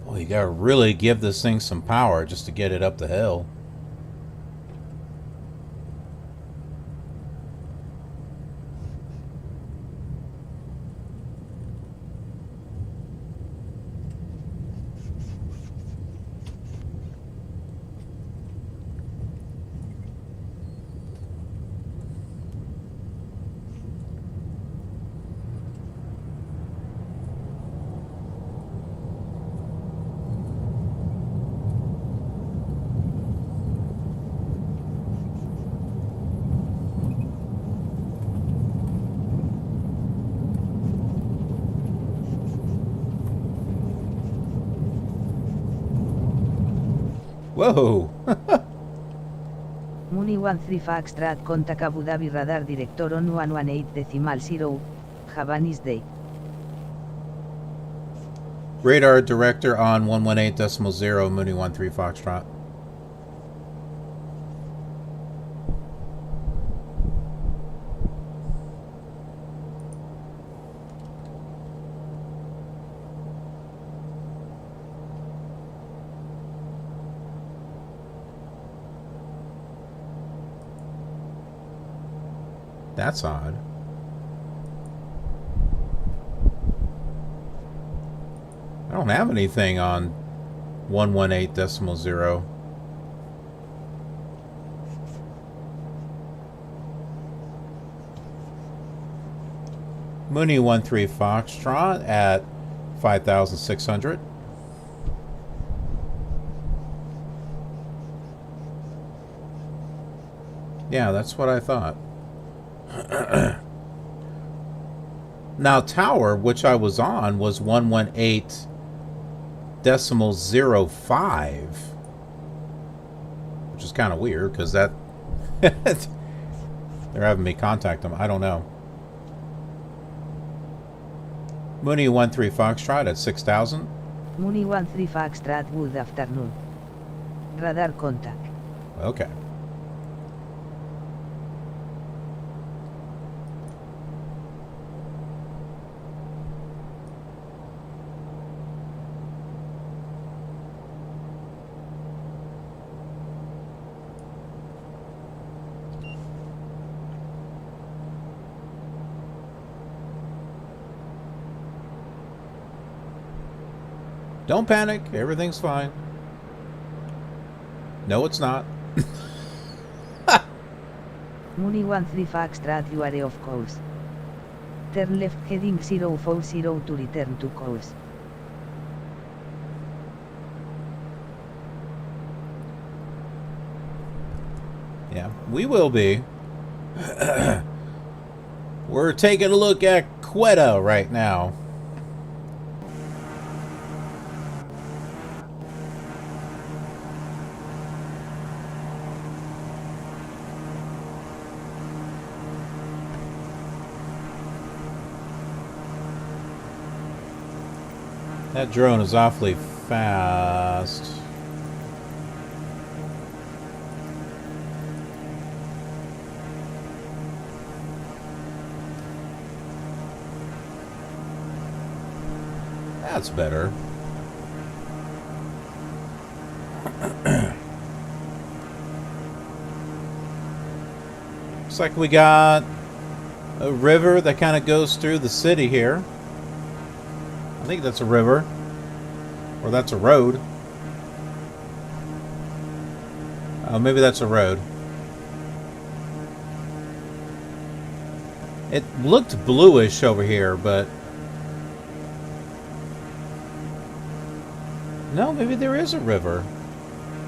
Well, you gotta really give this thing some power just to get it up the hill. Whoa. Muni 13 Foxtrot contact Abu Dhabi radar director on 118.0. Have a nice day. Radar director on 118.0, Mooney 13 Foxtrot. That's odd. I don't have anything on 118.0. Mooney 13 Foxtrot at 5,600. Yeah, that's what I thought. Now, tower, which I was on, was 118.05, which is kind of weird because that they're having me contact them. I don't know. Mooney 13 Foxtrot at 6,000. Mooney 13 Foxtrot, good afternoon. Radar contact. Okay. Don't panic. Everything's fine. No, it's not. Mooney 13 Foxtrot, you are off course. Turn left heading 040 to return to course. Yeah, we will be. We're taking a look at Quetta right now. That drone is awfully fast. That's better. Looks like we got a river that kind of goes through the city here. I think that's a river, or that's a road. Maybe that's a road. It looked bluish over here, but no, maybe there is a river.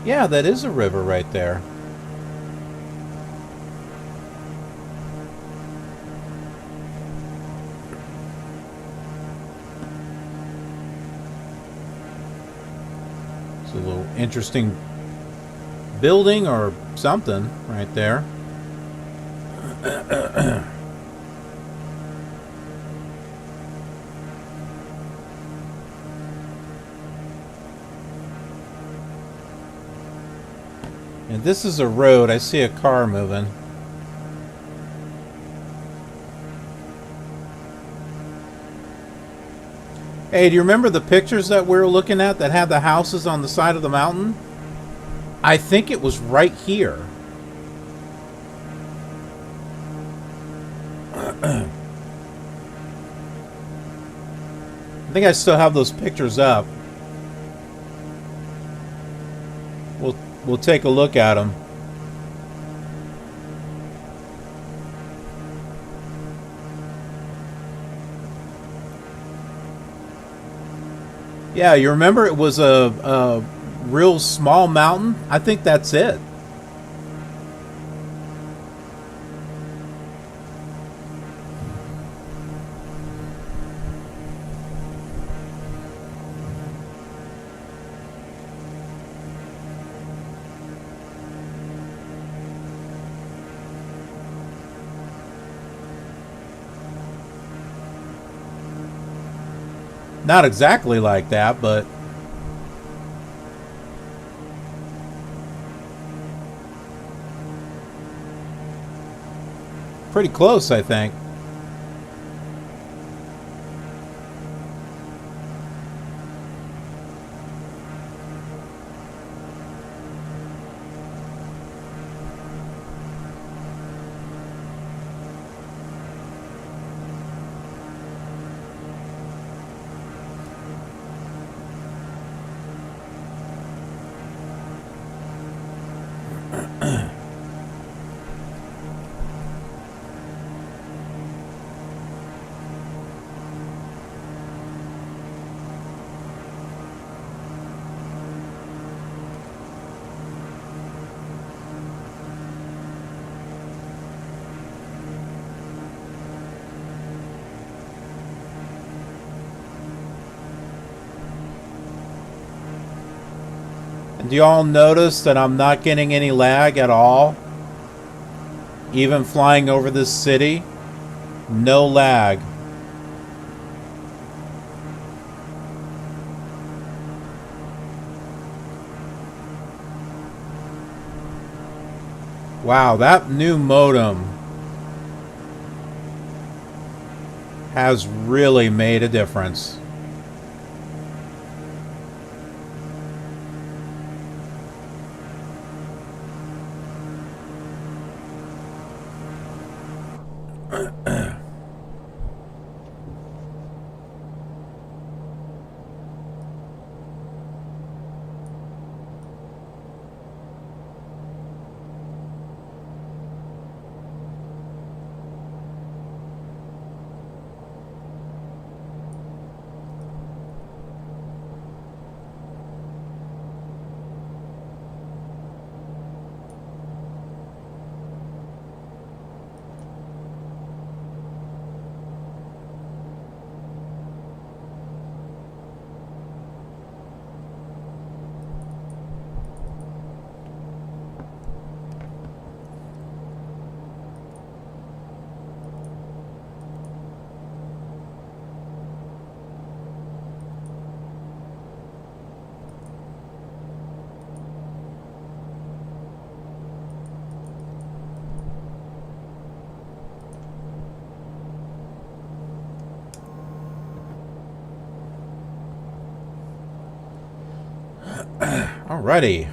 Yeah, that is a river right there. A little interesting building or something right there. And this is a road. I see a car moving. Hey, do you remember the pictures that we were looking at that had the houses on the side of the mountain? I think it was right here. I think I still have those pictures up. We'll take a look at them. Yeah, you remember it was a real small mountain? I think that's it. Not exactly like that, but pretty close, I think. Do you all notice that I'm not getting any lag at all? Even flying over this city, no lag. Wow, that new modem has really made a difference. Alrighty,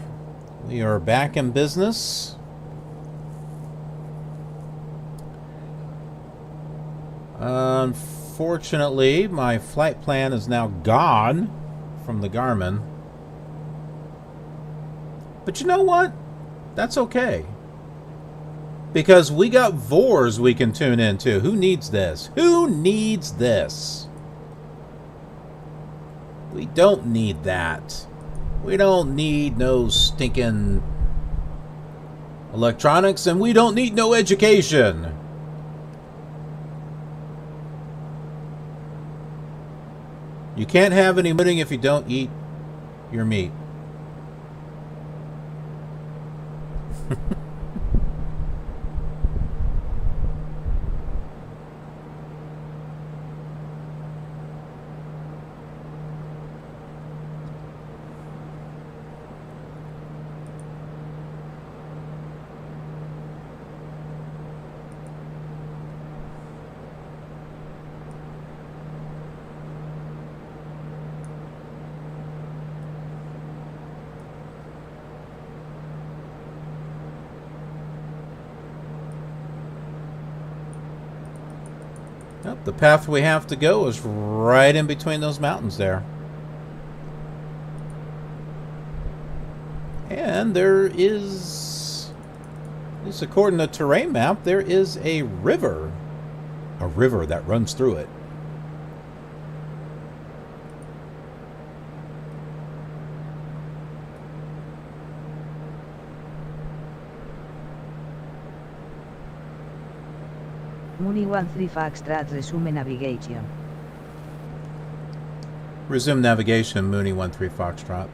we are back in business. Unfortunately, my flight plan is now gone from the Garmin. But you know what? That's okay. Because we got VORs we can tune into. Who needs this? Who needs this? We don't need that. We don't need no stinking electronics, and we don't need no education. You can't have any pudding if you don't eat your meat. Yep, the path we have to go is right in between those mountains there. And there is, at least according to the terrain map, there is a river that runs through it. Muni 13 Foxtrot resume navigation. Resume navigation, Mooney 13 Foxtrot.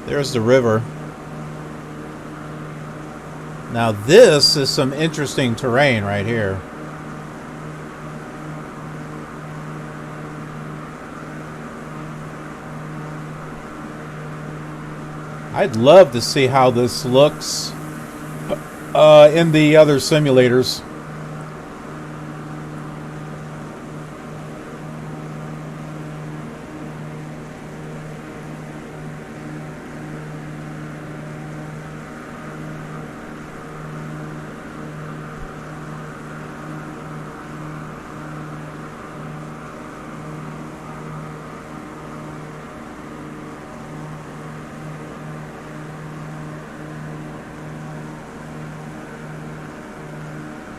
There's the river. Now this is some interesting terrain right here. I'd love to see how this looks in the other simulators.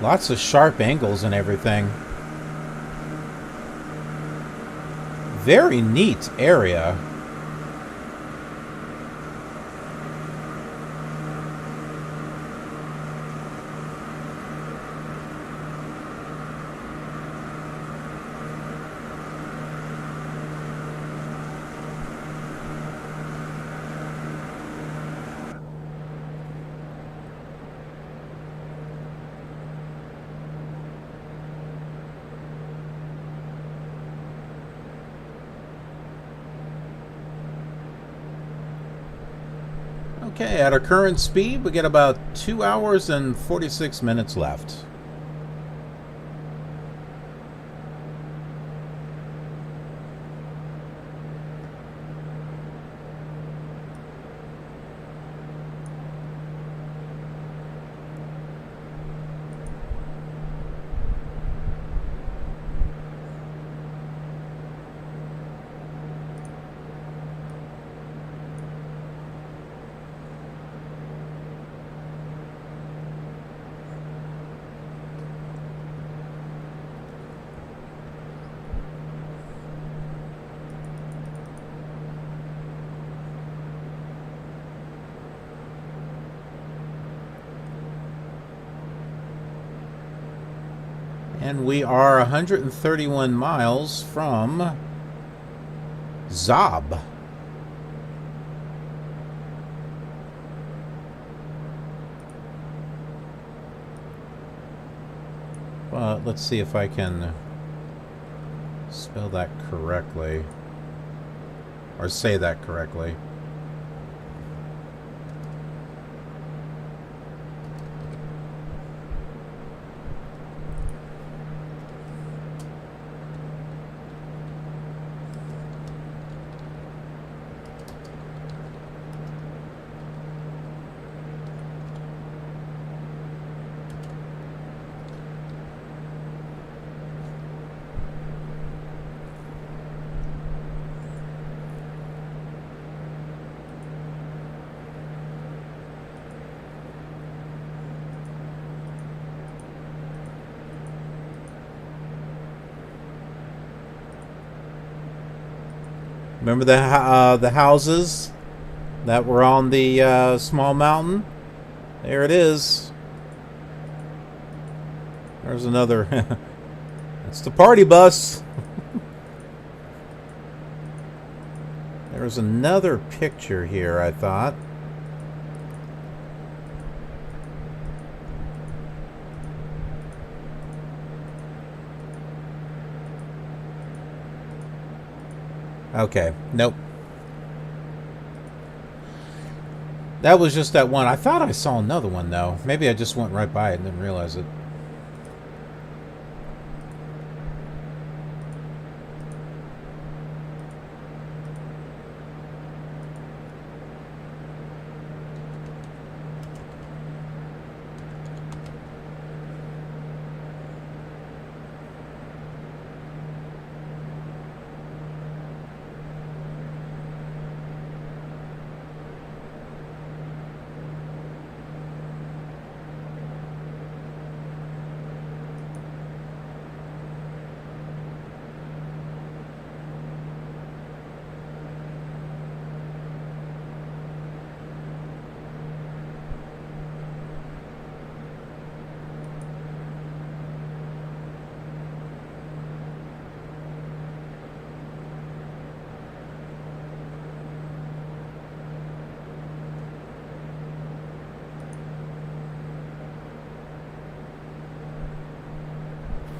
Lots of sharp angles and everything. Very neat area. Okay, at our current speed, we get about 2 hours and 46 minutes left. And we are 131 miles from Zob. Let's see if I can spell that correctly. Or say that correctly. Remember the houses that were on the small mountain? There it is. There's another. It's the party bus. There's another picture here, I thought. Okay, nope. That was just that one. I thought I saw another one, though. Maybe I just went right by it and didn't realize it.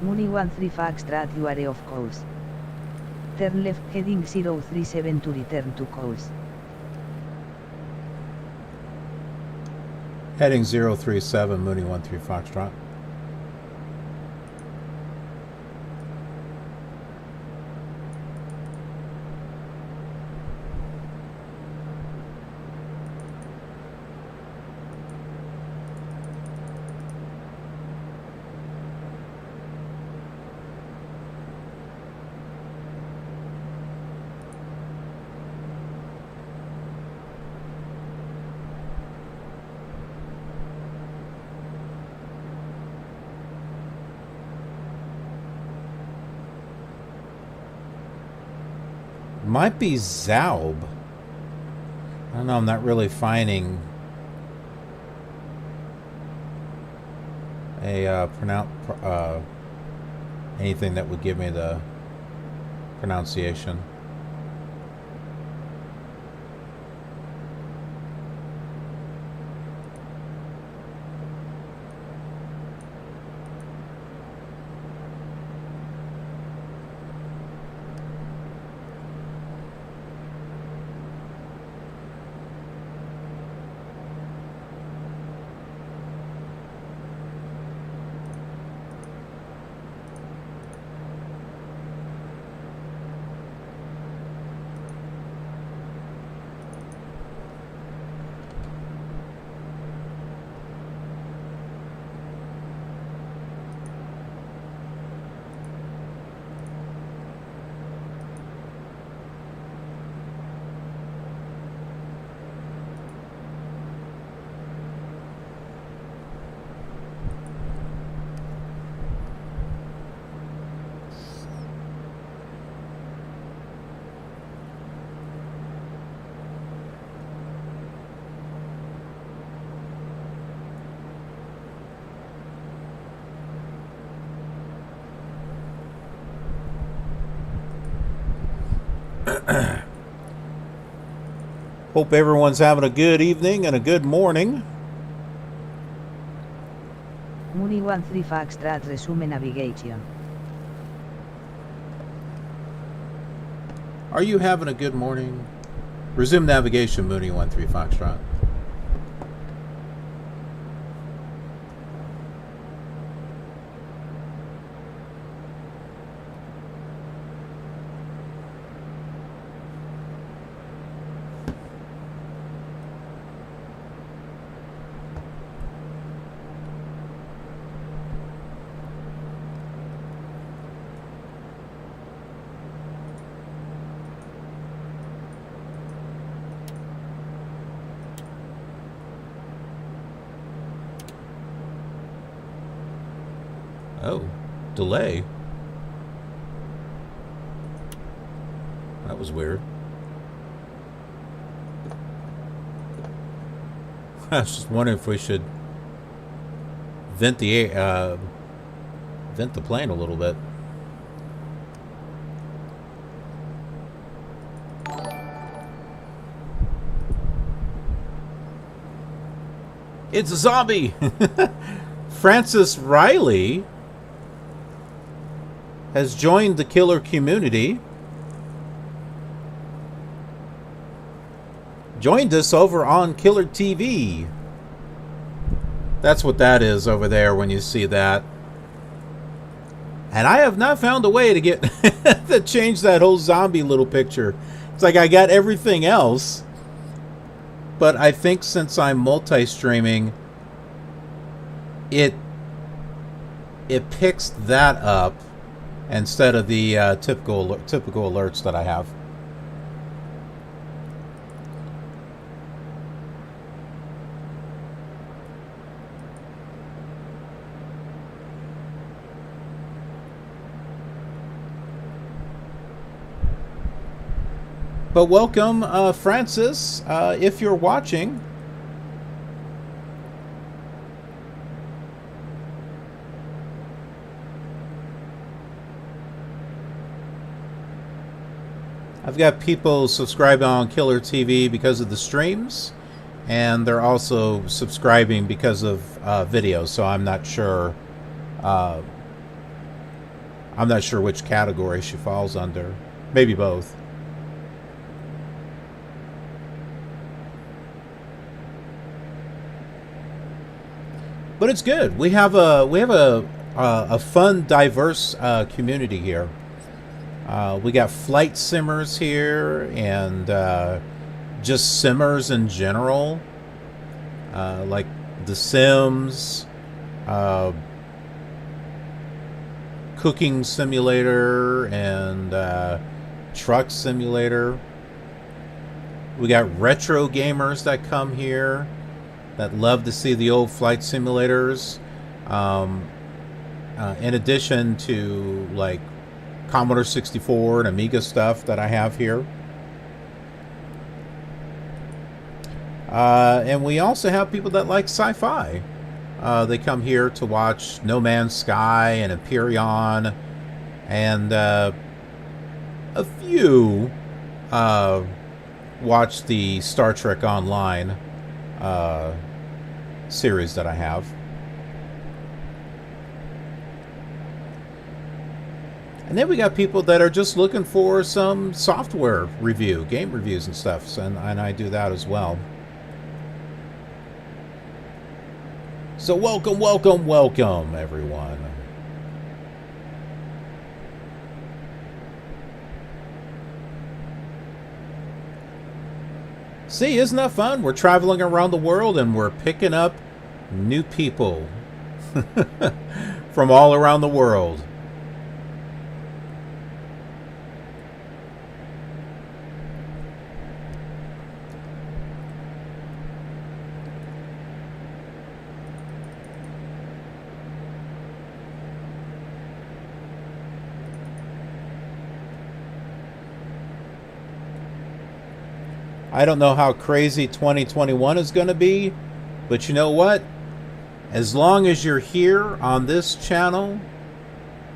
Muni 13 Foxtrot, you are off course. Turn left heading 037 to return to course. Heading 037, Mooney 13 Foxtrot. Might be Zaub. I don't know, I'm not really finding a anything that would give me the pronunciation. Hope everyone's having a good evening and a good morning. Muni 13 Foxtrot, resume navigation. Are you having a good morning? Resume navigation, Mooney 13 Foxtrot. Oh, delay. That was weird. I was just wondering if we should vent the plane a little bit. It's a zombie. Francis Riley has joined the killer community. Joined us over on Killer TV. That's what that is over there when you see that. And I have not found a way to get to change that whole zombie little picture. It's like I got everything else, but I think since I'm multi-streaming, it picks that up instead of the typical alerts that I have. But welcome, Francis, if you're watching. I've got people subscribing on Killer TV because of the streams, and they're also subscribing because of videos, so I'm not sure I'm not sure which category she falls under. Maybe both. But it's good. We have a fun, diverse community here. We got flight simmers here, and just simmers in general, like The Sims, cooking simulator, and truck simulator. We got retro gamers that come here that love to see the old flight simulators, in addition to like Commodore 64 and Amiga stuff that I have here. And we also have people that like sci-fi. They come here to watch No Man's Sky and Empyrean, and a few watch the Star Trek Online series that I have. And then we got people that are just looking for some software review, game reviews and stuff, and I do that as well. So welcome, welcome, welcome, everyone. See, isn't that fun? We're traveling around the world and we're picking up new people from all around the world. I don't know how crazy 2021 is going to be, but you know what? As long as you're here on this channel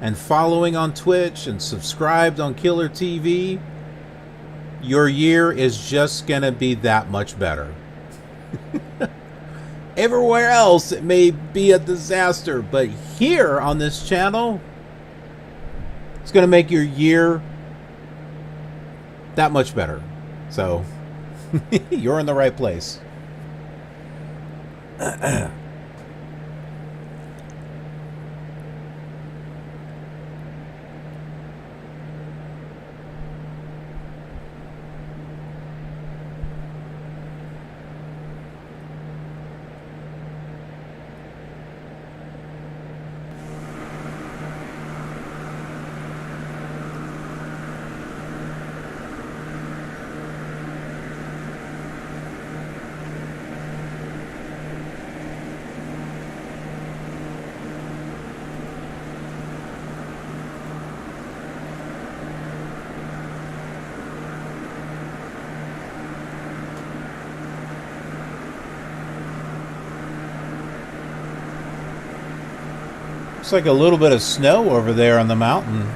and following on Twitch and subscribed on Killer TV, your year is just going to be that much better. Everywhere else, it may be a disaster, but here on this channel, it's going to make your year that much better. So you're in the right place. Looks like a little bit of snow over there on the mountain.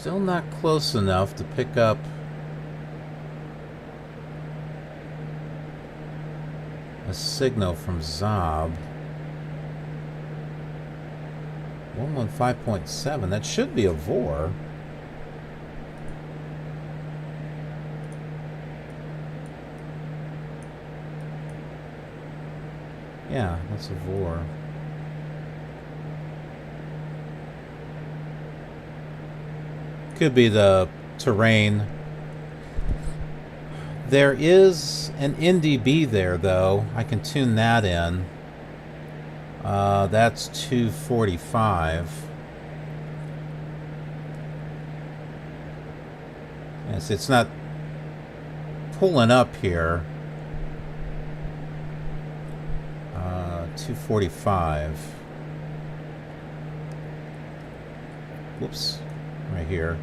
Still not close enough to pick up a signal from Zob. 115.7. That should be a VOR. Yeah, that's a VOR. Could be the terrain. There is an NDB there, though. I can tune that in. That's 245. Yes, it's not pulling up here. 245. Whoops. Right here.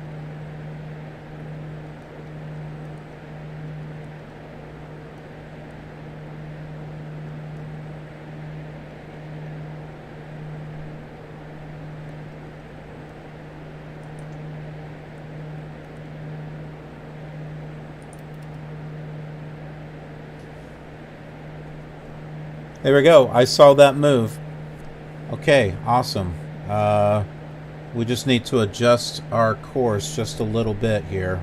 There we go. I saw that move. Okay, awesome. We just need to adjust our course just a little bit here.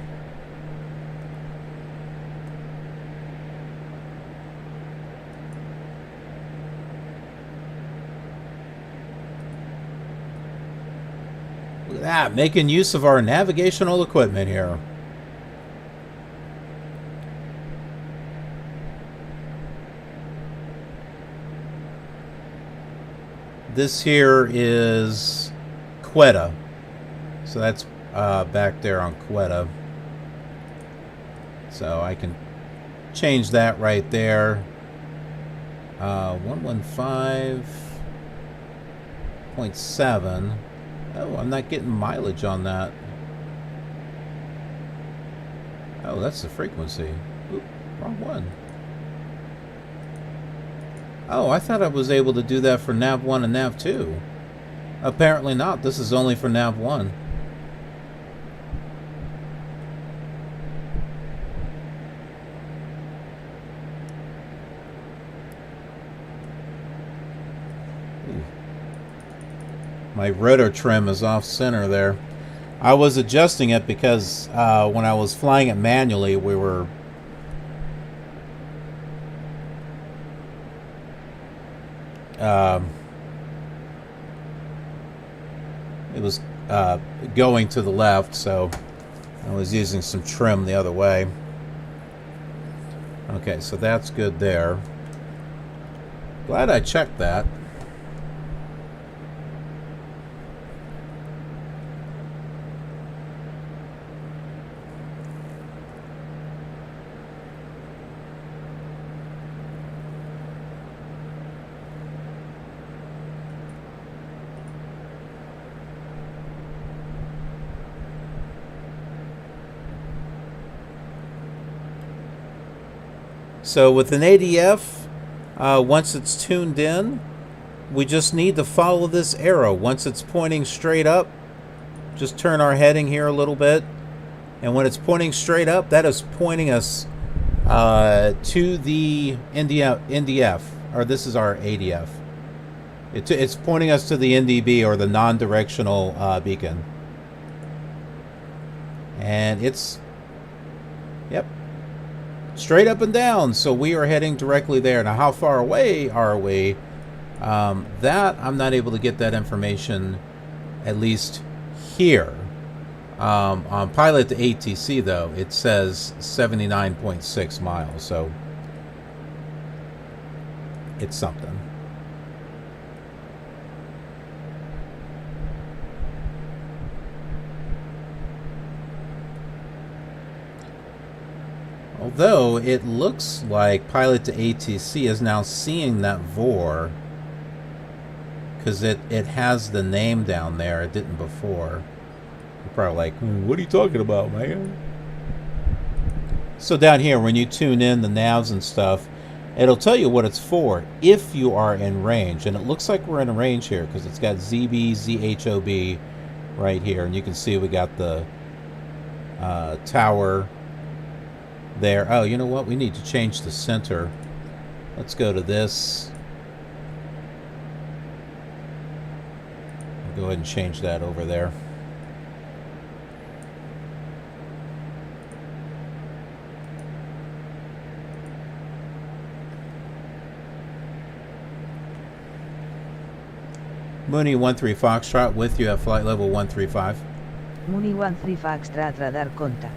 Look at that, making use of our navigational equipment here. This here is Quetta. So that's back there on Quetta. So I can change that right there. 115.7. Oh, I'm not getting mileage on that. Oh, that's the frequency. Oop, wrong one. Oh, I thought I was able to do that for nav 1 and nav 2. Apparently not. This is only for nav 1. Ooh. My rotor trim is off center there. I was adjusting it because when I was flying it manually, we were it was going to the left, so I was using some trim the other way. Okay, so that's good there. Glad I checked that. So with an ADF, once it's tuned in, we just need to follow this arrow. Once it's pointing straight up, just turn our heading here a little bit. And when it's pointing straight up, that is pointing us to the NDF, or this is our ADF. It's pointing us to the NDB, or the non-directional beacon. And it's, yep, straight up and down, so we are heading directly there. Now, how far away are we? That I'm not able to get that information, at least here. On Pilot to ATC, though, it says 79.6 miles, so it's something. Although it looks like Pilot to ATC is now seeing that VOR, because it has the name down there. It didn't before. You're probably like, what are you talking about, man? So down here, when you tune in the navs and stuff, it'll tell you what it's for if you are in range. And it looks like we're in range here because it's got ZB, ZHOB right here. And you can see we got the tower there. Oh, you know what? We need to change the center. Let's go to this. I'll go ahead and change that over there. Mooney 13 Foxtrot with you at flight level 135. Mooney 13 Foxtrot radar contact.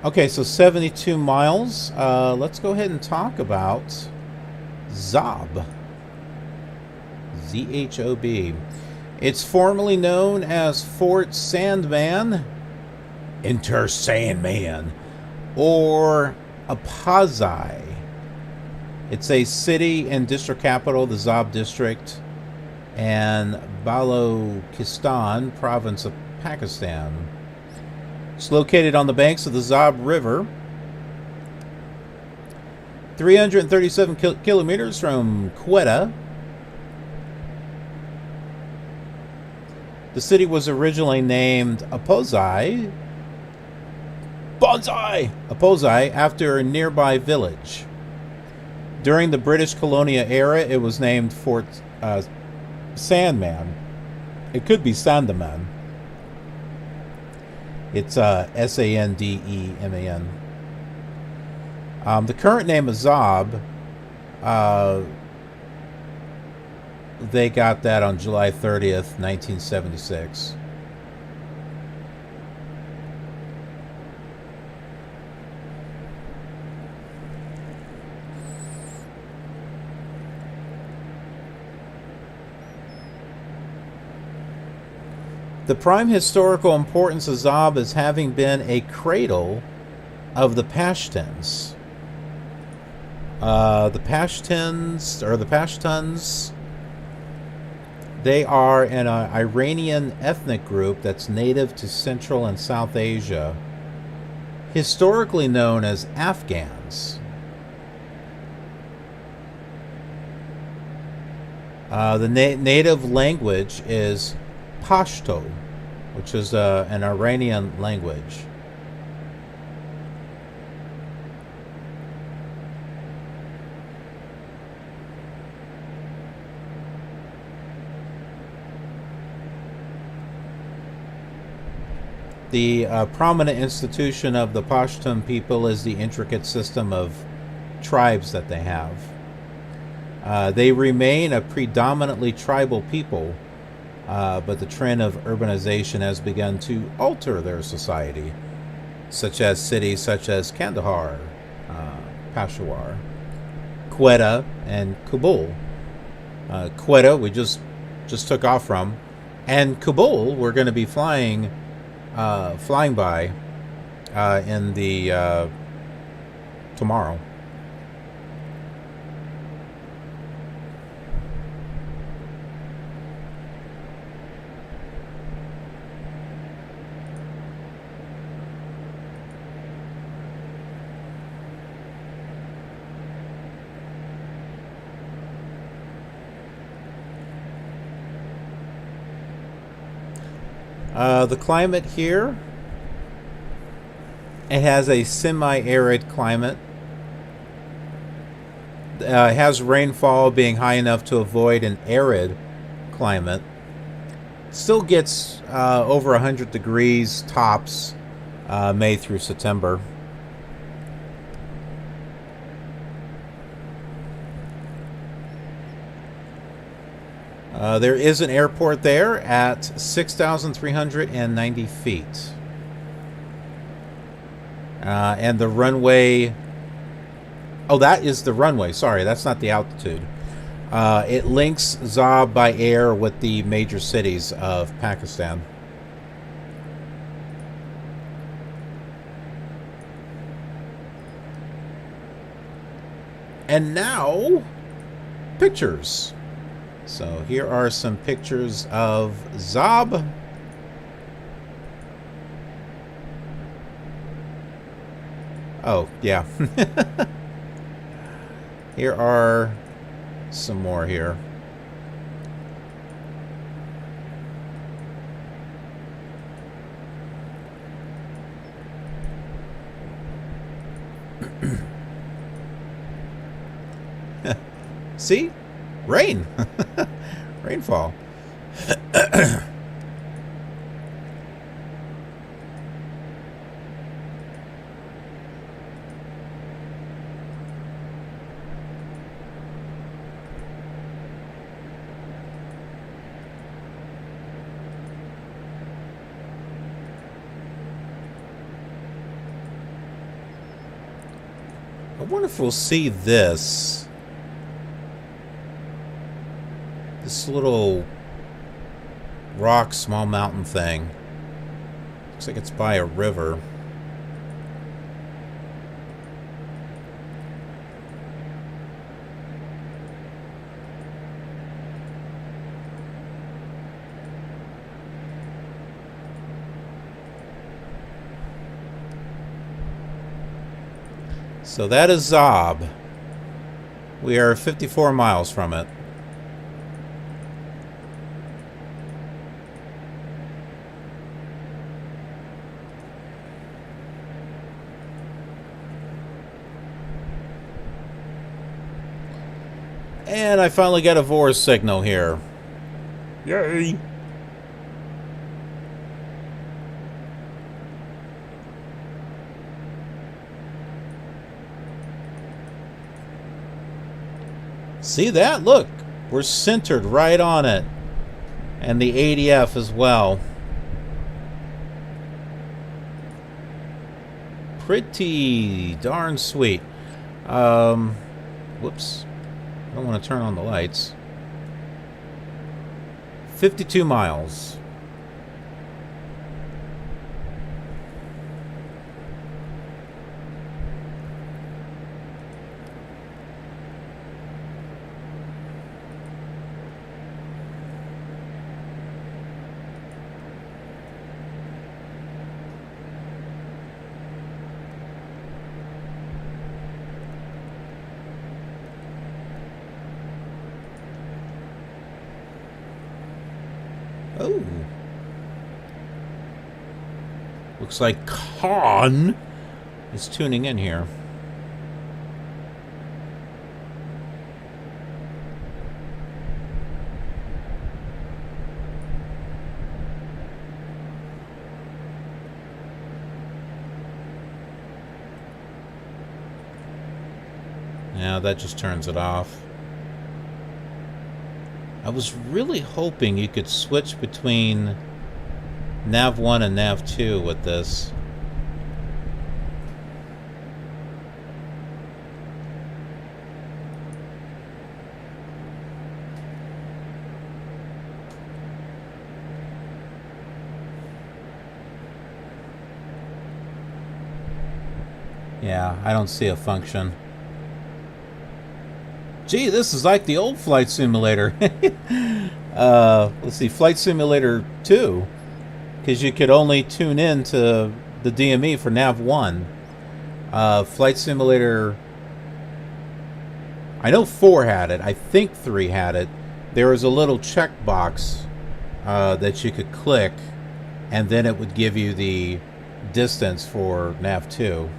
Okay, so 72 miles. Let's go ahead and talk about Zob. Z-H-O-B. It's formerly known as Fort Sandman, Enter Sandman, or Apazai. It's a city and district capital, the Zob district, and Balochistan province of Pakistan. It's located on the banks of the Zob River, 337 kilometers from Quetta. The city was originally named Apozai after a nearby village. During the British colonial era, it was named Fort Sandman. It could be Sandaman. It's S-A-N-D-E-M-A-N. The current name is Zob. They got that on July 30th, 1976. The prime historical importance of Zob is having been a cradle of the Pashtuns. The Pashtuns, they are an Iranian ethnic group that's native to Central and South Asia, historically known as Afghans. The native language is Pashto, which is an Iranian language. The prominent institution of the Pashtun people is the intricate system of tribes that they have. They remain a predominantly tribal people, but the trend of urbanization has begun to alter their society, such as cities such as Kandahar, Peshawar, Quetta, and Kabul. Quetta we just took off from, and Kabul we're going to be flying by in the tomorrow. The climate here, it has a semi-arid climate. It has rainfall being high enough to avoid an arid climate. Still gets over 100 degrees tops May through September. There is an airport there at 6,390 feet. And the runway... Oh, that is the runway. Sorry, that's not the altitude. It links Zab by air with the major cities of Pakistan. And now, pictures. So here are some pictures of Zab. Oh, yeah. Here are some more here. See? Rain. Rainfall. I wonder if we'll see this little rock small mountain thing. Looks like it's by a river. So that is Zab. We are 54 miles from it. And I finally got a Vors signal here. Yay! See that? Look, we're centered right on it. And the ADF as well. Pretty darn sweet. Whoops. I don't want to turn on the lights. 52 miles. Oh. Looks like Khan is tuning in here. Yeah, that just turns it off. I was really hoping you could switch between Nav 1 and Nav 2 with this. Yeah, I don't see a function. Gee, this is like the old Flight Simulator. Let's see, Flight Simulator 2, because you could only tune in to the DME for Nav 1. Flight Simulator, I know 4 had it. I think 3 had it. There was a little checkbox that you could click and then it would give you the distance for nav2.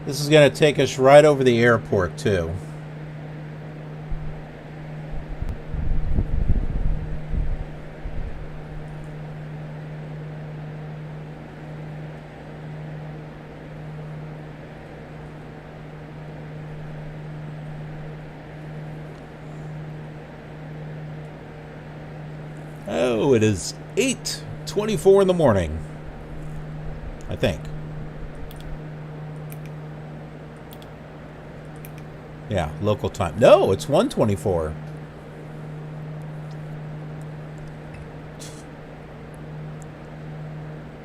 This is going to take us right over the airport, too. Oh, it is 8:24 in the morning, I think. Yeah, local time. No, it's 1:24.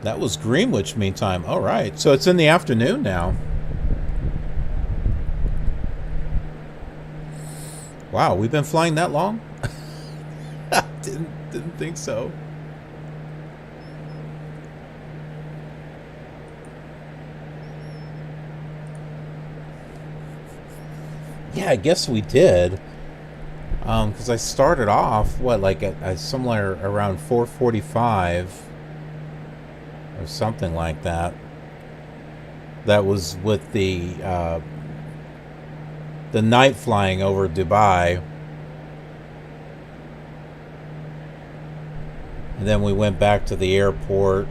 That was Greenwich Mean Time. All right, so it's in the afternoon now. Wow, we've been flying that long? Didn't think so. Yeah, I guess we did. Because I started off, what, like at somewhere around 4:45 or something like that. That was with the night flying over Dubai. And then we went back to the airport.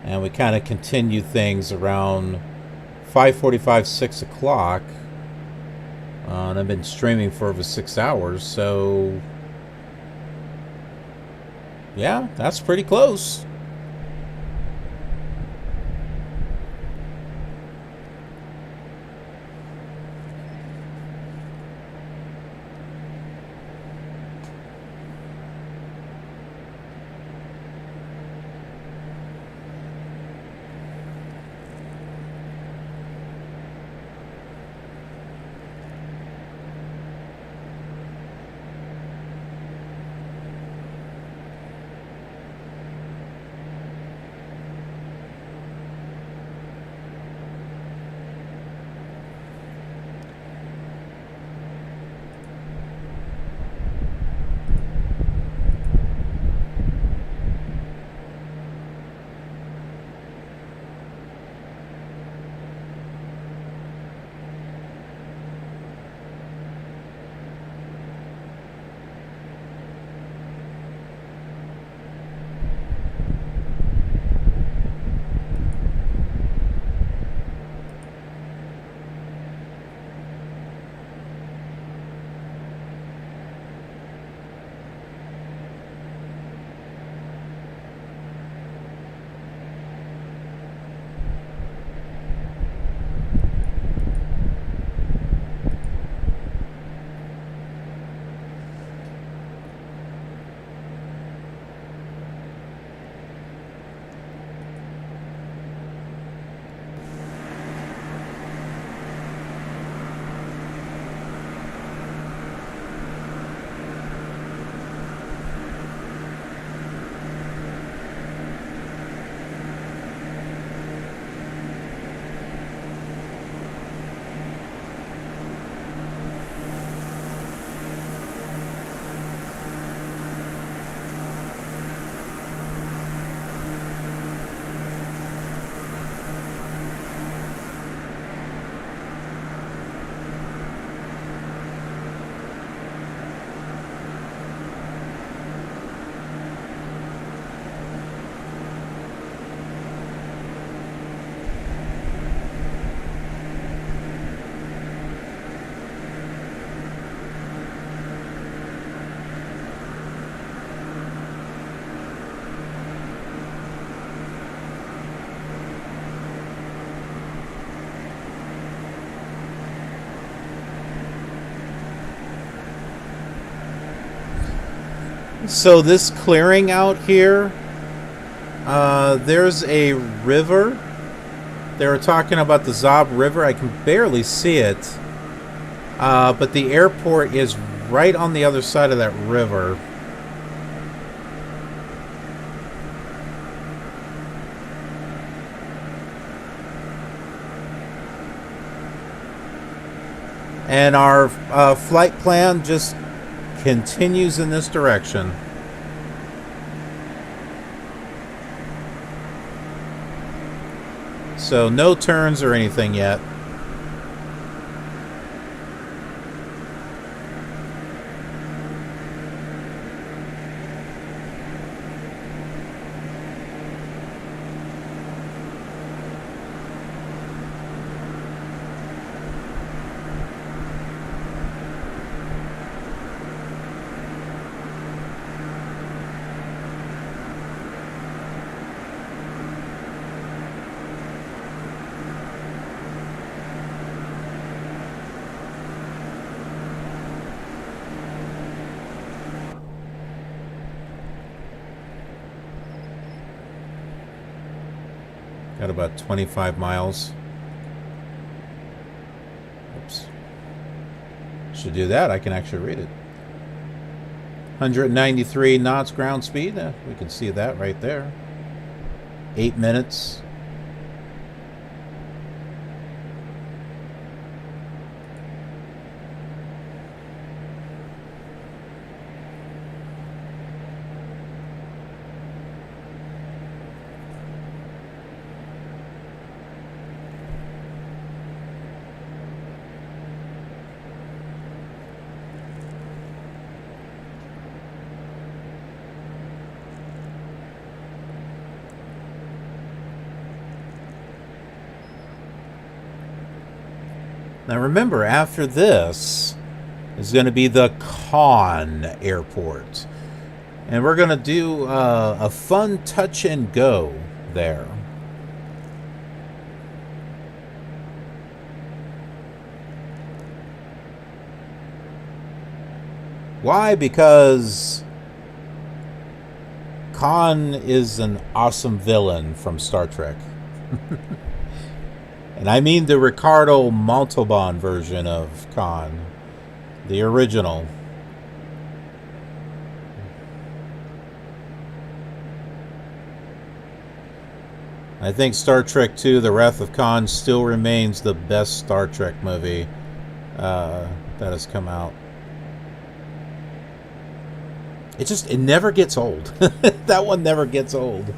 And we kind of continued things around 5:45, 6 o'clock. And I've been streaming for over 6 hours, so yeah, that's pretty close. So this clearing out here, there's a river. They were talking about the Zab River. I can barely see it. But the airport is right on the other side of that river. And our flight plan just continues in this direction. So no turns or anything yet. Got about 25 miles. Oops. Should do that. I can actually read it. 193 knots ground speed. We can see that right there. 8 minutes. Now remember, after this is going to be the Caen Airport. And we're going to do a fun touch and go there. Why? Because Khan is an awesome villain from Star Trek. And I mean the Ricardo Montalban version of Khan, the original. I think Star Trek II, The Wrath of Khan, still remains the best Star Trek movie that has come out. It never gets old. That one never gets old.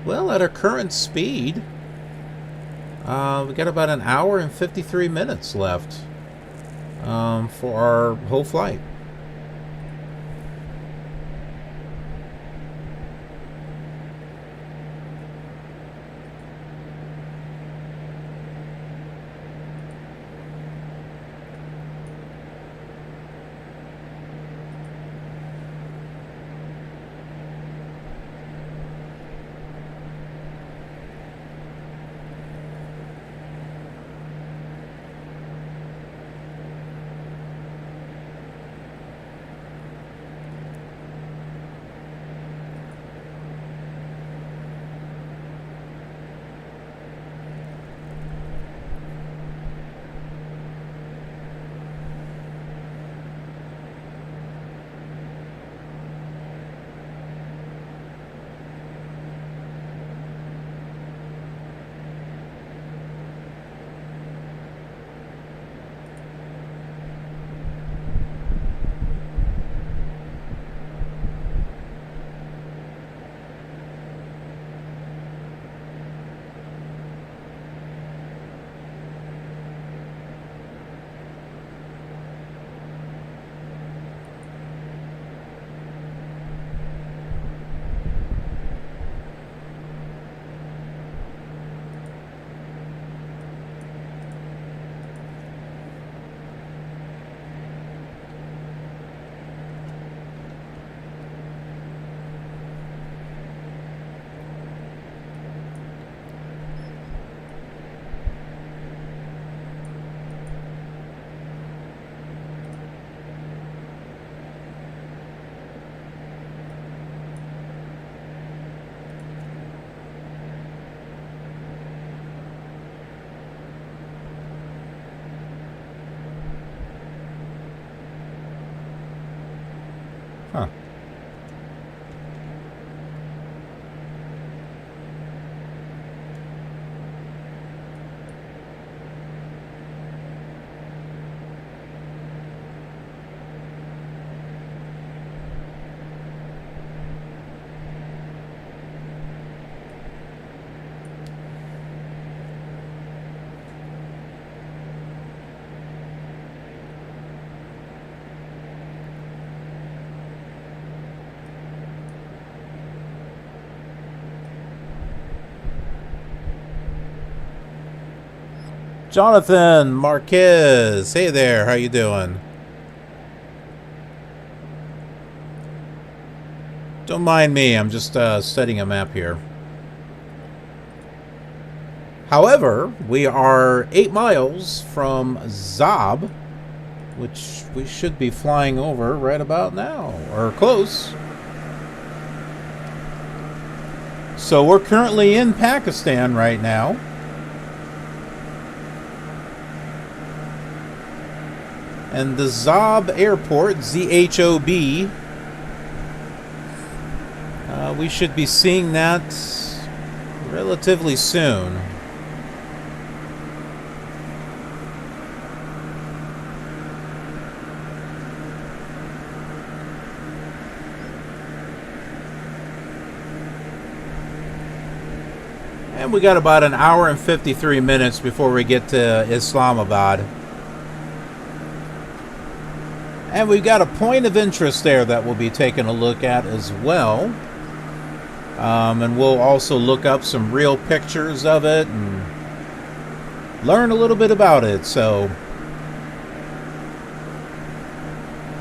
Well, at our current speed, we got about an hour and 53 minutes left for our whole flight. Jonathan Marquez. Hey there, how you doing? Don't mind me, I'm just setting a map here. However, we are 8 miles from Zab, which we should be flying over right about now, or close. So we're currently in Pakistan right now. And the Zab Airport, Z-H-O-B, we should be seeing that relatively soon. And we got about an hour and 53 minutes before we get to Islamabad. And we've got a point of interest there that we'll be taking a look at as well. And we'll also look up some real pictures of it and learn a little bit about it. So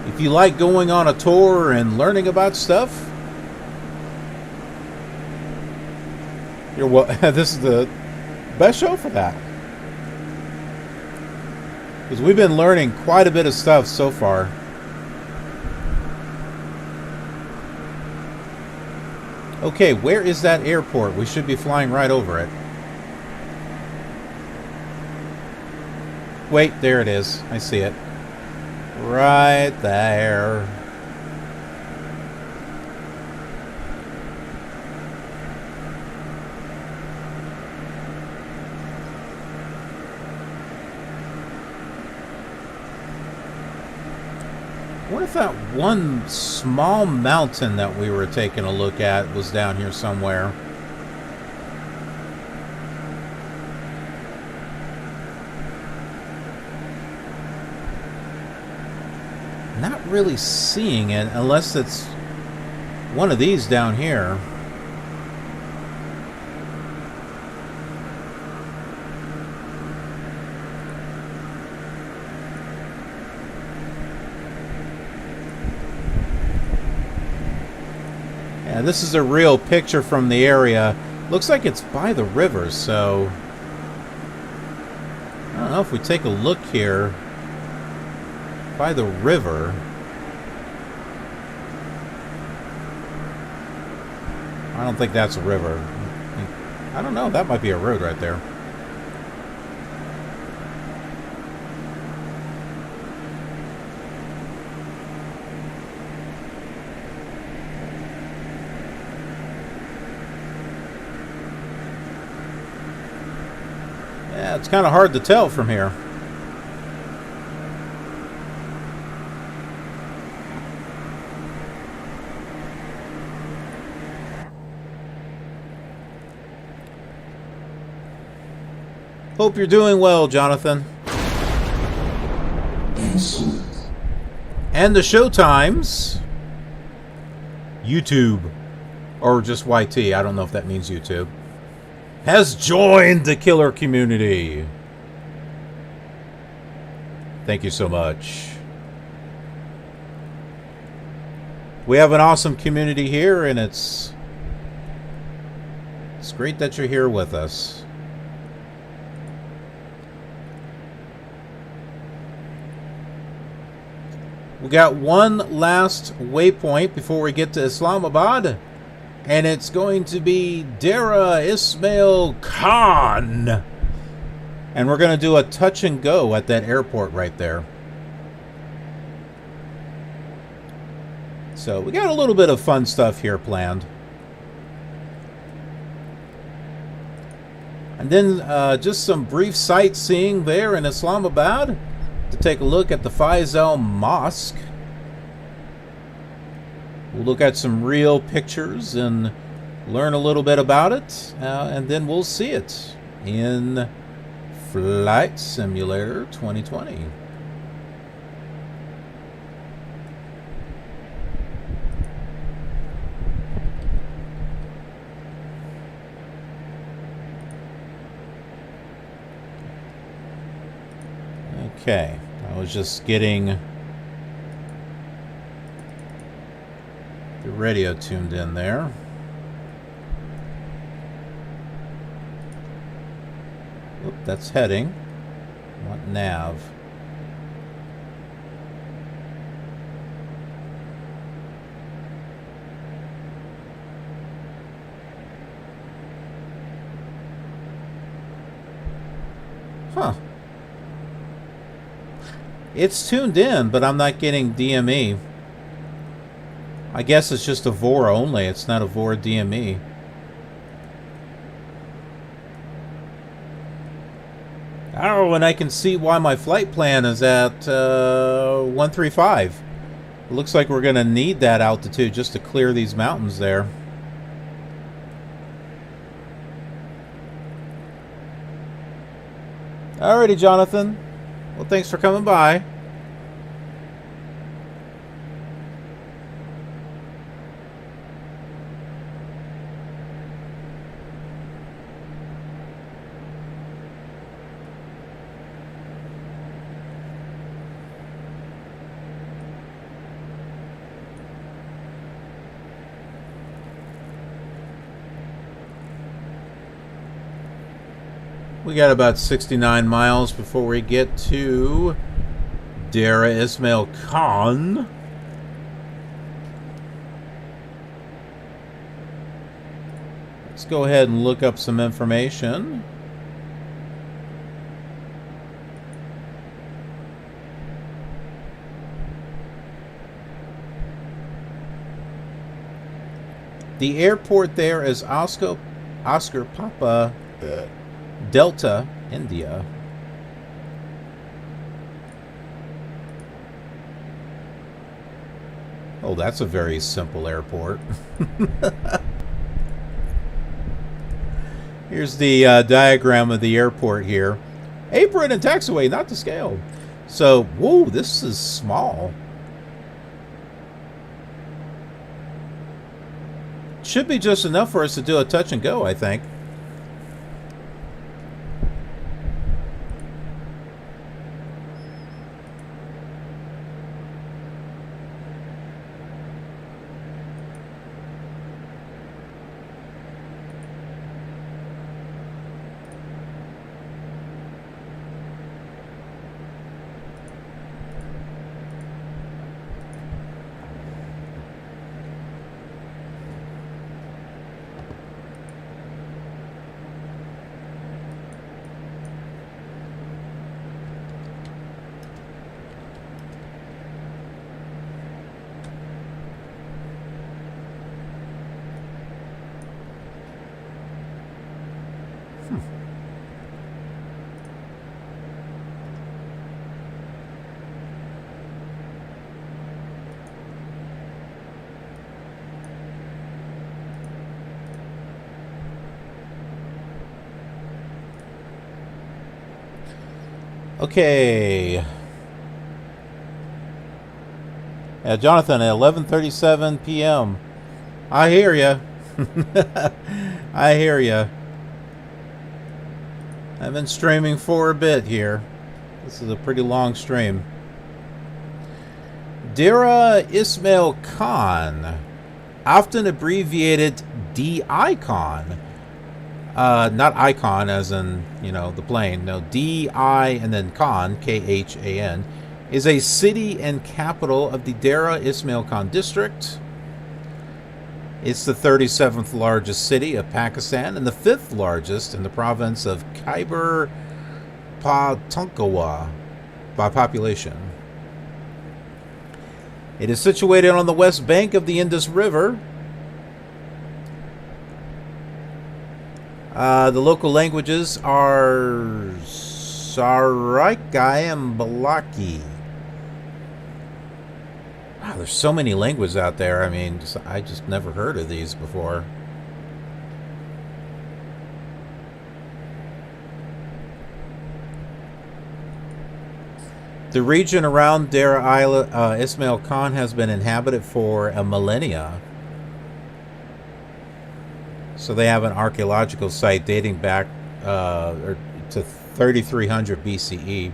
if you like going on a tour and learning about stuff, this is the best show for that. Because we've been learning quite a bit of stuff so far. Okay, where is that airport? We should be flying right over it. Wait, there it is. I see it. Right there. I wonder if that one small mountain that we were taking a look at was down here somewhere. Not really seeing it unless it's one of these down here. Yeah, this is a real picture from the area. Looks like it's by the river, so I don't know if we take a look here. By the river. I don't think that's a river. I don't know, that might be a road right there. Yeah, it's kind of hard to tell from here. Hope you're doing well, Jonathan. And the show times. YouTube. Or just YT. I don't know if that means YouTube. Has joined the killer community. Thank you so much. We have an awesome community here, and it's great that you're here with us. We got one last waypoint before we get to Islamabad, and it's going to be Dera Ismail Khan. And we're going to do a touch and go at that airport right there. So we got a little bit of fun stuff here planned. And then just some brief sightseeing there in Islamabad to take a look at the Faisal Mosque. We'll look at some real pictures and learn a little bit about it, and then we'll see it in Flight Simulator 2020. Okay, I was just getting the radio tuned in there. Oop, that's heading. What nav? Huh. It's tuned in, but I'm not getting DME. I guess it's just a VOR only. It's not a VOR DME. Oh, and I can see why my flight plan is at 135. It looks like we're going to need that altitude just to clear these mountains there. Alrighty, Jonathan. Well, thanks for coming by. We got about 69 miles before we get to Dera Ismail Khan. Let's go ahead and look up some information. The airport there is Oscar Papa Delta, India. Oh, that's a very simple airport. Here's the diagram of the airport here. Apron and taxiway, not to scale. So, whoa, this is small. Should be just enough for us to do a touch and go, I think. Okay. Yeah, Jonathan, at 11:37 p.m. I hear ya. I hear ya. I've been streaming for a bit here. This is a pretty long stream. Dera Ismail Khan, often abbreviated D-Icon. Not icon as in, you know, the plane. No, D-I and then Khan, K-H-A-N, is a city and capital of the Dera Ismail Khan district. It's the 37th largest city of Pakistan and the 5th largest in the province of Khyber Pakhtunkhwa by population. It is situated on the west bank of the Indus River. The local languages are Saraiki and Balaki. Wow, there's so many languages out there. I mean, I just never heard of these before. The region around Dera Ismail Khan has been inhabited for a millennia. So they have an archaeological site dating back to 3300 BCE.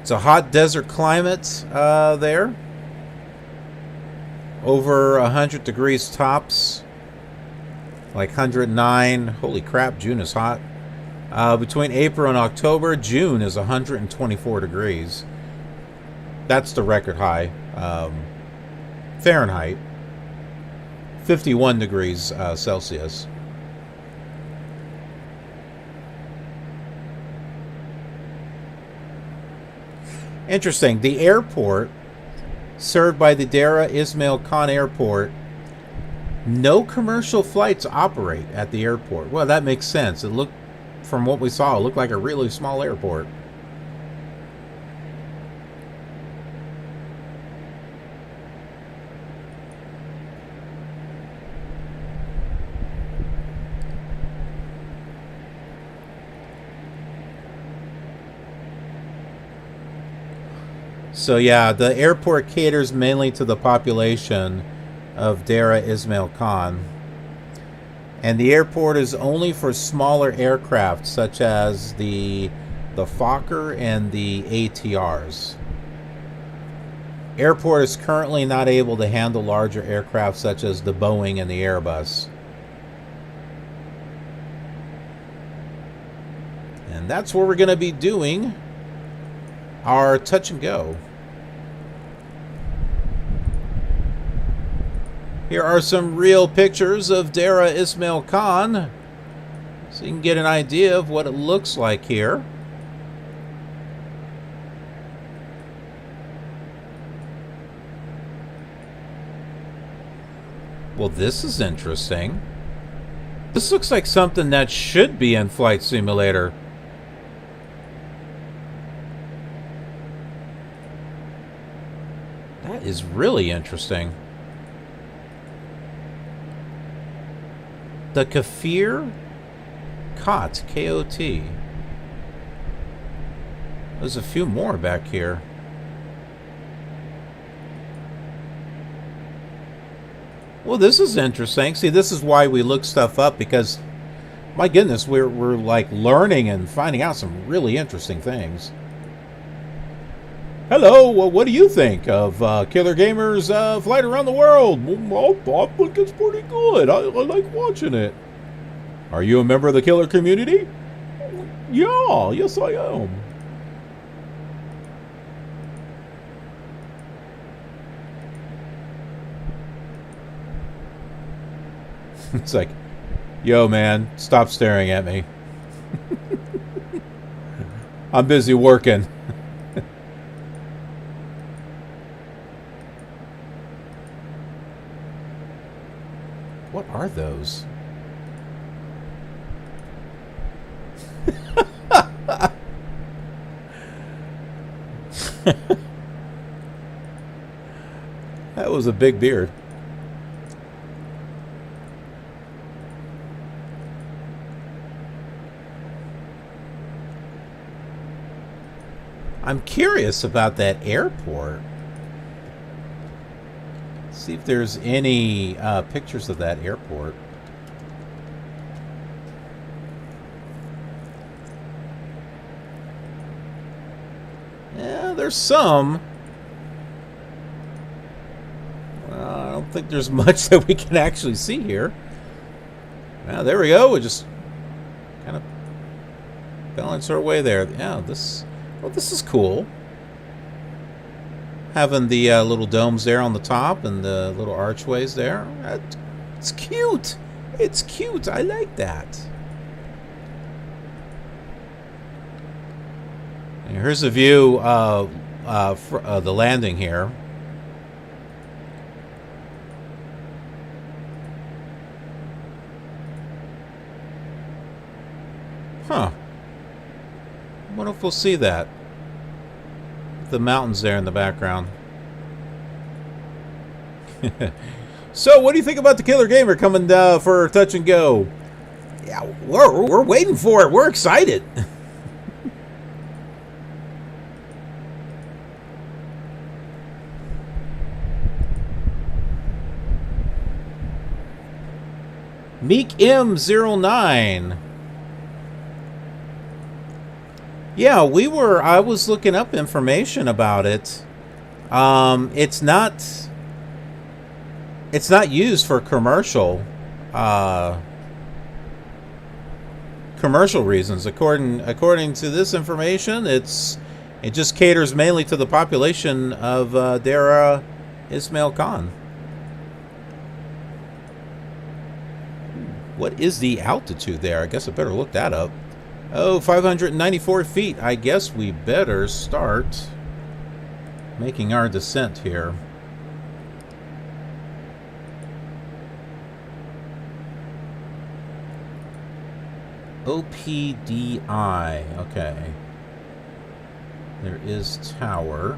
It's a hot desert climate there. Over 100 degrees tops. Like 109. Holy crap, June is hot. Between April and October, June is 124 degrees. That's the record high. Fahrenheit. 51 degrees Celsius. Interesting. The airport, served by the Dera Ismail Khan Airport, no commercial flights operate at the airport. Well, that makes sense. It looked, from what we saw, it looked like a really small airport. So yeah, the airport caters mainly to the population of Dera Ismail Khan. And the airport is only for smaller aircraft such as the Fokker and the ATRs. Airport is currently not able to handle larger aircraft such as the Boeing and the Airbus. And that's where we're going to be doing our touch and go. Here are some real pictures of Dera Ismail Khan, so you can get an idea of what it looks like here. Well, this is interesting. This looks like something that should be in Flight Simulator. That is really interesting. The Kafir Kot, K-O-T. There's a few more back here. Well, this is interesting. See, this is why we look stuff up, because, my goodness, we're like learning and finding out some really interesting things. Hello, what do you think of Killer Gamer's Flight Around the World? I think it's pretty good. I like watching it. Are you a member of the killer community? Yeah, yes I am. It's like, yo man, stop staring at me. I'm busy working. What are those? That was a big beard. I'm curious about that airport. See if there's any pictures of that airport. Yeah, there's some. I don't think there's much that we can actually see here. Well, there we go. We just kind of balance our way there. Yeah, this is cool. Having the little domes there on the top and the little archways there. It's cute. It's cute. I like that. And here's a view of the landing here. Huh. I wonder if we'll see that. The mountains there in the background. So, what do you think about the Killer Gamer coming for Touch and Go? Yeah, we're waiting for it. We're excited. Meek M09. Yeah, I was looking up information about it. It's not used for commercial reasons. According to this information, it just caters mainly to the population of Dera Ismail Khan. What is the altitude there? I guess I better look that up. Oh, 594 feet. I guess we better start making our descent here. OPDI. Okay. There is tower.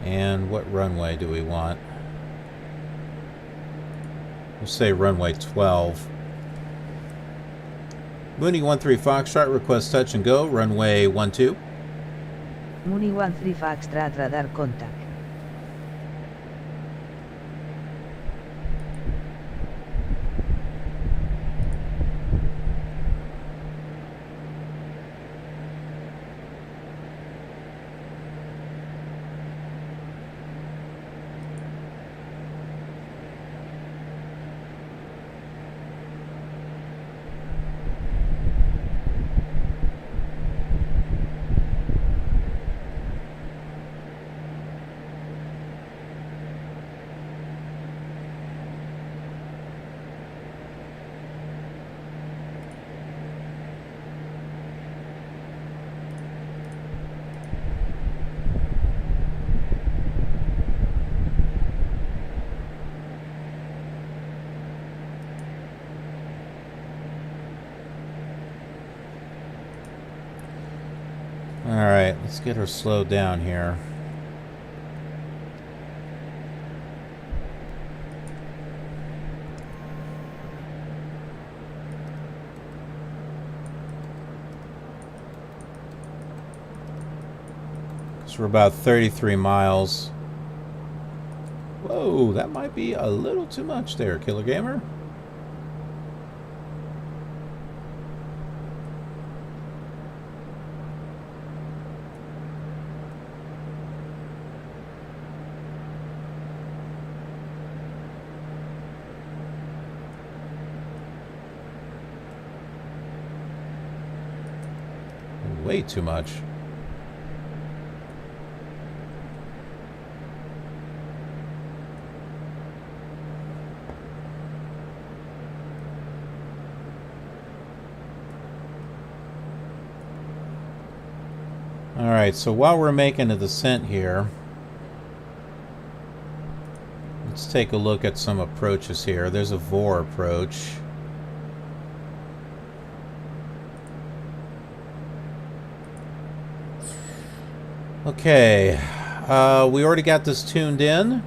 And what runway do we want? We'll say runway 12. Mooney 13 Foxtrot, request touch and go. Runway 12. Mooney 13 Foxtrot, radar contact. Alright, let's get her slowed down here. So we're about 33 miles. Whoa, that might be a little too much there, Killer Gamer. Way too much. Alright, so while we're making a descent here, let's take a look at some approaches here. There's a VOR approach. Okay, we already got this tuned in.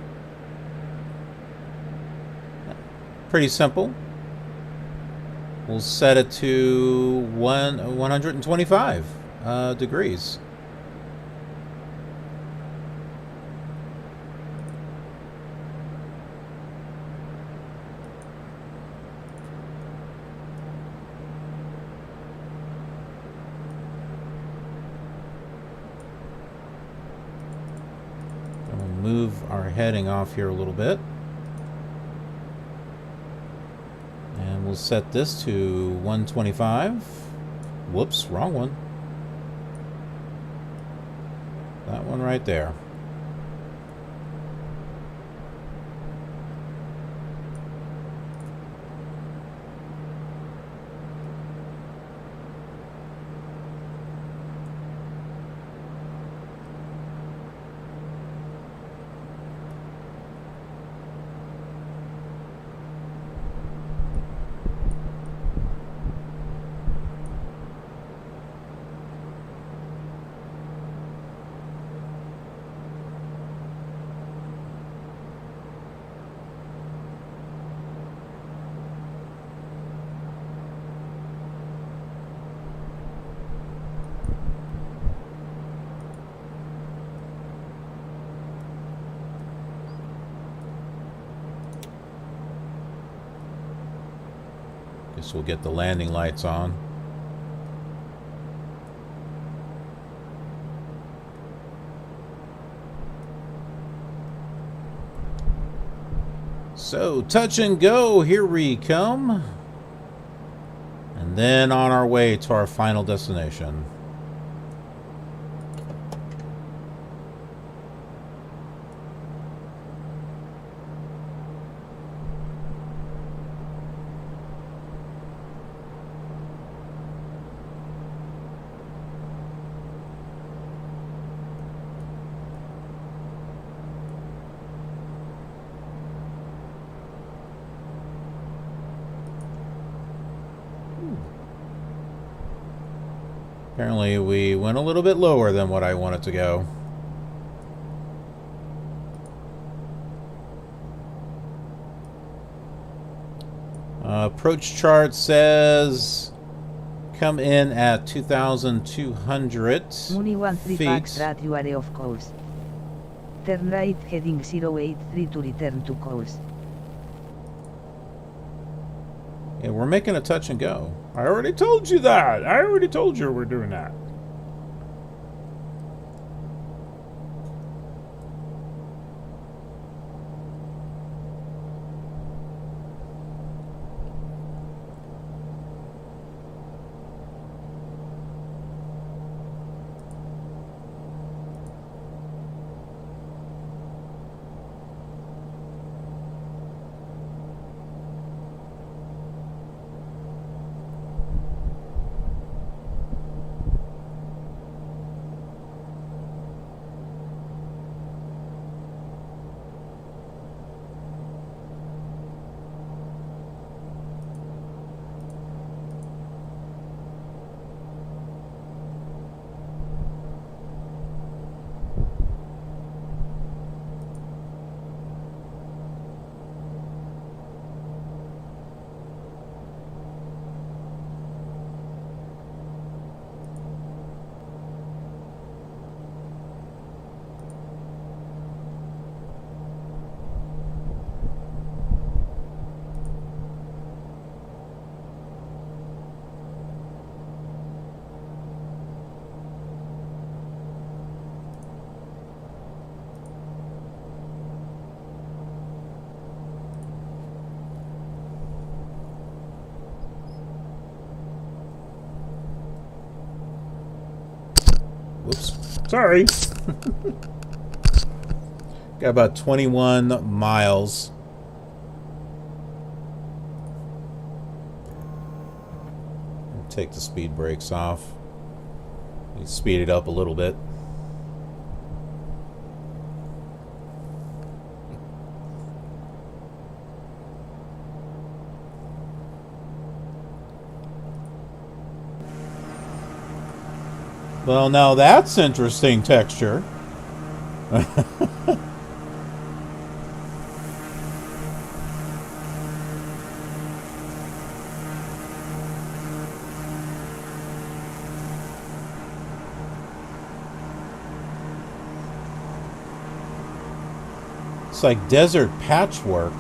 Pretty simple. We'll set it to 125 degrees. Move our heading off here a little bit. And we'll set this to 125. Whoops, wrong one. That one right there. Guess we'll get the landing lights on. So, touch and go, here we come. And then on our way to our final destination. Apparently we went a little bit lower than what I wanted to go. Approach chart says come in at 2,200 Muni 13 feet. Foxtrot, you are off course. Turn right heading 083 to return to course. Yeah, we're making a touch and go. I already told you that. I already told you we're doing that. Whoops. Sorry. Got about 21 miles. Take the speed brakes off. Speed it up a little bit. Well, now that's interesting texture. It's like desert patchwork.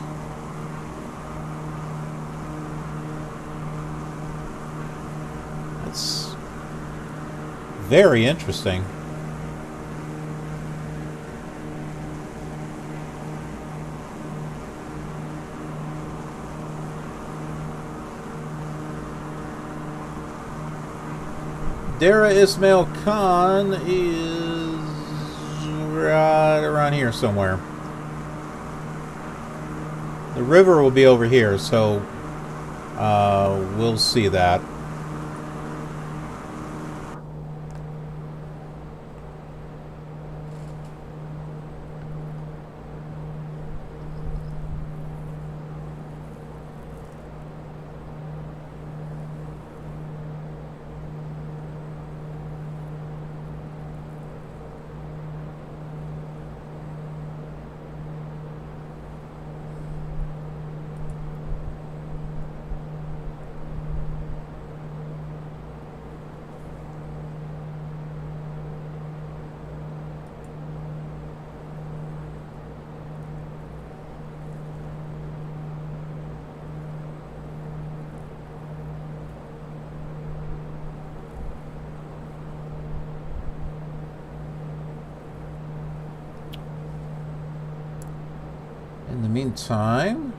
That's very interesting. Dara Ismail Khan is right around here somewhere. The river will be over here, so we'll see that. meantime,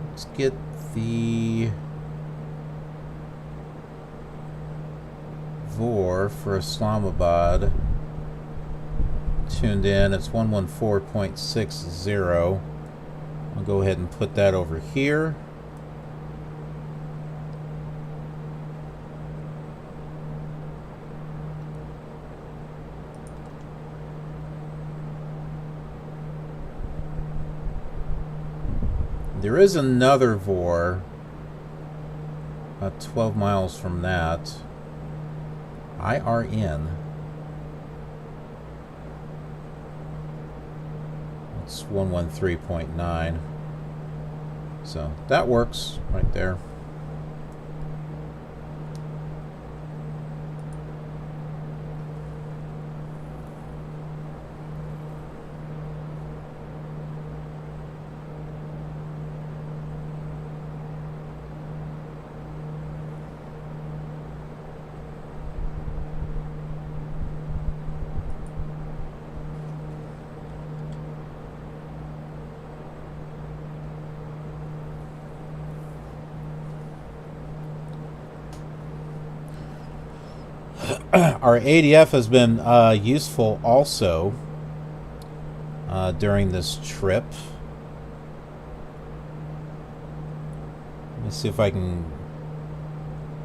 let's get the VOR for Islamabad tuned in. It's 114.60. I'll go ahead and put that over here. There is another VOR about 12 miles from that. IRN. It's 113.9. So that works right there. Our ADF has been useful also during this trip. Let me see if I can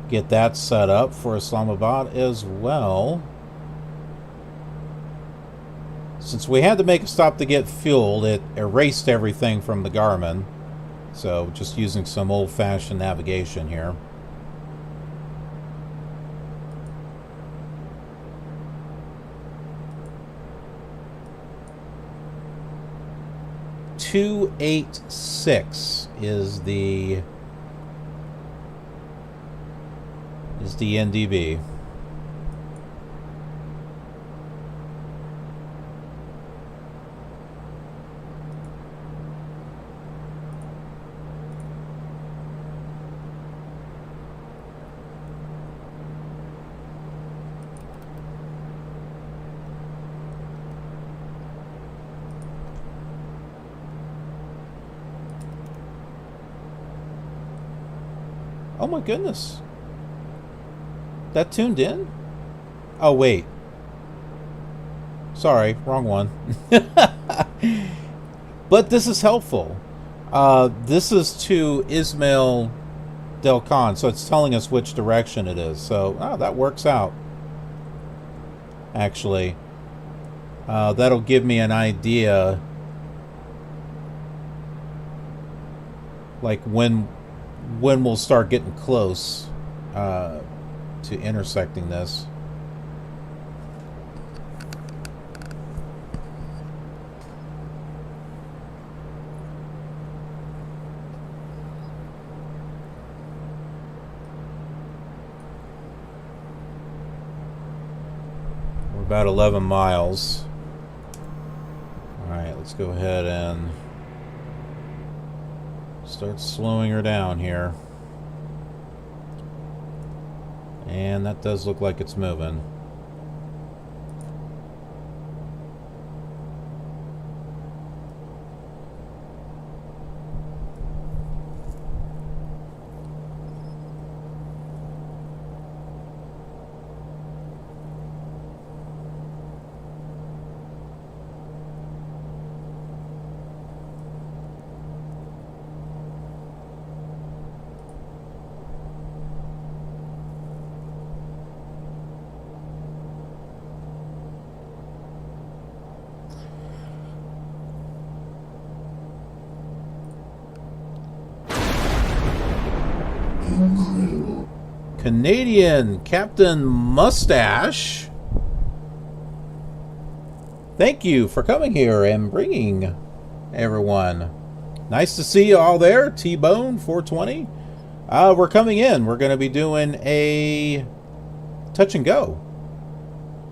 get that set up for Islamabad as well. Since we had to make a stop to get fueled, it erased everything from the Garmin. So just using some old-fashioned navigation here. .286 is the NDB. Oh my goodness. That tuned in? Oh wait. Sorry, wrong one. But this is helpful. This is to Ismail Del Khan, so it's telling us which direction it is. So that works out. Actually. That'll give me an idea, like when we'll start getting close to intersecting this. We're about 11 miles. All right, let's go ahead and start slowing her down here. And that does look like it's moving. Canadian Captain Mustache, thank you for coming here and bringing everyone. Nice to see you all there. T-Bone 420. We're coming in. We're going to be doing a touch and go.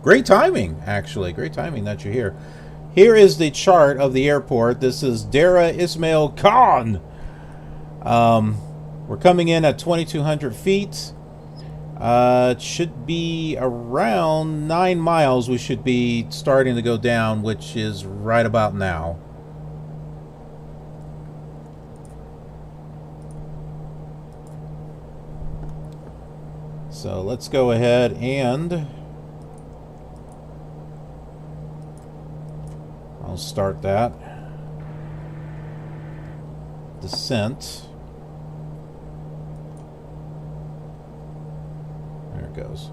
Great timing, actually. Great timing that you're here. Here is the chart of the airport. This is Dara Ismail Khan. We're coming in at 2,200 feet. It should be around 9 miles. We should be starting to go down, which is right about now. So let's go ahead and I'll start that. Descent. There it goes.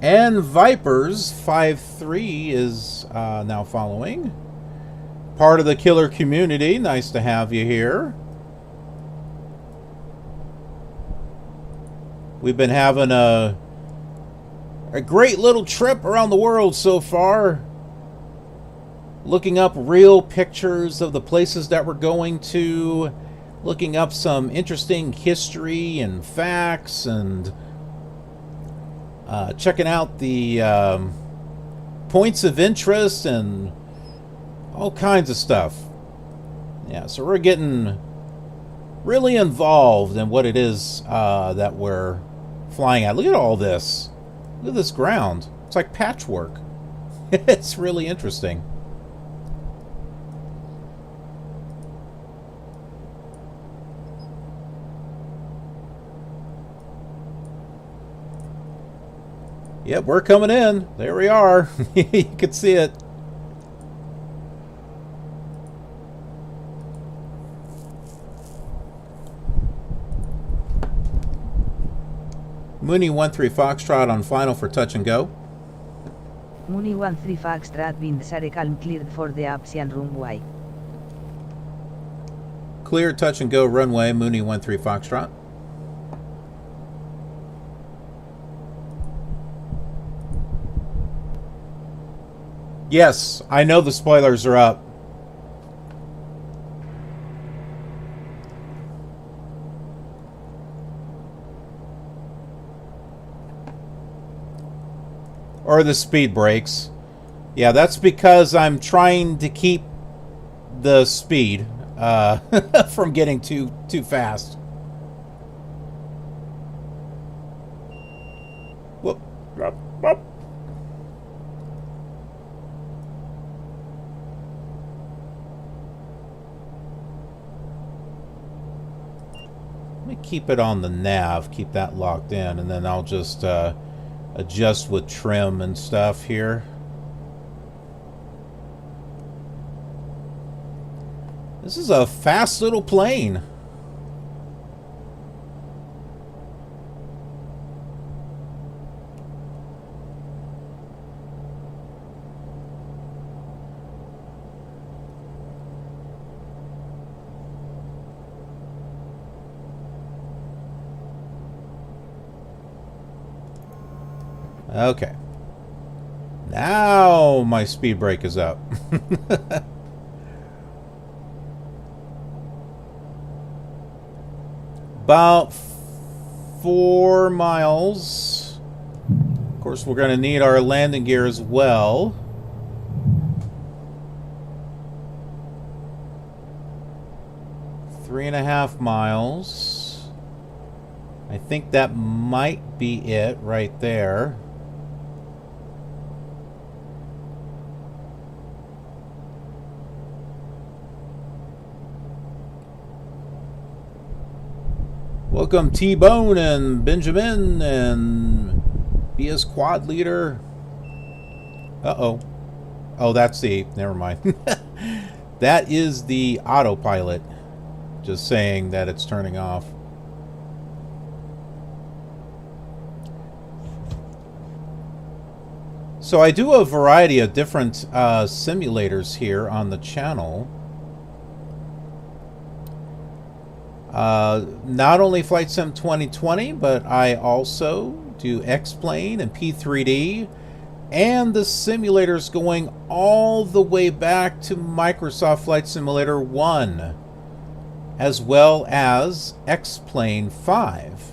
And Vipers 5-3 is now following. Part of the killer community. Nice to have you here. We've been having a great little trip around the world so far. Looking up real pictures of the places that we're going to. Looking up some interesting history and facts, and checking out the points of interest and all kinds of stuff. Yeah, so we're getting really involved in what it is that we're flying at. Look at all this. Look at this ground. It's like patchwork. It's really interesting. Yep, we're coming in. There we are. You can see it. Mooney 13 Foxtrot on final for touch and go. Mooney 13 Foxtrot winds are calm cleared for the Option runway. Clear touch and go runway, Mooney 13 Foxtrot. Yes, I know the spoilers are up. Or the speed brakes. Yeah, that's because I'm trying to keep the speed from getting too fast. Whoop. Whoop. Whoop. Keep it on the nav, keep that locked in, and then I'll just adjust with trim and stuff here. This is a fast little plane. Okay. Now my speed brake is up. About 4 miles. Of course, we're going to need our landing gear as well. Three and a half miles. I think that might be it right there. Welcome T-Bone and Benjamin and BS Quad Leader. Uh-oh. Oh, that's the... Never mind. That is the autopilot. Just saying that it's turning off. So I do a variety of different simulators here on the channel. Not only Flight Sim 2020, but I also do X-Plane and P3D, and the simulators going all the way back to Microsoft Flight Simulator 1, as well as X-Plane 5.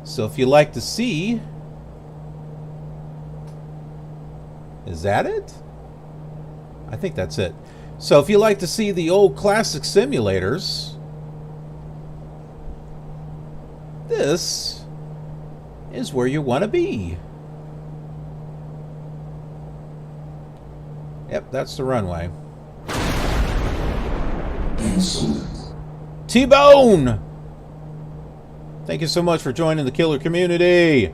So if you like to see... Is that it? I think that's it. So if you like to see the old classic simulators... This is where you want to be. Yep, that's the runway. T-Bone! Thank you so much for joining the killer community.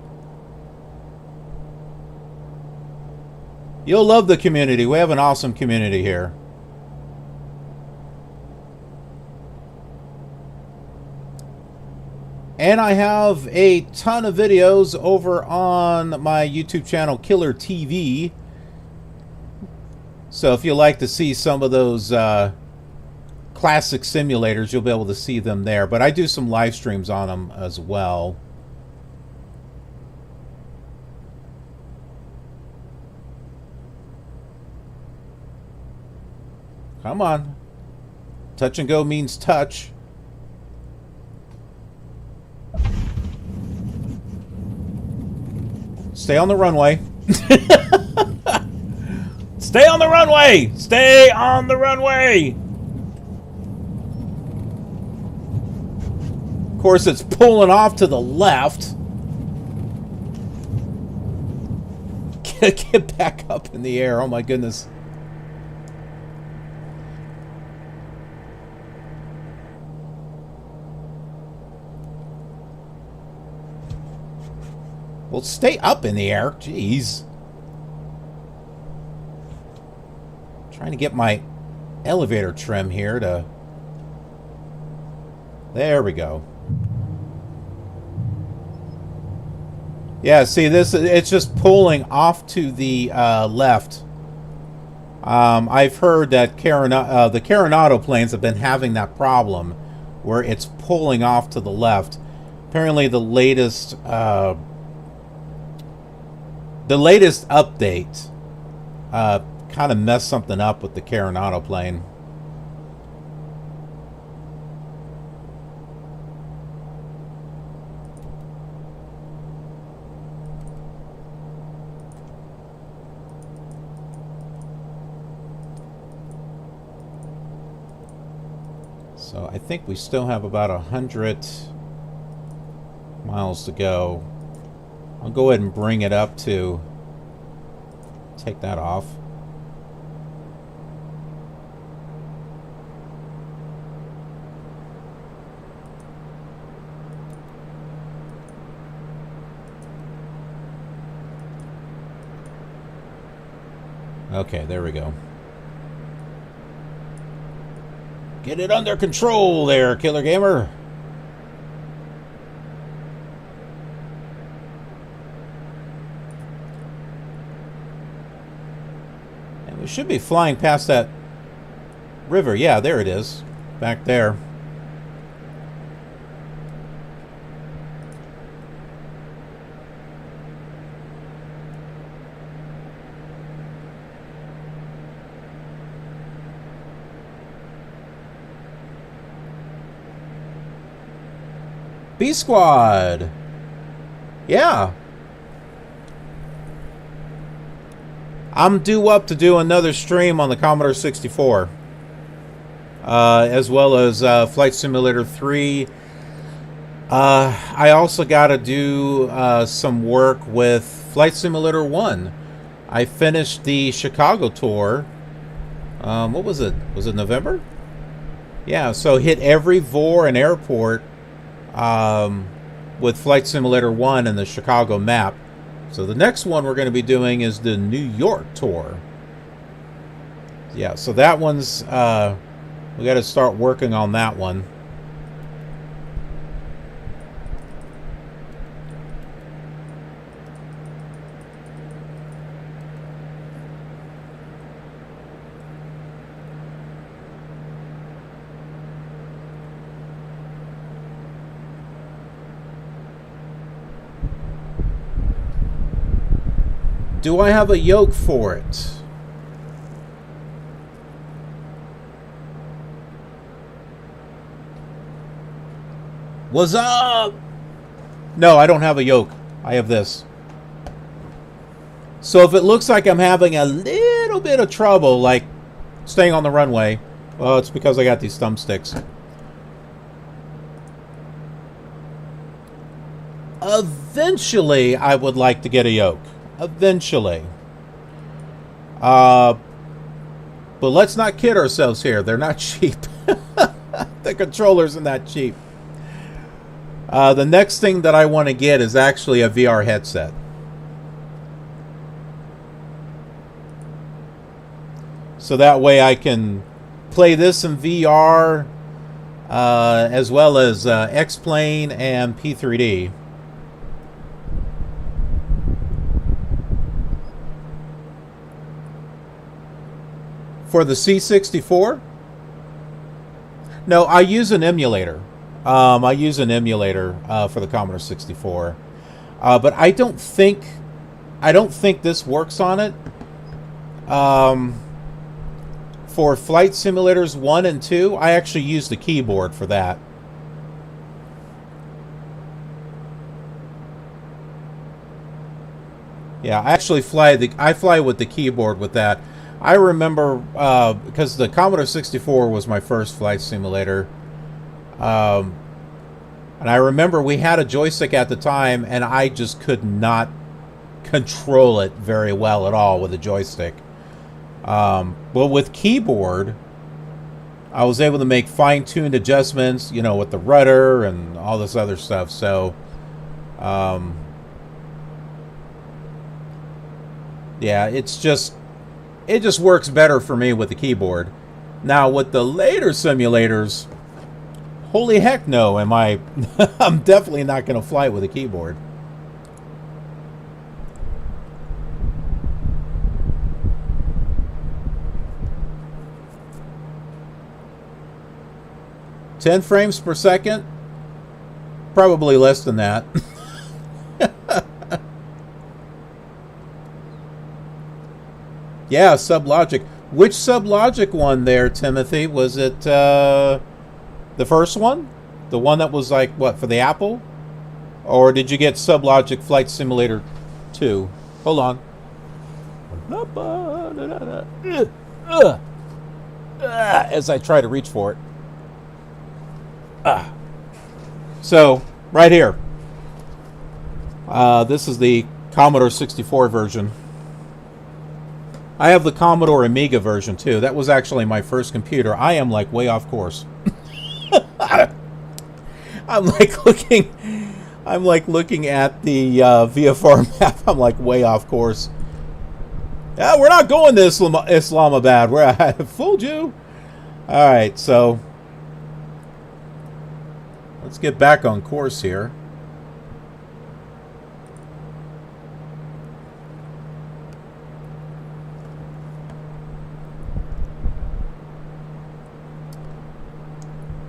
You'll love the community. We have an awesome community here. And I have a ton of videos over on my YouTube channel, Killer TV. So if you like to see some of those classic simulators, you'll be able to see them there. But I do some live streams on them as well. Come on. Touch and go means touch. Stay on the runway. Stay on the runway! Stay on the runway! Of course, it's pulling off to the left. Get back up in the air. Oh my goodness. Well, stay up in the air. Jeez. Trying to get my elevator trim here to... There we go. Yeah, see, this, it's just pulling off to the left. I've heard that the Carenado planes have been having that problem where it's pulling off to the left. Apparently the latest update kind of messed something up with the Carenado plane. So I think we still have about 100 miles to go. I'll go ahead and bring it up to take that off. Okay, there we go. Get it under control there, Killer Gamer. And we should be flying past that river. Yeah, there it is. Back there. B Squad. Yeah. I'm due up to do another stream on the Commodore 64. As well as Flight Simulator 3. I also got to do some work with Flight Simulator 1. I finished the Chicago tour. What was it? Was it November? Yeah, so hit every VOR and airport with Flight Simulator 1 and the Chicago map. So the next one we're going to be doing is the New York tour. Yeah, so that one's, we got to start working on that one. Do I have a yoke for it? What's up? No, I don't have a yoke. I have this. So if it looks like I'm having a little bit of trouble, like staying on the runway, well, it's because I got these thumbsticks. Eventually, I would like to get a yoke. Eventually. But let's not kid ourselves here. They're not cheap. The controllers are not cheap. The next thing that I want to get is actually a VR headset. So that way I can play this in VR as well as X-Plane and P3D. For the C64? No, I use an emulator. I use an emulator for the Commodore 64. But I don't think this works on it. For Flight Simulators 1 and 2, I actually use the keyboard for that. Yeah, I actually fly with the keyboard with that. I remember because the Commodore 64 was my first flight simulator. And I remember we had a joystick at the time, and I just could not control it very well at all with a joystick. But with keyboard, I was able to make fine-tuned adjustments, you know, with the rudder and all this other stuff. So, yeah, it just works better for me with the keyboard. Now, with the later simulators, holy heck no, I'm definitely not going to fly with a keyboard. "10 frames per second? Probably less than that." Yeah, Sublogic. Which Sublogic one there, Timothy? Was it the first one? The one that was like, what, for the Apple? Or did you get Sublogic Flight Simulator 2? Hold on. As I try to reach for it. So, right here. This is the Commodore 64 version. I have the Commodore Amiga version too. That was actually my first computer. I am like way off course. I'm like looking at the VFR map. I'm like way off course. Yeah, we're not going to Islamabad. I fooled you. All right, so let's get back on course here.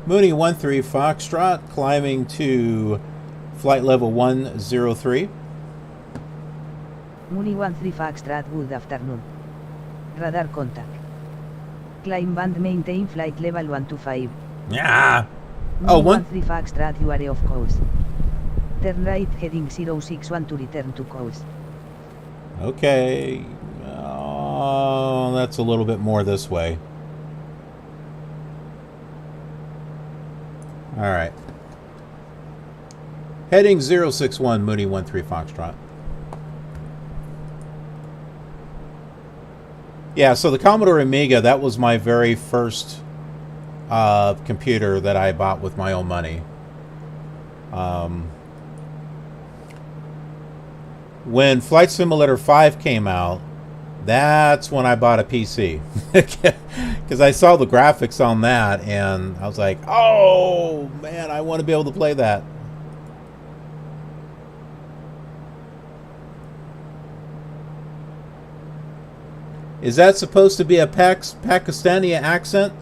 Mooney 13 Foxtrot, climbing to flight level 103. Mooney 13 Foxtrot, good afternoon. Radar contact. Climb band maintain flight level 125. Yeah. Mooney 13 Foxtrot, you are off course. Turn right heading 061 to return to course. Okay. That's a little bit more this way. Alright. Heading 061, Mooney 13 Foxtrot. Yeah, so the Commodore Amiga, that was my very first computer that I bought with my own money. When Flight Simulator 5 came out, that's when I bought a PC. Because I saw the graphics on that, and I was like, oh, man, I want to be able to play that. Is that supposed to be a Pakistani accent?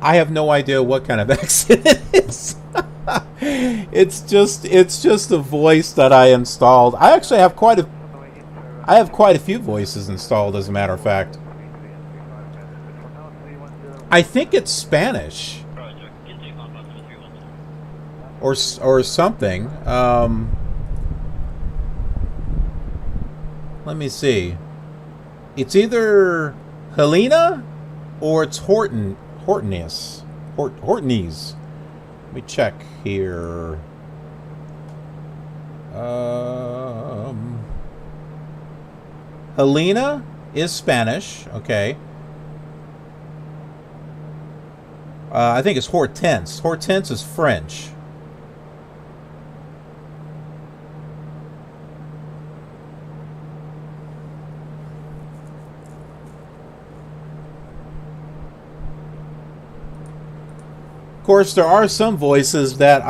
I have no idea what kind of accent it is. It's just a voice that I installed. I actually have quite a few voices installed, as a matter of fact. I think it's Spanish. Or something. Let me see. It's either Helena or it's Hortonese. Let me check here. Helena is Spanish. Okay. I think it's Hortense. Hortense is French. Of course, there are some voices that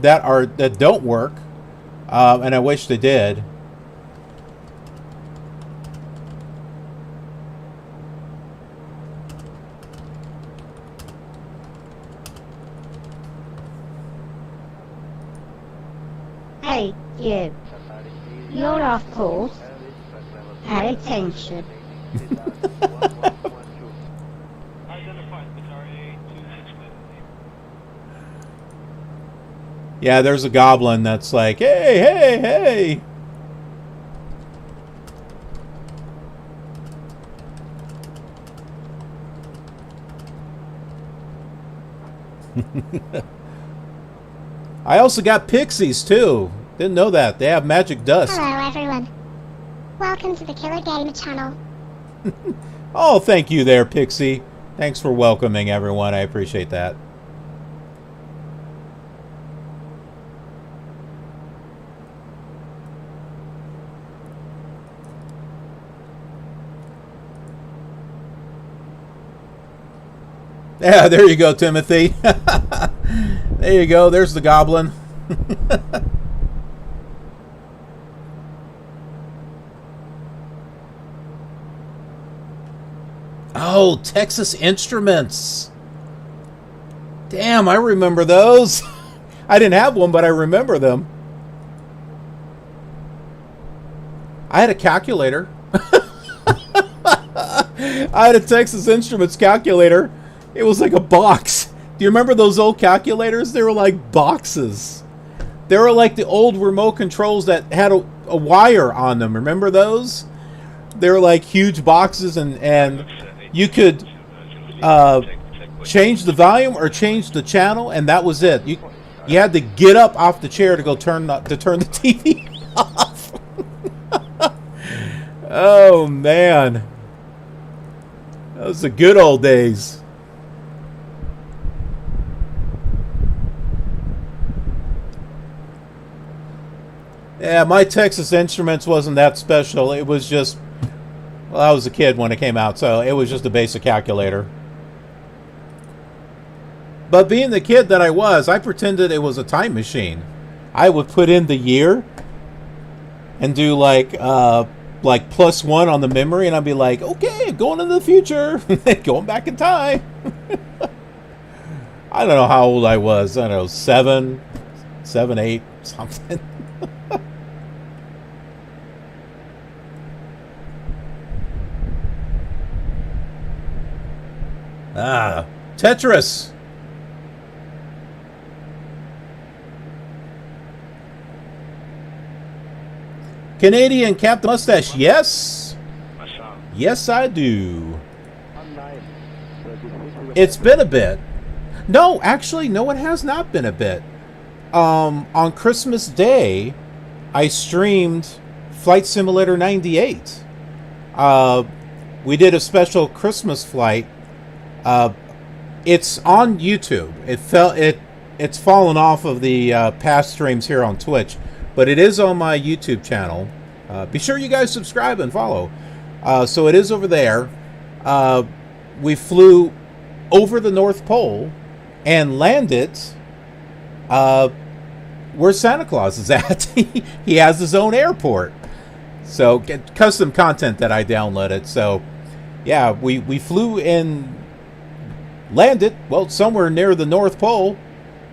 that don't work, and I wish they did. Hey, you. You're off course. Pay attention. Yeah, there's a goblin that's like, hey, hey, hey. I also got pixies too. Didn't know that. They have magic dust. Hello everyone. Welcome to the Killer Gamer channel. Oh, thank you there, Pixie. Thanks for welcoming everyone. I appreciate that. Yeah, there you go, Timothy. There you go. There's the goblin. Oh, Texas Instruments. Damn, I remember those. I didn't have one, but I remember them. I had a calculator. I had a Texas Instruments calculator. It was like a box. Do you remember those old calculators? They were like boxes. They were like the old remote controls that had a wire on them. Remember those? They were like huge boxes, and you could change the volume or change the channel, and that was it. You had to get up off the chair to go turn the TV off. Oh man, that was the good old days. Yeah, my Texas Instruments wasn't that special. It was just, well, I was a kid when it came out, so it was just a basic calculator. But being the kid that I was, I pretended it was a time machine. I would put in the year and do like +1 on the memory, and I'd be like, okay, going into the future, going back in time. I don't know how old I was. I don't know, 7, 8, something. Ah, Tetris. Canadian Captain Mustache, yes. Yes, I do. It's been a bit. No, actually, no, it has not been a bit. On Christmas Day, I streamed Flight Simulator 98. We did a special Christmas flight. It's on YouTube. It's fallen off of the past streams here on Twitch, but it is on my YouTube channel. Be sure you guys subscribe and follow. So it is over there. We flew over the North Pole and landed where Santa Claus is at. He has his own airport. So custom content that I downloaded. So yeah, we flew in. Landed, well, somewhere near the North Pole.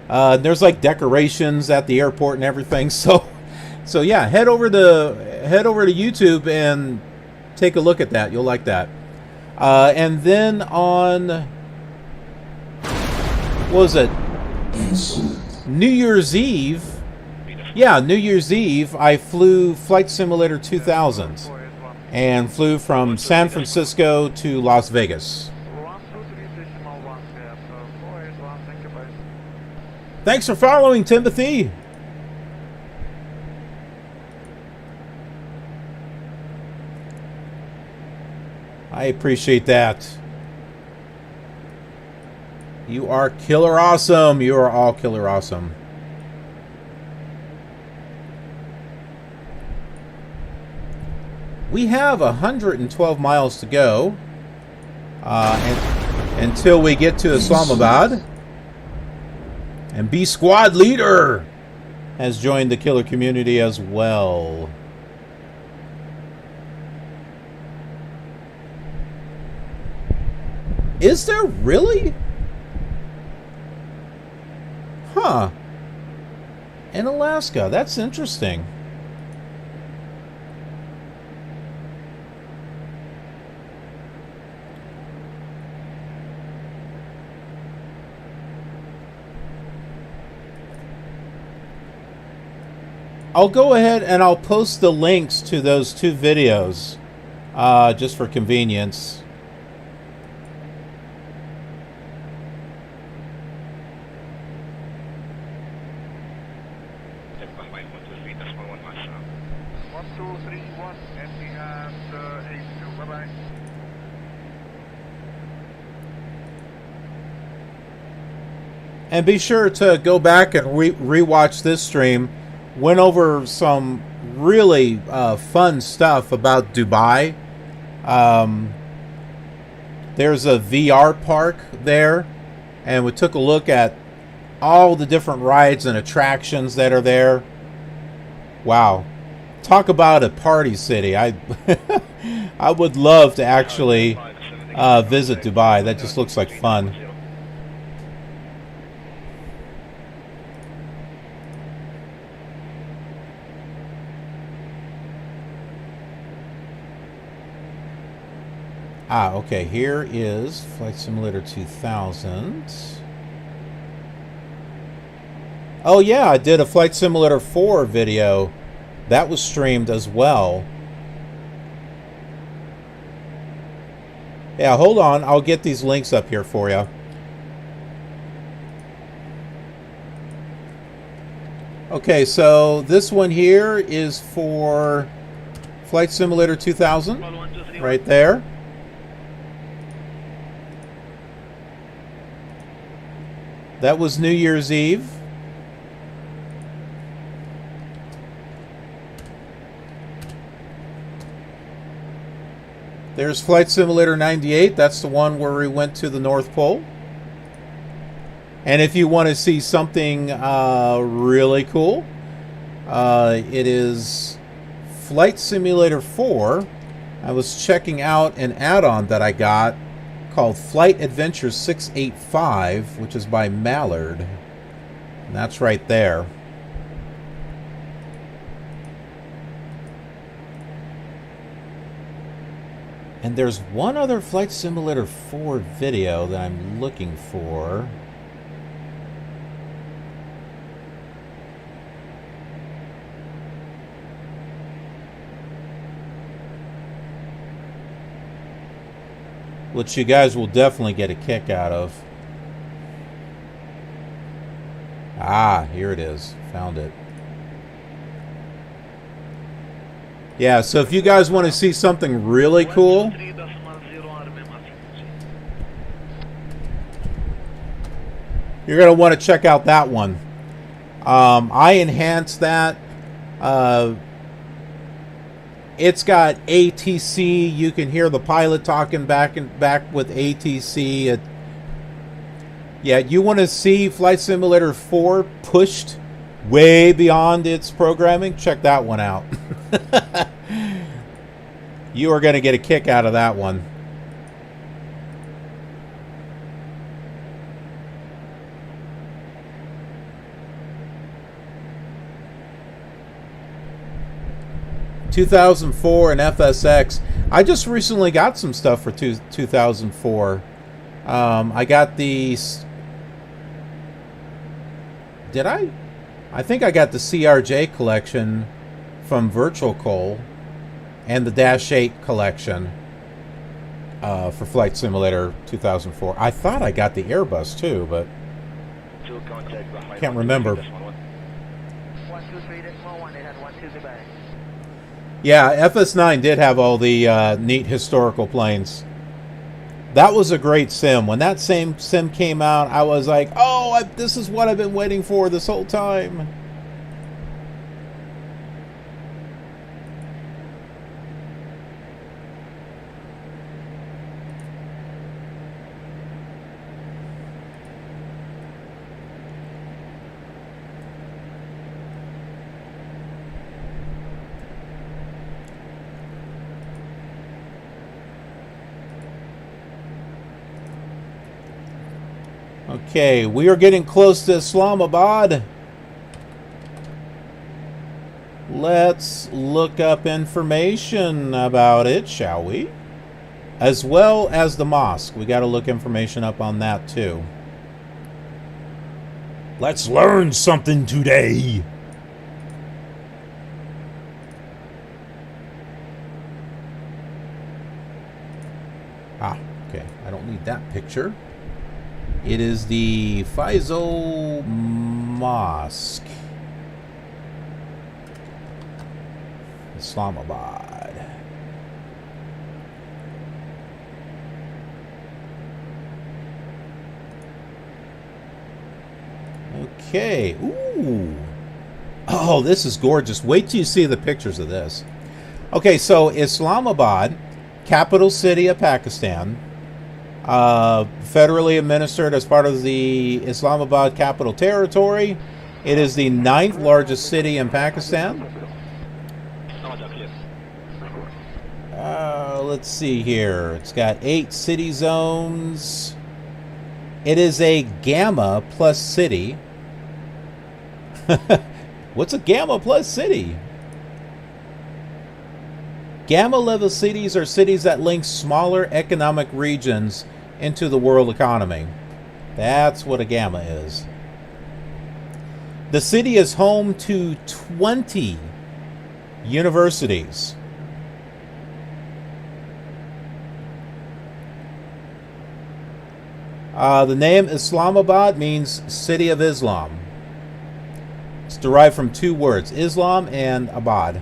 There's like decorations at the airport and everything. So yeah, head over to YouTube and take a look at that. You'll like that. And then on, what was it? New Year's Eve. Yeah, New Year's Eve, I flew Flight Simulator 2000 and flew from San Francisco to Las Vegas. Thanks for following, Timothy. I appreciate that. You are killer awesome. You are all killer awesome. We have 112 miles to go until we get to Islamabad. And B Squad Leader has joined the killer community as well. Is there really? Huh. In Alaska. That's interesting. I'll go ahead and I'll post the links to those two videos just for convenience. And be sure to go back and re-watch this stream. Went over some really fun stuff about Dubai. There's a VR park there, and we took a look at all the different rides and attractions that are there. Wow. Talk about a party city. I would love to actually visit Dubai. That just looks like fun. Ah, okay, here is Flight Simulator 2000. Oh yeah, I did a Flight Simulator 4 video. That was streamed as well. Yeah, hold on, I'll get these links up here for you. Okay, so this one here is for Flight Simulator 2000, right there. That was New Year's Eve. There's Flight Simulator 98. That's the one where we went to the North Pole. And if you want to see something really cool, it is Flight Simulator 4. I was checking out an add-on that I got called Flight Adventure 685, which is by Mallard. And that's right there. And there's one other Flight Simulator 4 video that I'm looking for. Which you guys will definitely get a kick out of. Ah, here it is. Found it. Yeah, so if you guys want to see something really cool, you're going to want to check out that one. I enhanced that. It's got ATC. You can hear the pilot talking back with ATC. Yeah, you want to see Flight Simulator 4 pushed way beyond its programming? Check that one out. You are going to get a kick out of that one. ...2004 and FSX. I just recently got some stuff for 2004. I got the... Did I? I think I got the CRJ collection from Virtual Coal and the Dash 8 collection for Flight Simulator 2004. I thought I got the Airbus too, but can't remember. Yeah, FS9 did have all the neat historical planes. That was a great sim. When that same sim came out, I was like, oh, this is what I've been waiting for this whole time. Okay, we are getting close to Islamabad. Let's look up information about it, shall we? As well as the mosque. We got to look information up on that too. Let's learn something today. Ah, okay. I don't need that picture. It is the Faisal Mosque, Islamabad. Okay. Ooh. Oh, this is gorgeous. Wait till you see the pictures of this. Okay, so Islamabad, capital city of Pakistan. Federally administered as part of the Islamabad Capital Territory. It is the 9th largest city in Pakistan. Let's see here. It's got 8 city zones. It is a Gamma plus city. What's a Gamma plus city? Gamma level cities are cities that link smaller economic regions into the world economy. That's what a Gamma is. The city is home to 20 universities. The name Islamabad means City of Islam. It's derived from 2 words, Islam and Abad.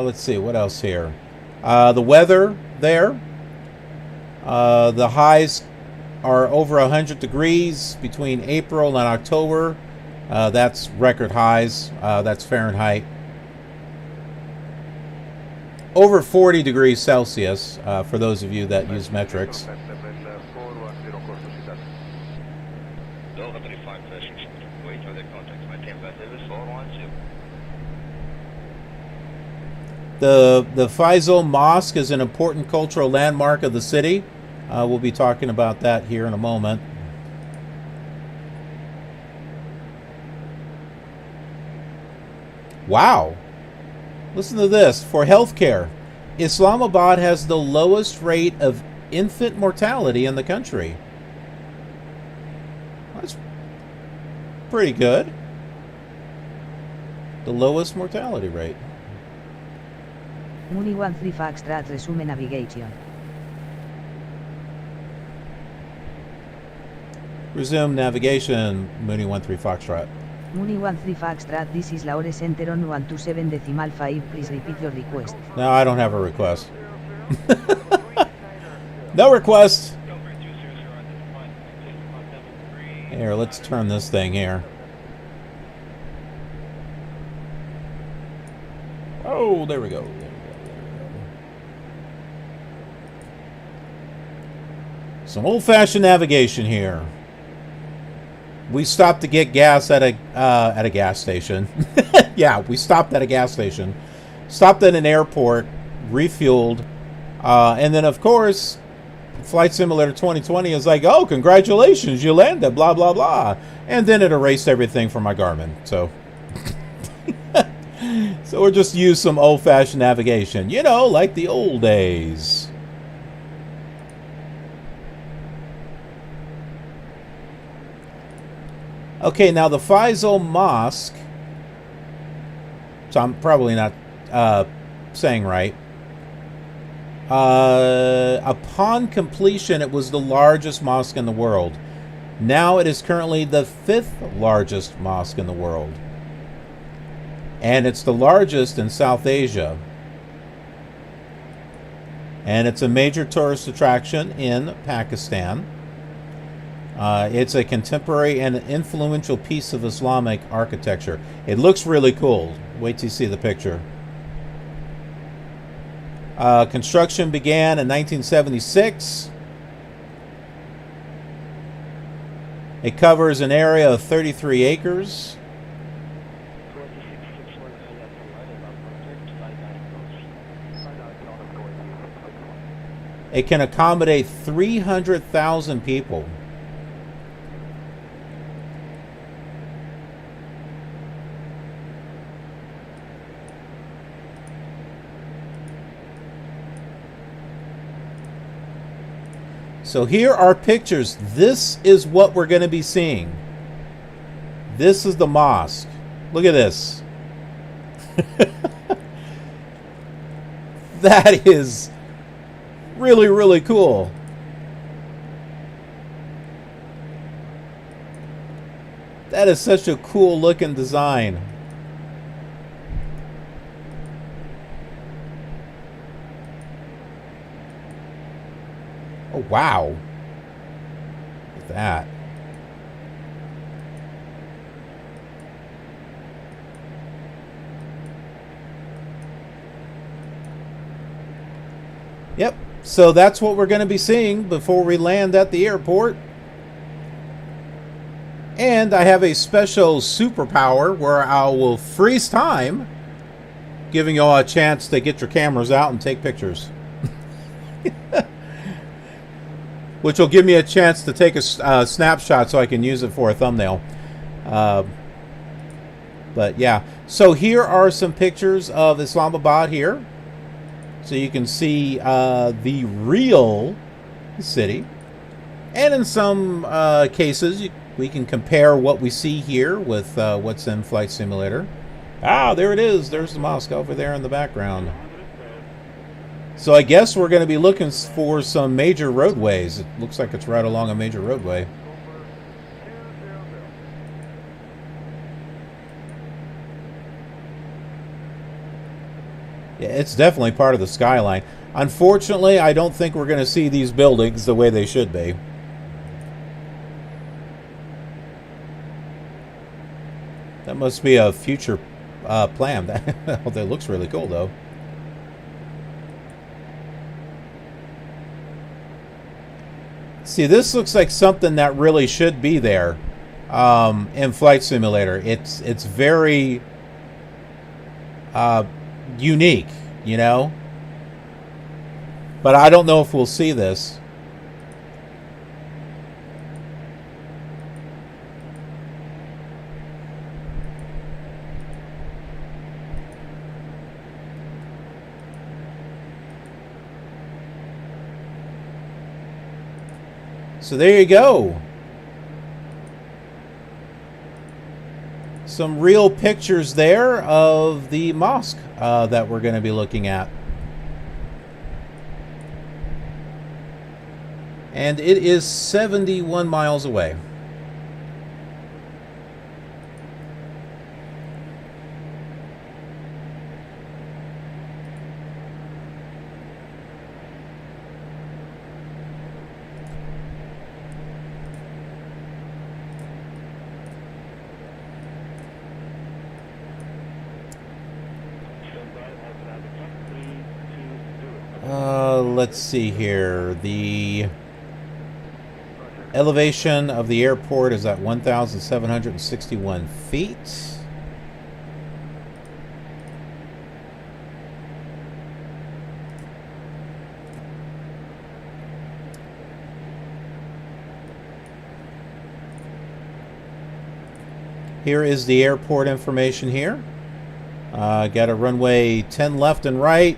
Let's see, what else here? The weather there. The highs are over 100 degrees between April and October. That's record highs. That's Fahrenheit. Over 40 degrees Celsius for those of you that use metrics. The Faisal Mosque is an important cultural landmark of the city. We'll be talking about that here in a moment. Wow. Listen to this. For healthcare, Islamabad has the lowest rate of infant mortality in the country. That's pretty good. The lowest mortality rate. Muni 13 Foxtrot resume navigation. Resume navigation, Mooney 13 Foxtrot. Muni 13 Foxtrot, this is Laure Center on 127.5. Please repeat your request. No, I don't have a request. No request. Here, let's turn this thing here. Oh, there we go. Some old-fashioned navigation here. We stopped to get gas at a gas station. Yeah, we stopped at a gas station. Stopped at an airport, refueled, and then of course, Flight Simulator 2020 is like, oh, congratulations, you landed, blah, blah, blah. And then it erased everything from my Garmin. So, so we're just use some old-fashioned navigation. You know, like the old days. Okay, now the Faisal Mosque, so I'm probably not saying right. Upon completion, it was the largest mosque in the world. Now it is currently the 5th largest mosque in the world. And it's the largest in South Asia. And it's a major tourist attraction in Pakistan. It's a contemporary and influential piece of Islamic architecture. It looks really cool. Wait till you see the picture. Construction began in 1976. It covers an area of 33 acres. It can accommodate 300,000 people. So here are pictures. This is what we're going to be seeing. This is the mosque. Look at this. That is really, really cool. That is such a cool looking design. Oh, wow. Look at that. Yep. So that's what we're going to be seeing before we land at the airport. And I have a special superpower where I will freeze time, giving you all a chance to get your cameras out and take pictures. Which will give me a chance to take a snapshot so I can use it for a thumbnail. But yeah, so here are some pictures of Islamabad here. So you can see the real city. And in some cases, we can compare what we see here with what's in Flight Simulator. Ah, there it is. There's the mosque over there in the background. So I guess we're going to be looking for some major roadways. It looks like it's right along a major roadway. Yeah, it's definitely part of the skyline. Unfortunately, I don't think we're going to see these buildings the way they should be. That must be a future plan. That looks really cool, though. See, this looks like something that really should be there in Flight Simulator. It's very unique, you know? But I don't know if we'll see this. So there you go. Some real pictures there of the mosque that we're going to be looking at. And it is 71 miles away. Let's see here. The elevation of the airport is at 1,761 feet. Here is the airport information here. Got a runway 10 left and right,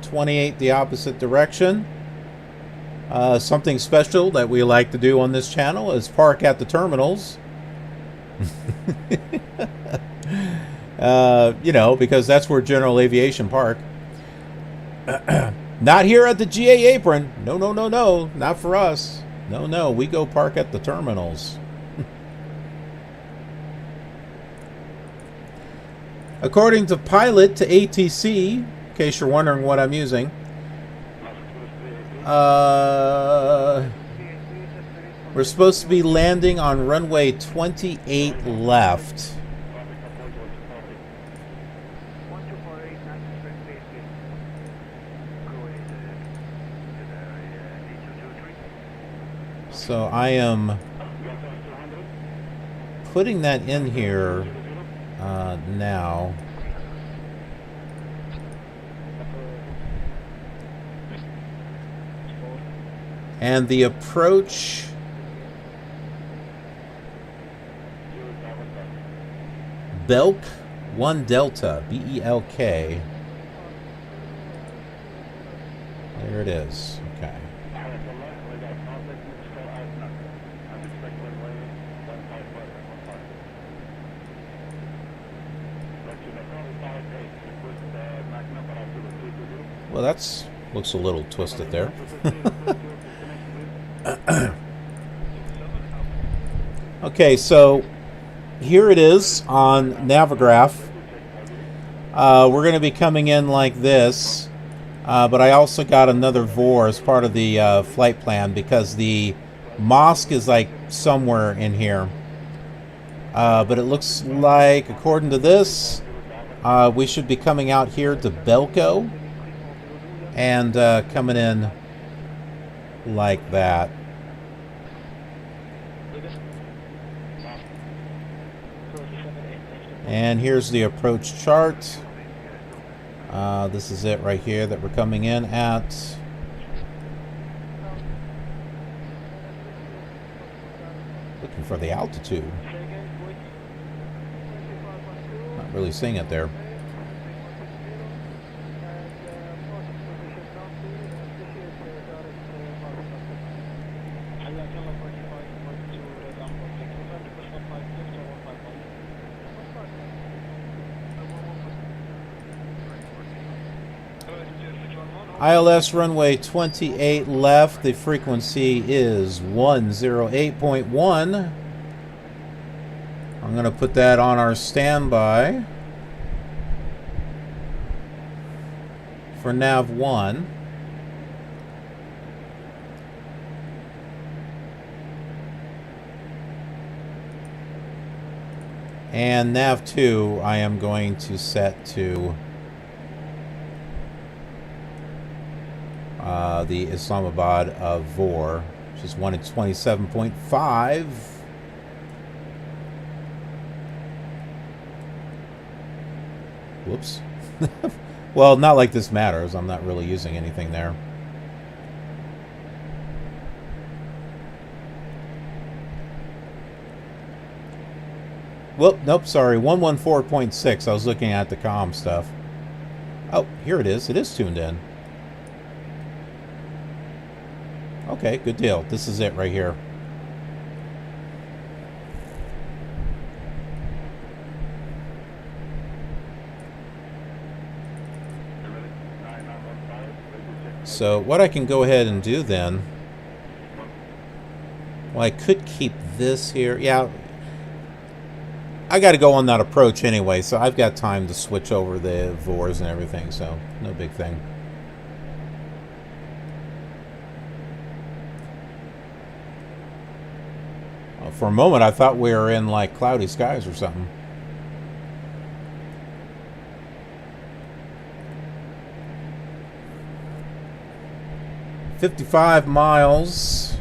28 the opposite direction. Something special that we like to do on this channel is park at the terminals. You know, because that's where General Aviation park. Not here at the GA apron. No, no, no, no. Not for us. No, no. We go park at the terminals. According to pilot to ATC, in case you're wondering what I'm using, we're supposed to be landing on runway 28 left. So I am putting that in here now. And the approach Belk 1 Delta, B-E-L-K. There it is. Okay. Well, that's looks a little twisted there. Okay, so here it is on Navigraph. We're going to be coming in like this, but I also got another VOR as part of the flight plan because the mosque is like somewhere in here. But it looks like, according to this, we should be coming out here to Belko and coming in like that. And here's the approach chart. This is it right here that we're coming in at. Looking for the altitude. Not really seeing it there. ILS runway 28 left. The frequency is 108.1. I'm going to put that on our standby for nav 1. And nav 2 I am going to set to the Islamabad VOR, which is 1 at 27.5. Whoops. Well, not like this matters. I'm not really using anything there. Whoop, nope, sorry. 114.6. I was looking at the comm stuff. Oh, here it is. It is tuned in. Okay, good deal. This is it right here. So what I can go ahead and do then, well, I could keep this here. Yeah, I got to go on that approach anyway, so I've got time to switch over the VORs and everything, so no big thing. For a moment, I thought we were in like cloudy skies or something. $55 miles.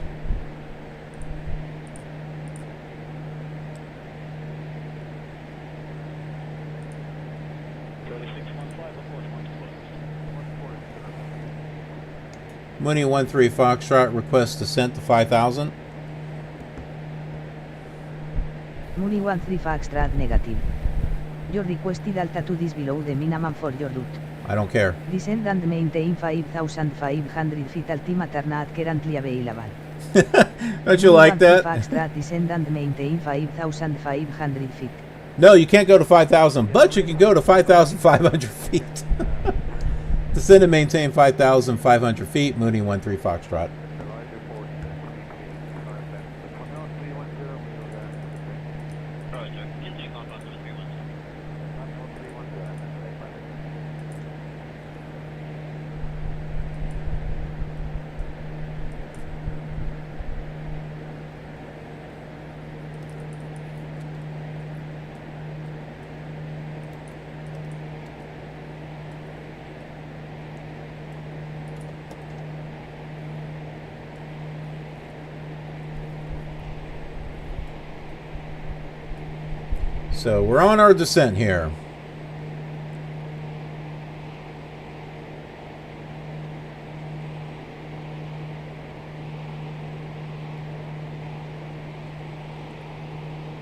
Mooney 13 Foxtrot requests descent to 5,000. Mooney 13 Foxtrot negative. Your requested altitude is below the minimum for your route. I don't care. Descend and maintain 5,500 feet altimeter not currently available. Don't you like that? Foxtrot descend and maintain 5,500 feet. No, you can't go to 5,000, but you can go to 5,500 feet. Descend and maintain 5,500 feet. Mooney 13 Foxtrot. So we're on our descent here.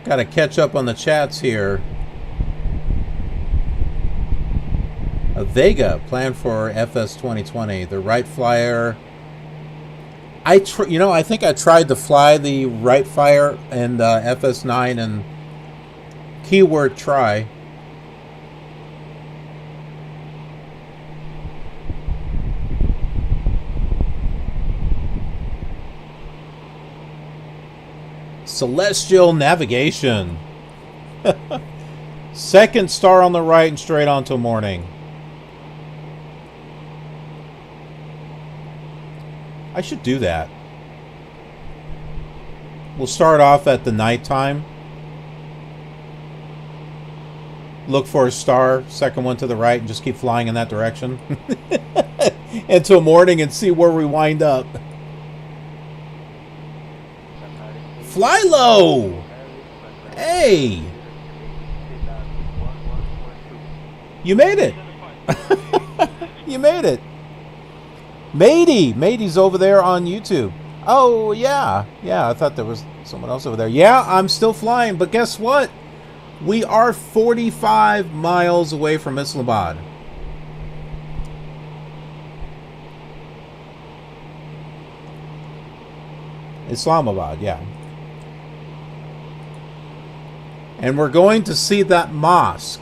Got to catch up on the chats here. A Vega planned for FS 2020. The Wright Flyer. I think I tried to fly the Wright Flyer and FS9 and keyword try. Celestial navigation. Second star on the right and straight on till morning. I should do that. We'll start off at the nighttime. Look for a star, second one to the right, and just keep flying in that direction. Until morning and see where we wind up. Fly low! Hey! You made it! You made it! Matey's over there on YouTube. Oh, yeah. Yeah, I thought there was someone else over there. Yeah, I'm still flying, but guess what? We are 45 miles away from Islamabad. Islamabad, yeah. And we're going to see that mosque.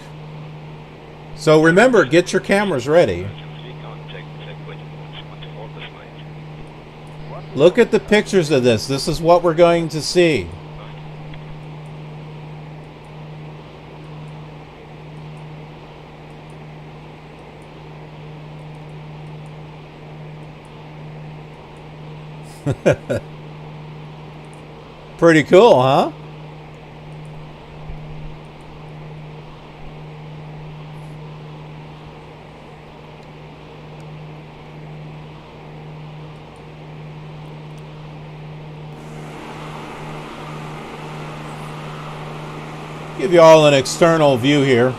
So remember, get your cameras ready. Look at the pictures of this. This is what we're going to see. Pretty cool, huh? Give you all an external view here.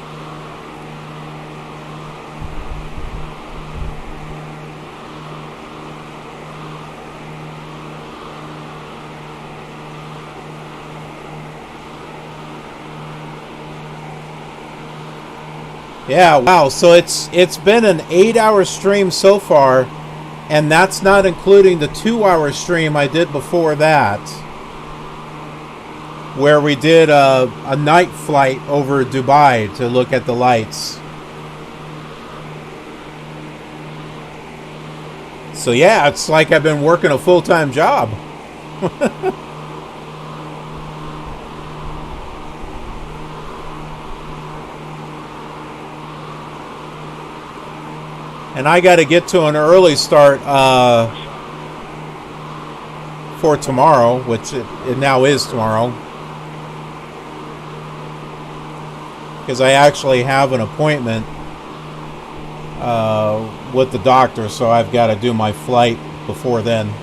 Yeah, wow. So it's been an 8-hour stream so far, and that's not including the 2-hour stream I did before that, where we did a night flight over Dubai to look at the lights. So yeah, it's like I've been working a full-time job. And I got to get to an early start for tomorrow, which it now is tomorrow. Because I actually have an appointment with the doctor, so I've got to do my flight before then.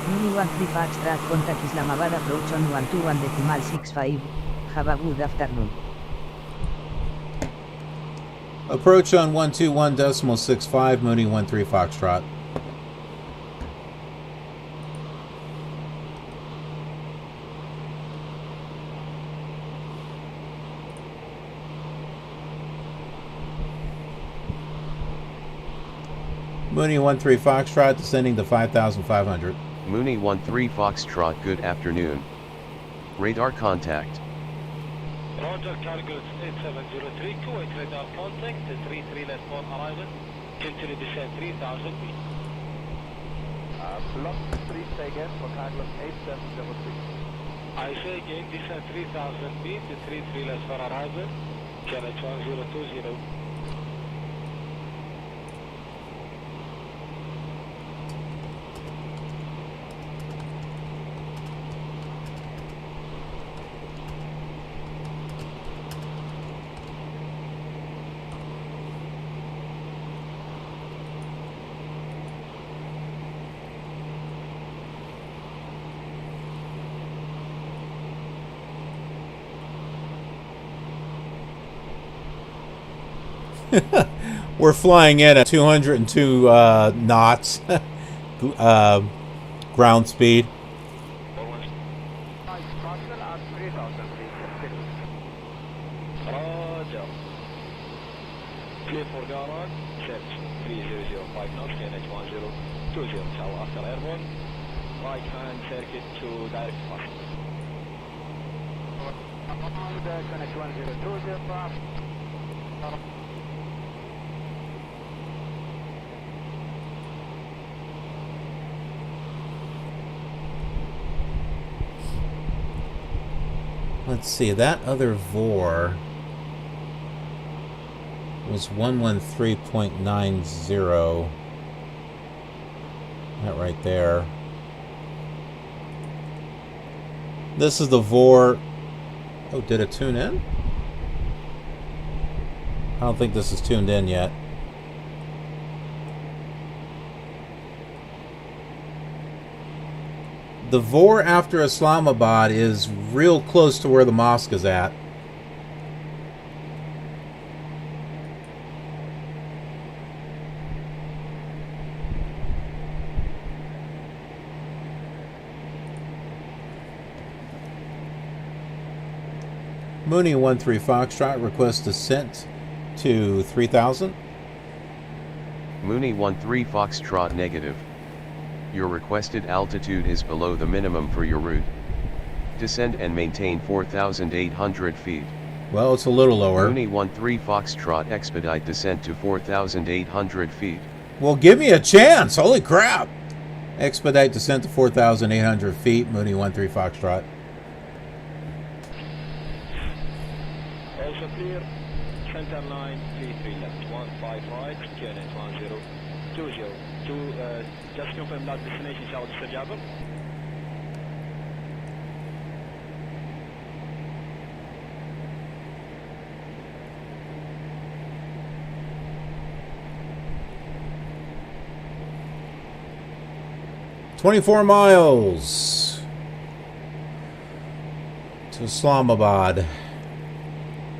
Mini 13 Foxtrot contact Islamabad approach on 121.65. Have a good afternoon. Approach on 121.65, Mooney 13 Foxtrot. Mooney 13 Foxtrot descending to 5,500. Mooney 13 Foxtrot, good afternoon. Radar contact. Roger, cargo 8703, Kuwait radar contact, 33 left on arrival, continue descent 3000 feet. Block 3, stay again for cargo 8703. I say again, descent 3000 feet, 33 left for arrival, KNH 1020. We're flying in at 202 knots ground speed. Roger. Clear for garage. Set 3005 knots. KNH 1020. Shall after airborne. Right hand circuit to direct fast. KNH 1020. Let's see, that other VOR was 113.90. That right there. This is the VOR. Oh, did it tune in? I don't think this is tuned in yet. The VOR after Islamabad is real close to where the mosque is at. Mooney 13 Foxtrot requests descent to 3000. Mooney 13 Foxtrot negative. Your requested altitude is below the minimum for your route. Descend and maintain 4,800 feet. Well, it's a little lower. Mooney 13 Foxtrot expedite descent to 4,800 feet. Well, give me a chance. Holy crap. Expedite descent to 4,800 feet. Mooney 13 Foxtrot. Also clear. Center line 33 left. 15 right. KNH 1020. Just confirm that destination shall Mr. Jabber. "24 miles to Islamabad,"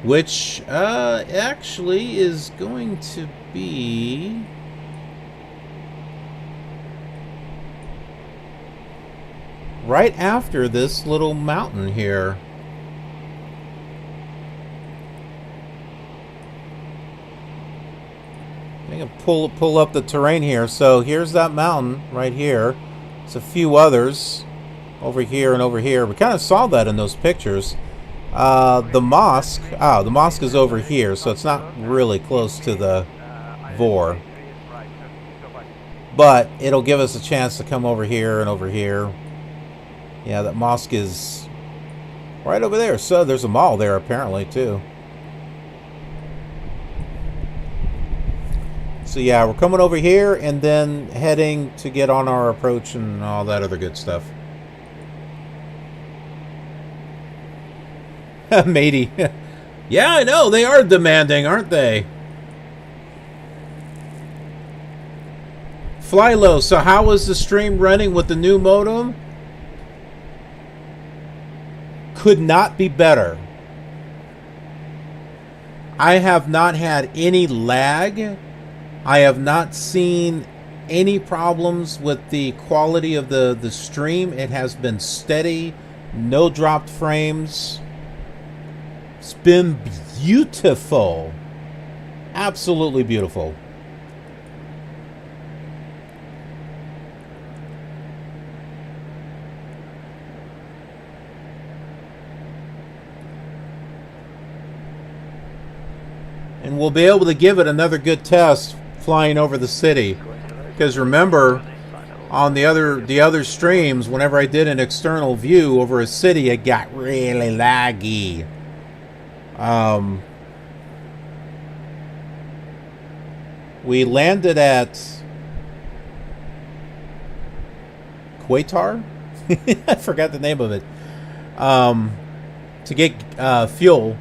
which actually is going to be right after this little mountain here. I can pull up the terrain here. So here's that mountain right here. There's a few others over here and over here. We kind of saw that in those pictures. The mosque is over here, so it's not really close to the VOR. But it'll give us a chance to come over here and over here. Yeah, that mosque is right over there. So there's a mall there apparently too. So yeah, we're coming over here and then heading to get on our approach and all that other good stuff. Matey. Yeah, I know. They are demanding, aren't they? Fly low. So how is the stream running with the new modem? Could not be better. I have not had any lag. I have not seen any problems with the quality of the stream. It has been steady, no dropped frames. It's been beautiful. Absolutely beautiful. And we'll be able to give it another good test flying over the city. Because remember, on the other streams, whenever I did an external view over a city, it got really laggy. We landed at Qatar. I forgot the name of it. To get fuel,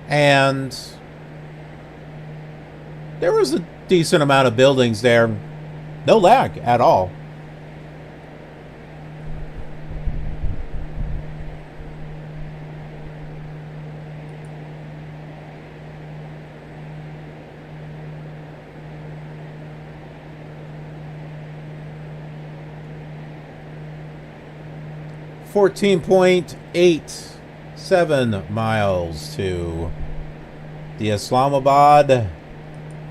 and there was a decent amount of buildings there. No lag at all. .87 miles to the Islamabad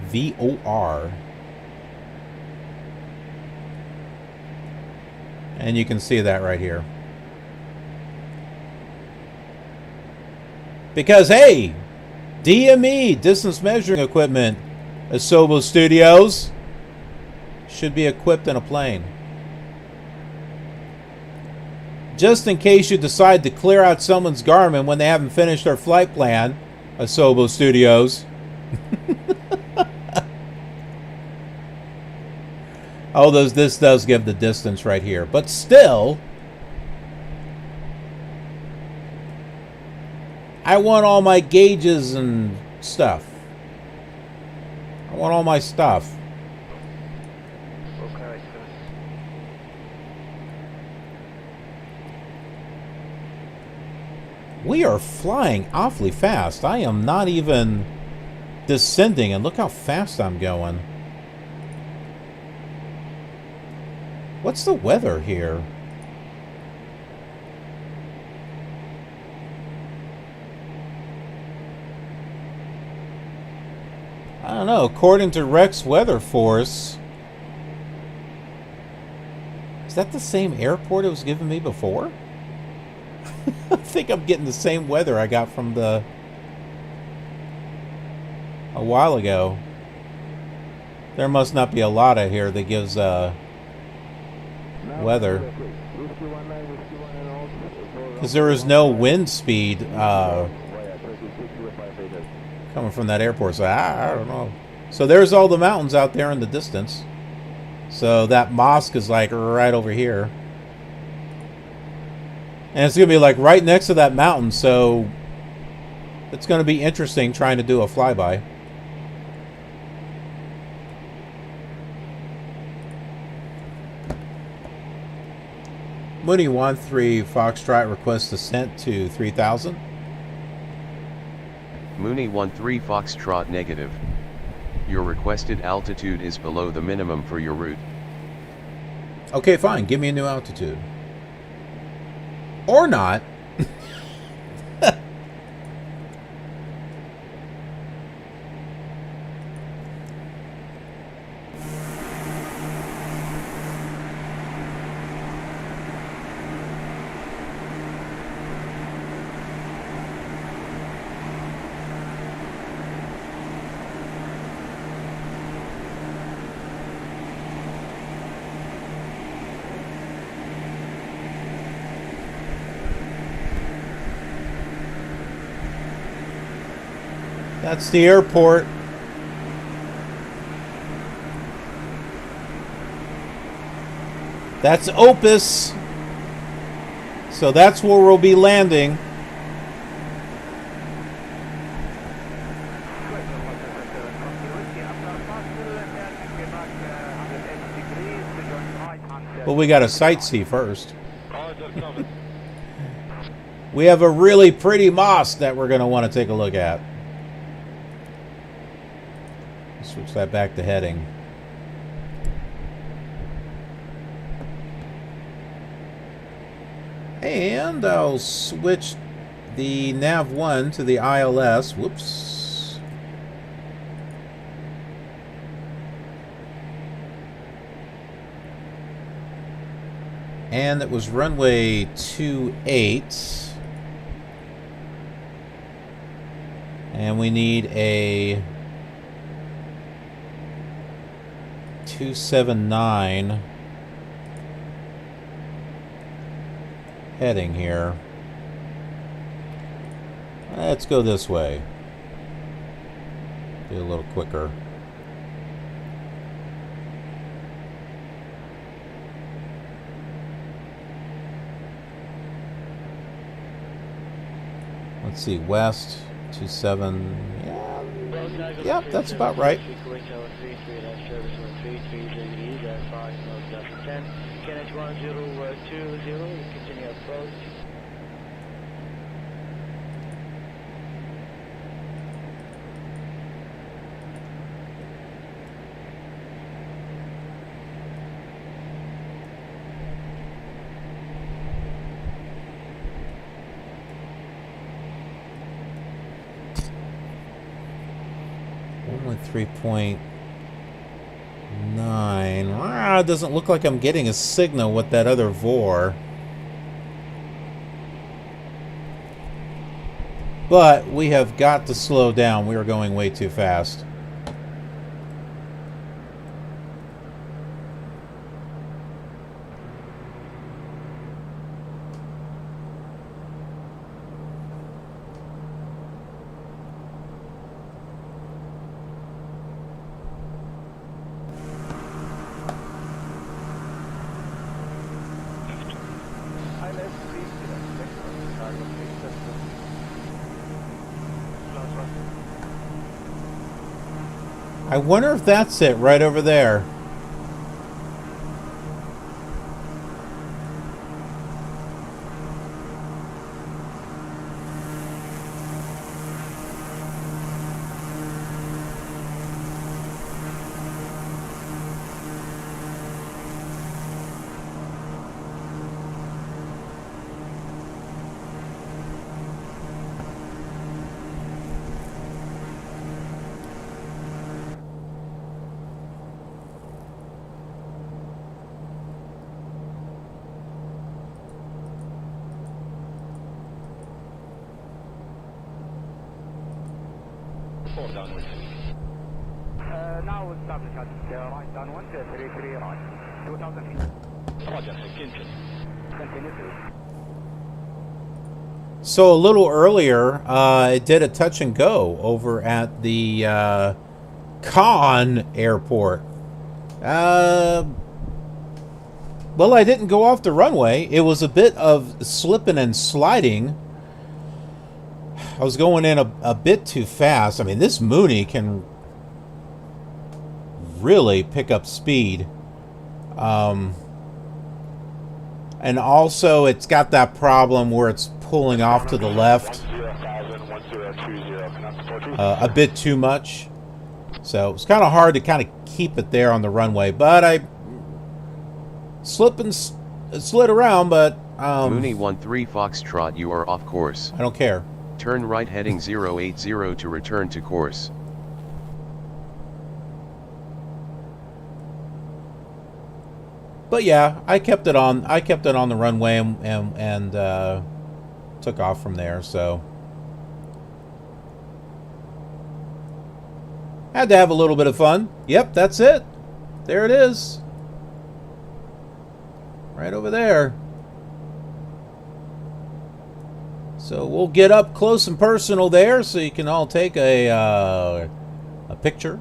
VOR. And you can see that right here. Because, hey, DME, distance measuring equipment, Asobo Studios, should be equipped in a plane. Just in case you decide to clear out someone's Garmin when they haven't finished their flight plan, Asobo Studios. Although this does give the distance right here. But still, I want all my gauges and stuff. I want all my stuff. We are flying awfully fast. I am not even descending, and look how fast I'm going. What's the weather here? I don't know. According to Rex Weather Force, is that the same airport it was giving me before? I think I'm getting the same weather I got from a while ago. There must not be a lot out here that gives weather. Because there is no wind speed coming from that airport. So I don't know. So there's all the mountains out there in the distance. So that mosque is like right over here. And it's going to be like right next to that mountain, so it's going to be interesting trying to do a flyby. Mooney 13 Foxtrot requests descent to 3000. Mooney 13 Foxtrot negative. Your requested altitude is below the minimum for your route. Okay, fine. Give me a new altitude. Or not. That's the airport. That's OPIS. So that's where we'll be landing. Well, we got to sightsee first. We have a really pretty mosque that we're going to want to take a look at. Switch that back to heading. And I'll switch the nav1 to the ILS. Whoops. And it was runway 28. And we need a 279 heading here. Let's go this way. Be a little quicker. Let's see, west 27. Yeah, yep, that's about right. Continue approach. Only 3.9. Ah, it doesn't look like I'm getting a signal with that other VOR. But we have got to slow down. We are going way too fast. I wonder if that's it right over there. Now establish at right downwind, 33 right. 2000 feet. Roger, continue. Continue, please. So a little earlier, it did a touch and go over at the Cannes airport. Well, I didn't go off the runway. It was a bit of slipping and sliding. I was going in a bit too fast. I mean, this Mooney can really pick up speed. And also, it's got that problem where it's pulling off to the left a bit too much. So it's kind of hard to kind of keep it there on the runway. But I slipped and slid around, but... Mooney 13 Foxtrot, you are off course. I don't care. Turn right heading 080 to return to course. But yeah, I kept it on the runway and took off from there, so had to have a little bit of fun. Yep, that's it. There it is. Right over there. So we'll get up close and personal there so you can all take a picture.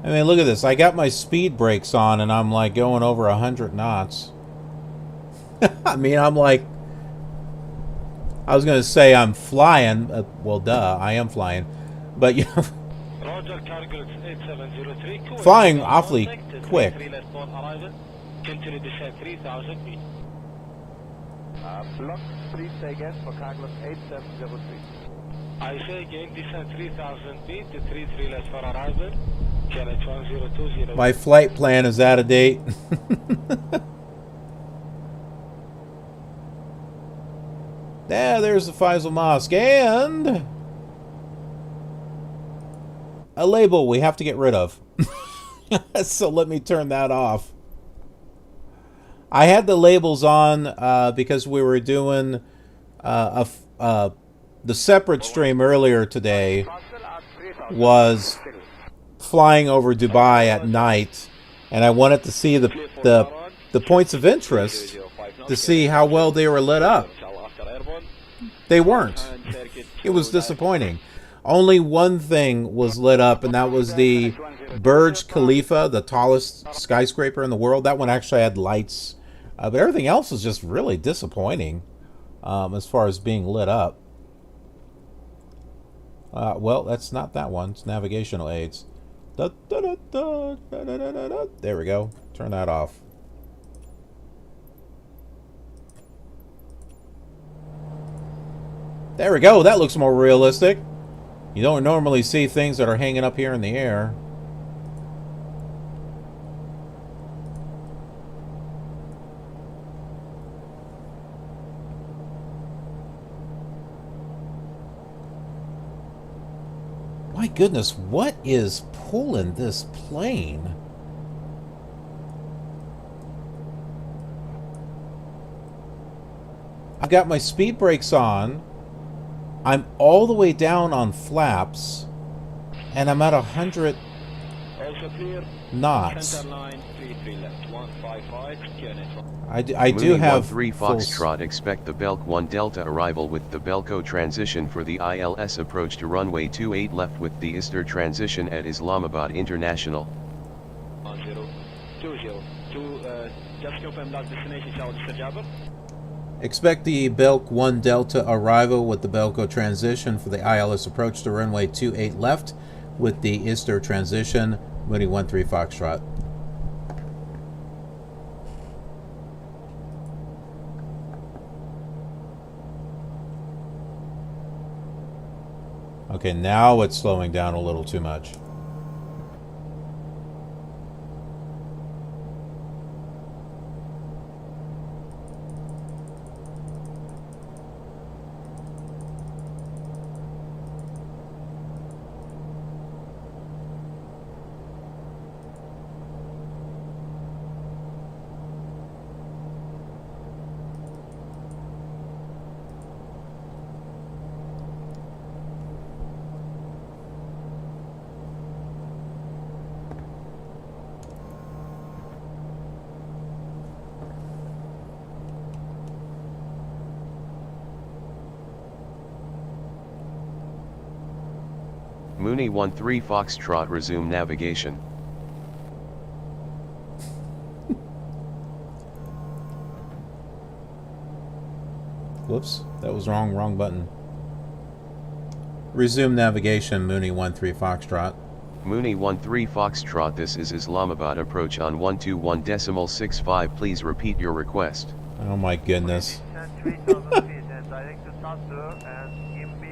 I mean, look at this. I got my speed brakes on, and I'm like going over 100 knots. I mean, I'm like... I was going to say I'm flying. Well, duh, I am flying. But, you know... flying awfully quick. Continue descent 3,000 feet. Block 3, say again for Carglass 8703. I say again, descent 3,000 feet to 33 left for arrival. Challenge 1020. My flight plan is out of date. Yeah, there's the Faisal Mosque. And a label we have to get rid of. So let me turn that off. I had the labels on because we were doing the separate stream earlier today was flying over Dubai at night, and I wanted to see the points of interest to see how well they were lit up. They weren't. It was disappointing. Only one thing was lit up, and that was the Burj Khalifa, the tallest skyscraper in the world. That one actually had lights, but everything else was just really disappointing as far as being lit up. Well, that's not that one. It's navigational aids. There we go. Turn that off. There we go. That looks more realistic. You don't normally see things that are hanging up here in the air. My goodness, what is pulling this plane? I got my speed brakes on. I'm all the way down on flaps, and I'm at 100 knots. I do have Mooney 13 Foxtrot expect the Belk 1 Delta arrival with the Belco transition for the ILS approach to runway 28 left with the Easter transition at Islamabad International. 1020, just confirm last destination Saudi Jabir. Expect the Belk 1 Delta arrival with the Belco transition for the ILS approach to runway 28 left with the Easter transition. Mooney 13 Foxtrot. Okay, now it's slowing down a little too much. Mooney 13 Foxtrot resume navigation. Whoops, that was wrong button. Resume navigation, Mooney 13 Foxtrot. Mooney 13 Foxtrot, this is Islamabad approach on 121.65. Please repeat your request. Oh my goodness.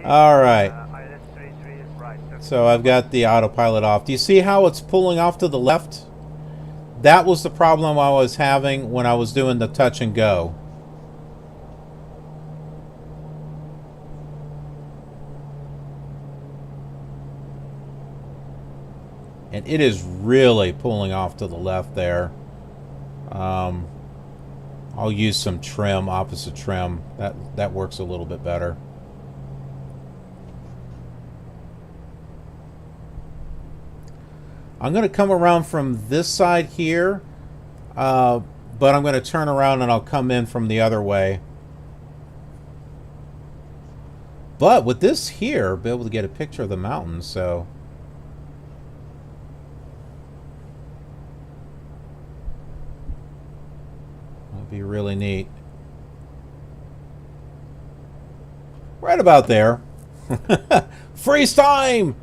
Alright. So I've got the autopilot off. Do you see how it's pulling off to the left? That was the problem I was having when I was doing the touch and go. And it is really pulling off to the left there. I'll use some trim, opposite trim. That works a little bit better. I'm going to come around from this side here, but I'm going to turn around and I'll come in from the other way. But with this here, I'll be able to get a picture of the mountains, so... that'd be really neat. Right about there. Freeze time!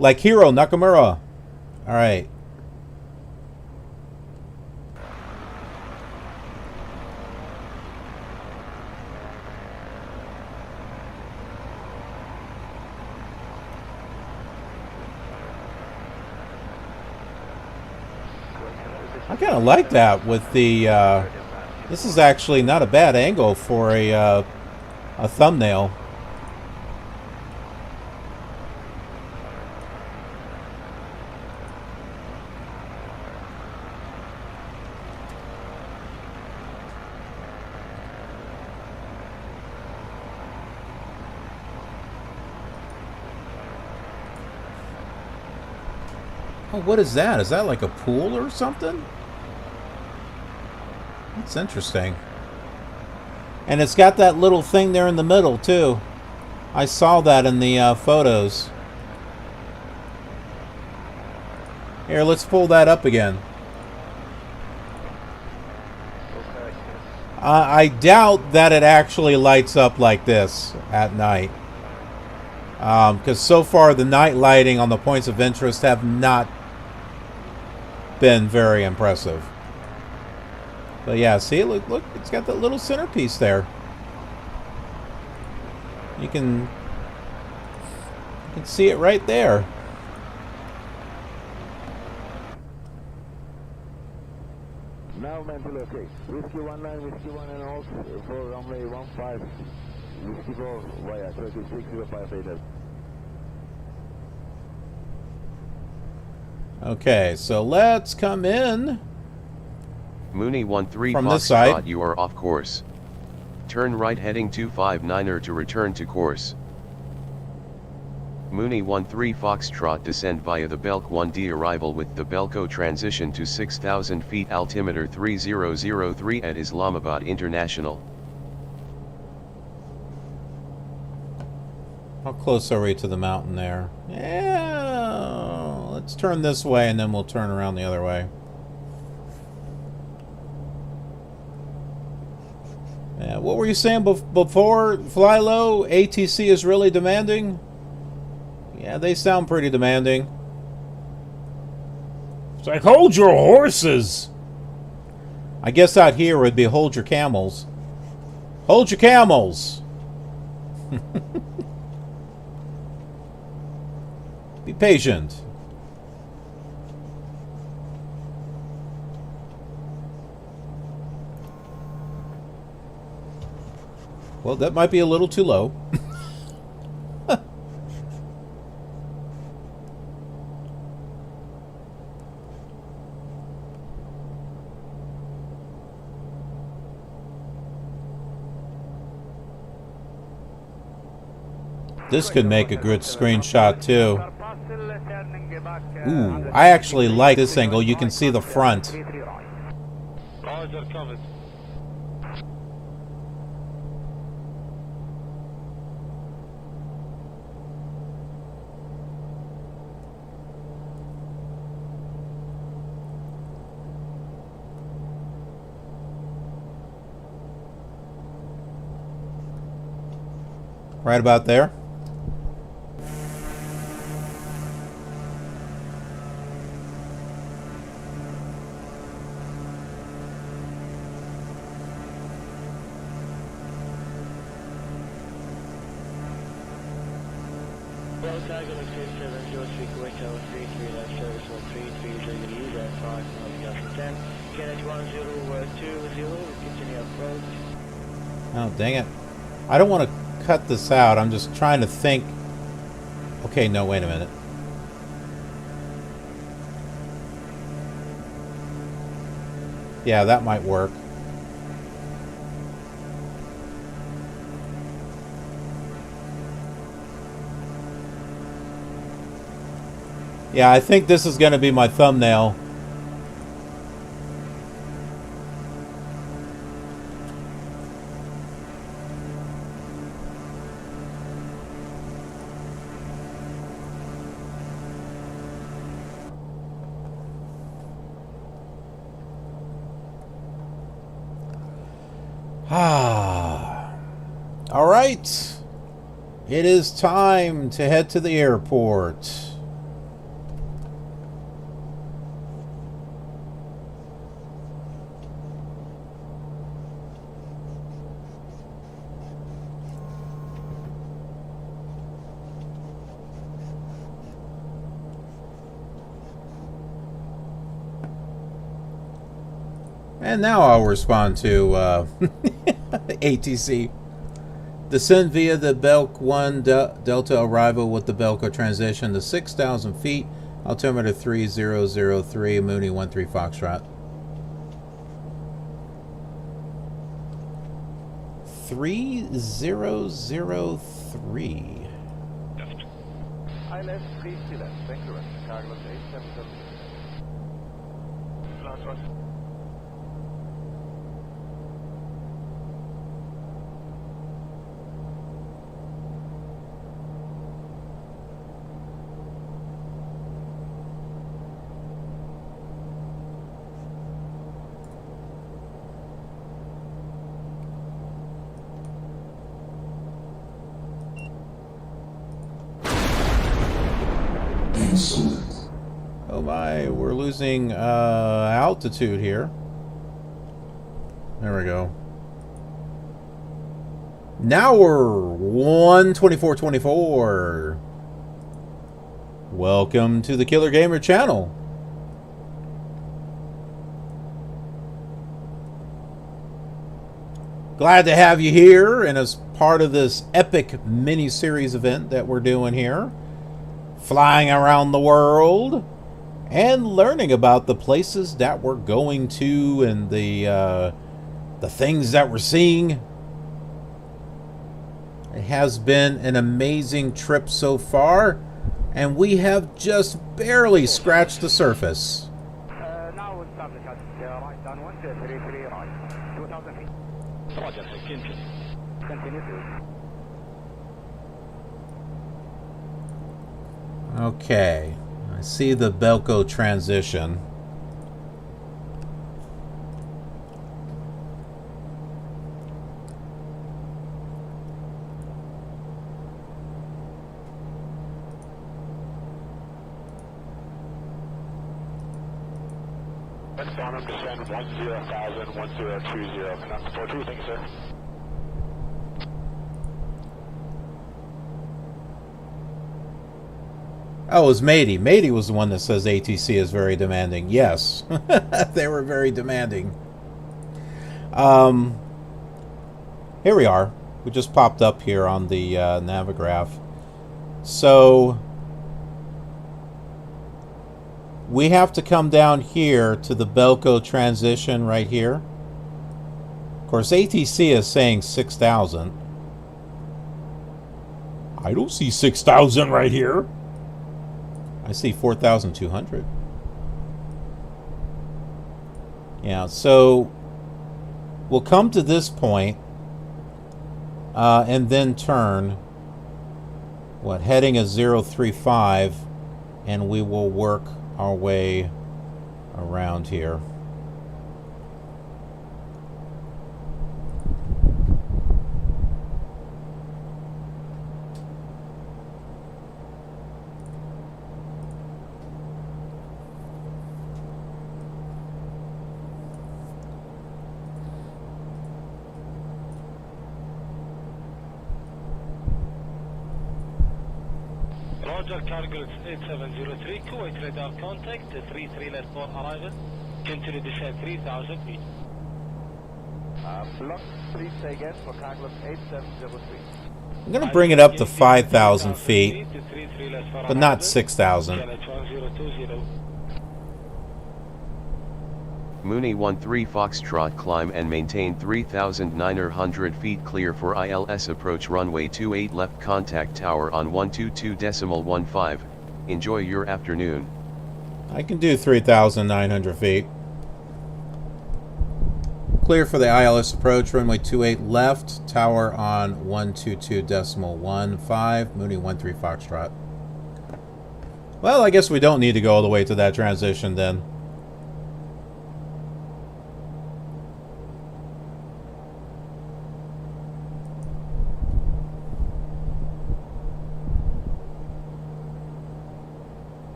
Like Hiro Nakamura. Alright. I kind of like that with the, this is actually not a bad angle for a thumbnail. Oh, what is that? Is that like a pool or something? That's interesting. And it's got that little thing there in the middle, too. I saw that in the photos. Here, let's pull that up again. I doubt that it actually lights up like this at night. Because so far the night lighting on the points of interest have not been very impressive. But yeah, see, look, it's got that little centerpiece there. You can see it right there. Now mental okay. Whiskey 19, Whiskey 1 and all for runway 15. Whiskey 4 via 3605 Okay, so let's come in. Mooney 13 From this Foxtrot, side. you are off course. Turn right heading 259er to return to course. Mooney 13 Foxtrot, descend via the Belk 1D arrival with the Belco transition to 6,000 feet, altimeter 3003 at Islamabad International. How close are we to the mountain there? Yeah, let's turn this way and then we'll turn around the other way. Yeah, what were you saying before, Fly Low? ATC is really demanding? Yeah, they sound pretty demanding. It's like, hold your horses! I guess out here would be hold your camels. Hold your camels! Be patient. Well, that might be a little too low. This could make a good screenshot too. Ooh, I actually like this angle. You can see the front. Right about there. Oh, dang it. I don't want to cut this out. I'm just trying to think. Okay, no, wait a minute. Yeah, that might work. Yeah, I think this is going to be my thumbnail. All right. It is time to head to the airport. And now I'll respond to ATC. Descend via the Belk 1 Delta arrival with the Belco transition to 6,000 feet, altimeter 3003, Mooney 13 Foxtrot. 3003. ILS, please still left. Thank you, Carlos 870. Last one. Oh my, we're losing altitude here. There we go. Now we're 124.24. Welcome to the Killer Gamer channel. Glad to have you here and as part of this epic mini-series event that we're doing here. Flying around the world and learning about the places that we're going to and the things that we're seeing. It has been an amazing trip so far, and we have just barely scratched the surface. Now establish at right down 1233 right. 2000 feet. Roger, continue. Continue to. Okay, I see the Belco transition. Next Donham, descend 10,000, 1020, connect 42, thank you, sir. Oh, it was Matey. Matey was the one that says ATC is very demanding. Yes, they were very demanding. Here we are. We just popped up here on the Navigraph. So we have to come down here to the Belco transition right here. Of course, ATC is saying 6,000. I don't see 6,000 right here. I see 4,200. Yeah, so we'll come to this point and then turn. What, heading is 035, and we will work our way around here. Roger, cargo 8703, Kuwait radar contact, 33 left for arrival. Continue descend 3,000 feet. Block, please say again for cargo 8703. I'm going to bring it up to 5,000 feet, but not 6,000. Mooney 13 Foxtrot, climb and maintain 3,900 feet clear for ILS approach runway 28 left, contact tower on 122.15. Enjoy your afternoon. I can do 3,900 feet. Clear for the ILS approach, runway 28 left, tower on 122.15, Mooney 13 Foxtrot. Well, I guess we don't need to go all the way to that transition then.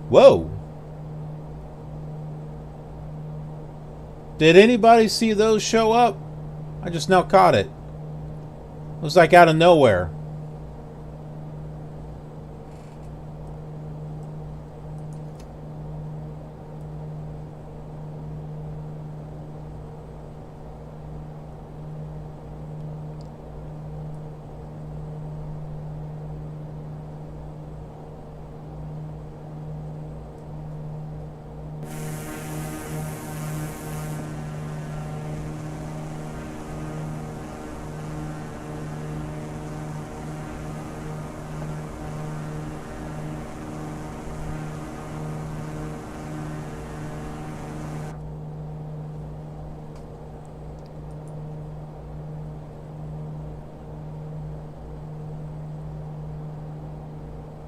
Whoa! Did anybody see those show up? I just now caught it. It was like out of nowhere.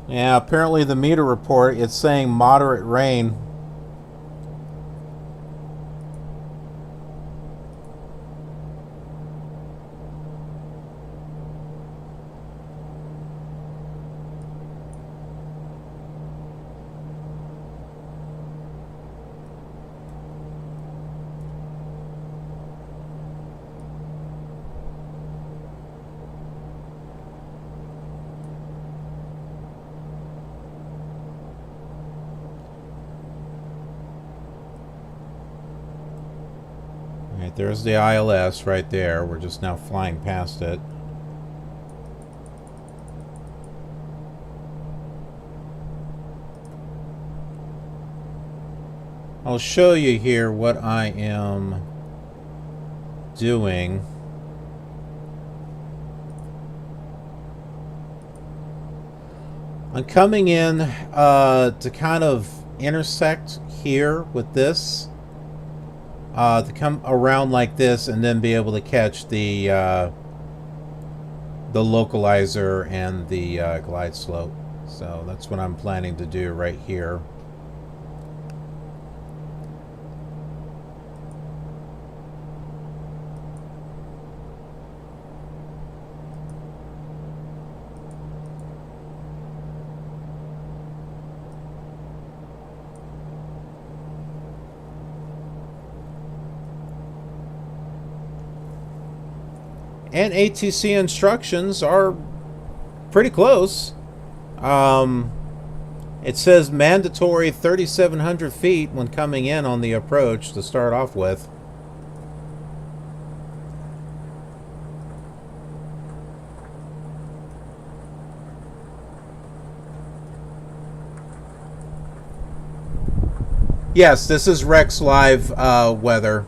Yeah, apparently the meter report, it's saying moderate rain. Alright, there's the ILS right there. We're just now flying past it. I'll show you here what I am doing. I'm coming in to kind of intersect here with this. To come around like this and then be able to catch the localizer and the glide slope. So that's what I'm planning to do right here. And ATC instructions are pretty close. It says mandatory 3,700 feet when coming in on the approach to start off with. Yes, this is Rex Live weather.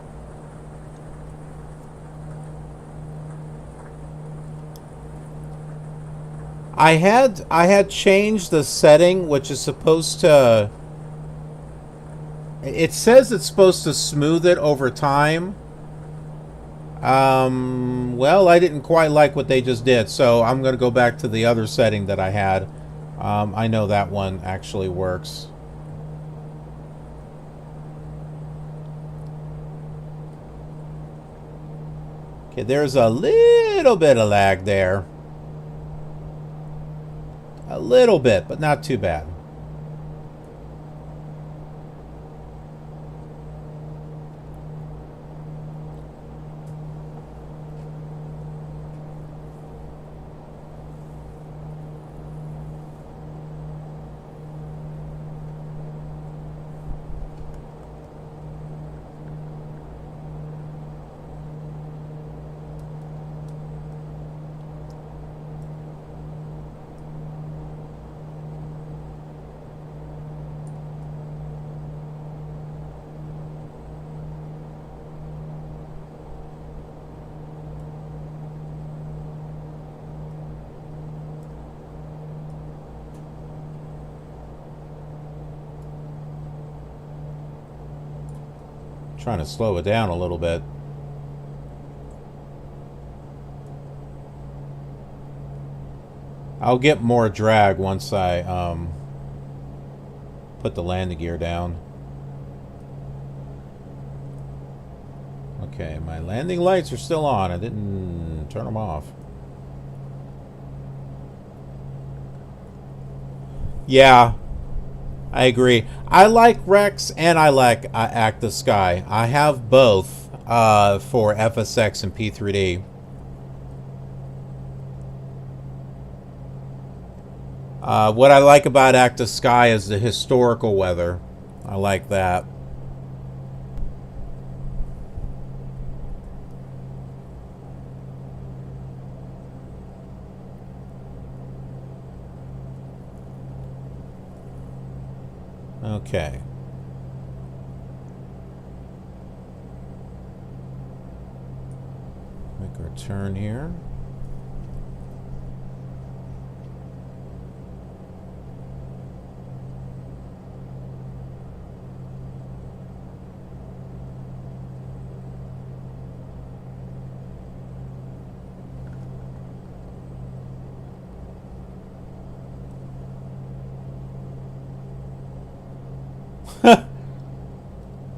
I had changed the setting, which is supposed to... It says it's supposed to smooth it over time. Well, I didn't quite like what they just did, so I'm going to go back to the other setting that I had. I know that one actually works. Okay, there's a little bit of lag there. A little bit, but not too bad. Trying to slow it down a little bit. I'll get more drag once I put the landing gear down. Okay, my landing lights are still on. I didn't turn them off. Yeah, I agree. I like Rex and I like Active Sky. I have both for FSX and P3D. What I like about Active Sky is the historical weather. I like that. Okay. Make our turn here.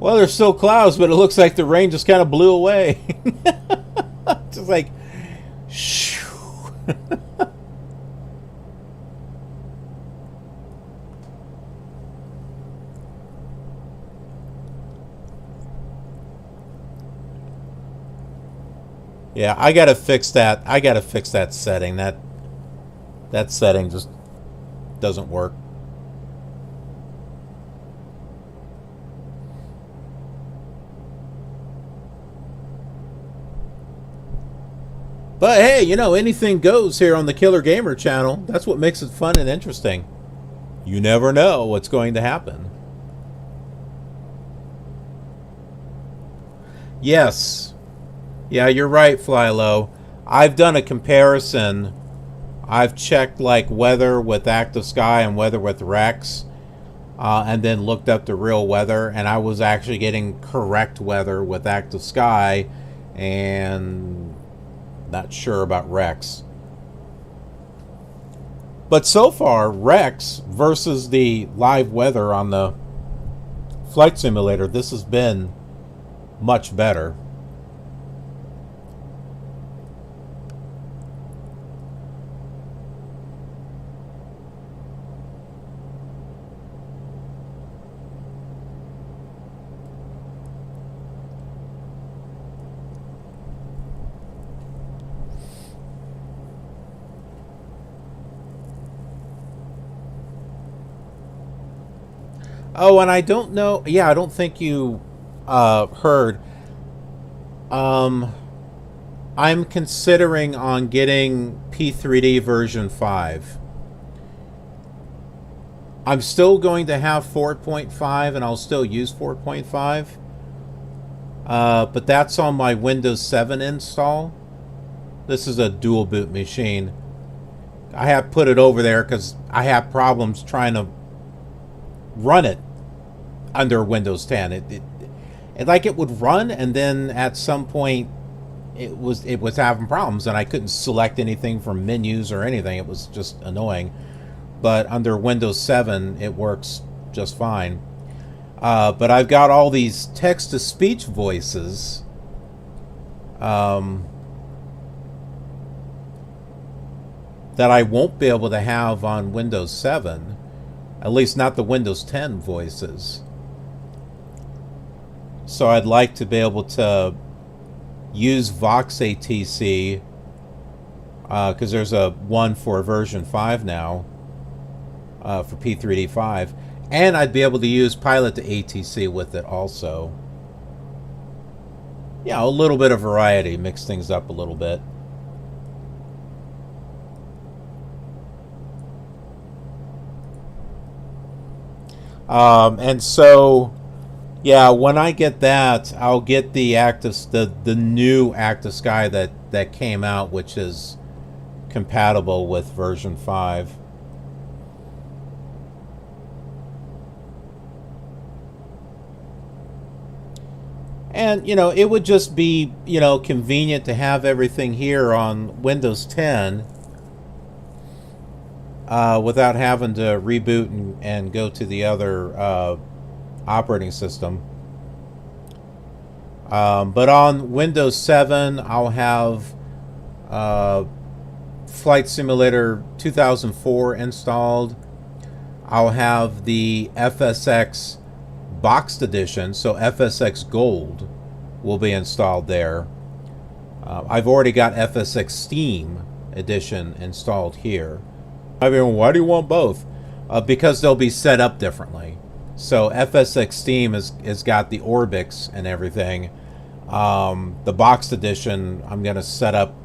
Well, there's still clouds, but it looks like the rain just kind of blew away. Just like, shoo. Yeah, I gotta fix that. I gotta fix that setting. That setting just doesn't work. But hey, you know, anything goes here on the Killer Gamer channel. That's what makes it fun and interesting. You never know what's going to happen. Yes. Yeah, you're right, Fly Low. I've done a comparison. I've checked like weather with active sky and weather with Rex, and then looked up the real weather, and I was actually getting correct weather with active sky, and not sure about Rex. But so far, Rex versus the live weather on the flight simulator, this has been much better. Oh, and I don't know. Yeah, I don't think you heard. I'm considering on getting P3D version 5. I'm still going to have 4.5, and I'll still use 4.5. But that's on my Windows 7 install. This is a dual boot machine. I have put it over there because I have problems trying to run it under Windows 10. It like it would run, and then at some point it was having problems, and I couldn't select anything from menus or anything. It was just annoying. But under Windows 7 it works just fine. But I've got all these text-to-speech voices that I won't be able to have on Windows 7. At least not the Windows 10 voices. So I'd like to be able to use Vox-ATC, because there's a one for version 5 now, for P3D5, and I'd be able to use Pilot-to-ATC with it also. Yeah, a little bit of variety, mix things up a little bit. And so, yeah, when I get that, I'll get the new Active Sky that came out, which is compatible with version 5. And, you know, it would just be, you know, convenient to have everything here on Windows 10 without having to reboot and go to the other operating system. But on Windows 7, I'll have Flight Simulator 2004 installed. I'll have the FSX Boxed Edition, so FSX Gold will be installed there. I've already got FSX Steam Edition installed here. I mean, why do you want both? Because they'll be set up differently. So FSX Steam has got the Orbix and everything. The Boxed Edition, I'm going to set up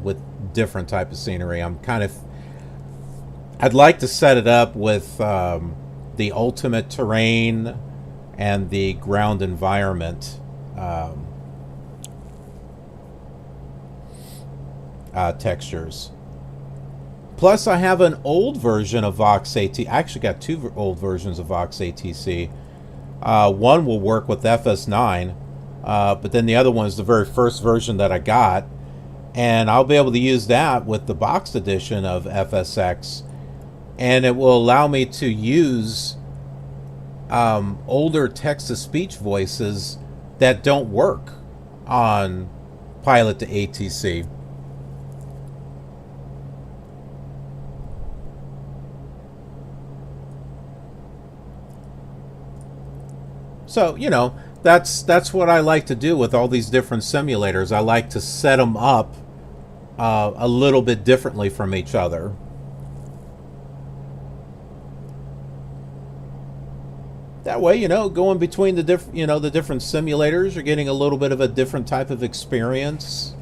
with different type of scenery. I'd like to set it up with the ultimate terrain and the ground environment textures. Plus, I have an old version of Vox-ATC. I actually got two old versions of Vox-ATC. One will work with FS9, but then the other one is the very first version that I got. And I'll be able to use that with the boxed edition of FSX. And it will allow me to use older text-to-speech voices that don't work on Pilot to ATC. So, you know, that's what I like to do with all these different simulators. I like to set them up a little bit differently from each other. That way, you know, going between the different simulators, you're getting a little bit of a different type of experience.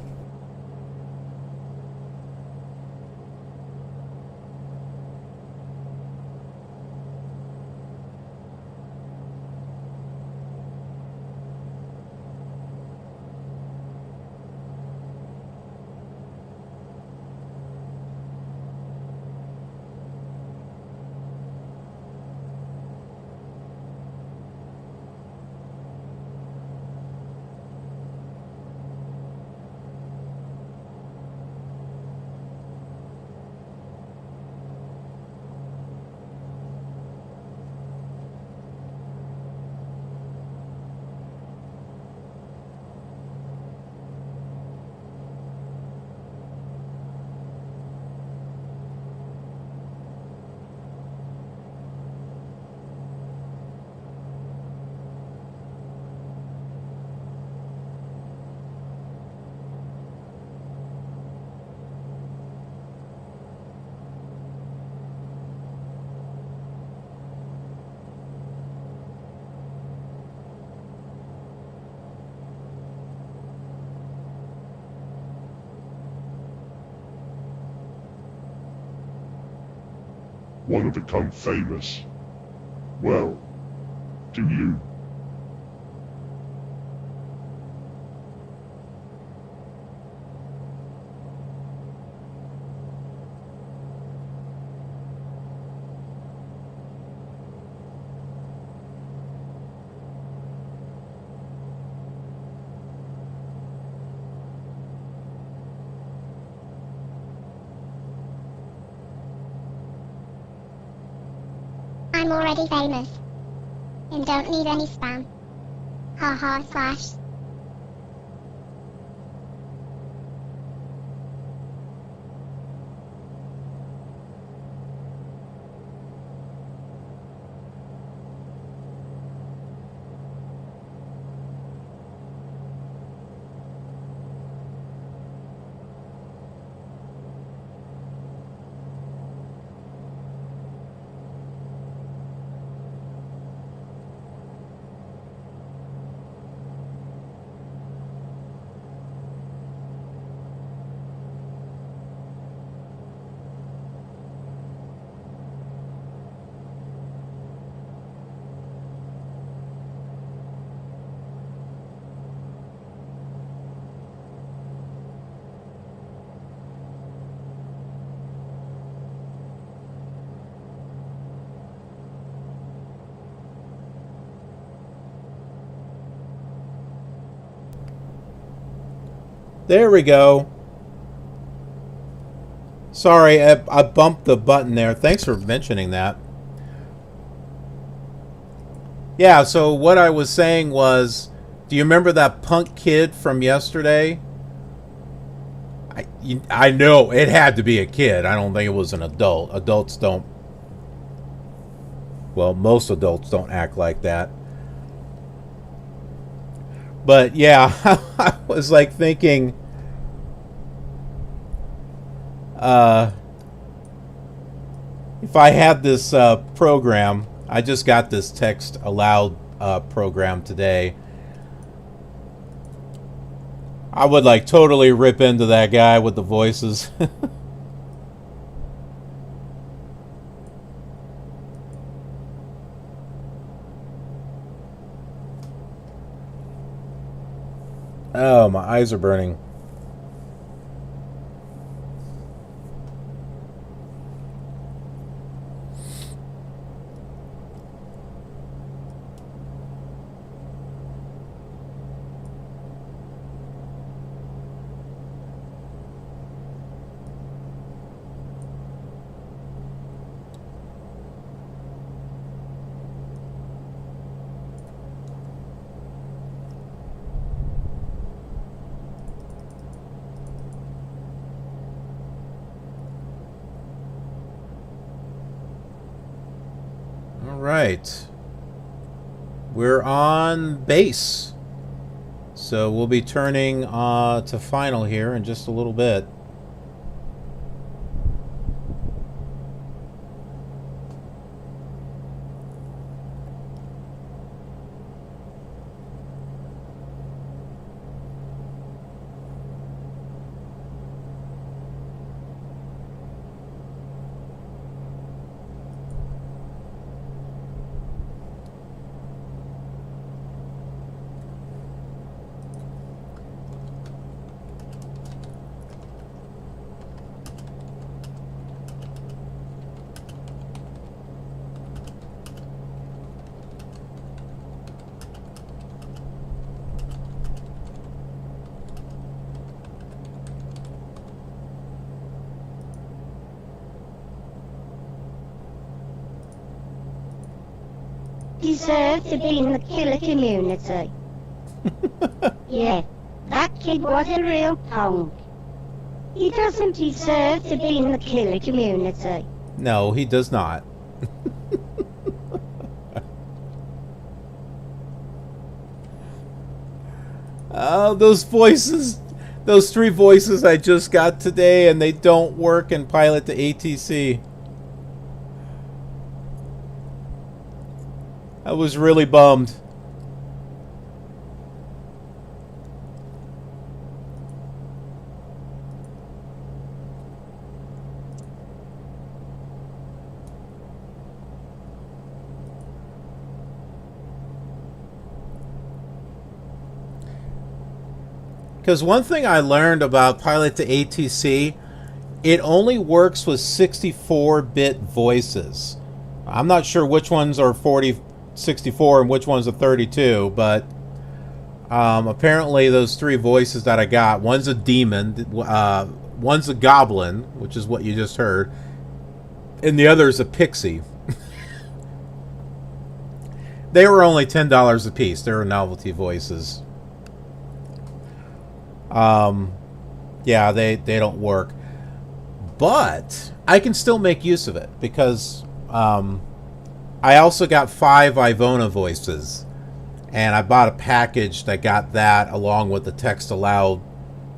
Want to become famous? Well, do you? I'm already famous. And don't need any spam. Haha slash. There we go. Sorry, I bumped the button there. Thanks for mentioning that. Yeah, so what I was saying was, do you remember that punk kid from yesterday? I know it had to be a kid. I don't think it was an adult. Adults don't... Well, most adults don't act like that. But yeah, I was like thinking... if I had this program, I just got this text aloud program today, I would like totally rip into that guy with the voices. Oh, my eyes are burning. All right. We're on base. So we'll be turning to final here in just a little bit. Deserve to be in the killer community. Yeah, that kid was a real punk. He doesn't deserve to be in the killer community. No, he does not. Oh, those voices, those 3 voices I just got today, and they don't work in Pilot to ATC. I was really bummed. Because one thing I learned about Pilot to ATC, it only works with 64-bit voices. I'm not sure which ones are 64 and which ones are 32, but apparently those 3 voices that I got, one's a demon, one's a goblin, which is what you just heard, and the other is a pixie. They were only $10 a piece. They were novelty voices. Yeah, they don't work. But I can still make use of it because I also got 5 Ivona voices. And I bought a package that got that along with the text-aloud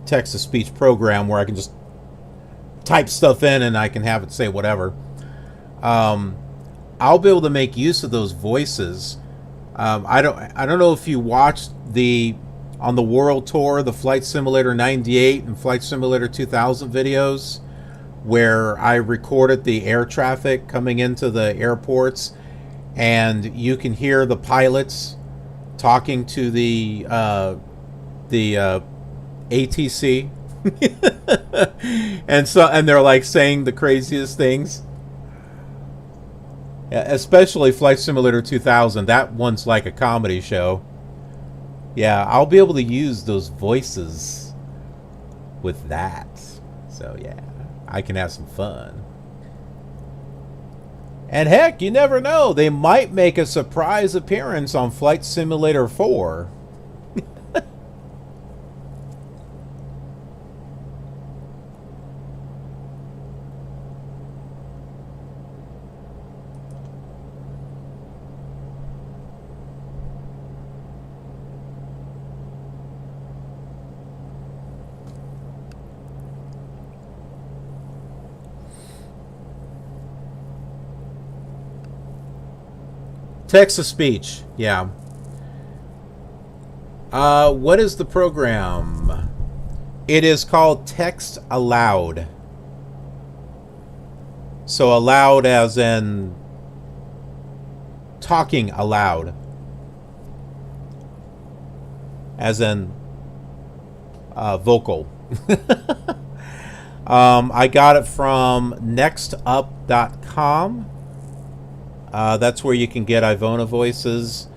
text-to-speech program where I can just type stuff in and I can have it say whatever. I'll be able to make use of those voices. I don't know if you watched on the World Tour, the Flight Simulator 98 and Flight Simulator 2000 videos, where I recorded the air traffic coming into the airports, and you can hear the pilots talking to the ATC, and they're like saying the craziest things. Especially Flight Simulator 2000, that one's like a comedy show. Yeah, I'll be able to use those voices with that. So yeah, I can have some fun. And heck, you never know, they might make a surprise appearance on Flight Simulator 4. Text-to-speech, yeah. What is the program? It is called Text Aloud. So aloud as in talking aloud. As in vocal. I got it from nextup.com. That's where you can get Ivona voices.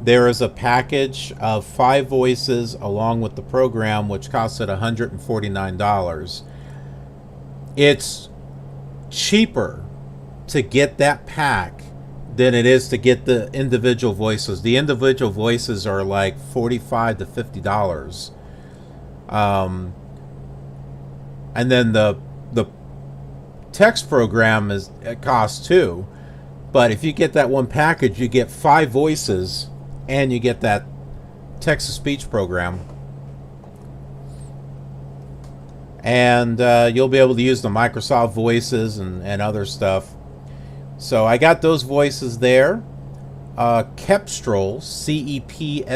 There is a package of 5 voices along with the program, which costed $149. It's cheaper to get that pack than it is to get the individual voices. The individual voices are like $45 to $50. And then the text program it costs too. But if you get that one package, you get 5 voices, and you get that text-to-speech program. And you'll be able to use the Microsoft voices and other stuff. So I got those voices there. Cepstral, Cepstral,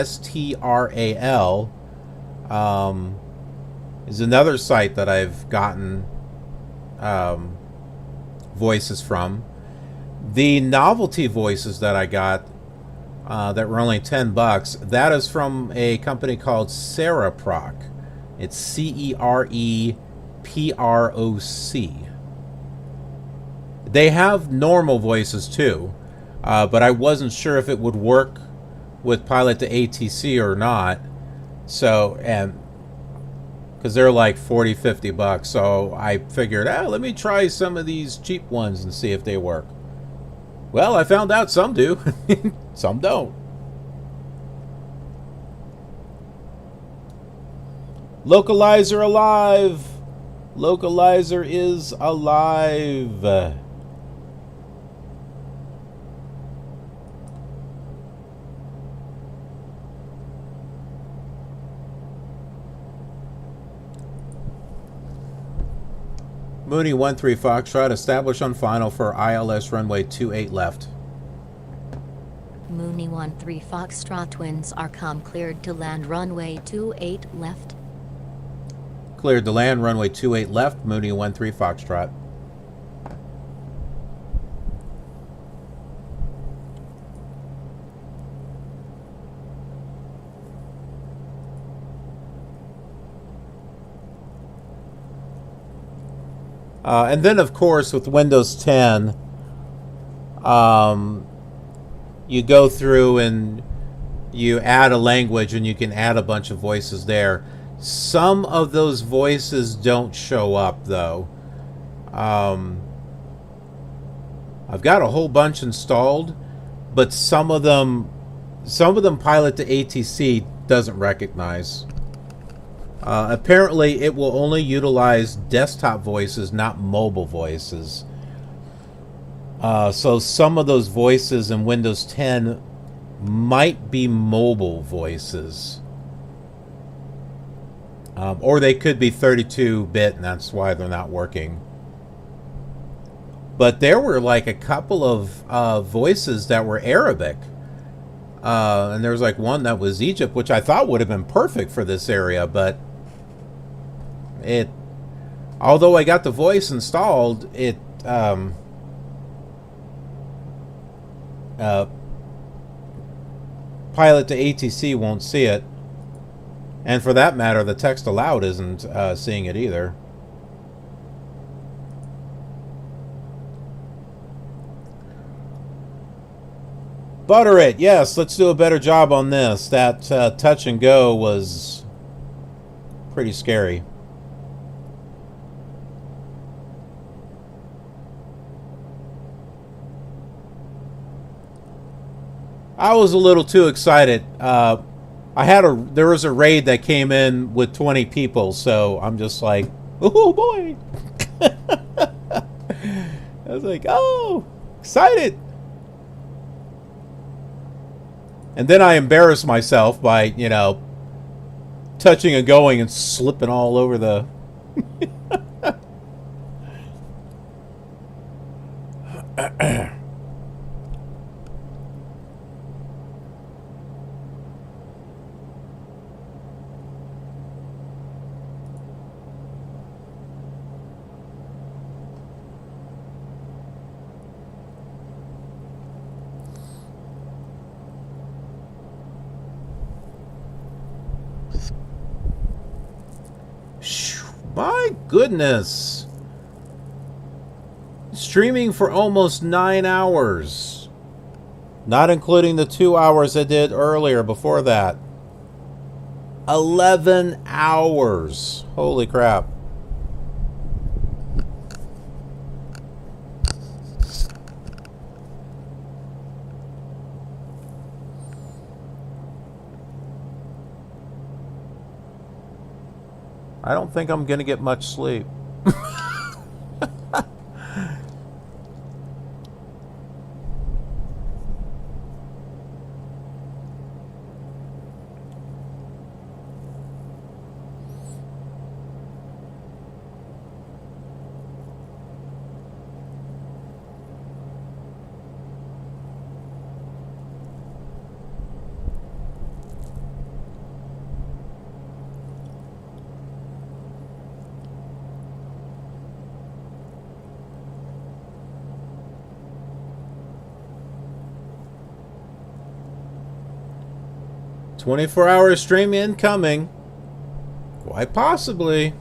is another site that I've gotten voices from. The novelty voices that I got that were only $10, that is from a company called Cereproc. It's Cereproc. They have normal voices too, but I wasn't sure if it would work with Pilot to ATC or not. So, and because they're like $40-50, so I figured, let me try some of these cheap ones and see if they work. Well, I found out some do, some don't. Localizer alive! Localizer is alive! Mooney 13 Foxtrot, establish on final for ILS runway 28 left. Mooney 13 Foxtrot twins are cleared to land runway 28 left. Cleared to land runway 28 left, Mooney 13 Foxtrot. And then, of course, with Windows 10, you go through and you add a language and you can add a bunch of voices there. Some of those voices don't show up, though. I've got a whole bunch installed, but some of them Pilot to ATC doesn't recognize. Apparently, it will only utilize desktop voices, not mobile voices. So some of those voices in Windows 10 might be mobile voices. Or they could be 32-bit, and that's why they're not working. But there were like a couple of voices that were Arabic. And there was like one that was Egypt, which I thought would have been perfect for this area, but although I got the voice installed, Pilot to ATC won't see it. And for that matter, the text aloud isn't seeing it either. Butter it. Yes, let's do a better job on this. That touch and go was pretty scary. I was a little too excited. There was a raid that came in with 20 people, so I'm just like, oh boy. I was like, oh, excited. And then I embarrassed myself by, touching and going and slipping all over the... My goodness. Streaming for almost 9 hours. Not including the 2 hours I did earlier before that. 11 hours. Holy crap. I don't think I'm going to get much sleep. 24-hour stream incoming. Quite possibly.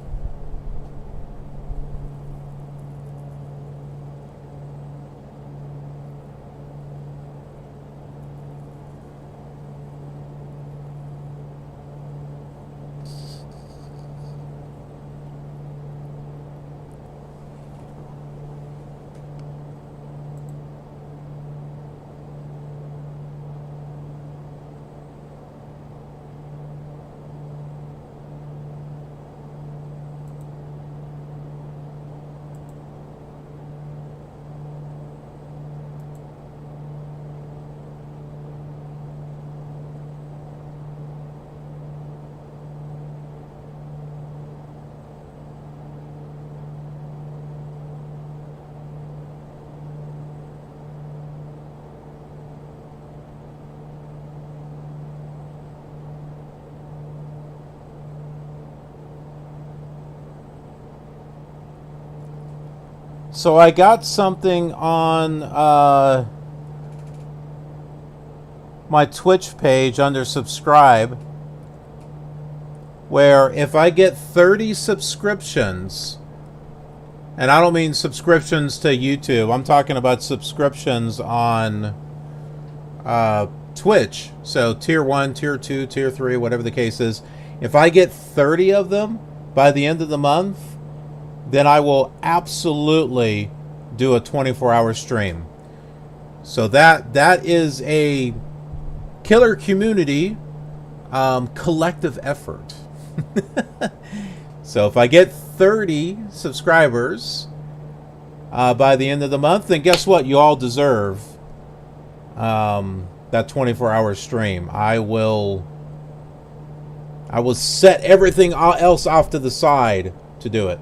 So I got something on my Twitch page under subscribe, where if I get 30 subscriptions, and I don't mean subscriptions to YouTube, I'm talking about subscriptions on Twitch, so tier 1, tier 2, tier 3, whatever the case is. If I get 30 of them by the end of the month, then I will absolutely do a 24-hour stream. So that is a killer community collective effort. So if I get 30 subscribers by the end of the month, then guess what? You all deserve that 24-hour stream. I will set everything else off to the side to do it.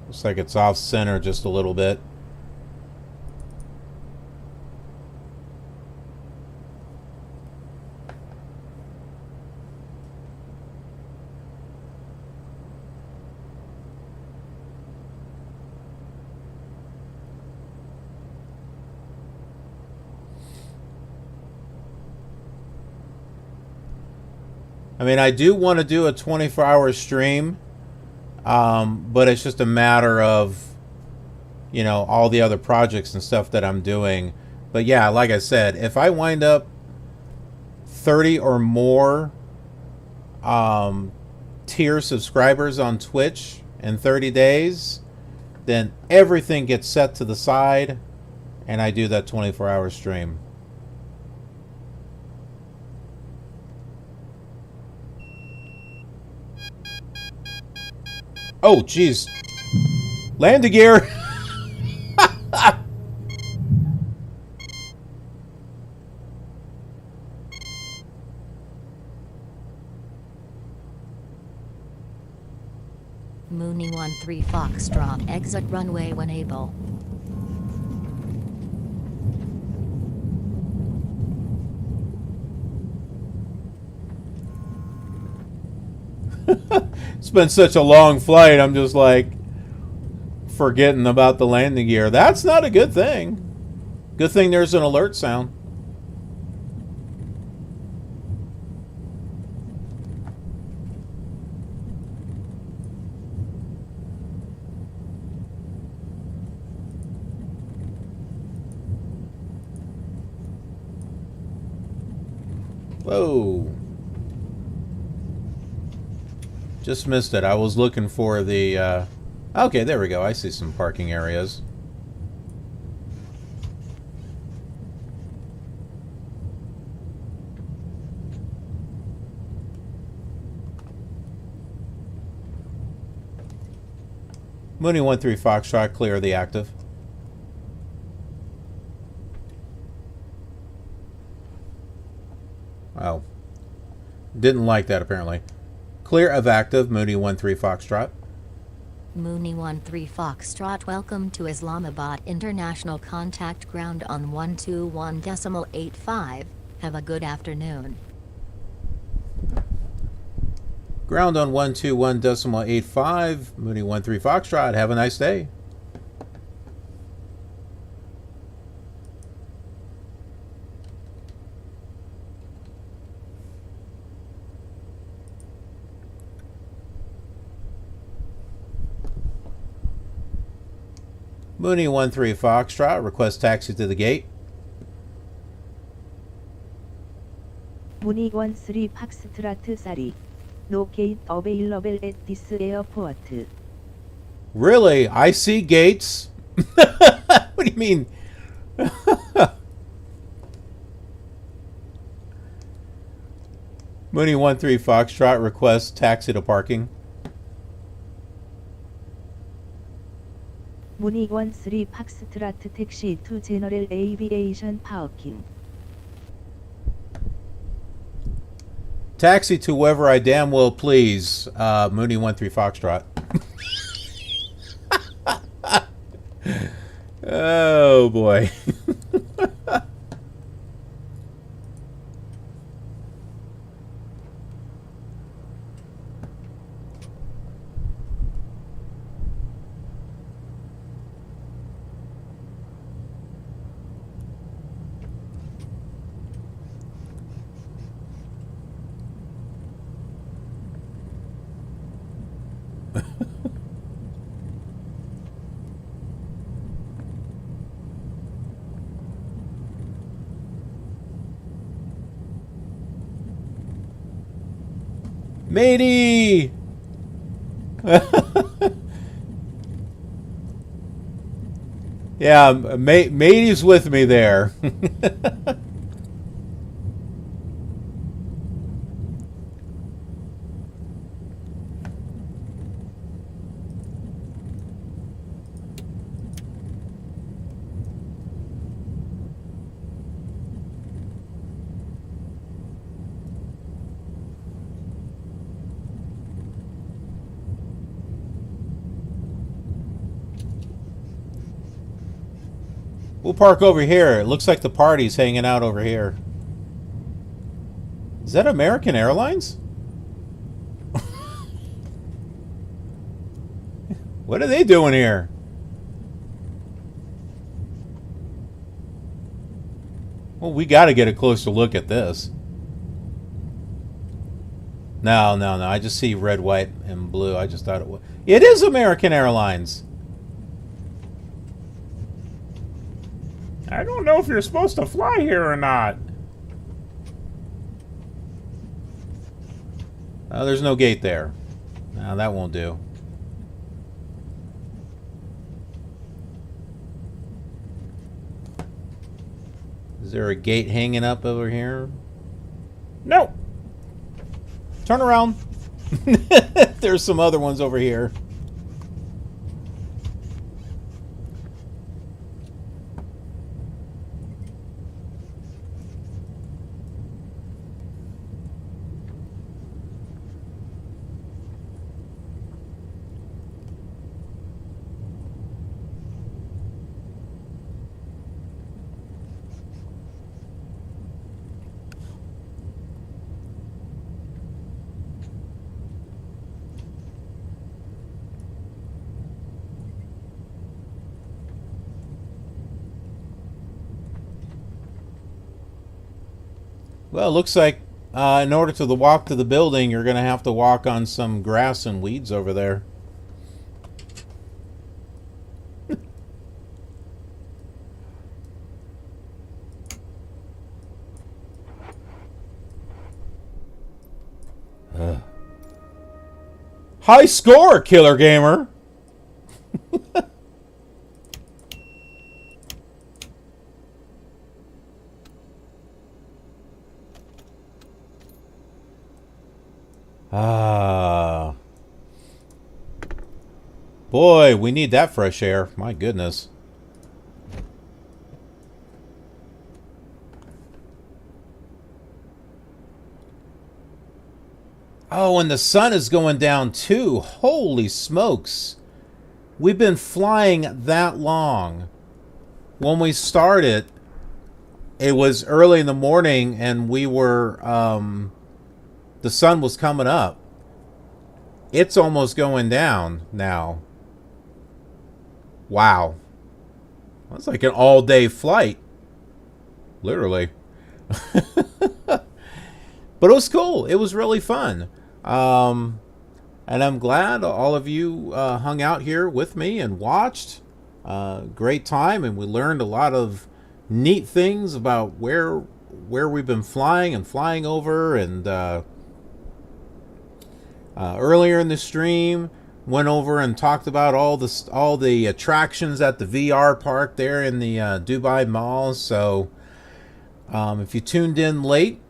Looks like it's off center just a little bit. I mean, I do want to do a 24-hour stream. But it's just a matter of, you know, all the other projects and stuff that I'm doing. But yeah, like I said, if I wind up 30 or more tier subscribers on Twitch in 30 days, then everything gets set to the side and I do that 24-hour stream. Oh, jeez. Landing gear. Mooney 13 Foxtrot, exit runway when able. It's been such a long flight, I'm just like forgetting about the landing gear. That's not a good thing. Good thing there's an alert sound. Whoa. Just missed it. I was looking for the... Okay, there we go. I see some parking areas. Mooney 13 Foxtrot, clear the active. Didn't like that, apparently. Clear of active, Mooney 13 Foxtrot. Mooney 13 Foxtrot, welcome to Islamabad International. Contact ground on 121.85. Have a good afternoon. Ground on 121.85, Mooney 13 Foxtrot. Have a nice day. Mooney 13 Foxtrot, request taxi to the gate. Mooney 13 Foxtrot Sari. No gate available at this airport. Really? I see gates? What do you mean? Mooney 13 Foxtrot, request taxi to parking. Mooney 13 Foxtrot taxi to general aviation parking. Taxi to whoever I damn well please, Mooney 13 Foxtrot. Oh boy. Matey! Yeah, Matey's with me there. We'll park over here. It looks like the party's hanging out over here. Is that American Airlines? What are they doing here? Well, we got to get a closer look at this. No. I just see red, white, and blue. I just thought it was. It is American Airlines. I don't know if you're supposed to fly here or not. Oh, there's no gate there. No, that won't do. Is there a gate hanging up over here? No. Turn around. There's some other ones over here. Well, it looks like in order to walk to the building, you're going to have to walk on some grass and weeds over there. High score, Killer Gamer! Ah. Boy, we need that fresh air. My goodness. Oh, and the sun is going down too. Holy smokes. We've been flying that long. When we started, it was early in the morning and we were, the sun was coming up. It's almost going down now. Wow. That's like an all-day flight. Literally. But it was cool. It was really fun. And I'm glad all of you hung out here with me and watched. Great time, and we learned a lot of neat things about where we've been flying and flying over. And earlier in the stream, went over and talked about all the attractions at the VR park there in the Dubai Mall. So if you tuned in late,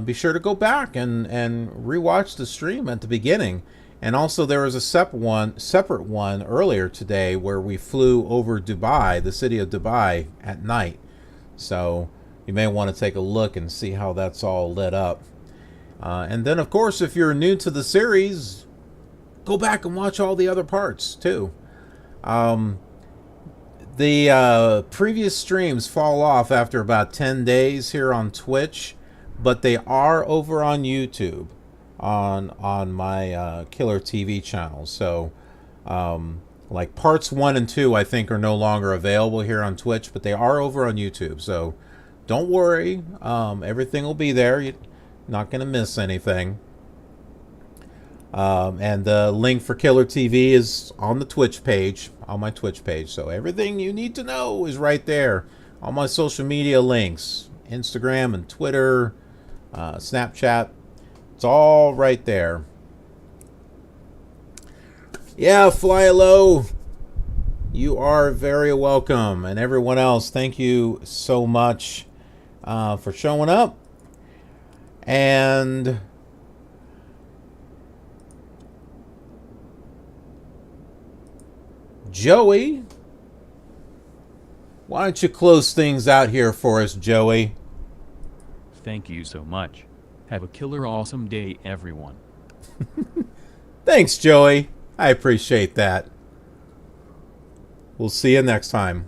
be sure to go back and rewatch the stream at the beginning. And also there was a separate one earlier today where we flew over Dubai, the city of Dubai, at night. So you may want to take a look and see how that's all lit up. And then, of course, if you're new to the series, go back and watch all the other parts too. The previous streams fall off after about 10 days here on Twitch, but they are over on YouTube on my Killer TV channel. So like parts 1 and 2 I think are no longer available here on Twitch, but they are over on YouTube. So don't worry, everything will be there. You're not going to miss anything. And the link for Killer TV is on the Twitch page, on my Twitch page. So everything you need to know is right there. All my social media links, Instagram and Twitter, Snapchat, it's all right there. Yeah, Fly Low, you are very welcome. And everyone else, thank you so much for showing up. And Joey, why don't you close things out here for us, Joey? Thank you so much. Have a killer awesome day, everyone. Thanks, Joey. I appreciate that. We'll see you next time.